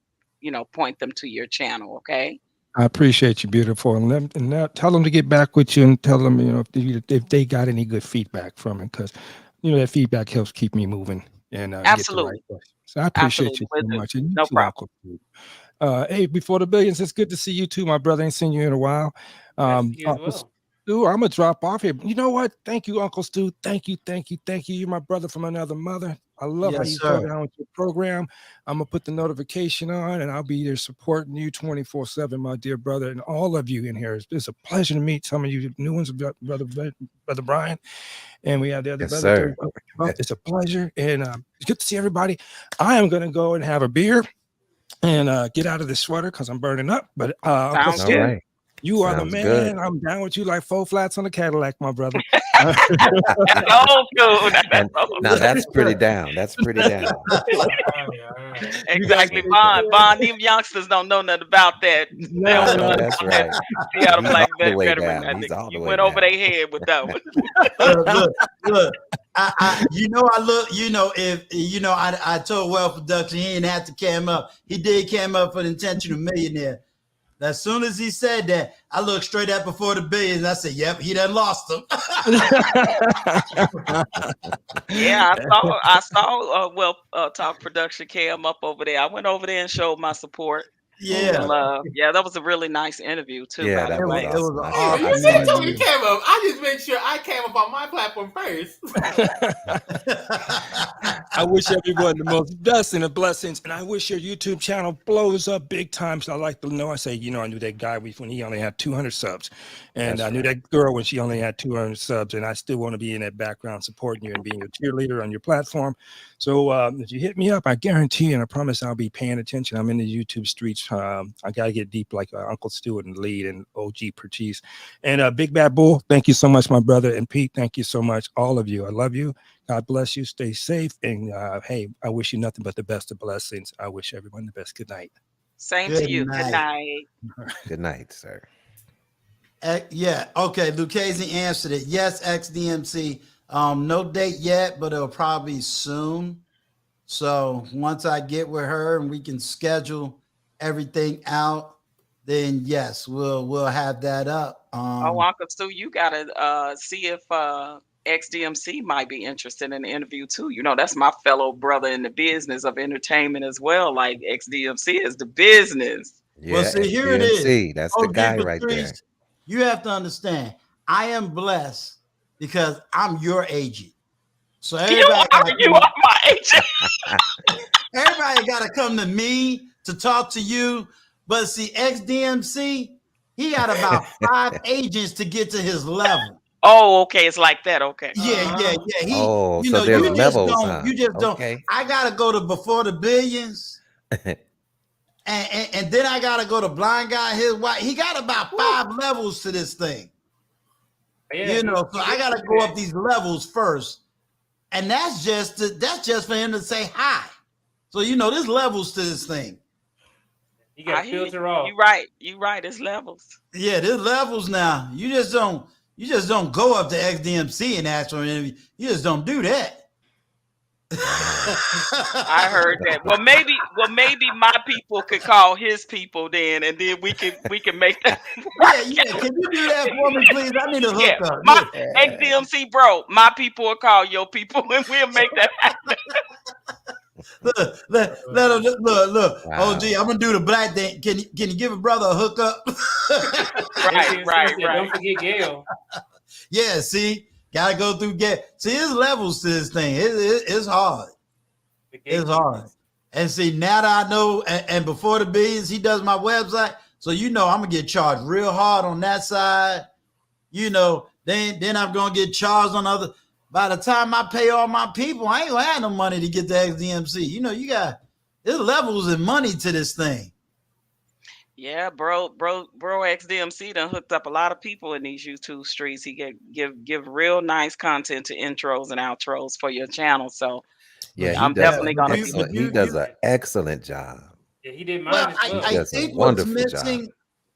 point them to your channel. Okay. I appreciate you, beautiful, and tell them to get back with you and tell them, if they got any good feedback from it, because that feedback helps keep me moving and absolutely. Get the right question. So I appreciate you so much. And no problem. Hey, before the billions, it's good to see you too, my brother. Ain't seen you in a while. Stu, I'm gonna drop off here. You know what? Thank you, Uncle Stu. Thank you. You're my brother from another mother. I love how you go down with your program. I'm gonna put the notification on, and I'll be there supporting you 24/7, my dear brother, and all of you in here. It's a pleasure to meet some of you new ones, brother Brian, and we have the other brother. It's a pleasure, and it's good to see everybody. I am gonna go and have a beer and get out of this sweater because I'm burning up. But sounds good. You are the man. Good. I'm down with you like 4 flats on a Cadillac, my brother. Now that's pretty down. That's pretty down. Exactly. Bond, them youngsters don't know nothing about that. No, that's right. Seattle Black Veteran. You went over their head with that one. Look. I look, if I told Wealth Production he didn't have to cam up. He did cam up for the intentional millionaire. As soon as he said that, I looked straight at Before the Billions and I said, yep, he done lost them. Yeah, I saw Talk Production cam up over there. I went over there and showed my support. Yeah. And love. Yeah, that was a really nice interview too, Yeah, by the that was way. awesome. Hey, you should have told me to cam up. I just made sure I came up on my platform first. I wish everyone the most blessing of blessings, and I wish your YouTube channel blows up big time. So I like to know. I say, I knew that guy when he only had 200 subs, and I knew that girl when she only had 200 subs, and I still want to be in that background supporting you and being your cheerleader on your platform. So if you hit me up, I guarantee and I promise I'll be paying attention. I'm in the YouTube streets. I gotta get deep like Uncle Stewart and Lead and OG Pertise. And Big Bad Bull, thank you so much, my brother. And Pete, thank you so much, all of you. I love you. God bless you. Stay safe. And hey, I wish you nothing but the best of blessings. I wish everyone the best. Good night. Same to you. Good night. Good night, sir. Yeah. Okay. Lucchese answered it. Yes, XDMC. No date yet, but it'll probably soon. So once I get with her and we can schedule everything out, then yes, we'll have that up. Uncle Stu, you gotta see if XDMC might be interested in the interview too. That's my fellow brother in the business of entertainment as well. Like XDMC is the business. Yeah, well, see, here it is. That's the guy right there. You have to understand, I am blessed because I'm your agent. So everybody you are my agent. Everybody got to come to me to talk to you. But see, XDMC, he got about 5 agents to get to his level. Oh, okay. It's like that. Okay. Yeah. So there's levels. You just don't. I got to go to Before the Billions. and then I got to go to Blind Guy, his wife. He got about 5 levels to this thing. Yeah, so I got to go up these levels first. And that's just for him to say hi. So there's levels to this thing. You got to filter off. You right. It's levels. Yeah, there's levels now. You just don't go up to XDMC and ask for an interview. You just don't do that. I heard that. Well, maybe my people could call his people then, and then we can make that. Yeah. Can you do that for me, please? I need a hookup. My XDMC, bro. My people will call your people, and we'll make that happen. Look. Wow. OG, I'm gonna do the black thing. Can you give a brother a hookup? Right. Don't forget Gail. Yeah, see, gotta go through See, there's levels to this thing. It's hard. It's hard. And see, now that I know, and Before the Billions, he does my website, so I'm gonna get charged real hard on that side. Then I'm gonna get charged on other. By the time I pay all my people, I ain't gonna have no money to get to XDMC. There's levels and money to this thing. Yeah, bro, XDMC done hooked up a lot of people in these YouTube streets. He give real nice content to intros and outros for your channel. So yeah, I'm definitely gonna. He does an excellent job. Yeah, he did mine as well. I think what's missing.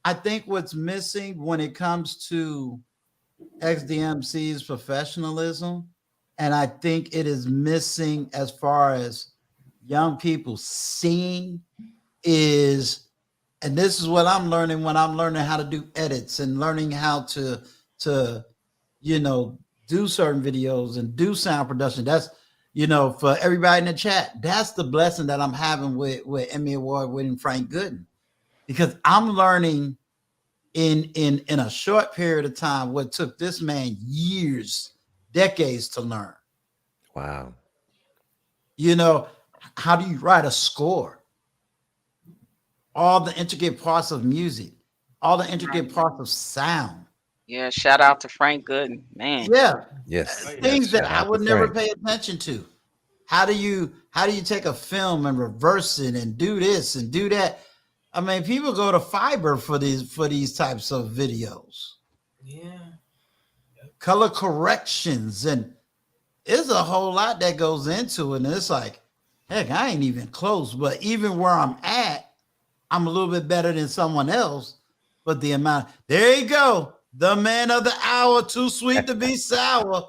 I think what's missing when it comes to XDMC's professionalism, and I think it is missing as far as young people seeing is, and this is what I'm learning when I'm learning how to do edits and learning how to do certain videos and do sound production. That's for everybody in the chat, that's the blessing that I'm having with Emmy Award winning Frank Gooden, because I'm learning in a short period of time what took this man years, decades to learn. Wow. How do you write a score? All the intricate parts of music, all the intricate parts of sound. Yeah, shout out to Frank Gooden, man. Yeah. Yes. Things that I would never pay attention to. How do you take a film and reverse it and do this and do that? I mean, people go to Fiverr for these types of videos. Yeah. Color corrections, and there's a whole lot that goes into it. And it's like, heck, I ain't even close. But even where I'm at, I'm a little bit better than someone else. But the amount, there you go. The man of the hour, too sweet to be sour.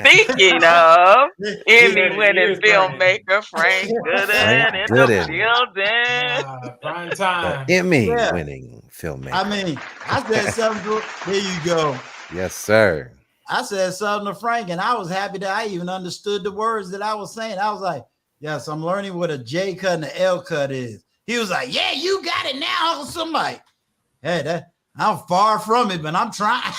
Speaking of Emmy-winning ears burning. filmmaker Frank Frank Gooden in the Gooden, building. Prime the time. Emmy-winning I filmmaker. mean, I said something to, here you go. Yes, sir. I said something to Frank, and I was happy that I even understood the words that I was saying. I was like, yes, I'm learning what a J cut and an L cut is. He was like, yeah, you got it now, Uncle somebody. Hey, I'm far from it, but I'm trying.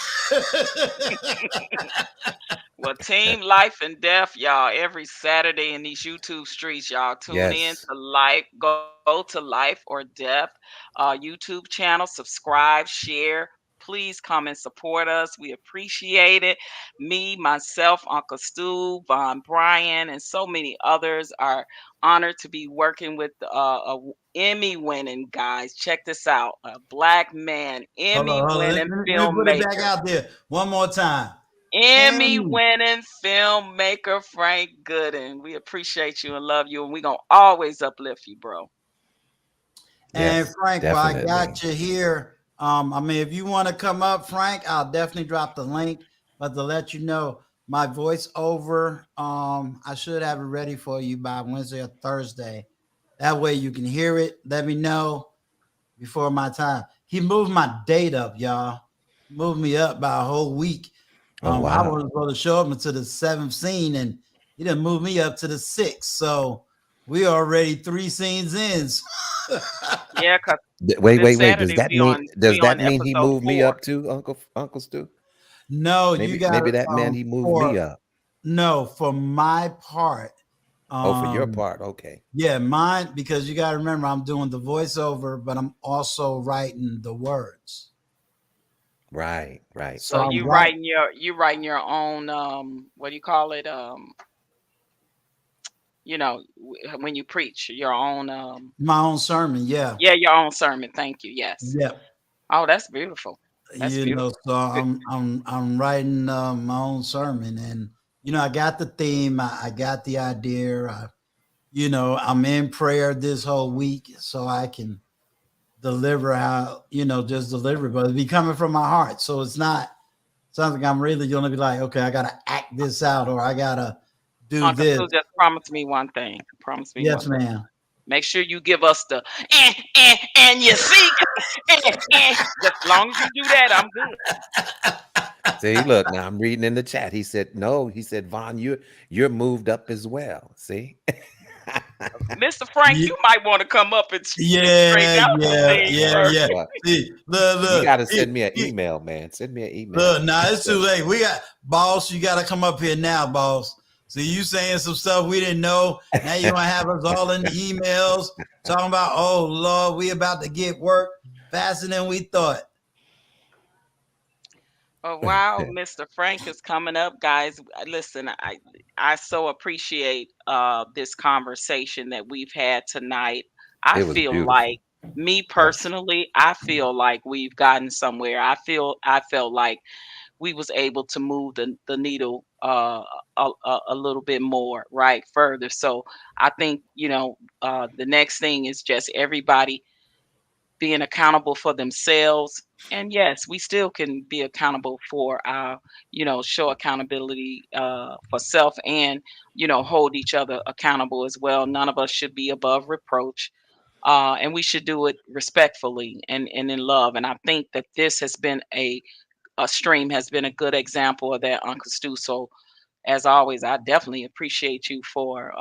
Well, Team Life and Death, y'all, every Saturday in these YouTube streets, y'all tune in Yes. to Life, go to Life or Death YouTube channel, subscribe, share. Please come and support us. We appreciate it. Me, myself, Uncle Stu, Von Brian, and so many others are honored to be working with a Emmy-winning guys. Check this out: a black man, Hold on. Emmy-winning Let me put it back filmmaker. out there one more time. Emmy. Emmy-winning filmmaker Frank Gooden. We appreciate you and love you, and we're gonna always uplift you, bro. And Yes, Frank, while I definitely. got you here, I mean, if you want to come up, Frank, I'll definitely drop the link. But to let you know, my voiceover, I should have it ready for you by Wednesday or Thursday. That way you can hear it. Let me know before my time. He moved my date up, y'all. Moved me up by a whole week. Oh, I wow. was supposed to show up until the 7th scene, and he didn't move me up to the 6th. So we already 3 scenes in. Yeah, cause Wait, this wait, wait. Does Saturday that we mean on does we that on mean he episode moved me 4. up too, Uncle Stu? No, you got Maybe that meant he moved me up. No, for my part. Oh, for your part, okay. Yeah, mine, because you got to remember I'm doing the voiceover, but I'm also writing the words. Right. So I'm you writing your own what do you call it? When you preach your own my own sermon, yeah. yeah, your own sermon. Thank you. Yes. Yep. Oh, that's beautiful. That's beautiful. So I'm writing my own sermon, and I got the theme, I got the idea. I'm in prayer this whole week so I can deliver how just deliver, but it be coming from my heart. So it's not something I'm really gonna be like, okay, I gotta act this out or I gotta do Uncle this. Stu just promised me one thing. Promise me Yes, one thing. ma'am. Make sure you give us the and you see Just as long as you do that, I'm good. See, look, now I'm reading in the chat. He said, no, he said, Von, you're moved up as well. See? Mr. Frank, you might want to come up and straighten out some things first. Well, See, look. You got to send me an email, man. Send me an email. Look, nah, it's too late. We got boss. You got to come up here now, boss. See, you saying some stuff we didn't know. Now you gonna have us all in the emails talking about, oh Lord, we about to get work faster than we thought. Oh, wow, Mr. Frank is coming up, guys. Listen, I so appreciate this conversation that we've had tonight. I It was feel beautiful. like me personally, I feel like we've gotten somewhere. I felt like we was able to move the needle a little bit more, right, further. So I think the next thing is just everybody being accountable for themselves. And yes, we still can be accountable for our, show accountability for self and, hold each other accountable as well. None of us should be above reproach. And we should do it respectfully and in love. And I think that this has been a stream has been a good example of that, Uncle Stu. So as always, I definitely appreciate you for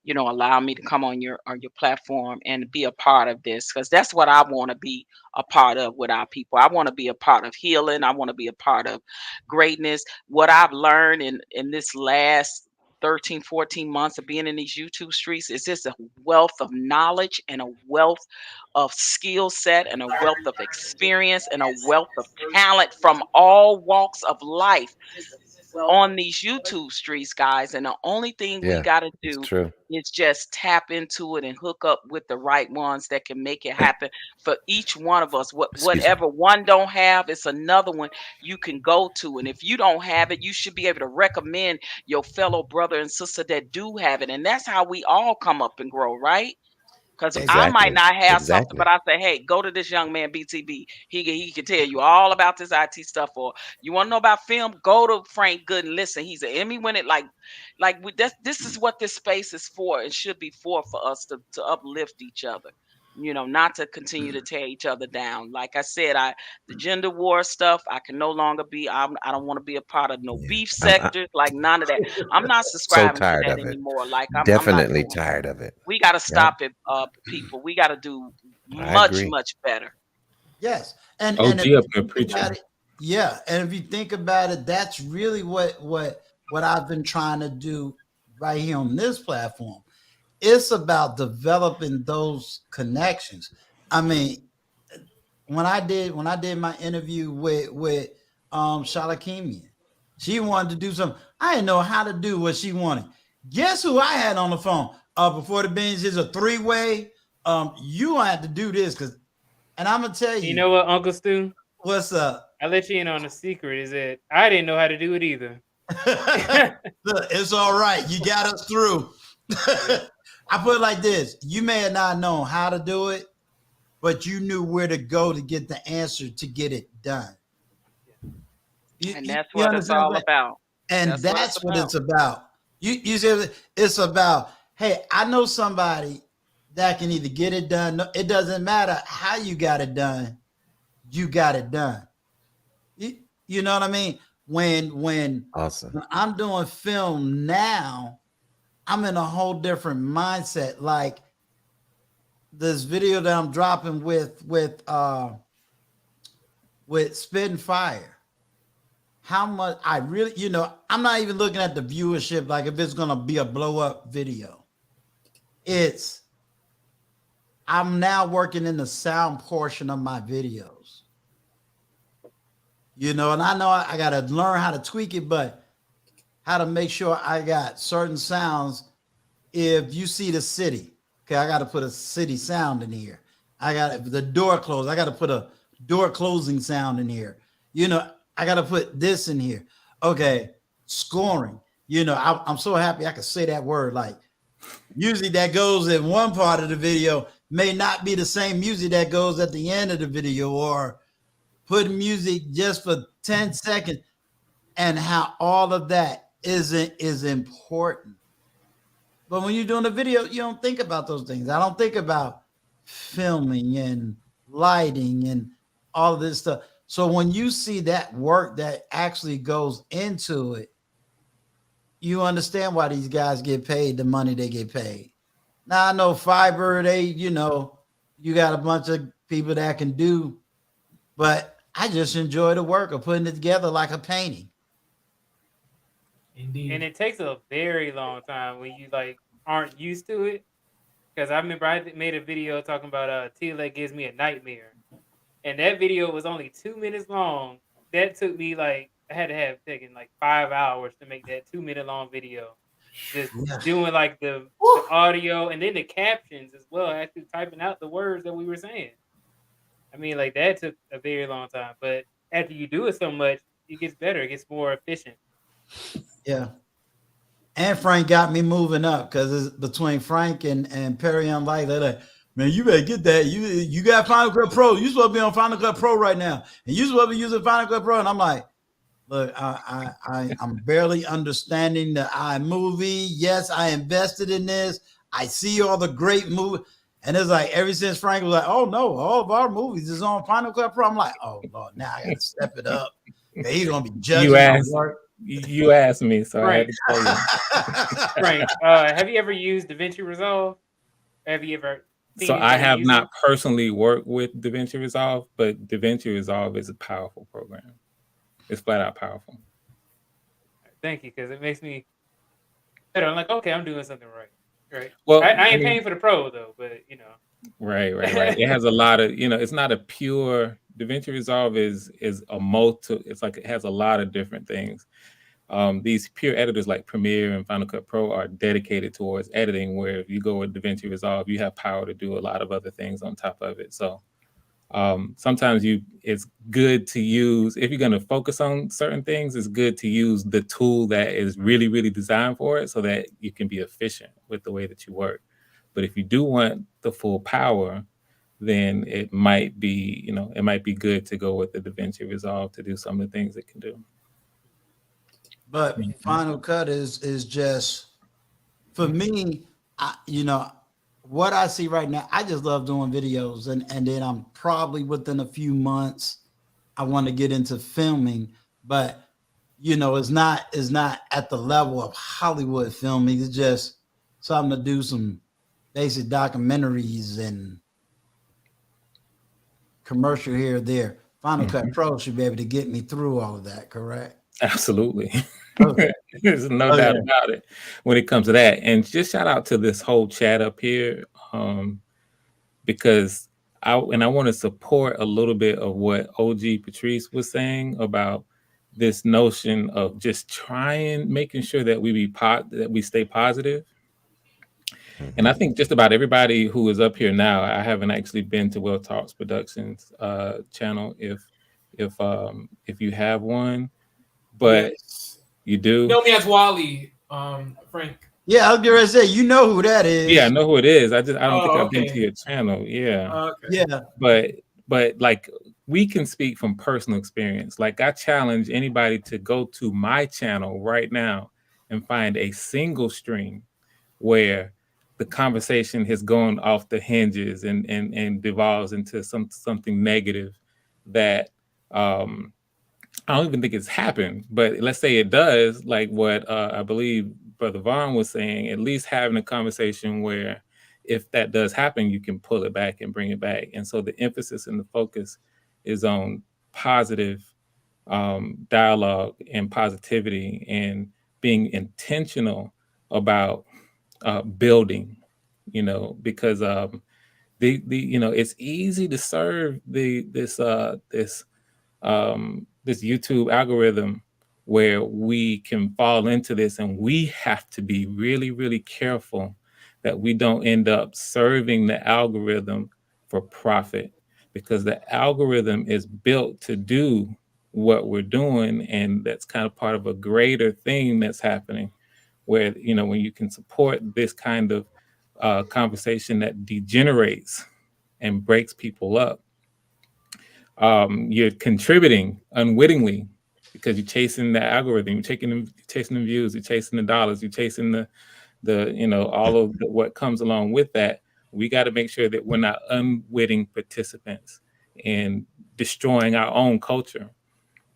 allowing me to come on your platform and be a part of this, because that's what I want to be a part of with our people. I want to be a part of healing. I want to be a part of greatness. What I've learned in this last 13, 14 months of being in these YouTube streets is just a wealth of knowledge and a wealth of skill set and a wealth of experience and a wealth of talent from all walks of life on these YouTube streets, guys. And the only thing we Yeah, got to it's do true. is just tap into it and hook up with the right ones that can make it happen for each one of us. Excuse me. Whatever one don't have, it's another one you can go to. And if you don't have it, you should be able to recommend your fellow brother and sister that do have it. And that's how we all come up and grow, right? Because I might not have something, but I say, hey, go to this young man BTB. He can tell you all about this IT stuff. Or you want to know about film? Go to Frank Good and listen. He's an Emmy winner. This is what this space is for. It should be for us to uplift each other. Not to continue to tear each other down. Like I said, the gender war stuff, I can no longer be. I don't want to be a part of no beef sectors, like none of that. I'm not subscribing to that anymore. Like I'm Definitely not tired of it. We got to stop it, people. We got to do much better. Yes, and OG if up you there think about preaching. it, yeah, and if you think about it, that's really what I've been trying to do right here on this platform. It's about developing those connections. I mean, when I did my interview with Shalakimian, she wanted to do something. I didn't know how to do what she wanted. Guess who I had on the phone? Before the binge is a 3-way. You gonna have to do this and I'm gonna tell you. You know what, Uncle Stu? What's up? I let you in on a secret. Is that I didn't know how to do it either. Look, it's all right. You got us through. I put it like this: you may have not known how to do it, but you knew where to go to get the answer to get it done. And that's what it's all about. And that's what it's about. You said it's about, hey, I know somebody that can either get it done. It doesn't matter how you got it done. You got it done. You know what I mean? When I'm doing film now, I'm in a whole different mindset. Like this video that I'm dropping with Spit and Fire. How much I really, I'm not even looking at the viewership, like if it's gonna be a blow up video. I'm now working in the sound portion of my videos. And I know I gotta learn how to tweak it, but how to make sure I got certain sounds. If you see the city, okay, I gotta put a city sound in here. I got the door closed. I gotta put a door closing sound in here. I got to put this in here. Okay, scoring. I'm so happy I could say that word. Like music that goes in one part of the video may not be the same music that goes at the end of the video, or put music just for 10 seconds, and how all of that is important. But when you're doing a video, you don't think about those things. I don't think about filming and lighting and all of this stuff. So when you see that work that actually goes into it, you understand why these guys get paid the money they get paid. Now I know Fiverr, you got a bunch of people that can do, but I just enjoy the work of putting it together like a painting. Indeed. And it takes a very long time when you aren't used to it. Because I remember I made a video talking about Tila gives me a nightmare. And that video was only 2 minutes long. That took me I had to have taken 5 hours to make that 2-minute long video. Just doing the audio and then the captions as well, actually typing out the words that we were saying. I mean, that took a very long time. But after you do it so much, it gets better. It gets more efficient. Yeah. And Frank got me moving up, because it's between Frank and Perry and Light. They're like, man, you better get that. You got Final Cut Pro. You supposed to be on Final Cut Pro right now, and you supposed to be using Final Cut Pro. And I'm like, look, I'm barely understanding the iMovie. Yes, I invested in this. I see all the great movies, and it's like ever since Frank was like, oh no, all of our movies is on Final Cut Pro. I'm like, oh Lord, now I got to step it up. He's gonna be judging my work. You asked me, so Frank. I had to tell you. Frank, have you ever used DaVinci Resolve? Have you ever? So I have not personally worked with DaVinci Resolve, but DaVinci Resolve is a powerful program. It's flat out powerful. Thank you, because it makes me better. I'm like, okay, I'm doing something right. Well, I ain't paying for the pro though, but Right. It has a lot of, it's not a pure DaVinci Resolve is a multi. It's it has a lot of different things. These pure editors like Premiere and Final Cut Pro are dedicated towards editing, where if you go with DaVinci Resolve, you have power to do a lot of other things on top of it. So sometimes it's good to use, if you're going to focus on certain things, it's good to use the tool that is really, really designed for it, so that you can be efficient with the way that you work. But if you do want the full power, then it might be, you know, it might be good to go with the DaVinci Resolve to do some of the things it can do. But Final Cut is just, for me, you know, what I see right now, I just love doing videos, and then I'm probably within a few months I want to get into filming, but you know, it's not at the level of Hollywood filming. It's just something to do some basic documentaries and commercial here or there. Final Cut Pro should be able to get me through all of that, correct? Absolutely. Okay. There's no doubt about it when it comes to that. And just shout out to this whole chat up here, because I want to support a little bit of what OG Patrice was saying about this notion of just making sure that we stay positive. And I think just about everybody who is up here now, I haven't actually been to Will Talks Productions channel if you have one, but you do. You know me as Wally, Frank. Yeah, I was gonna say, you know who that is. Yeah, I know who it is. I don't think I've been to your channel. Yeah. Okay. Yeah. But like, we can speak from personal experience. Like, I challenge anybody to go to my channel right now and find a single stream where the conversation has gone off the hinges and devolves into something negative that I don't even think it's happened, but let's say it does, like what I believe Brother Vaughn was saying, at least having a conversation where if that does happen, you can pull it back and bring it back. And so the emphasis and the focus is on positive dialogue and positivity and being intentional about building, you know, because you know, it's easy to serve this YouTube algorithm where we can fall into this, and we have to be really, really careful that we don't end up serving the algorithm for profit, because the algorithm is built to do what we're doing, and that's kind of part of a greater thing that's happening where, you know, when you can support this kind of conversation that degenerates and breaks people up, you're contributing unwittingly because you're chasing the algorithm, you're chasing the views, you're chasing the dollars, you're chasing the you know, all of what comes along with that. We got to make sure that we're not unwitting participants in destroying our own culture,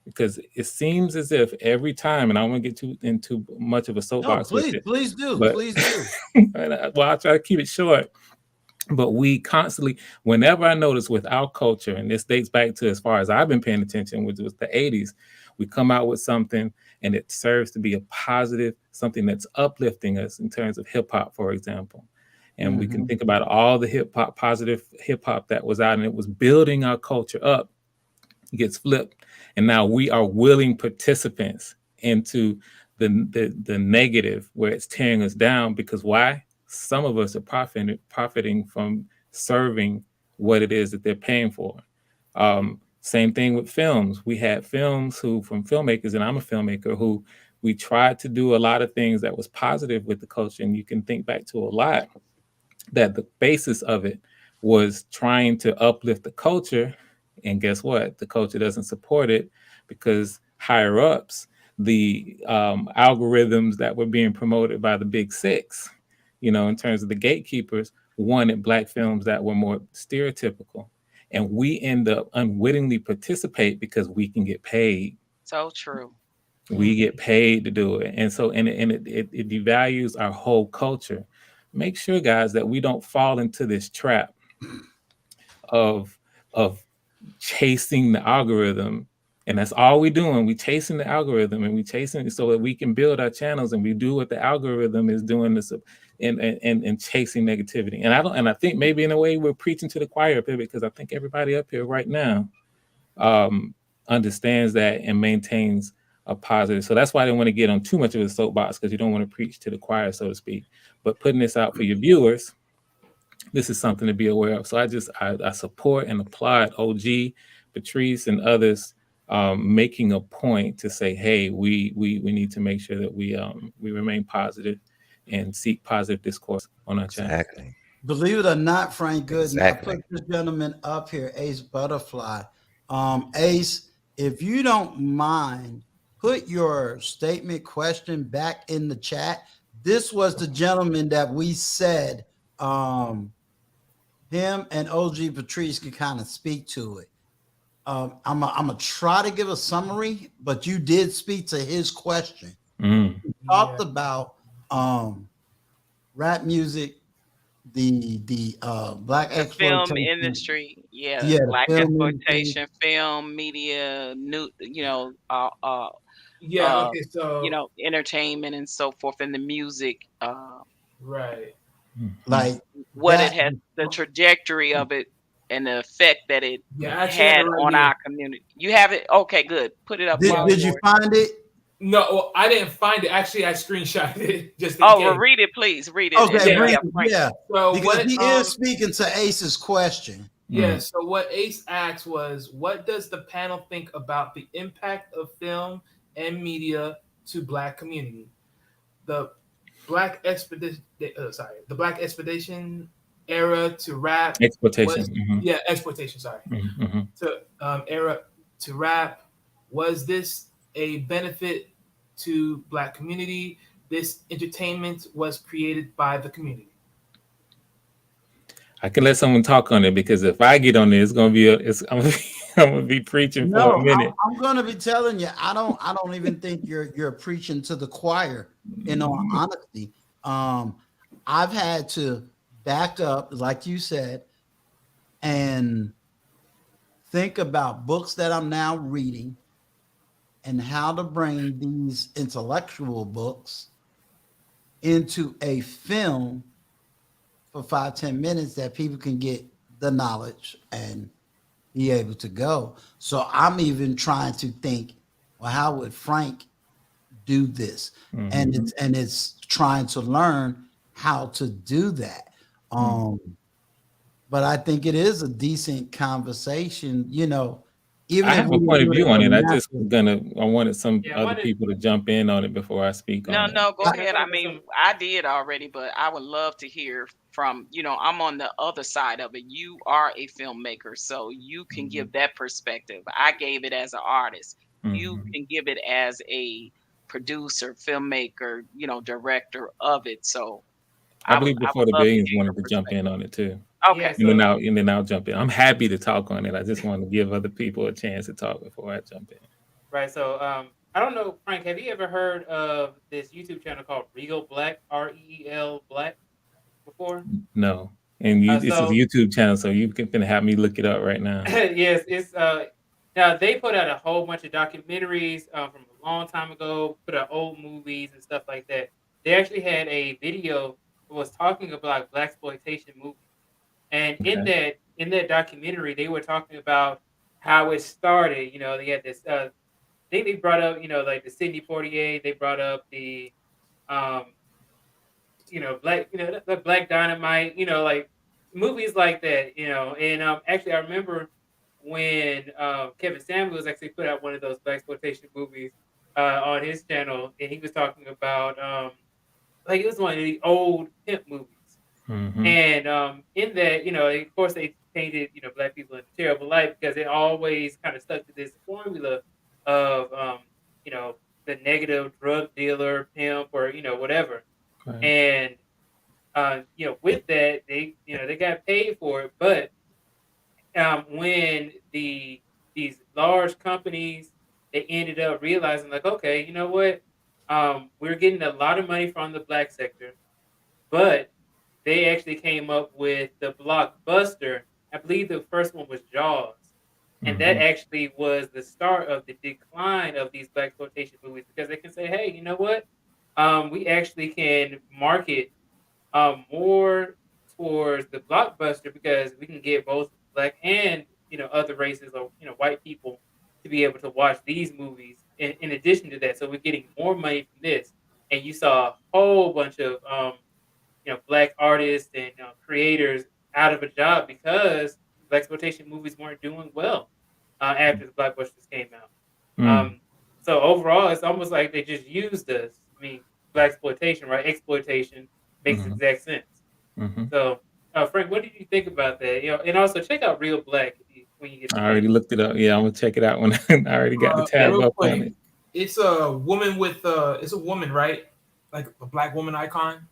because it seems as if every time, and I don't want to get into much of a soapbox with it. Please do. Well, I'll try to keep it short. But we constantly, whenever I notice with our culture, and this dates back to as far as I've been paying attention, which was the 80s, we come out with something and it serves to be a positive, something that's uplifting us in terms of hip hop, for example. And we can think about all the hip hop, positive hip hop that was out, and it was building our culture up. It gets flipped. And now we are willing participants into the negative where it's tearing us down. Because why? Some of us are profiting from serving what it is that they're paying for. Same thing with films. We had films from filmmakers, and I'm a filmmaker, who we tried to do a lot of things that was positive with the culture. And you can think back to a lot that the basis of it was trying to uplift the culture. And guess what? The culture doesn't support it, because higher ups, the algorithms that were being promoted by the big six, you know, in terms of the gatekeepers, wanted Black films that were more stereotypical. And we end up unwittingly participate because we can get paid. So true. We get paid to do it. And so, and it devalues our whole culture. Make sure, guys, that we don't fall into this trap of chasing the algorithm. And that's all we're doing. We chasing the algorithm, and we chasing it so that we can build our channels, and we do what the algorithm is doing this and chasing negativity. And I think maybe in a way we're preaching to the choir up here, because I think everybody up here right now understands that and maintains a positive. So that's why I didn't want to get on too much of a soapbox, because you don't want to preach to the choir, so to speak. But putting this out for your viewers, this is something to be aware of. So I support and applaud OG, Patrice, and others making a point to say, hey, we need to make sure that we remain positive and seek positive discourse on our channel. Exactly. Believe it or not, Frank Gooden, Exactly. I put this gentleman up here, Ace Butterfly. Ace, if you don't mind, put your statement question back in the chat. This was the gentleman that we said him and OG Patrice could kind of speak to it. I'm gonna try to give a summary, but you did speak to his question. We talked about rap music, the black The film exploitation, industry, yeah, the black film industry. exploitation, film, media, new, Yeah. Okay. So entertainment and so forth, and the music, right. Like what it that. has, the trajectory of it, and the effect that it Yeah, I actually have it had right on here. our community. You have it? Okay, good. Put it up Yeah. while Did you you're. find it? No, well, I didn't find it. Actually, I screenshotted it just in Oh, well, case. read it, please. Read it, and Okay, then Yeah. bring yeah, it. Frank. Yeah, So because what? he is speaking to Ace's question. Yeah. So what Ace asked was, what does the panel think about the impact of film and media to Black community? The Black expedition. The Black expedition era to rap Exploitation. was exploitation. Sorry, to era to rap. Was this a benefit to Black community? This entertainment was created by the community. I can let someone talk on it, because if I get on it, it's gonna be I'm gonna be preaching for a No, minute. I'm gonna be telling you, I don't even think you're preaching to the choir, in all honesty. I've had to back up, like you said, and think about books that I'm now reading and how to bring these intellectual books into a film for 5-10 minutes that people can get the knowledge and be able to go. So I'm even trying to think, well, how would Frank do this? And it's trying to learn how to do that. But I think it is a decent conversation, even I if have a we point of do it view as on a it. I wanted some Yeah, I other wanted. people to jump in on it before I speak No, on it. no, go I was gonna ahead. talk I about mean, some. I did already, but I would love to hear from, I'm on the other side of it. You are a filmmaker, so you can give that perspective. I gave it as an artist. You can give it as a producer, filmmaker, director of it. So I I would believe I before would the love to billions hear your wanted to jump in perspective. on it too. Okay. Yeah. So And then I'll jump in. I'm happy to talk on it. I just want to give other people a chance to talk before I jump in. right. So I don't know, Frank. Have you ever heard of this YouTube channel called Real Black, REEL Black, before? No. And this is a So YouTube channel, so you can have me look it up right now. yes, it's now they put out a whole bunch of documentaries from a long time ago, put out old movies and stuff like that. They actually had a video that was talking about black exploitation movies, and Okay. in that documentary, they were talking about how it started. They had this. I think they brought up, like the Sidney Poitier. They brought up the um, Black, the Black Dynamite, like movies like that, And actually, I remember when Kevin Samuels actually put out one of those black exploitation movies on his channel, and he was talking about like it was one of the old pimp movies, and in that, of course, they painted black people in a terrible light because it always kind of stuck to this formula of you know the negative drug dealer, pimp, or whatever. Right. And with that, they got paid for it. But when these large companies, they ended up realizing, like, okay, you know what, we're getting a lot of money from the black sector, but they actually came up with the blockbuster. I believe the first one was Jaws, and that actually was the start of the decline of these black exploitation movies, because they can say, hey, you know what, we actually can market more towards the blockbuster because we can get both black and other races, or white people, to be able to watch these movies. In addition to that, so we're getting more money from this. And you saw a whole bunch of black artists and creators out of a job because black exploitation movies weren't doing well after the blockbusters came out. So overall, it's almost like they just used us. I mean, black exploitation, right? Exploitation makes exact sense. So Frank, what did you think about that? And also check out Real Black when you get the I already chance. looked it up. Yeah, I'm gonna check it out when I already got the tab Real up quick, on it. it's a woman with it's a woman, right? Like a black woman icon.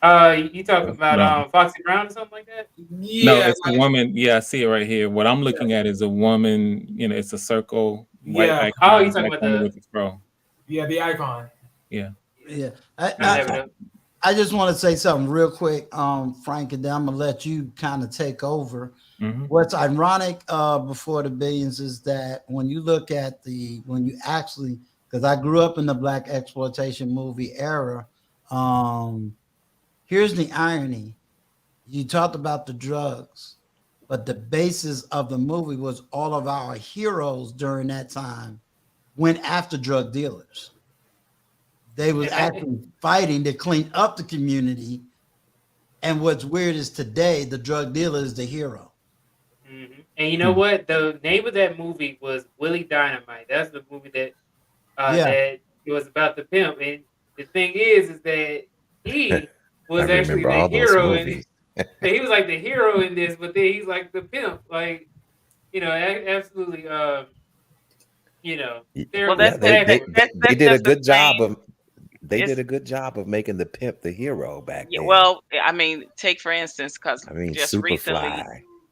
You talking about No, Foxy Brown or something like that? no, Yeah, it's a woman. Yeah, I see it right here. What I'm looking at is a woman. It's a circle, white yeah, Oh, you icon, talking black about woman the? with a fro. yeah, the icon. Yeah. Yeah. I have it up. I just want to say something real quick, Frank, and then I'm gonna let you kind of take over. Mhm. What's ironic before the billions is that when you look at when you actually, because I grew up in the black exploitation movie era, um, here's the irony. You talked about the drugs, but the basis of the movie was all of our heroes during that time went after drug dealers. They was actually fighting to clean up the community. And what's weird is today the drug dealer is the hero. And you know what? The name of that movie was Willie Dynamite. That's the movie that Yeah. that it was about the pimp. And the thing is that he I was actually remember the all those hero, and movies. he was like the hero in this, but then he's like the pimp, like absolutely, Well, terrible Yeah, they backwards. they they, they that's did a just the good job same. of they It's did a good job of making the pimp the hero back Yeah, then. well, I mean, take for instance, because I mean, just recently,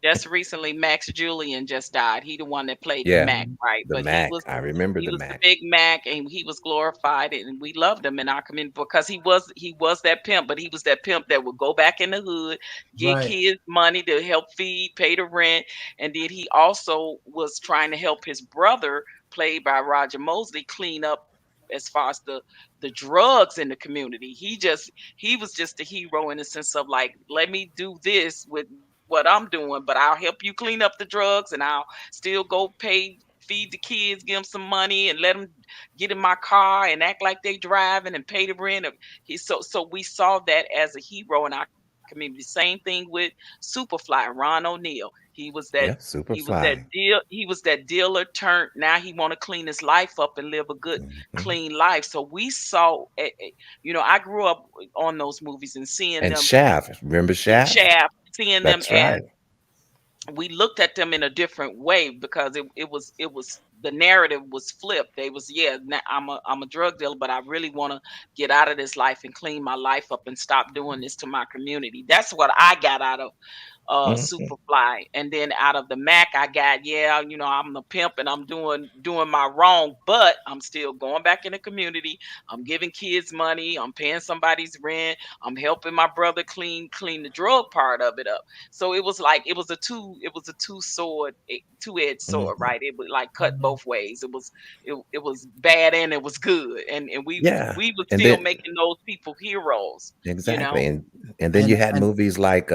Superfly. Max Julian just died. He the one that played the Yeah, Mac, right? the But he Mac. was I remember the the Mac. big Mac, and he was glorified, and we loved him in our community because he was that pimp, but he was that pimp that would go back in the hood, get Right. kids money to help feed, pay the rent, and then he also was trying to help his brother, played by Roger Mosley, clean up as far as the drugs in the community. He was just a hero in the sense of like, let me do this with what I'm doing, but I'll help you clean up the drugs and I'll still go pay, feed the kids, give them some money and let them get in my car and act like they driving and pay the rent. So we saw that as a hero in our community. Same thing with Superfly, Ron O'Neal. Yeah, He was that Superfly. dealer turned, now he want to clean his life up and live a good Mhm. clean life. So we saw I grew up on those movies and seeing And them Shaft. Remember Shaft? Shaft, seeing them That's as, right. we looked at them in a different way because it was the narrative was flipped. They was, yeah, I'm a drug dealer, but I really want to get out of this life and clean my life up and stop doing this to my community. That's what I got out of Mhm. Superfly. And then out of the Mac, I got, yeah, I'm the pimp and I'm doing my wrong, but I'm still going back in the community. I'm giving kids money. I'm paying somebody's rent. I'm helping my brother clean the drug part of it up. So it was like two-edged sword, Mhm. right? It would like cut both ways. It was bad and it was good, and we Yeah, we were and still then making those people heroes. You exactly, know, and then you And had movies like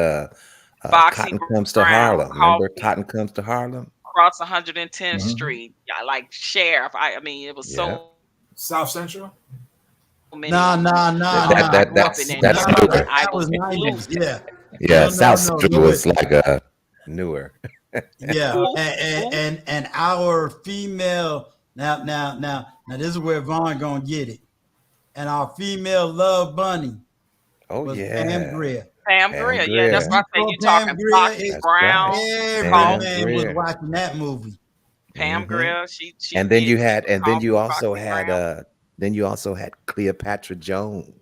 Foxy Cotton Comes to Brown, Harlem. Remember Coffee, Cotton Comes to Harlem? Cross 110th Mhm. Street. Yeah, like Sheriff. I mean, it was Yeah, so South Central. many nah, of them. nah, that nah, that, nah. I that grew up in that's that that's No, neighborhood, and newer. I that was was 90s. glued. Yeah. Yeah, No, no, South no. Central Louis. was like newer. Yeah. Who? And, Who? and our female now this is where Vaughn gonna get it. And our female love bunny Oh was Pam yeah, Grier. Pam Pam Grier. Yeah, When that's Grier. what you I said. saw You Pam talking Grier, Foxy That's right. Brown, every Pam Coffee, man was Grier. watching that movie. Pam Hmm. Grier. She And then did you she had, was and Coffee, Foxy Brown. then you also had Cleopatra Jones.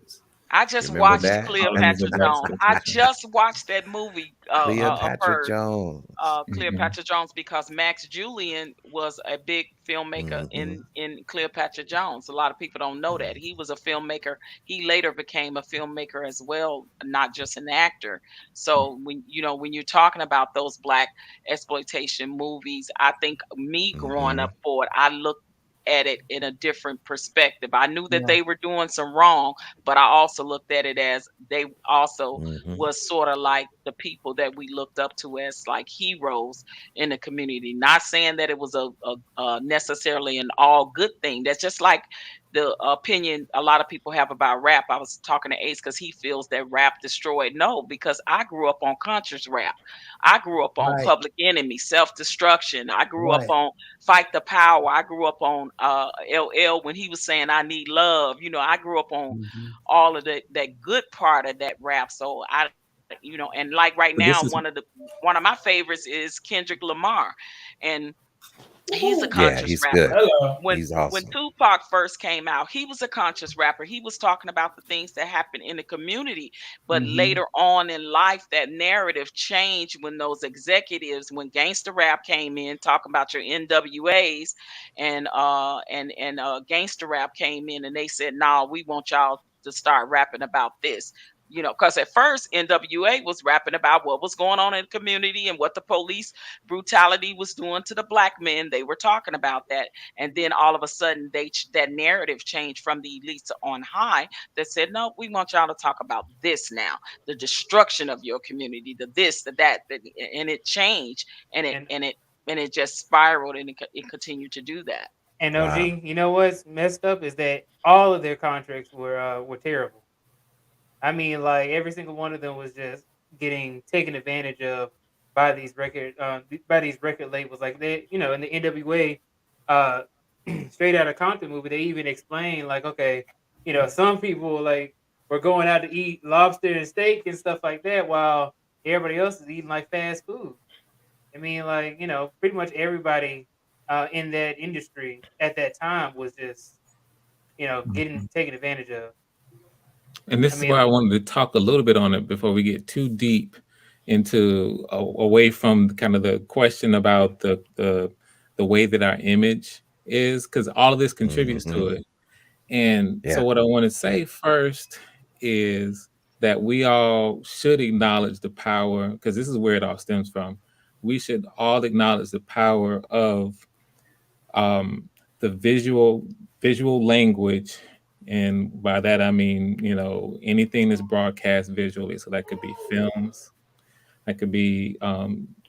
I You just remember watched that? Diamonds Cleopatra and Black Jones. I Exploitation. just watched that movie of Cleopatra hers, Jones. Mhm. Cleopatra Jones, because Max Julian was a big filmmaker Hmm. in Cleopatra Jones. A lot of people don't know that he was a filmmaker. He later became a filmmaker as well, not just an actor. So when you're talking about those black exploitation movies, I think me growing Hmm. up for it, I looked at it in a different perspective. I knew that Yeah. they were doing some wrong, but I also looked at it as they also Hmm. was sort of like the people that we looked up to as like heroes in the community. Not saying that it was a necessarily an all good thing. That's just like the opinion a lot of people have about rap. I was talking to Ace because he feels that rap destroyed. No, because I grew up on conscious rap. I grew up on Right. Public Enemy, Self Destruction. I grew up Right. on Fight the Power. I grew up on LL when he was saying I need love. I grew up on Mhm. all of that good part of that rap. So You know, and like right But this now, is one of my favorites is Kendrick Lamar, and he's a Yeah, conscious he's rapper. good. Hello. He's When awesome. Tupac first came out, he was a conscious rapper. He was talking about the things that happen in the community. But Mm-hmm. later on in life, that narrative changed when those executives, when gangster rap came in, talking about your NWAs and gangster rap came in, and they said, "Nah, we want y'all to start rapping about this." You know, because at first NWA was rapping about what was going on in the community and what the police brutality was doing to the black men. They were talking about that, and then all of a sudden that narrative changed from the elites on high that said, no, we want y'all to talk about this now, the destruction of your community, the this, the that, and it changed, and it And and it and it just spiraled, and it continued to do that. and Wow. OG, you know what's messed up is that all of their contracts were terrible. I mean, like every single one of them was just getting taken advantage of by these record labels. Like they, you know, in the NWA, uh, Straight Outta Compton movie, they even explain like, okay, you know, some people like were going out to eat lobster and steak and stuff like that, while everybody else is eating like fast food. I mean, like you know, pretty much everybody in that industry at that time was just you know getting taken advantage of. And I this is mean, why I wanted to talk a little bit on it before we get too deep into away from kind of the question about the way that our image is, because all of this contributes to Mhm. it. And so Yeah. what I want to say first is that we all should acknowledge the power, because this is where it all stems from. We should all acknowledge the power of the visual language, and by that I mean, you know, anything that's broadcast visually. So that could be films, that could be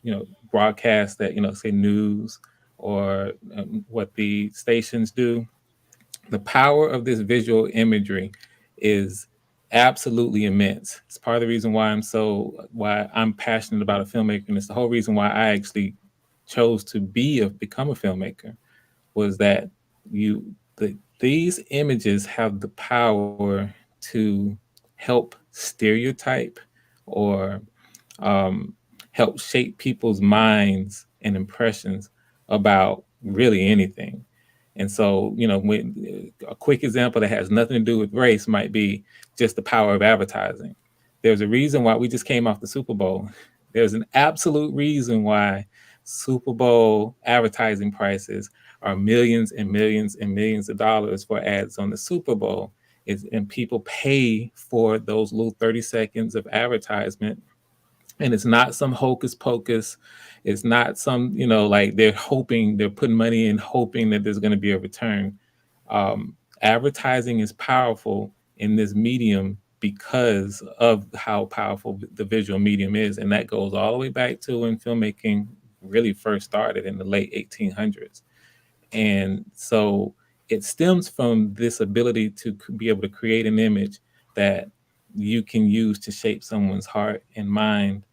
you know, broadcast that, you know, say news, or what the stations do. The power of this visual imagery is absolutely immense. It's part of the reason why I'm passionate about a filmmaker, and it's the whole reason why I actually chose to become a filmmaker, was that these images have the power to help stereotype, or um, help shape people's minds and impressions about really anything. And so, you know, when a quick example that has nothing to do with race might be just the power of advertising. There's a reason why we just came off the Super Bowl. There's an absolute reason why Super Bowl advertising prices are millions and millions and millions of dollars for ads on the Super Bowl. And people pay for those little 30 seconds of advertisement. And it's not some hocus pocus. It's not some, you know, like they're putting money in hoping that there's going to be a return. Advertising is powerful in this medium because of how powerful the visual medium is. And that goes all the way back to when filmmaking really first started in the late 1800s. And so it stems from this ability to be able to create an image that you can use to shape someone's heart and mind,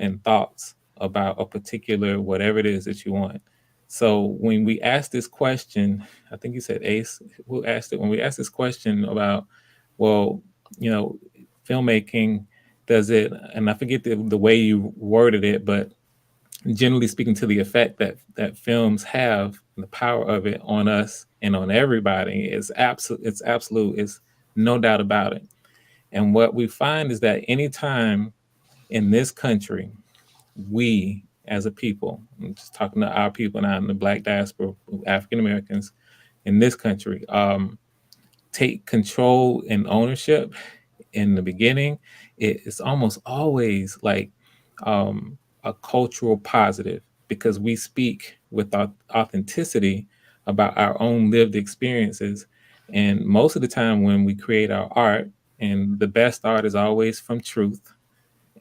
and thoughts about a particular whatever it is that you want. So when we ask this question, I think you said Ace, who asked it, when we ask this question about, well, you know, filmmaking, does it, and I forget the way you worded it, but generally speaking, to the effect that films have, and the power of it on us and on everybody is absolute. It's absolute. It's no doubt about it. And what we find is that anytime in this country, we as a people, I'm just talking to our people now in the Black diaspora, African Americans in this country, take control and ownership in the beginning, it's almost always like a cultural positive, because we speak with authenticity about our own lived experiences. And most of the time when we create our art, and the best art is always from truth,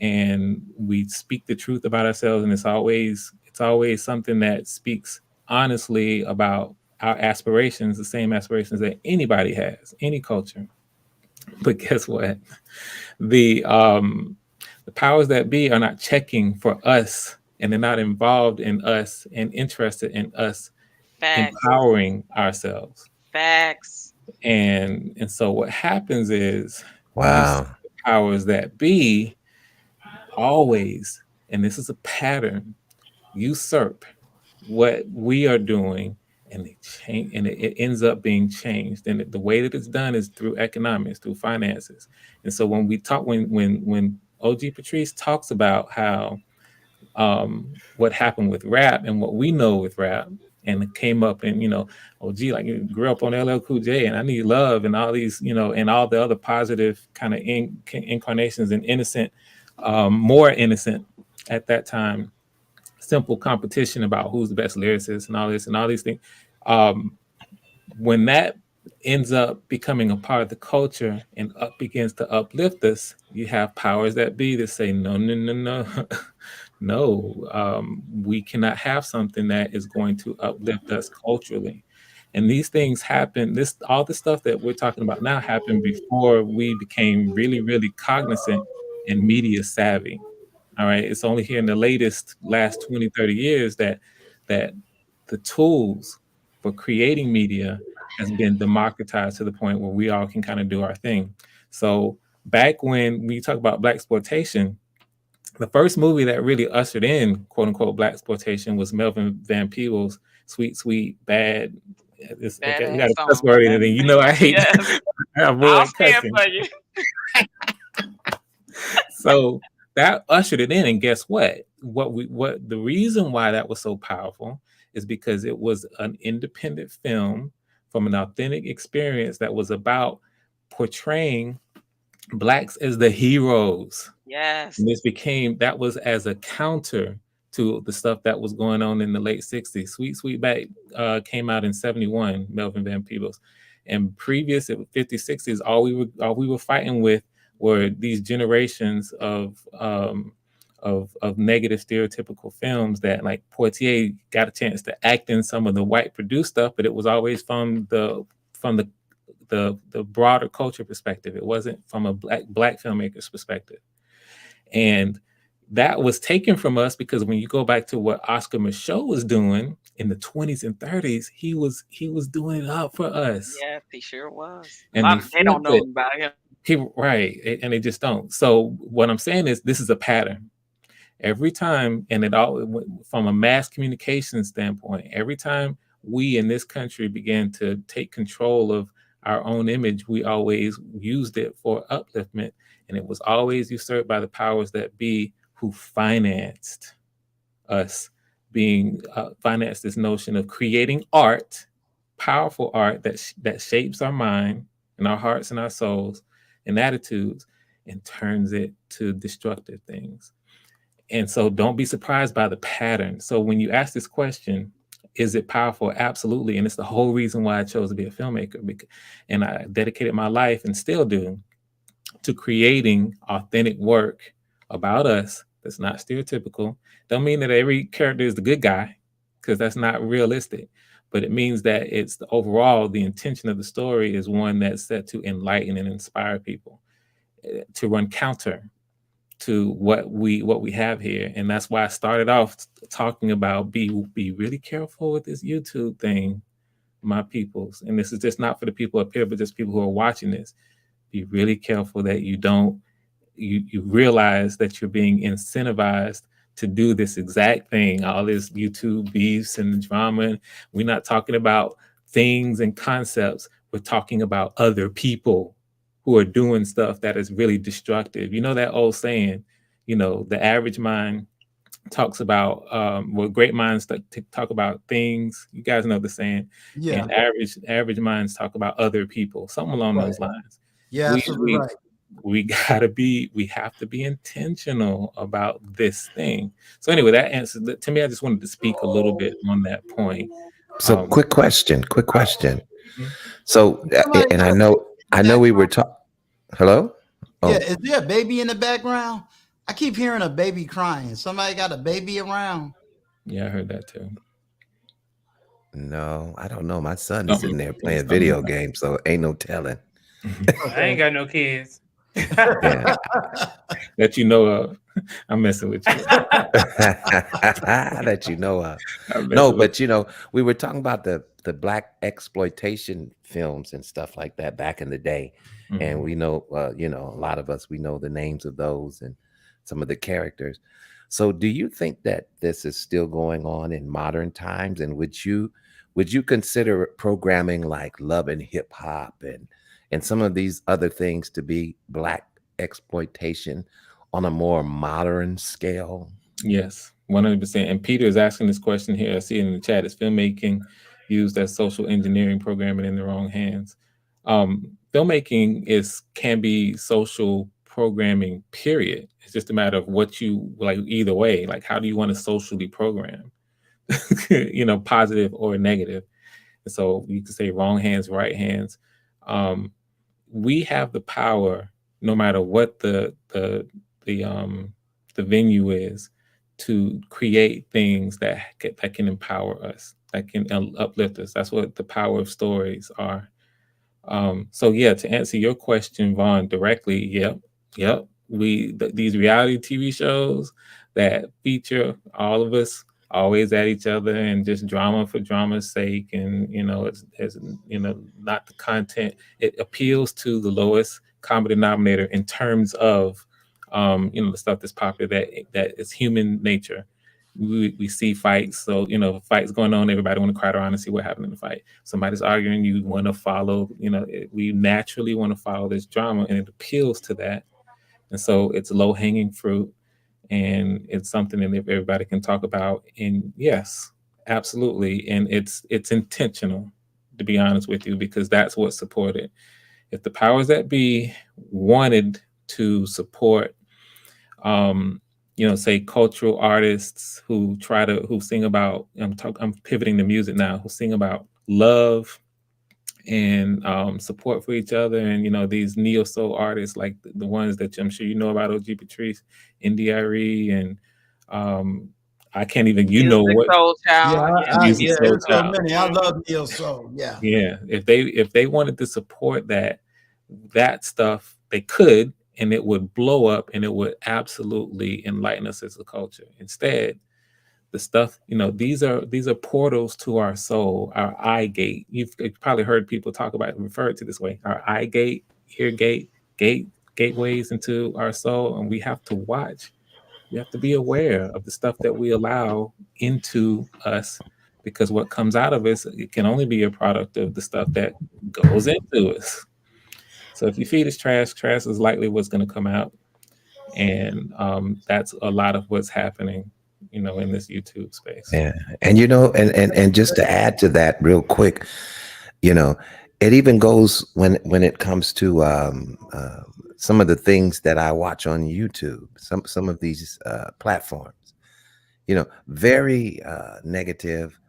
and we speak the truth about ourselves, and it's always something that speaks honestly about our aspirations, the same aspirations that anybody has, any culture. But guess what? The powers that be are not checking for us, and they're not involved in us and interested in us Facts. empowering ourselves. Facts. And so what happens is, you see Wow. the powers that be always, and this is a pattern, usurp what we are doing, and they change, and it ends up being changed. And the way that it's done is through economics, through finances. And so when we talk, when OG Patrice talks about how what happened with rap and what we know with rap, and it came up, and OG, like, you grew up on LL Cool J and I Need Love and all these, and all the other positive kind of incarnations and innocent, more innocent at that time, simple competition about who's the best lyricist and all this and all these things. When that ends up becoming a part of the culture and begins to uplift us, you have powers that be that say, no, no, no, no, no, we cannot have something that is going to uplift us culturally. And these things happen, all the stuff that we're talking about now happened before we became really, really cognizant and media savvy. All right. It's only here in the last 20, 30 years that the tools for creating media has been democratized to the point where we all can kind of do our thing. So back when we talk about blaxploitation, the first movie that really ushered in quote unquote blaxploitation was Melvin Van Peebles' Sweet, Sweet, Bad. You got a cuss word in it, and I hate Yes. I I'll avoid stand cussing. for you. So that ushered it in, and guess what? What the reason why that was so powerful is because it was an independent film from an authentic experience that was about portraying Blacks as the heroes. Yes. And that was as a counter to the stuff that was going on in the late 60s. Sweet, Sweet Back came out in 71, Melvin Van Peebles. And previous 50s, 60s, all we were fighting with were these generations of negative stereotypical films that, like, Poitier got a chance to act in some of the white produced stuff, but it was always from the broader culture perspective. It wasn't from a black filmmaker's perspective. And that was taken from us because when you go back to what Oscar Micheaux was doing in the 20s and 30s, he was doing it up for us. Yes, he sure was. And They don't know about him. And they just don't. So what I'm saying is, this is a pattern. Every time, and it all from a mass communication standpoint, every time we in this country began to take control of our own image, we always used it for upliftment, and it was always usurped by the powers that be, who financed us, financed this notion of creating art, powerful art that shapes our mind and our hearts and our souls and attitudes, and turns it to destructive things. And so don't be surprised by the pattern. So when you ask this question, is it powerful? Absolutely. And it's the whole reason why I chose to be a filmmaker. And I dedicated my life, and still do, to creating authentic work about us that's not stereotypical. Don't mean that every character is the good guy, because that's not realistic. But it means that it's overall, the intention of the story is one that's set to enlighten and inspire people, to run counter to what we have here. And that's why I started off talking about be really careful with this YouTube thing, my peoples. And this is just not for the people up here, but just people who are watching this. Be really careful that you realize that you're being incentivized to do this exact thing, all this YouTube beefs and drama. We're not talking about things and concepts. We're talking about other people who are doing stuff that is really destructive. You know that old saying, the average mind talks about, great minds talk about things. You guys know the saying. Yeah. And average minds talk about other people, something along those lines. Yeah, absolutely right. We have to be intentional about this thing. So anyway, that answers to me. I just wanted to speak a little bit on that point. So quick question. Mhm. So, and I know we were talking. Hello? Oh. Yeah, is there a baby in the background? I keep hearing a baby crying. Somebody got a baby around? Yeah, I heard that too. No, I don't know. My son is sitting there playing video games, so ain't no telling. I ain't got no kids. Yeah. That you know of. I'm messing with you. That you know of. No, but we were talking about the black exploitation films and stuff like that back in the day. Mm-hmm. And we know, a lot of us, we know the names of those. And some of the characters. So do you think that this is still going on in modern times? And would you consider programming like Love and Hip Hop and some of these other things to be Black exploitation on a more modern scale? Yes, 100%. And Peter is asking this question here. I see it in the chat. Is filmmaking used as social engineering programming in the wrong hands? Filmmaking can be social programming, period. It's just a matter of what you like, either way. Like, how do you want to socially program? Positive or negative. And so you can say wrong hands, right hands. We have the power, no matter what the venue is, to create things that can empower us, that can uplift us. That's what the power of stories are. So yeah, to answer your question, Vaughn, directly, yep. These reality TV shows that feature all of us always at each other and just drama for drama's sake, and it's not the content. It appeals to the lowest common denominator in terms of the stuff that's popular, that is human nature. We see fights, so fights going on, everybody want to crowd around and see what happened in the fight. Somebody's arguing, you want to follow, we naturally want to follow this drama, and it appeals to that. And so it's low-hanging fruit, and it's something that everybody can talk about. And yes, absolutely, and it's intentional, to be honest with you, because that's what's supported. If the powers that be wanted to support say cultural artists who sing about, I'm pivoting to music now, who sing about love and support for each other, and these neo soul artists like the ones that I'm sure you know about, OG Patrice, India.Arie, and I can't even Music Soul Child. Music Soul there's so Child. many. I love neo soul. Yeah. If they wanted to support that stuff, they could, and it would blow up, and it would absolutely enlighten us as a culture. Instead, the stuff, these are portals to our soul, our eye gate. You've probably heard people talk about it, refer to it this way: our eye gate, ear gate, gateways into our soul. And we have to watch. We have to be aware of the stuff that we allow into us, because what comes out of us, it can only be a product of the stuff that goes into us. So if you feed us trash, trash is likely what's going to come out. And that's a lot of what's happening, in this YouTube space. Yeah. And and just to add to that real quick, it even goes when it comes to some of the things that I watch on YouTube, some of these platforms, very negative,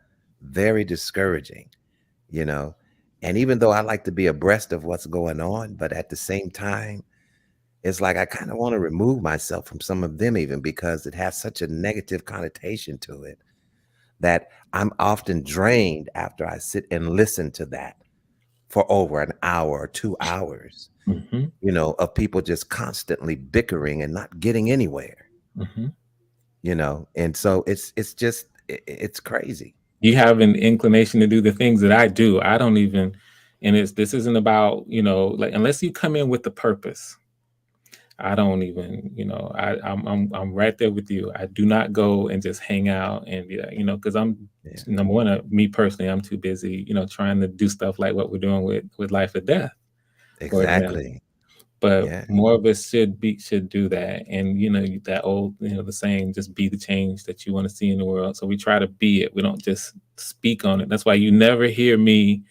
very discouraging, and even though I like to be abreast of what's going on, but at the same time, it's like I kind of want to remove myself from some of them, even because it has such a negative connotation to it that I'm often drained after I sit and listen to that for over an hour or 2 hours, of people just constantly bickering and not getting anywhere, and so it's crazy. You have an inclination to do the things that I do. I don't even, and this isn't about, like, unless you come in with the purpose, I don't even, I'm right there with you. I do not go and just hang out and because I'm number one, me personally, I'm too busy, trying to do stuff like what we're doing with Life or Death. Exactly. But more of us should do that. And that old, the saying, just be the change that you want to see in the world. So we try to be it. We don't just speak on it. That's why you never hear me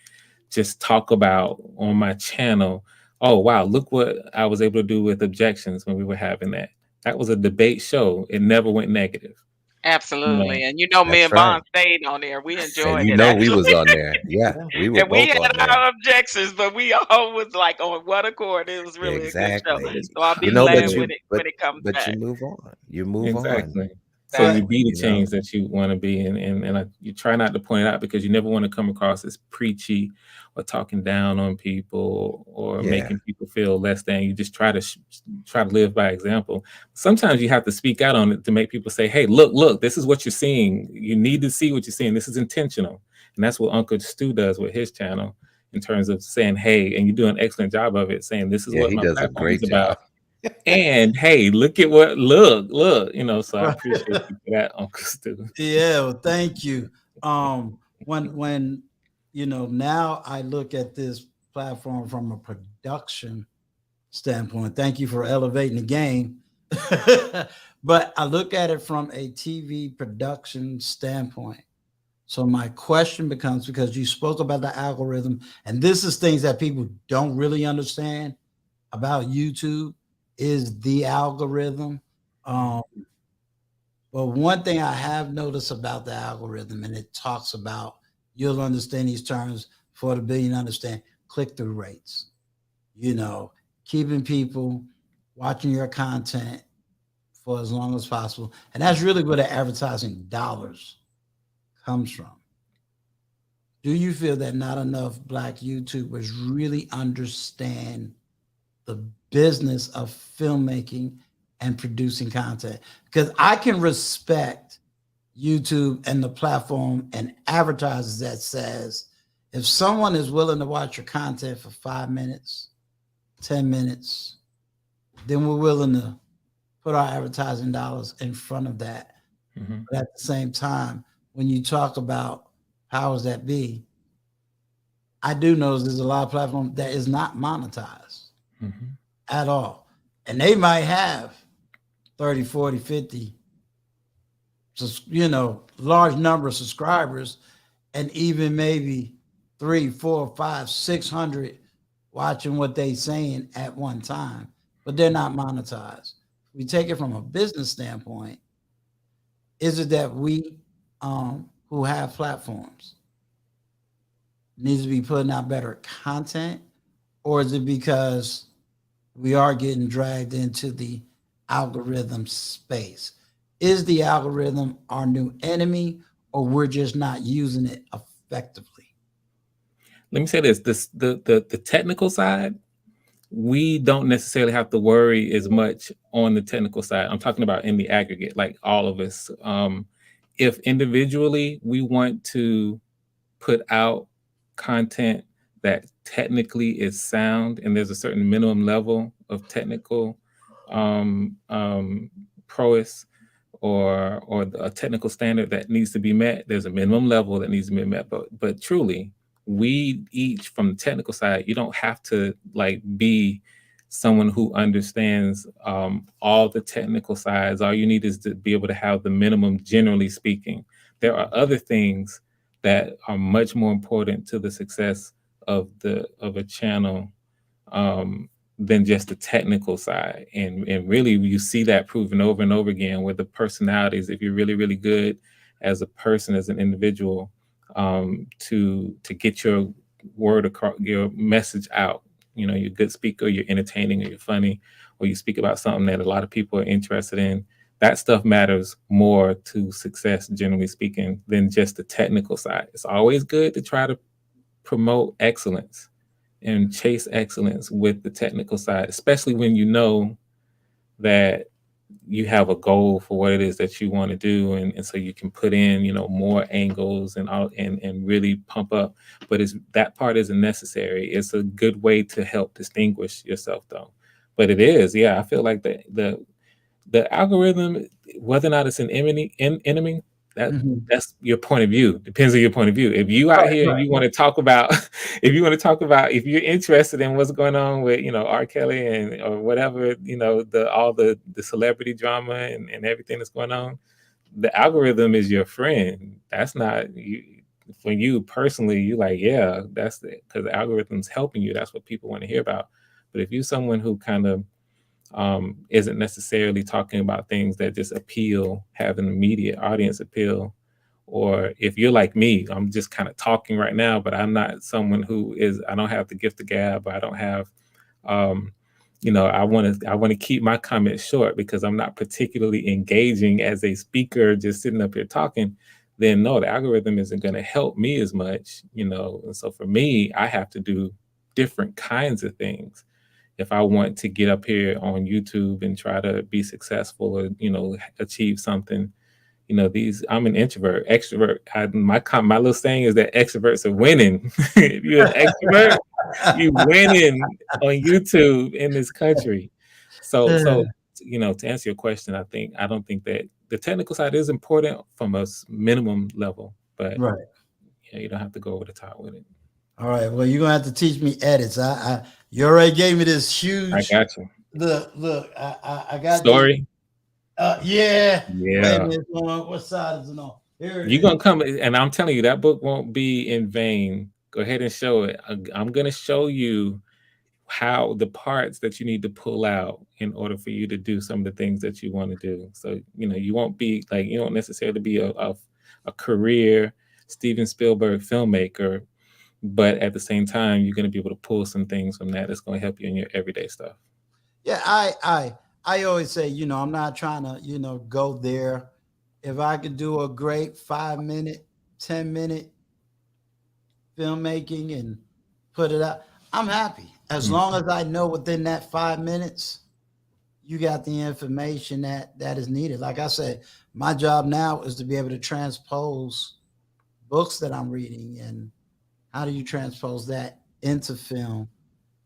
just talk about on my channel, oh wow, look what I was able to do with objections when we were having that. That was a debate show. It never went negative. Absolutely. And me and Vaughn stayed on there. We enjoyed it. We was on there. Yeah, we were and we both had on there. our objections, but we all was like on one accord. It was really a good show. So I'll be glad when it comes back. But you move on. You move on. So you be the change that you want to be, and you try not to point it out, because you never want to come across as preachy or talking down on people or making people feel less than. You just try to live by example. Sometimes you have to speak out on it to make people say, "Hey, look, this is what you're seeing. You need to see what you're seeing. This is intentional." And that's what Uncle Stu does with his channel, in terms of saying, "Hey," and you do an excellent job of it, saying, "This is what my platform is about." And hey, look, you know, so I appreciate you for that, Uncle Stu. Yeah, well, thank you. When you know, now I look at this platform from a production standpoint. Thank you for elevating the game. But I look at it from a TV production standpoint. So my question becomes, because you spoke about the algorithm, and this is things that people don't really understand about YouTube, is the algorithm. But one thing I have noticed about the algorithm, and it talks about, you'll understand these terms for the billion understand, click-through rates. You know, keeping people watching your content for as long as possible. And that's really where the advertising dollars comes from. Do you feel that not enough Black YouTubers really understand the business of filmmaking and producing content? Because I can respect YouTube and the platform and advertisers that says, if someone is willing to watch your content for 5 minutes, 10 minutes, then we're willing to put our advertising dollars in front of that. But at the same time, when you talk about powers that be, I do know there's a lot of platforms that is not monetized at all. And they might have 30, 40, 50, you know, large number of subscribers, and even maybe 3, 4, 5, 600 watching what they saying at one time, but they're not monetized. We take it from a business standpoint. Is it that we who have platforms needs to be putting out better content, or is it because we are getting dragged into the algorithm space? Is the algorithm our new enemy, or we're just not using it effectively? Let me say this: the technical side, we don't necessarily have to worry as much on the technical side. I'm talking about in the aggregate, like all of us. If individually we want to put out content that technically is sound, and there's a certain minimum level of technical prowess or a technical standard that needs to be met, there's a minimum level that needs to be met. But truly, we each, from the technical side, you don't have to like be someone who understands all the technical sides. All you need is to be able to have the minimum, generally speaking. There are other things that are much more important to the success of a channel than just the technical side. And really, you see that proven over and over again with the personalities. If you're really, really good as a person, as an individual, to get your word across, your message out, you know, you're a good speaker, you're entertaining, or you're funny, or you speak about something that a lot of people are interested in, that stuff matters more to success, generally speaking, than just the technical side. It's always good to try to promote excellence and chase excellence with the technical side, especially when you know that you have a goal for what it is that you want to do, and so you can put in, you know, more angles and really pump up. But that part isn't necessary. It's a good way to help distinguish yourself, though. But it is, yeah. I feel like the algorithm, whether or not it's an enemy, that's your point of view. Depends on your point of view. If you out here and you want to talk about, if you're interested in what's going on with, you know, R. Kelly or whatever, you know, all the celebrity drama and everything that's going on, the algorithm is your friend. That's not you. For you personally, you like, yeah, that's it, because the algorithm's helping you. That's what people want to hear about. But if you're someone who kind of isn't necessarily talking about things that just have an immediate audience appeal, or if you're like me, I'm just kind of talking right now, but I'm not someone I don't have the gift of gab. I don't have, you know, I want to keep my comments short because I'm not particularly engaging as a speaker, just sitting up here talking. Then no, the algorithm isn't going to help me as much, you know. And so for me, I have to do different kinds of things if I want to get up here on YouTube and try to be successful or, you know, achieve something. You know, I'm an introvert. Extrovert, my little saying is that extroverts are winning. If you're an extrovert, you winning on YouTube in this country. So to answer your question, I don't think that the technical side is important from a minimum level, but right. You don't have to go over the top with it. All right. Well, you're gonna have to teach me edits. You already gave me this huge. I got you. Look, I got story. Yeah. Yeah. Wait a minute. What side is it on? Here it You're is. gonna come, and I'm telling you that book won't be in vain. Go ahead and show it. I'm gonna show you how the parts that you need to pull out in order for you to do some of the things that you want to do. So you won't be like, you don't necessarily be a career Steven Spielberg filmmaker, but at the same time you're going to be able to pull some things from that that's going to help you in your everyday stuff. Yeah, I always say, I'm not trying to, go there. If I could do a great 5-minute, 10-minute filmmaking and put it out, I'm happy. As long as I know within that 5 minutes, you got the information that is needed. Like I said, my job now is to be able to transpose books that I'm reading, and how do you transpose that into film?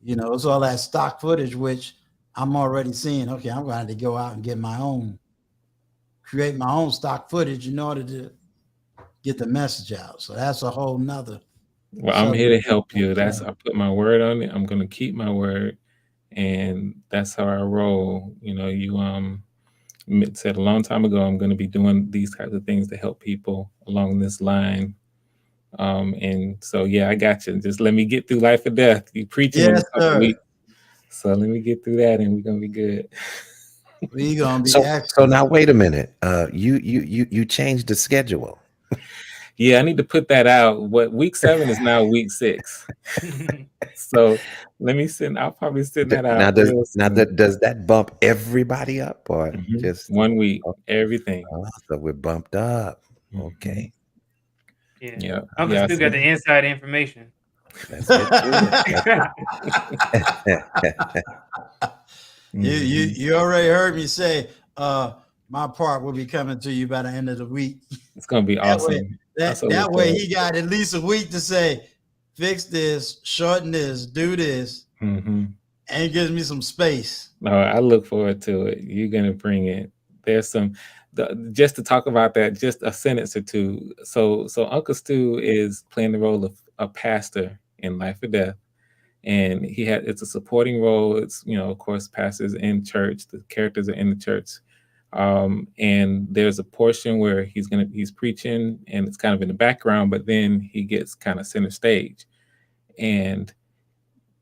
It's all that stock footage, which I'm already seeing. Okay, I'm going to have to go out and create my own stock footage in order to get the message out. So that's a whole nother. Well, I'm here to help you. I put my word on it. I'm going to keep my word, and that's how I roll. You said a long time ago, I'm going to be doing these types of things to help people along this line. And so, yeah, I got you. Just let me get through life or death. You preaching in a couple weeks. So let me get through that, and we're gonna be good. We're gonna be so now wait a minute. You changed the schedule. Yeah, I need to put that out. Week 7 is now week 6. So let me send. I'll probably send that out. Does that bump everybody up, or just 1 week? Everything. Oh, so we're bumped up. Okay. Yeah. Uncle Stu got the inside information. That's it. You already heard me say my part will be coming to you by the end of the week. It's gonna be awesome. That way he got at least a week to say, fix this, shorten this, do this, and it gives me some space. No, I look forward to it. You're gonna bring it. There's just to talk about that, just a sentence or two. So Uncle Stu is playing the role of a pastor in Life or Death, and it's a supporting role. It's of course, pastors in church. The characters are in the church, and there's a portion where he's preaching, and it's kind of in the background, but then he gets kind of center stage, and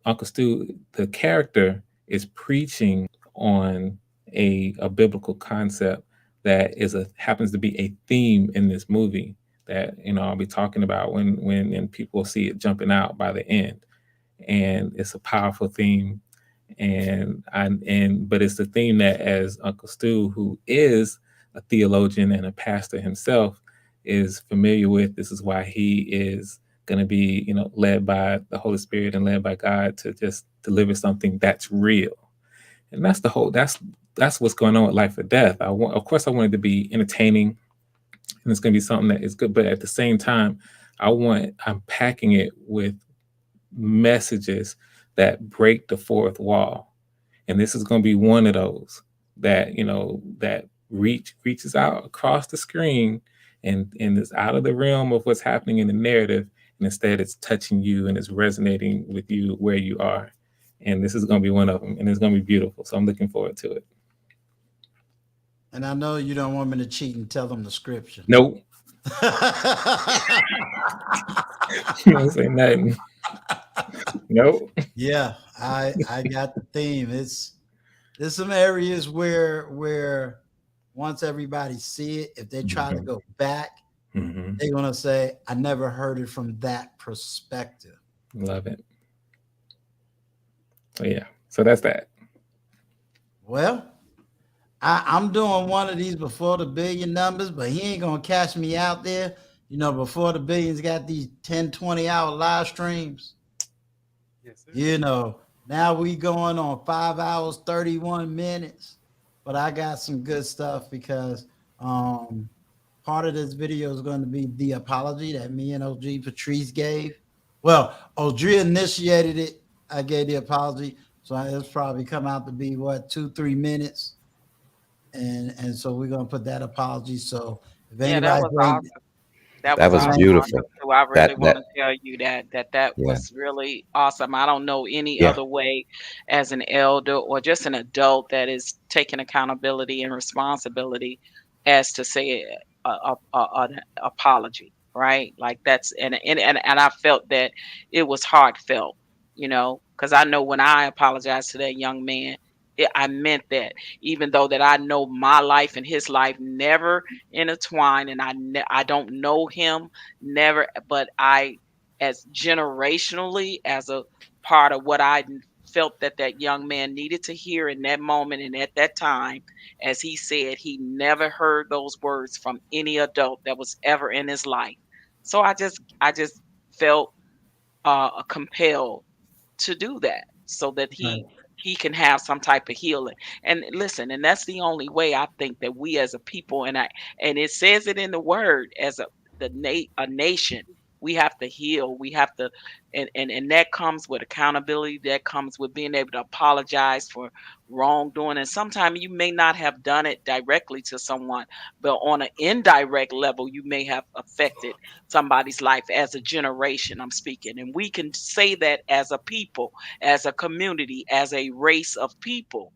Uncle Stu, the character, is preaching on a biblical concept that happens to be a theme in this movie that I'll be talking about when people see it jumping out by the end. And it's a powerful theme, but it's the theme that, as Uncle Stu, who is a theologian and a pastor himself, is familiar with. This is why he is going to be led by the Holy Spirit and led by God to just deliver something that's real. And that's what's going on with Life or Death. Of course I wanted to be entertaining, and it's going to be something that is good, but at the same time I'm packing it with messages that break the fourth wall, and this is going to be one of those that that reaches out across the screen and is out of the realm of what's happening in the narrative, and instead it's touching you and it's resonating with you where you are. And this is going to be one of them, and it's going to be beautiful. So I'm looking forward to it. And I know you don't want me to cheat and tell them the scripture. Nope. You don't say nothing. Nope. Yeah, I got the theme. There's some areas where once everybody see it, if they try to go back, they're gonna say, I never heard it from that perspective. Love it. So yeah, so that's that. Well, I'm doing one of these before the billion numbers, but he ain't gonna catch me out there. Before the billions got these 10, 20-hour live streams. Yes, sir. Now we going on 5 hours, 31 minutes. But I got some good stuff because part of this video is going to be the apology that me and OG Patrice gave. Well, OG initiated it. I gave the apology. So it's probably come out to be what 2-3 minutes, and so we're gonna put that apology. So if Yeah, that anybody was think awesome. That That was was awesome, beautiful. Uncle Stu. I really That want that to tell you that yeah. was really awesome. I don't know any Yeah. other way as an elder or just an adult that is taking accountability and responsibility as to say an apology, right? Like that's and I felt that it was heartfelt, because I know when I apologized to that young man, I meant that, even though that I know my life and his life never intertwined, and I don't know him, never, but as generationally, as a part of what I felt that that young man needed to hear in that moment and at that time, as he said, he never heard those words from any adult that was ever in his life. So I just felt compelled to do that so that right, he can have some type of healing. And listen, and that's the only way I think that we as a people, and it says it in the word, as a nation, we have to heal. We have to, and that comes with accountability. That comes with being able to apologize for wrongdoing. And sometimes you may not have done it directly to someone, but on an indirect level, you may have affected somebody's life as a generation. I'm speaking, and we can say that as a people, as a community, as a race of people.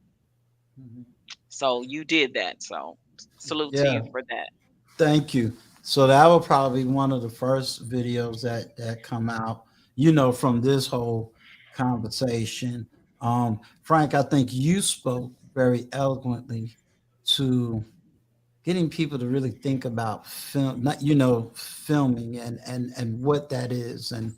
Mhm. So you did that. So salute to Yeah, you for that. thank you. So that will probably be one of the first videos that come out, from this whole conversation. Frank, I think you spoke very eloquently to getting people to really think about film, not filming and what that is, and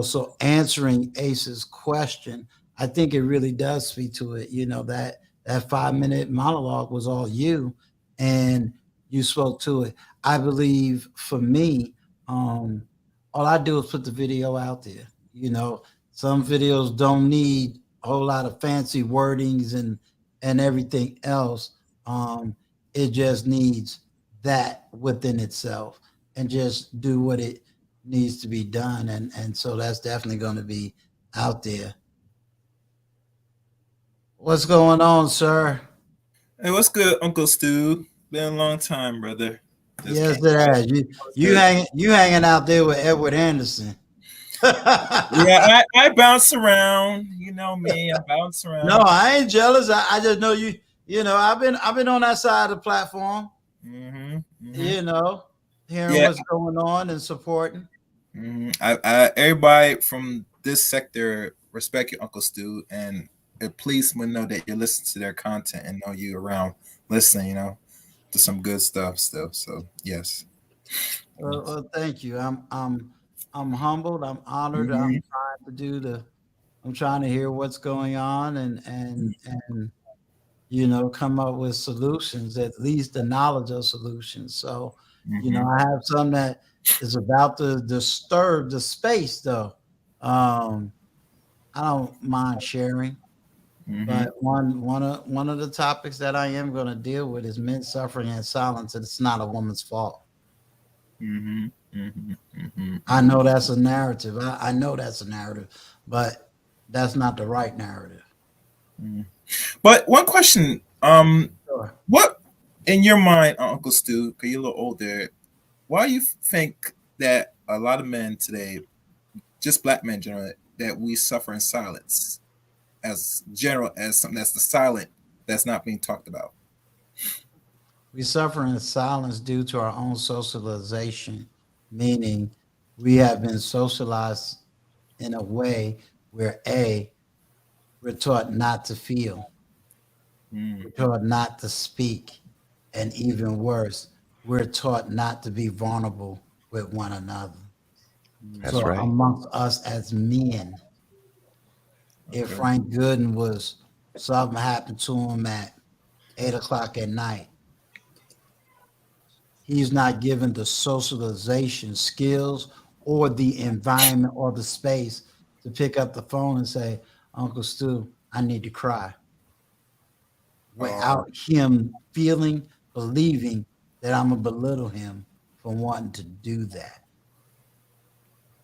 so answering Ace's question, I think it really does speak to it. That 5-minute monologue was all you, and you spoke to it. I believe for me, all I do is put the video out there. Some videos don't need a whole lot of fancy wordings and everything else. It just needs that within itself and just do what it needs to be done. And so that's definitely going to be out there. What's going on, sir? Hey, what's good, Uncle Stu? Been a long time, brother. Just Yes, came it back. has. You What's you good? hanging out there with Edward Anderson. Yeah, I bounce around. You know me, I bounce around. No, I ain't jealous. I just know you. I've been on that side of the platform. Mm-hmm, Hearing yeah. what's going on and supporting. Everybody from this sector respect you, Uncle Stu, and please know that you listen to their content and know you around listening. To some good stuff still. So yes. Well, thank you. I'm humbled. I'm honored. Mhm. I'm trying to hear what's going on and come up with solutions, at least the knowledge of solutions. So, Mhm. I have some that is about to disturb the space though. I don't mind sharing, but Mhm. one of the topics that I am going to deal with is men suffering in silence, and it's not a woman's fault. Mhm. Mhm. Mhm. I know that's a narrative. I know that's a narrative, but that's not the right narrative. Mhm. But one question, Sure. what in your mind, Uncle Stu, because you're a little older, why you think that a lot of men today, just black men generally, that we suffer in silence as general as something that's the silent that's not being talked about? We suffer in silence due to our own socialization, meaning we have been socialized in a way where we're taught not to feel, Mm. we're taught not to speak, and even worse, we're taught not to be vulnerable with one another. That's So right. amongst us as men, if Okay. Frank Gooden was something happened to him at 8 o'clock at night, he's not given the socialization skills or the environment or the space to pick up the phone and say, Uncle Stu, I need to cry, Oh, without him feeling, believing that I'm going to belittle him for wanting to do that.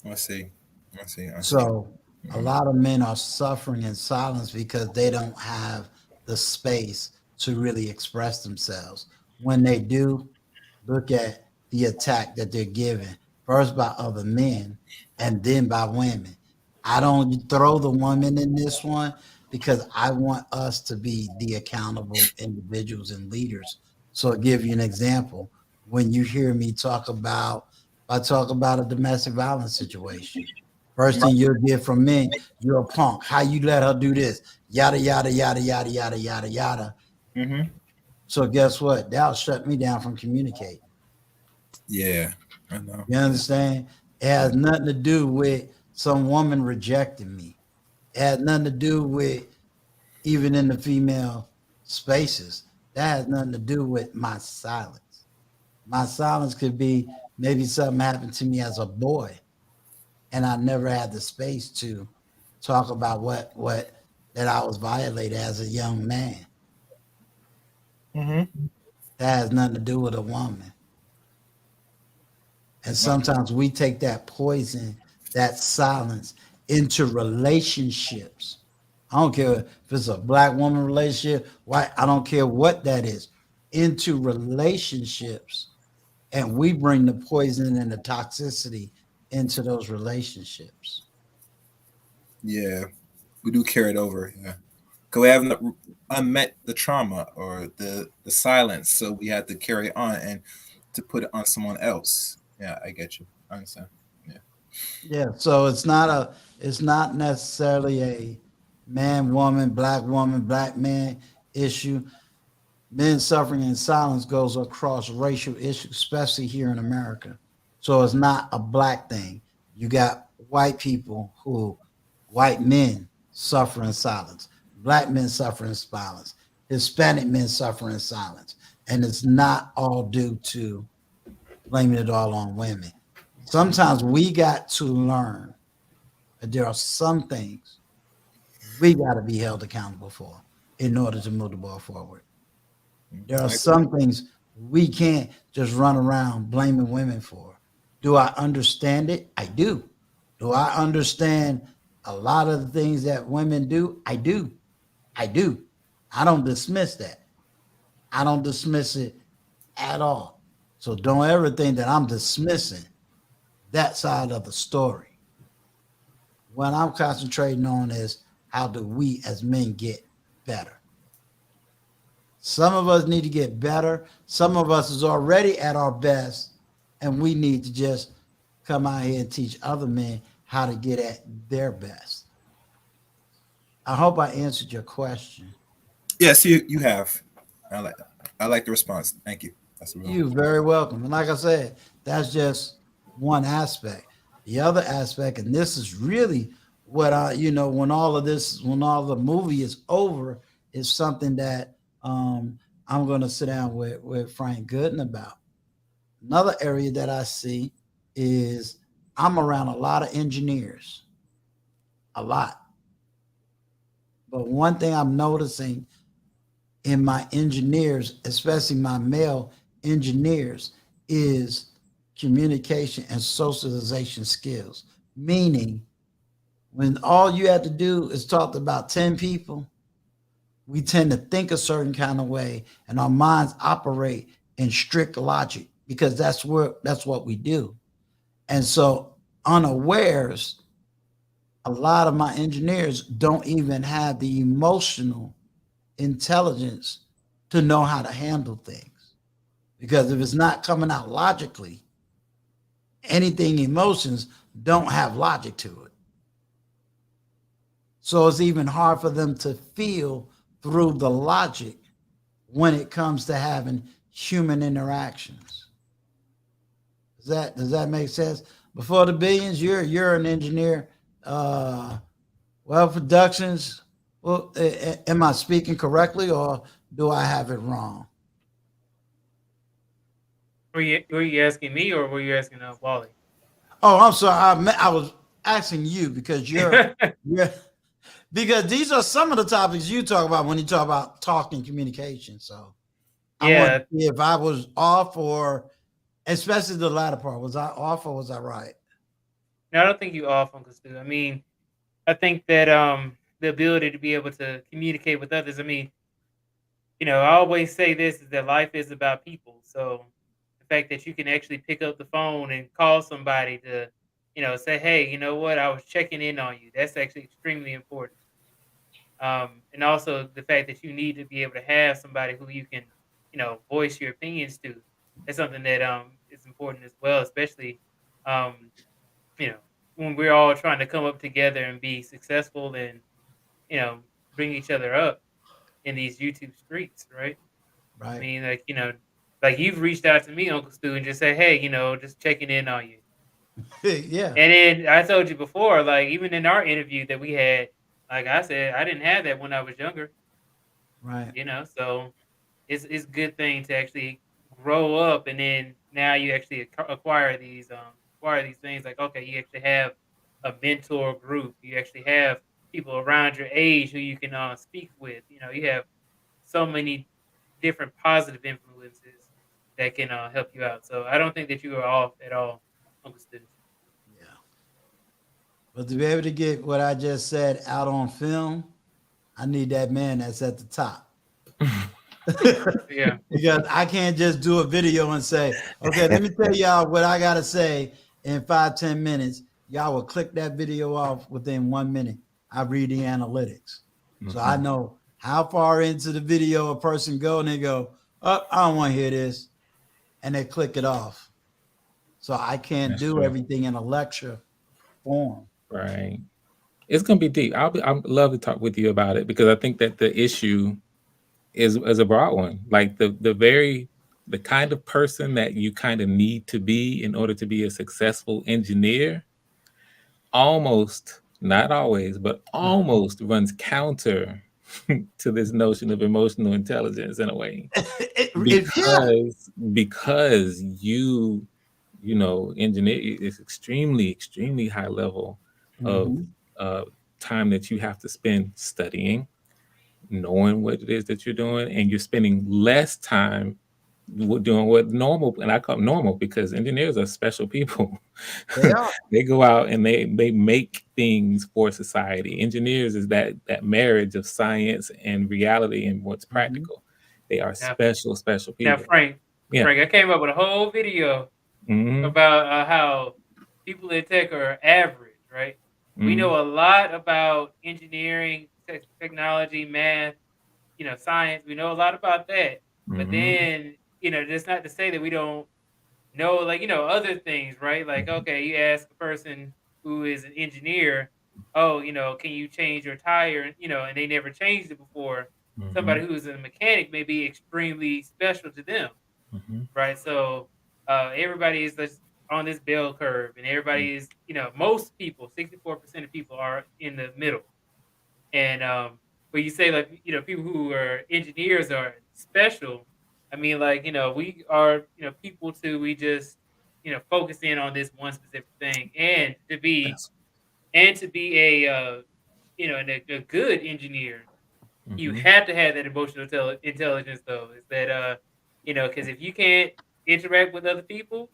I see. I see. I see. So A lot of men are suffering in silence because they don't have the space to really express themselves. When they do, look at the attack that they're given, first by other men and then by women. I don't throw the woman in this one because I want us to be the accountable individuals and leaders. So I'll give you an example. When you hear me talk about, I talk about a domestic violence situation. First thing you'll get from me, you're a punk. How you let her do this? Yada, yada, yada, yada, yada, yada, yada. Mm-hmm. So guess what? That'll shut me down from communicating. Yeah, I know. You understand? It has nothing to do with some woman rejecting me. It has nothing to do with even in the female spaces. That has nothing to do with my silence. My silence could be maybe something happened to me as a boy, and I never had the space to talk about what that I was violated as a young man. Mm-hmm. That has nothing to do with a woman. And sometimes we take that poison, that silence, into relationships. I don't care if it's a black woman relationship, white, I don't care what that is, into relationships. And we bring the poison and the toxicity into those relationships. Yeah, we do carry it over. Yeah, because we haven't unmet the trauma or the silence, so we have to carry it on and to put it on someone else. Yeah, I get you. I understand. Yeah. Yeah. So it's not necessarily a man, woman, black man issue. Men suffering in silence goes across racial issues, especially here in America. So it's not a black thing. You got white people white men suffer in silence, black men suffer in silence, Hispanic men suffer in silence. And it's not all due to blaming it all on women. Sometimes we got to learn that there are some things we got to be held accountable for in order to move the ball forward. There are some things we can't just run around blaming women for. Do I understand it? I do. Do I understand a lot of the things that women do? I do. I do. I don't dismiss that. I don't dismiss it at all. So don't ever think that I'm dismissing that side of the story. What I'm concentrating on is how do we as men get better? Some of us need to get better. Some of us is already at our best, and we need to just come out here and teach other men how to get at their best. I hope I answered your question. Yes, you have. I like the response. Thank you. That's You're very welcome. And like I said, that's just one aspect. The other aspect, and this is really what when all the movie is over, is something that I'm going to sit down with Frank Gooden about. Another area that I see is I'm around a lot of engineers, a lot. But one thing I'm noticing in my engineers, especially my male engineers, is communication and socialization skills. Meaning, when all you have to do is talk to about 10 people, we tend to think a certain kind of way, and our minds operate in strict logic because that's what we do. And so, unawares, a lot of my engineers don't even have the emotional intelligence to know how to handle things. Because if it's not coming out logically, anything emotions don't have logic to it. So it's even hard for them to feel through the logic when it comes to having human interactions. Does that make sense? Before the Billions, you're an engineer. Productions. Well, am I speaking correctly or do I have it wrong? Were you asking me or were you asking Wally? Oh, I'm sorry. I was asking you because you're because these are some of the topics you talk about when you talk about talking communication. So I want to see if I was off or especially the latter part. Was I off or was I right? No, I don't think you off, Uncle Stu. I mean, I think that the ability to be able to communicate with others. I mean, I always say this is that life is about people. So the fact that you can actually pick up the phone and call somebody to, say, hey, you know what, I was checking in on you. That's actually extremely important. And also the fact that you need to be able to have somebody who you can, voice your opinions to. That's something that is important as well, especially um, you know, when we're all trying to come up together and be successful and, you know, bring each other up in these YouTube streets, right? I Right. mean, like you've reached out to me, Uncle Stu, and just say, hey, just checking in on you. Yeah. And then I told you before, like even in our interview that we had, like I said, I didn't have that when I was younger, Right. so it's a good thing to actually grow up, and then now you actually acquire these things. Like, okay, you actually have a mentor group. You actually have people around your age who you can speak with. You have so many different positive influences that can help you out. So I don't think that you are off at all, Uncle Stu. Yeah. But to be able to get what I just said out on film, I need that man that's at the top. Yeah. Because I can't just do a video and say, okay, let me tell y'all what I gotta say in 5-10 minutes. Y'all will click that video off within 1 minute. I read the analytics. So I know how far into the video a person go, and they go, oh, I don't want to hear this. And they click it off. So I can't That's do true. everything in a lecture form. Right. It's gonna be deep. I'd love to talk with you about it, because I think that the issue is a broad one. Like the kind of person that you kind of need to be in order to be a successful engineer almost, not always, but almost runs counter to this notion of emotional intelligence in a way. Because engineer is extremely high level of time that you have to spend studying, knowing what it is that you're doing, and you're spending less time doing what normal, and I call it normal because engineers are special people. They are. They go out and they make things for society. Engineers is that marriage of science and reality and what's practical. They are special Now, people. Frank, Yeah. I came up with a whole video Mhm. about how people in tech are average, right? We Mhm. know a lot about engineering, technology, math, science. We know a lot about that. But Mhm. then, that's not to say that we don't know, like, other things, right? Like, okay, you ask a person who is an engineer, oh, can you change your tire? And they never changed it before. Somebody Mhm. who's a mechanic may be extremely special to them, Mhm. right? So everybody is just on this bell curve, and everybody is, most people, 64% of people are in the middle. And but you say, like, people who are engineers are special. I mean, like, we are, people too. We just, focus in on this one specific thing, and to be a a good engineer, you Mhm. have to have that emotional intelligence, though. Is that because if you can't interact with other people,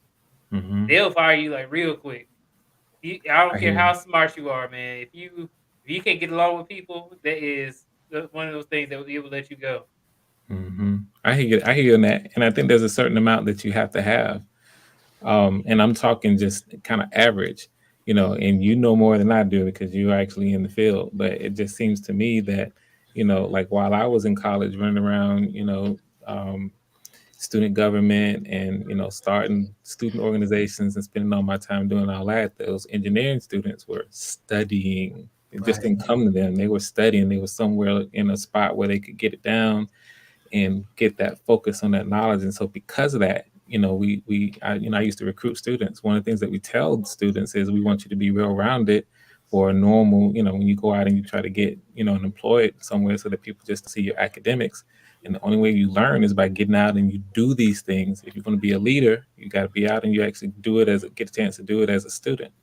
Mhm. they'll fire you like real quick. I don't I care hear how you. smart you are, man. If you can't get along with people, that is one of those things that will let you go. Mhm. I hear you on that, and I think there's a certain amount that you have to have. And I'm talking just kind of average, and you know more than I do because you're actually in the field. But it just seems to me that, like while I was in college running around, student government and, starting student organizations and spending all my time doing all that, those engineering students were studying. It just Right. didn't come to them. They were studying. They were somewhere in a spot where they could get it down and get that focus on that knowledge. And so because of that, I used to recruit students. One of the things that we tell students is we want you to be well-rounded for a normal, when you go out and you try to get, employed somewhere so that people just see your academics. And the only way you learn is by getting out and you do these things. If you're going to be a leader, you got to be out and you actually do it get a chance to do it as a student.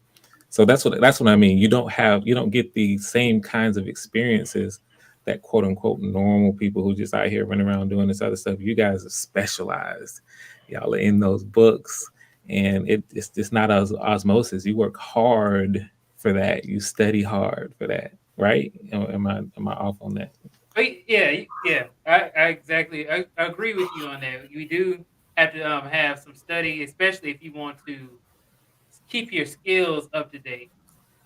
So that's what I mean. You don't get the same kinds of experiences that quote unquote normal people who just out here running around doing this other stuff. You guys are specialized. Y'all are in those books, and it's just not osmosis. You work hard for that. You study hard for that, right? Am I off on that? But yeah, I exactly I agree with you on that. You do have to have some study, especially if you want to keep your skills up to date.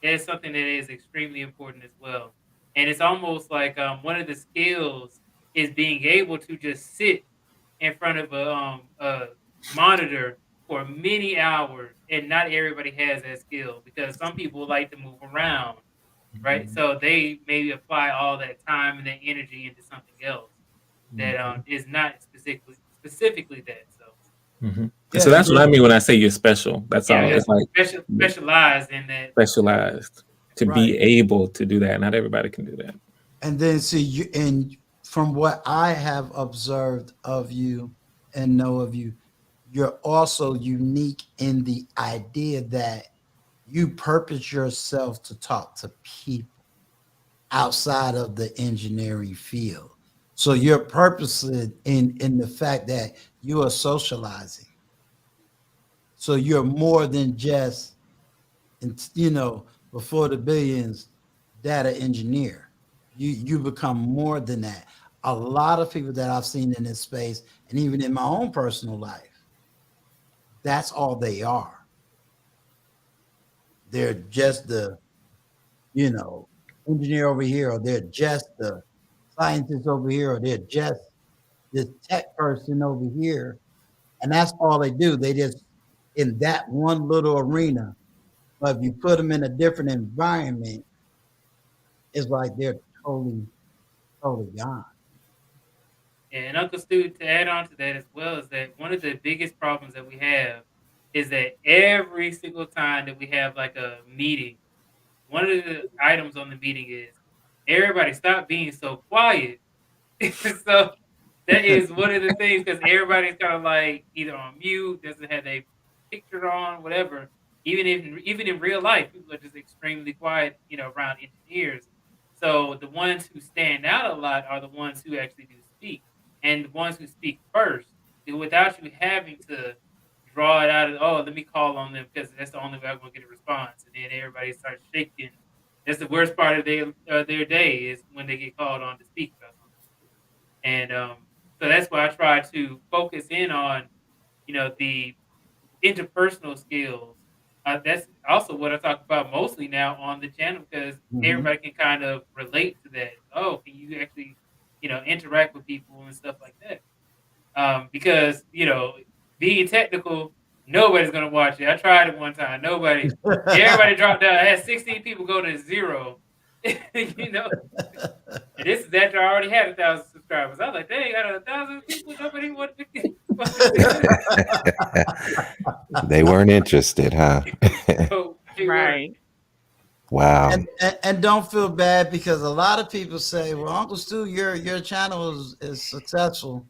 It's something that is extremely important as well. And it's almost like one of the skills is being able to just sit in front of a monitor for many hours, and not everybody has that skill because some people like to move around, right? So they maybe apply all that time and that energy into something else that is not specifically that. So And so that's what I mean when I say you're special. That's all. yeah, It's like specialized in that. specialized to be able to do that. Not everybody can do that. And then see you, and from what I have observed of you and know of you, you're also unique in the idea that you purpose yourself to talk to people outside of the engineering field. So you're purposely in the fact that you are socializing. So you're more than just, before the billions, data engineer. You become more than that. A lot of people that I've seen in this space, and even in my own personal life, that's all they are. They're just the, engineer over here, or they're just the scientist over here, or they're just this tech person over here. And that's all they do. They just in that one little arena. But if you put them in a different environment, it's like they're totally, totally gone. And Uncle Stu, to add on to that as well, is that one of the biggest problems that we have is that every single time that we have like a meeting, one of the items on the meeting is everybody stop being so quiet. So that is one of the things because everybody's kind of like either on mute, doesn't have a picture on, whatever. Even in real life, people are just extremely quiet, around engineers. So the ones who stand out a lot are the ones who actually do speak, and the ones who speak first, without you having to draw it out of let me call on them because that's the only way I'm gonna get a response, and then everybody starts shaking. That's the worst part of their day is when they get called on to speak about something. And so that's why I try to focus in on, the interpersonal skills. That's also what I talk about mostly now on the channel because everybody can kind of relate to that. Oh, can you actually, interact with people and stuff like that? Because being technical, nobody's gonna watch it. I tried it one time. Everybody dropped out. I had 16 people go to 0. And this is after I already had 1,000 subscribers. I was like, dang, got 1,000 people. Nobody wanted to get. They weren't interested, huh? Right. Wow. And don't feel bad because a lot of people say, "Well, Uncle Stu, your channel is successful,"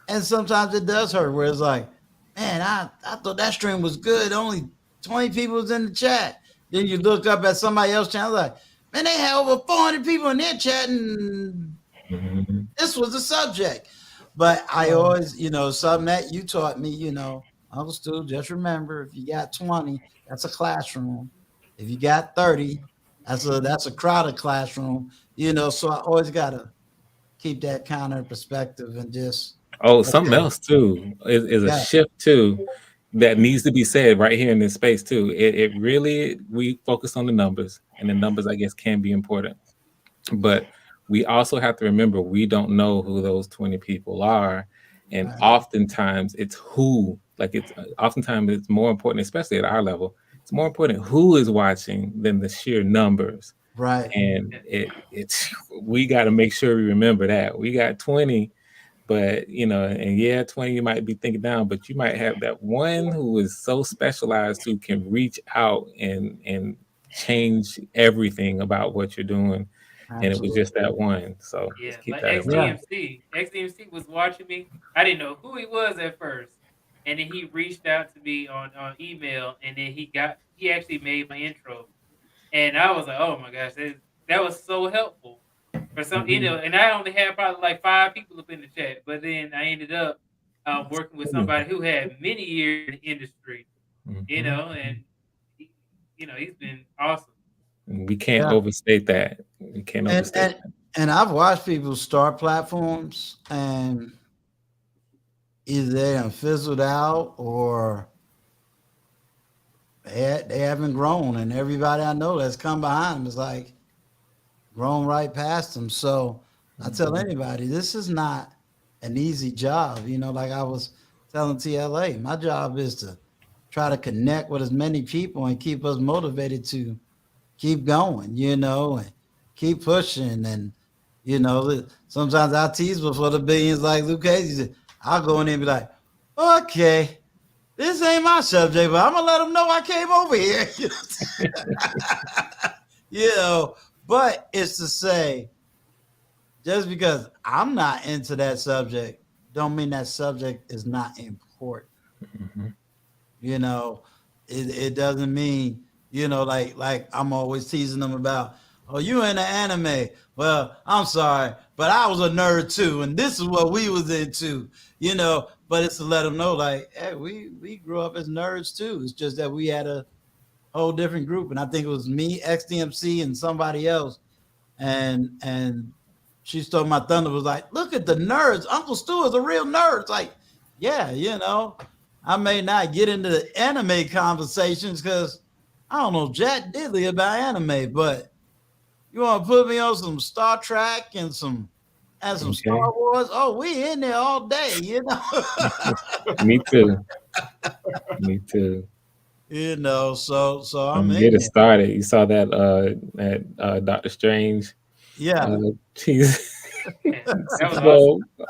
and sometimes it does hurt. Where it's like, "Man, I thought that stream was good. Only 20 people was in the chat." Then you look up at somebody else's channel, like, "Man, they had over 400 people in their chat, and this was the subject." But I always, something that you taught me, Uncle Stu, just remember, if you got 20, that's a classroom. If you got 30, that's a crowded classroom, So I always gotta keep that counter perspective and just Something else too is a shift too that needs to be said right here in this space too. It really we focus on the numbers, and the numbers I guess can be important, but we also have to remember we don't know who those 20 people are, and oftentimes it's oftentimes it's more important, especially at our level. It's more important who is watching than the sheer numbers. Right. And it's we got to make sure we remember that we got 20. But 20 you might be thinking down, but you might have that one who is so specialized who can reach out and change everything about what you're doing. Absolutely. And it was just that one. So Yeah, just keep like that in mind. XDMC was watching me. I didn't know who he was at first, and then he reached out to me on email, and then he actually made my intro, and I was like, oh my gosh, that was so helpful. For some, and I only had probably like 5 people up in the chat, but then I ended up working with somebody who had many years in the industry, and he's been awesome. We can't overstate that. We can't overstate that. And I've watched people start platforms and either they done fizzled out or they haven't grown, and everybody I know that's come behind them is like grown right past them. So I tell anybody, this is not an easy job. Like I was telling TLA, my job is to try to connect with as many people and keep us motivated to keep going, and keep pushing. And, sometimes I tease before the billions like Luke Casey. I'll go in there and be like, okay, this ain't my subject, but I'm gonna let them know I came over here. But it's to say, just because I'm not into that subject, don't mean that subject is not important. It doesn't mean, like I'm always teasing them about, oh, you in the anime. Well, I'm sorry, but I was a nerd too, and this is what we was into, but it's to let them know, like, hey, we grew up as nerds too. It's just that we had a whole different group, and I think it was me, XDMC, and somebody else, and she stole my thunder, was like, look at the nerds. Uncle Stu is a real nerd. It's like, yeah, I may not get into the anime conversations because I don't know jack diddly about anime, but you want to put me on some Star Trek and some Star Wars? Oh, we in there all day, Me too. Me too. So I'm get it started. You saw that Doctor Strange. Yeah. So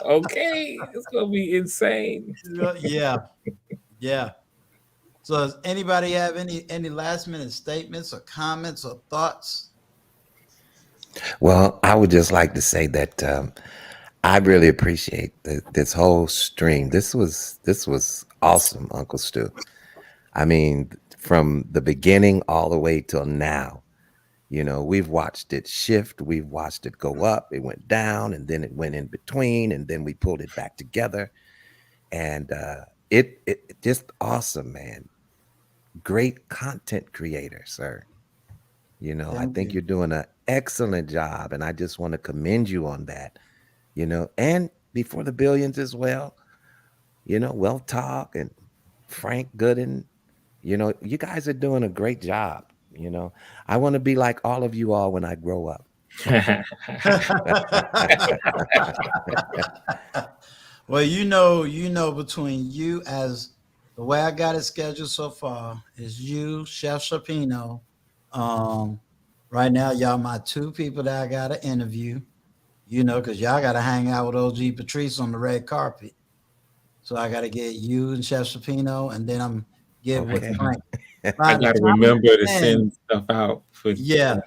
okay, it's gonna be insane. Yeah. So does anybody have any last minute statements or comments or thoughts? Well, I would just like to say that I really appreciate this whole stream. This was awesome, Uncle Stu. I mean, from the beginning all the way till now, we've watched it shift. We've watched it go up. It went down, and then it went in between, and then we pulled it back together. And it just awesome, man. Great content creator, sir. I think you're doing an excellent job, and I just want to commend you on that. And before the billions as well. Wealth Talk and Frank Gooden. You guys are doing a great job. I want to be like all of you all when I grow up. Well, between you, as the way I got it scheduled so far is you, Chef Shapino. Right now, y'all my two people that I got to interview, because y'all got to hang out with OG Patrice on the red carpet. So I got to get you and Chef Shapino, and then I'm getting with Frank. I got to remember to send stuff out. Yeah.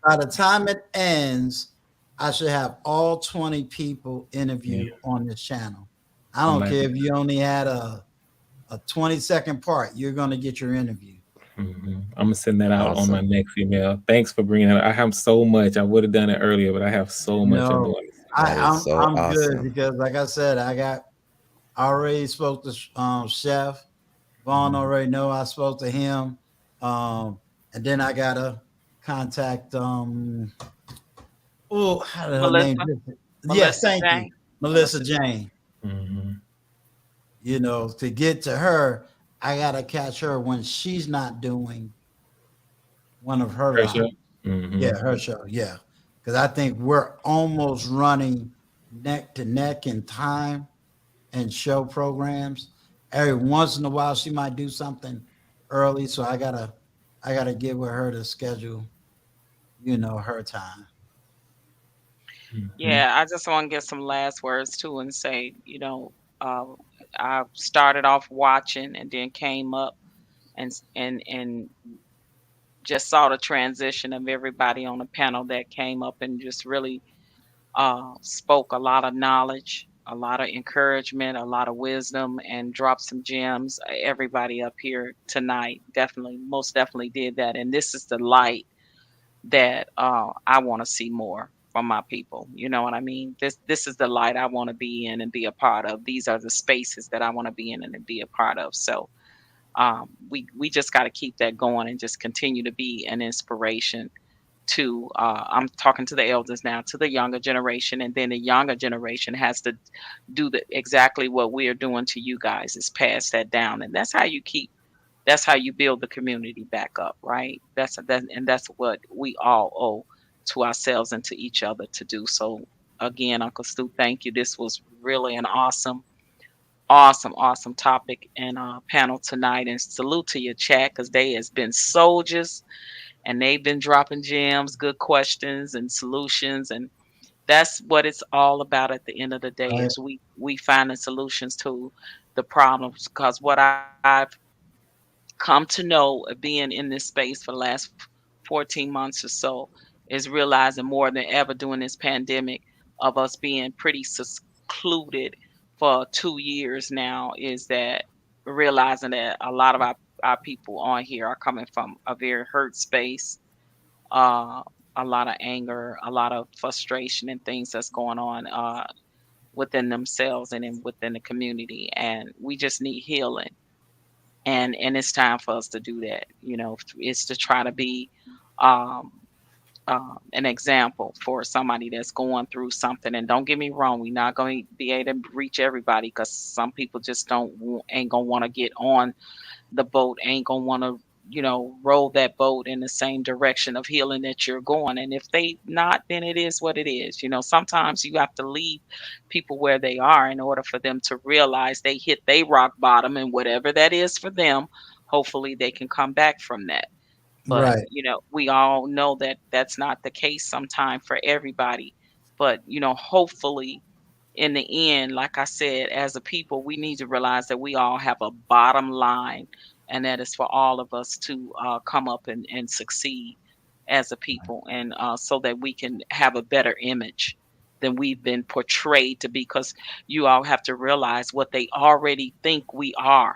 By the time it ends, I should have all 20 people interviewed on this channel. I don't care if you only had a 20-second part, you're going to get your interview. I'm going to send that out on my next email. Thanks for bringing it. I have so much. I would have done it earlier, but I have so much I'm doing. I'm good because, like I said, I already spoke to Chef. Vaughn already know I spoke to him. And then I got to contact how did her name? Yes, thank you. Melissa Jane. To get to her, I gotta catch her when she's not doing one of her show. Yeah, her show. Yeah. Because I think we're almost running neck to neck in time and show programs. Every once in a while she might do something early. So I gotta get with her to schedule, her time. Yeah, I just want to get some last words too and say, I started off watching and then came up and just saw the transition of everybody on the panel that came up and just really spoke a lot of knowledge, a lot of encouragement, a lot of wisdom, and dropped some gems. Everybody up here tonight most definitely did that. And this is the light that I want to see more from my people. You know what I mean? This is the light I want to be in and be a part of. These are the spaces that I want to be in and be a part of. So We just got to keep that going and just continue to be an inspiration to I'm talking to the elders now, to the younger generation, and then the younger generation has to do the exactly what we're doing to you guys, is pass that down. And that's how you build the community back up, right? That's what we all owe to ourselves and to each other to do. So again, Uncle Stu, thank you. This was really an awesome topic and panel tonight. And salute to your chat, because they has been soldiers and they've been dropping gems, good questions and solutions. And that's what it's all about at the end of the day, Right. is we finding solutions to the problems. Because what I've come to know of being in this space for the last 14 months or so is realizing more than ever during this pandemic of us being pretty secluded for 2 years now, is that realizing that a lot of our people on here are coming from a very hurt space, uh, a lot of anger, a lot of frustration and things that's going on within themselves and within the community, and we just need healing. And it's time for us to do that. It's to try to be um, an example for somebody that's going through something. And don't get me wrong, we're not going to be able to reach everybody, because some people just ain't gonna want to get on the boat, ain't gonna want to roll that boat in the same direction of healing that you're going. And if they not, then it is what it is. Sometimes you have to leave people where they are in order for them to realize they hit they rock bottom, and whatever that is for them, hopefully they can come back from that. But Right. we all know that that's not the case sometime for everybody. But hopefully in the end, like I said, as a people, we need to realize that we all have a bottom line, and that is for all of us to come up and succeed as a people, and so that we can have a better image than we've been portrayed to be. Because you all have to realize what they already think we are,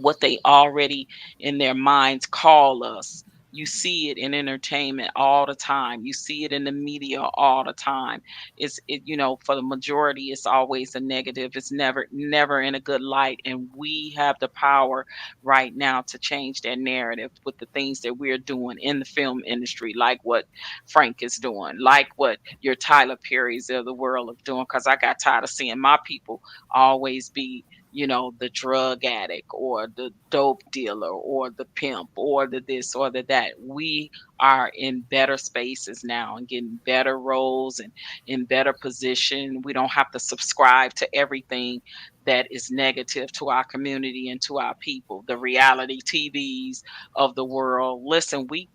what they already in their minds call us. You see it in entertainment all the time. You see it in the media all the time. For the majority, it's always a negative. It's never in a good light. And we have the power right now to change that narrative with the things that we're doing in the film industry, like what Frank is doing, like what your Tyler Perry's of the world of doing. Because I got tired of seeing my people always be the drug addict or the dope dealer or the pimp or the this or the that. We are in better spaces now and getting better roles and in better position. We don't have to subscribe to everything that is negative to our community and to our people. The reality TVs of the world. Listen, we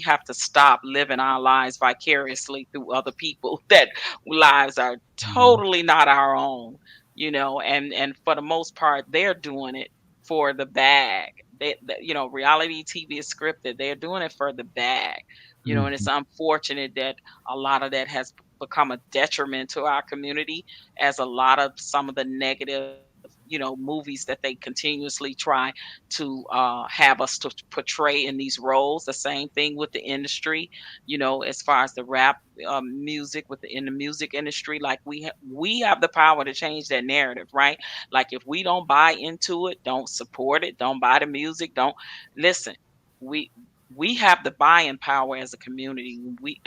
have to stop living our lives vicariously through other people that lives are totally not our own. And for the most part, they're doing it for the bag. Reality TV is scripted. They're doing it for the bag. And it's Mhm. unfortunate that a lot of that has become a detriment to our community, as a lot of some of the negative, movies that they continuously try to have us to portray in these roles. The same thing with the industry, as far as the rap music in the music industry. Like we have the power to change that narrative, right? Like if we don't buy into it, don't support it, don't buy the music, don't listen. We we have the buying power as a community. We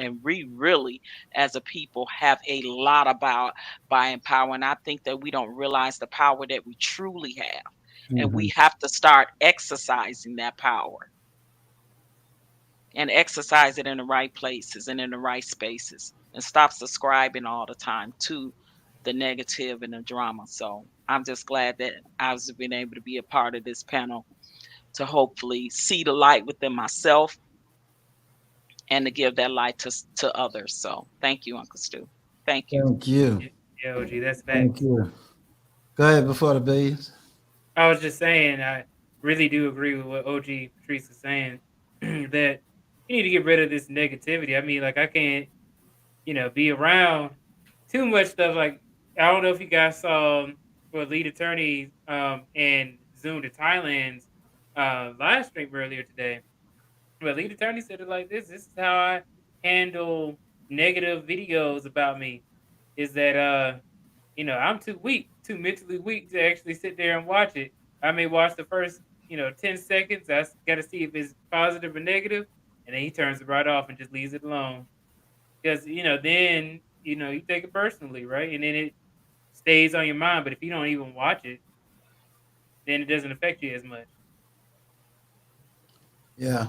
really, as a people, have a lot about buying power. And I think that we don't realize the power that we truly have. And we Mhm. have to start exercising that power and exercise it in the right places and in the right spaces, and stop subscribing all the time to the negative and the drama. So I'm just glad that I've been able to be a part of this panel to hopefully see the light within myself and to give that light to others. So thank you, Uncle Stu. Thank you. Thank you. Yeah, OG, that's Thank facts. you. Go ahead before the billions. I was just saying, I really do agree with what OG Patrice is saying that you need to get rid of this negativity. I mean, like I can't, be around too much stuff. Like I don't know if you guys saw what lead attorney and Zoom to Thailand's live stream earlier today. But lead attorney said it like this: "This is how I handle negative videos about me. Is that I'm too weak, too mentally weak to actually sit there and watch it. I may watch the first, 10 seconds. I got to see if it's positive or negative, and then he turns it right off and just leaves it alone. Because then you take it personally, right? And then it stays on your mind. But if you don't even watch it, then it doesn't affect you as much. Yeah,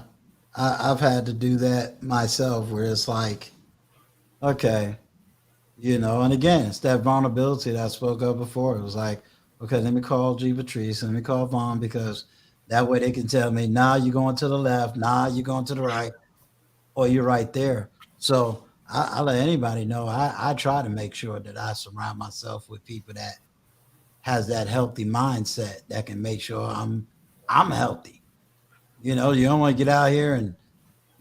I've had to do that myself, where it's like, okay, and again, it's that vulnerability that I spoke of before. It was like, okay, let me call G. Patrice, let me call Vaughn, because that way they can tell me, nah, you're going to the left, nah, you're going to the right, or you're right there. So I let anybody know. I try to make sure that I surround myself with people that has that healthy mindset that can make sure I'm healthy. You don't want to get out here and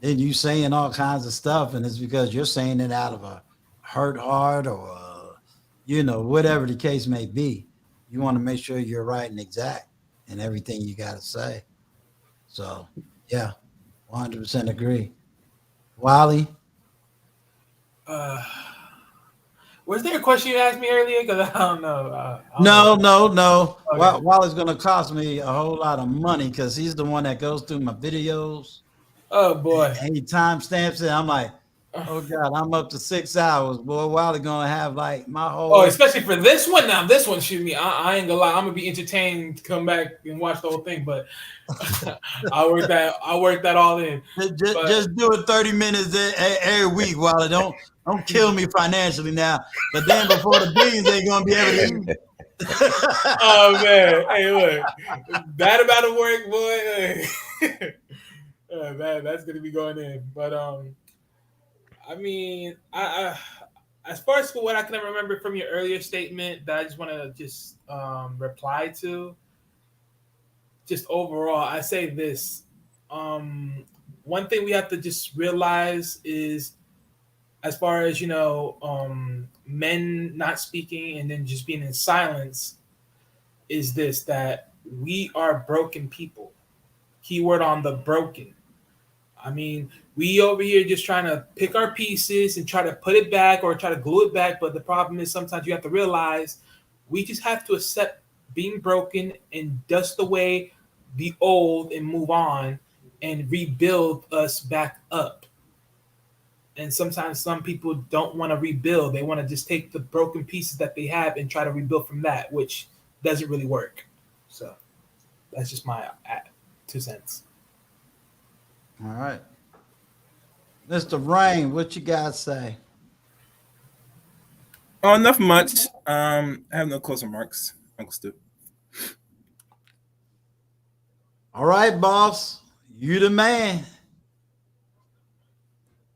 then you saying all kinds of stuff, and it's because you're saying it out of a hurt heart or whatever the case may be. You want to make sure you're right and exact in everything you got to say. So yeah, 100% agree. Wiley. Was there a question you asked me earlier? Because I don't know. No. Okay. Wiley's going to cost me a whole lot of money because he's the one that goes through my videos. Oh boy. And he timestamps it. I'm like, oh God, I'm up to 6 hours. Boy, Wiley gonna have like my whole. Oh, especially for this one. Now, this one, shoot me. I ain't gonna lie. I'm gonna be entertained to come back and watch the whole thing. But I work that all in. Just do it 30 minutes every week, Wiley. Don't kill me financially now. But then before the billions ain't gonna be able to eat. Oh man, hey, look, that amount of work, boy. Man, that's gonna be going in. But I mean, I as far as what I can remember from your earlier statement that I just want to just reply to, just overall, I say this. One thing we have to just realize is, as far as men not speaking and then just being in silence, is this, that we are broken people. Keyword on the broken. I mean, we over here just trying to pick our pieces and try to put it back or try to glue it back. But the problem is sometimes you have to realize we just have to accept being broken and dust away the old and move on and rebuild us back up. And sometimes some people don't want to rebuild. They want to just take the broken pieces that they have and try to rebuild from that, which doesn't really work. So that's just my 2 cents. All right. Mr. Rain, what you guys say? Oh, nothing much. I have no closing remarks, Uncle Stu. All right, boss. You the man.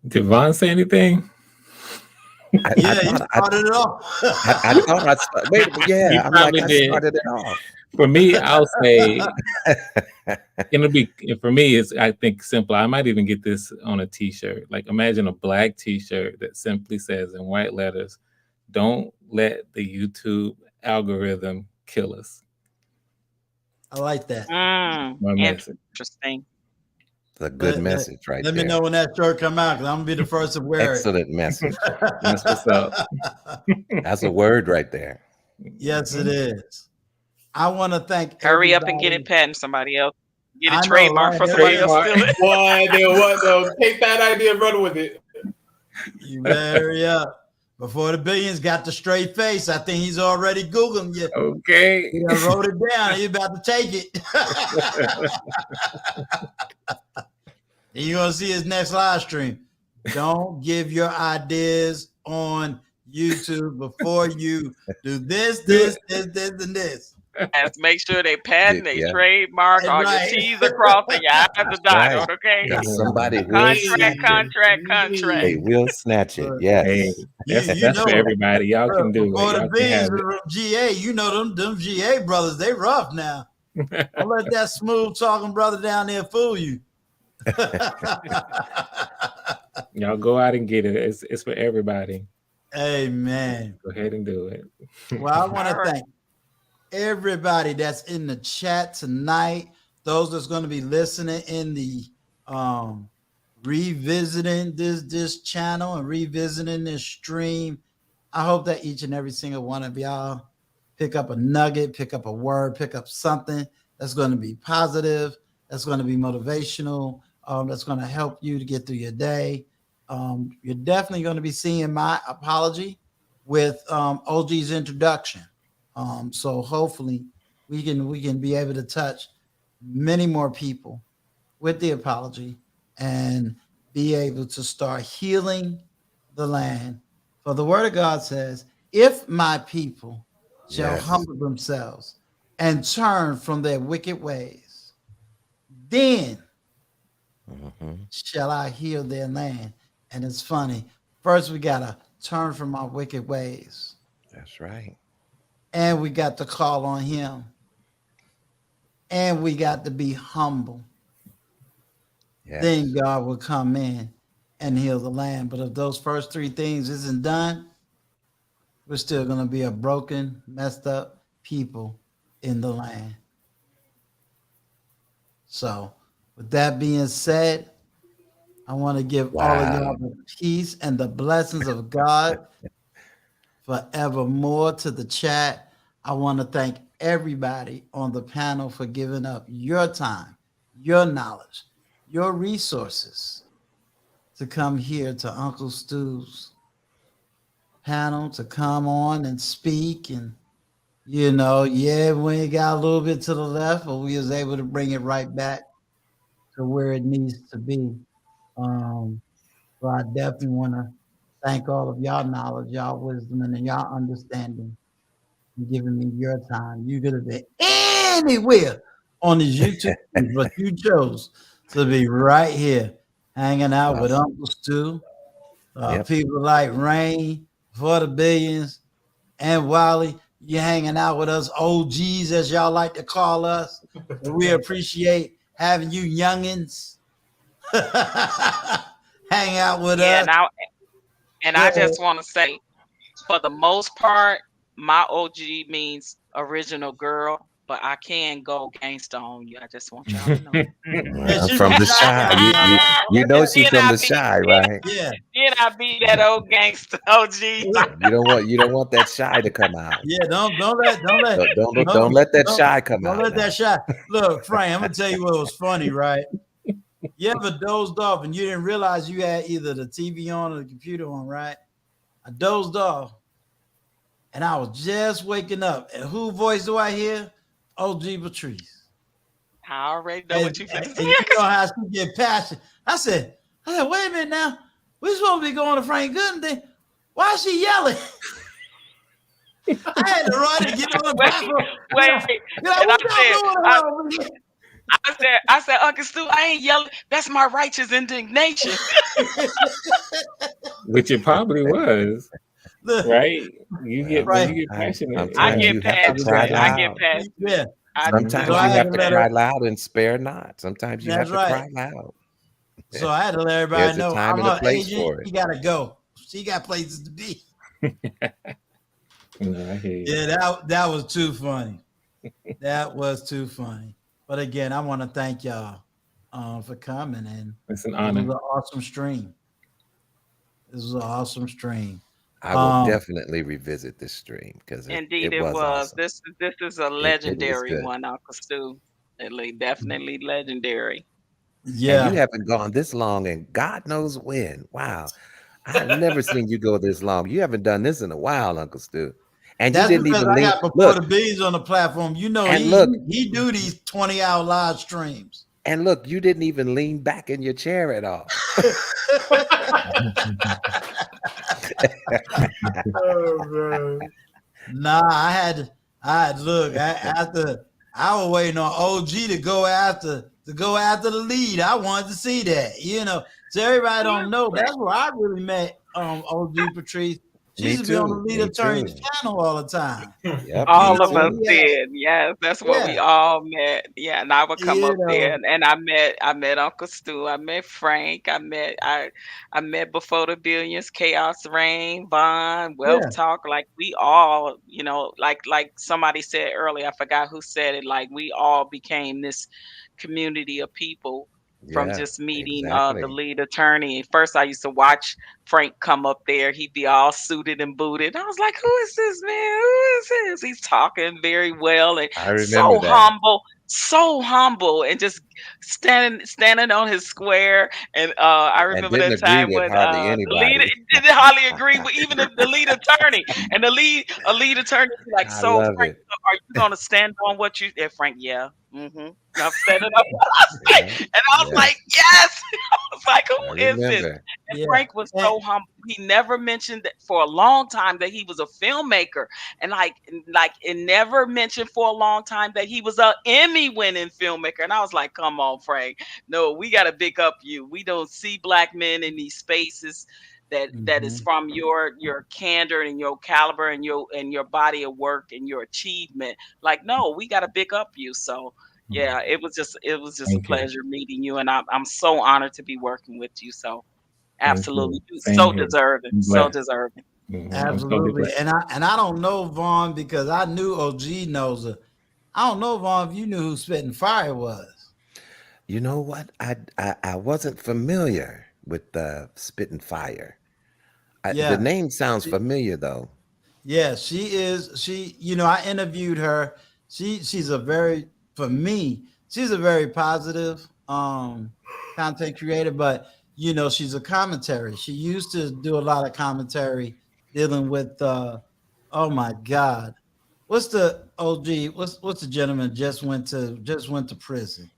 Did Vaughn say anything? You started it off. I thought I started. Wait, yeah, I'm like, I started it off. For me, I'll say for me, it's, I think, simple. I might even get this on a t-shirt. Like, imagine a black t-shirt that simply says in white letters, "Don't let the YouTube algorithm kill us." I like that. My message. Interesting. It's a good message right there. Let me know when that shirt come out, because I'm gonna be the first to wear Excellent message. That's what's up. That's a word right there. Yes, it is. I want to thank Hurry up and get it patent somebody else. Get it trademarked for somebody else steal it. What? Take that idea and run with it. You better hurry up. Before the billions got the straight face, I think he's already Googling you. Okay. He done wrote it down. He's about to take it. And you're going to see his next live stream. Don't give your ideas on YouTube before you do this, and this. Have to make sure they patent, they trademark, all your T's are crossed and your I's are dotted, okay? Somebody will contract. They will snatch it. Yes. Hey, that's for everybody. Y'all can do it. Before the Y'all can billions have it. from GA, you know them GA brothers, they rough now. Don't let that smooth talking brother down there fool you. Y'all go out and get it. It's for everybody. Amen. Go ahead and do it. Well, I want to thank everybody that's in the chat tonight. Those that's going to be listening in the revisiting this channel and revisiting this stream. I hope that each and every single one of y'all pick up a nugget, pick up a word, pick up something that's going to be positive, that's going to be motivational, that's going to help you to get through your day. You're definitely going to be seeing my apology with OG's introduction. So hopefully we can be able to touch many more people with the apology and be able to start healing the land. For the word of God says, if my people shall Yes. humble themselves and turn from their wicked ways, then shall I heal their land. And it's funny. First, we got to turn from our wicked ways. That's right. And we got to call on him. And we got to be humble. Yes. Then God will come in and heal the land. But if those first three things isn't done, we're still going to be a broken, messed up people in the land. So, with that being said, I want to give all of y'all the peace and the blessings of God forevermore to the chat. I want to thank everybody on the panel for giving up your time, your knowledge, your resources to come here to Uncle Stu's panel, to come on and speak. And, you know, yeah, we got a little bit to the left, but we was able to bring it right back to where it needs to be. So I definitely want to thank all of y'all knowledge, y'all wisdom, and y'all understanding and giving me your time. You could have been anywhere on this YouTube, but you chose to be right here hanging out with Uncle Stu. People like Rain, For the Billions, and Wiley. You're hanging out with us OGs, as y'all like to call us. And we appreciate having you youngins hang out with us. I just want to say, for the most part, my OG means original girl, but I can go gangsta on you. I just want y'all to know. From the shy. You know she's from the shy, right? Yeah. Then I be that old gangsta OG. You don't want that shy to come out. Yeah, don't let that shy come out. Don't let that shy. Look, Frank, I'm gonna tell you what was funny, right? You ever dozed off and you didn't realize you had either the TV on or the computer on, right? I dozed off and I was just waking up. And who voice do I hear? OG Patrice. I already know what you finna say. And you know how she get passionate. I said, wait a minute now. We're supposed to be going to Frank Gooden thing. Why is she yelling? I had to run and get on the platform. I said, Uncle Stu, I ain't yelling. That's my righteous indignation. Which it probably was. Right? You get passionate. I get passionate. Yeah. Sometimes you have to cry loud and spare not. Sometimes you have to cry loud. So I had to let everybody know time I'm and a her place agent. for it. She gotta go. She got places to be. Yeah, that was too funny. That was too funny. But again, I want to thank y'all for coming, and it's an honor. It was an awesome stream. This was an awesome stream. I will definitely revisit this stream because Indeed, it was. Awesome. This is a legendary one, Uncle Stu. Definitely legendary. Yeah, and you haven't gone this long, and God knows when. Wow, I've never seen you go this long. You haven't done this in a while, Uncle Stu. And that's you didn't because even I got before the bees on the platform. You know, he do these 20-hour live streams. And look, you didn't even lean back in your chair at all. Oh, man. Nah, I had look after I was waiting on OG to go after the lead. I wanted to see that, you know. So everybody don't know that's where I really met OG Patrice. She used to be on the lead attorney's panel all the time. Yep, all of us did. Yes, that's where we all met. Yeah, and I would come up there, and I met Uncle Stu. I met Frank. I met Before the Billions, Chaos Rain, Vaughn, Wealth Talk. Like we all, you know, like somebody said earlier. I forgot who said it. Like we all became this community of people from just meeting the lead attorney. First, I used to watch Frank come up there. He'd be all suited and booted. I was like, who is this man? Who is this? He's talking very well and so humble, so humble and just standing on his square. And I And remember didn't that agree time with when hardly the lead anybody. didn't hardly agree with even the lead attorney. And a lead attorney would be like, I so love Frank, it. are you gonna stand on what you and Frank, yeah. I'm standing up. Yeah. And I was Yeah. like, yes. I was like, I who is this? remember. And Yeah. Frank was And, so humble. He never mentioned that for a long time that he was a filmmaker. And like it never mentioned for a long time that he was a Emmy winning filmmaker. And I was like, come on, Frank. No, we gotta big up you. We don't see black men in these spaces that is Mhm. from your candor and your caliber and your body of work and your achievement. Like, no, we gotta big up you. So yeah, it was just a Thank you. pleasure meeting you, and I'm so honored to be working with you. So Thank absolutely, you. you Same so here. deserving, I'm so blessed. deserving. I'm totally Absolutely. blessed. And I don't know Vaughn because I knew OG knows her. I don't know Vaughn if you knew who Spitting Fire was. You know what? I wasn't familiar with the Spitting Fire. The Yeah. name sounds She- familiar though. Yeah, she is. I interviewed her. She's a very, for me, she's a very positive content creator, but she's a commentary. She used to do a lot of commentary dealing with oh my God. What's the OG? What's the gentleman just went to prison?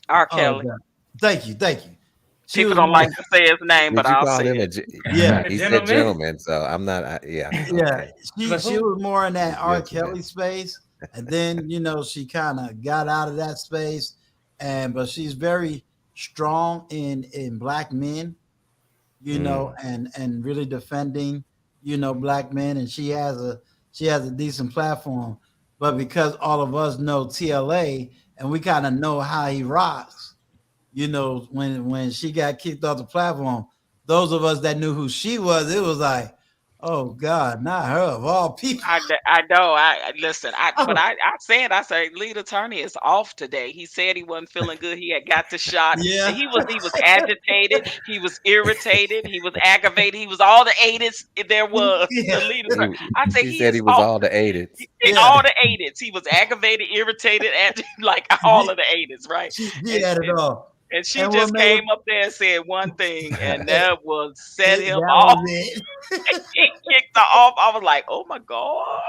R. Oh Kelly. God. Thank you. She People was don't more like to say his name, Did but you I'll call say him it. yeah. A he said gentleman? gentleman, so I'm not yeah, Yeah, okay. she Like she who? was more in that R. Gentleman. Kelly space, and then she kind of got out of that space, but she's very strong in black men, Mm. and really defending black men, and she has a decent platform, but because all of us know TLA and we kind of know how he rocks, when she got kicked off the platform, those of us that knew who she was, it was like, oh God, not her of all people. I know. Listen. I said, lead attorney is off today. He said he wasn't feeling good. He had got the shot, and Yeah. he was agitated. He was irritated. He was aggravated. He was all the eights there was. The Yeah. lead attorney. I say She he said is he was off. all the aided. All Yeah. the eights. He was aggravated, irritated, and like all of the eights, right? She And had it all. and she And what just made it, came up there and said one thing, and it, that was set him that off. was it. He kicked her off. I was like, oh my God.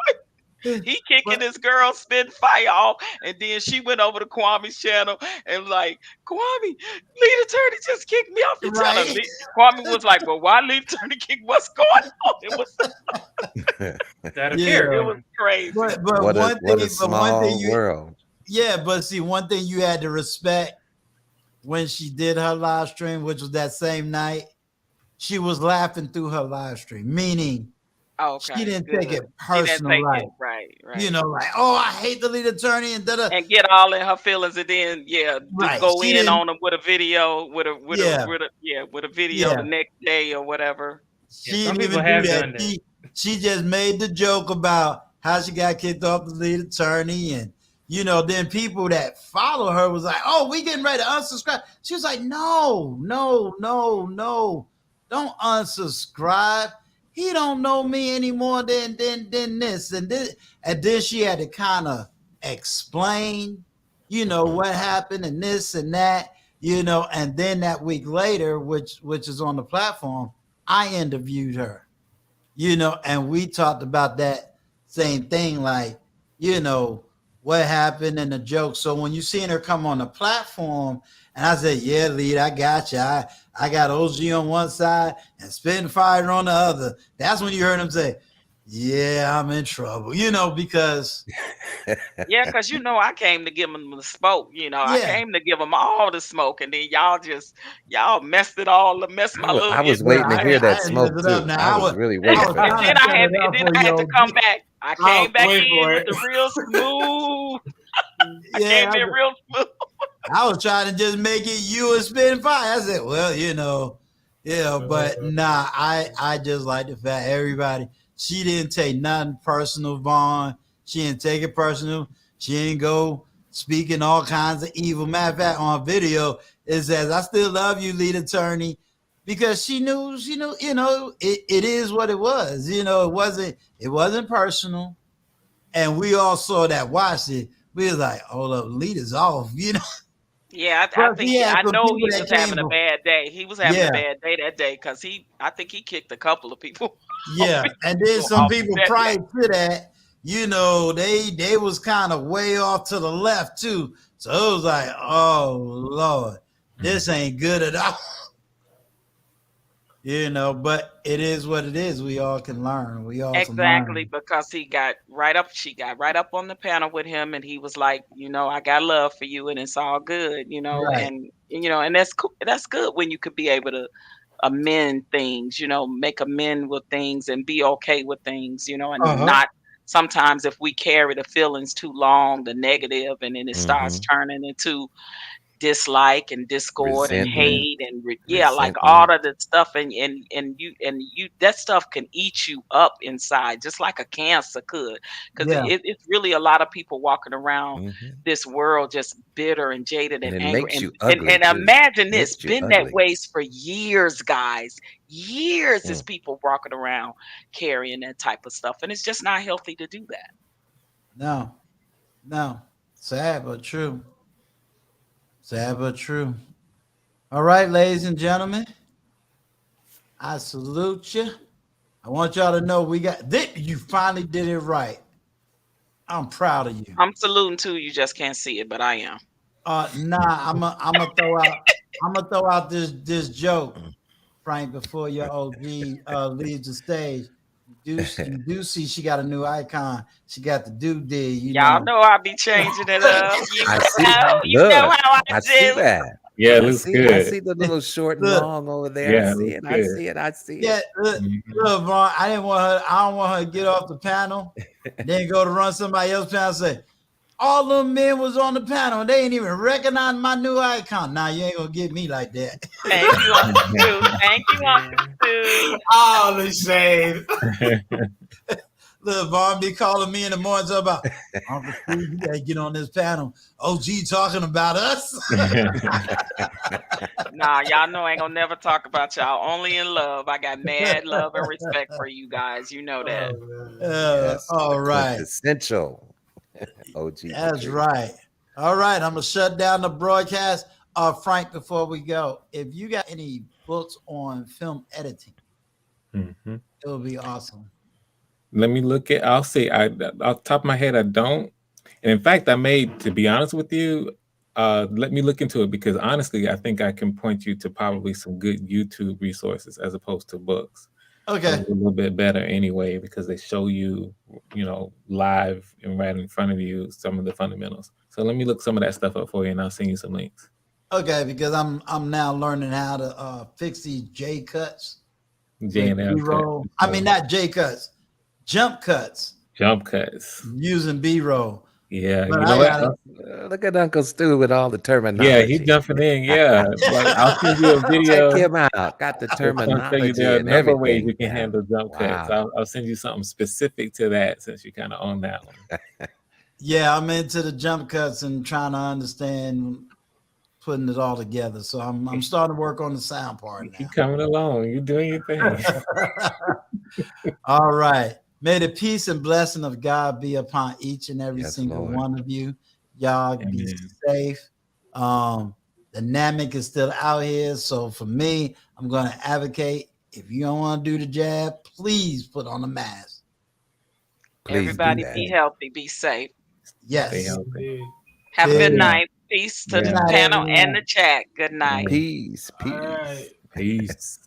He kicking But this girl spin fire off, and then she went over to Kwame's channel and like, Kwame, lead attorney just kicked me off your channel. right. Kwame was like, well, why lead attorney kick? What's going on? Out of Yeah. It was character. crazy. But What a one what a thing, small you world. but see, one thing you had to respect when she did her live stream, which was that same night, she was laughing through her live stream, meaning she Okay, didn't take good. it She didn't personal, take like it right. like, oh, I hate the lead attorney and da da. And get all in her feelings, and then Right. go She in didn't. on them with a video, Yeah. with a video the Yeah. next day or whatever. Yeah, She some didn't people even do have that. done that. She just made the joke about how she got kicked off the lead attorney, and then people that follow her was like, "Oh, we getting ready to unsubscribe." She was like, "No, no, no, no, don't unsubscribe. He don't know me any more than this and this." And then she had to kind of explain, what happened and this and that, and then that week later, which is on the platform, I interviewed her, and we talked about that same thing, like, what happened and the joke. So when you seen her come on the platform, and I said, yeah, lead, I got you. I got OG on one side and Spitting Fire on the other. That's when you heard him say, yeah, I'm in trouble, because Yeah, because I came to give them the smoke. I yeah, came to give them all the smoke, and then y'all messed it all, messed my little I was well, waiting to Instagram. hear I that didn't mess smoke it up. too. I Now was really And waiting I was for that. trying then to I set had it up then for I you, had to come OG. back. I I came was back waiting in for with it. the real smooth. I yeah, came in real smooth. I was trying to just make it you and Spitting Fire. I said, well, but nah, I just like the fact everybody, she didn't take nothing personal, Vaughn. She didn't take it personal. She didn't go speaking all kinds of evil. Matter of fact, on video, it says, I still love you, lead attorney. Because she knew, it is what it was. It wasn't personal. And we all saw that, watched it. we was like, hold up, lead is off, you know. Yeah, I Plus, think he had I some know people he that was came having a from, bad day. He was having a yeah, bad day that day because I think he kicked a couple of people. yeah. And then some off people that prior day. to that, you know, they was kind of way off to the left too. So it was like, oh Lord, this ain't good at all. You know, but it is what it is. We all can learn. We all can Exactly, learn. because she got right up on the panel with him, and he was like, I got love for you, and it's all good, Right. and that's cool. That's good when you could be able to amend things, make amend with things and be okay with things, and Uh-huh. not sometimes if we carry the feelings too long, the negative, and then it starts Mm-hmm. turning into dislike and discord and Resentment. hate and like all Resentment. of the stuff, and you that stuff can eat you up inside just like a cancer could, because Yeah. it's really a lot of people walking around Mm-hmm. this world just bitter and jaded And and it angry, makes and you and, ugly and too. imagine this, Makes you been that ugly. ways for years, guys. Years is Mm. people walking around carrying that type of stuff, and it's just not healthy to do that. No. Sad but true. Sad but true. All right, ladies and gentlemen, I salute you. I want y'all to know we got this. You finally did it right. I'm proud of you. I'm saluting too. You just can't see it, but I am. Nah, I'm gonna throw out this joke, Frank, before your OG leaves the stage. You do see she got a new icon. She got the doodad, you Y'all know. know I be changing it up. I see. You know Look, how I I see do. that. Yeah, it I looks see. good. I see the little short and Look. long over there. Yeah, I it see looks it. I good. see it. I see Yeah, it. look, Vaughn, I don't want her to get off the panel, then go to run somebody else's panel and say, all them men was on the panel and they ain't even recognize my new icon. Nah, you ain't gonna get me like that. Thank you, Uncle Stu. Thank you, Uncle Stu. All the shade. Look, Vaughn be calling me in the morning talking about, Uncle Steve, you gotta get on this panel. OG talking about us. Nah, y'all know I ain't gonna never talk about y'all. Only in love. I got mad love and respect for you guys. You know that. Yes, all the right. quintessential OG. That's Patrice. right. All right, I'm gonna shut down the broadcast. Frank, before we go, if you got any books on film editing, Mhm. it would be awesome. Let me look at. I'll say. Off the top of my head, I don't. And in fact, I may. To be honest with you, let me look into it, because honestly, I think I can point you to probably some good YouTube resources as opposed to books. Okay. A little bit better anyway, because they show you, live and right in front of you some of the fundamentals. So let me look some of that stuff up for you, and I'll send you some links. Okay, because I'm now learning how to fix these J cuts. J and L B-roll. cuts. I mean, not J cuts, jump cuts. Jump cuts. Using B-roll. Yeah, But you know what? Look at Uncle Stu with all the terminology. Yeah, he's jumping in. Yeah, but I'll send you a video. Check him out. Got the terminology There are a and number of ways everything. you can handle jump cuts. I'll send you something specific to that, since you kind of own that one. Yeah, I'm into the jump cuts and trying to understand putting it all together. So I'm starting to work on the sound part now. You coming along. You doing your thing. All right. May the peace and blessing of God be upon each and every Yes, single Lord. one of you. Y'all be Amen. safe. The NAMIC is still out here. So for me, I'm going to advocate, if you don't want to do the jab, please put on a mask. Please Everybody be healthy, be safe. Yes. Stay healthy. Have a good Yeah. night. Peace to Yeah. the panel and the chat. Good night. Peace. All right. Peace.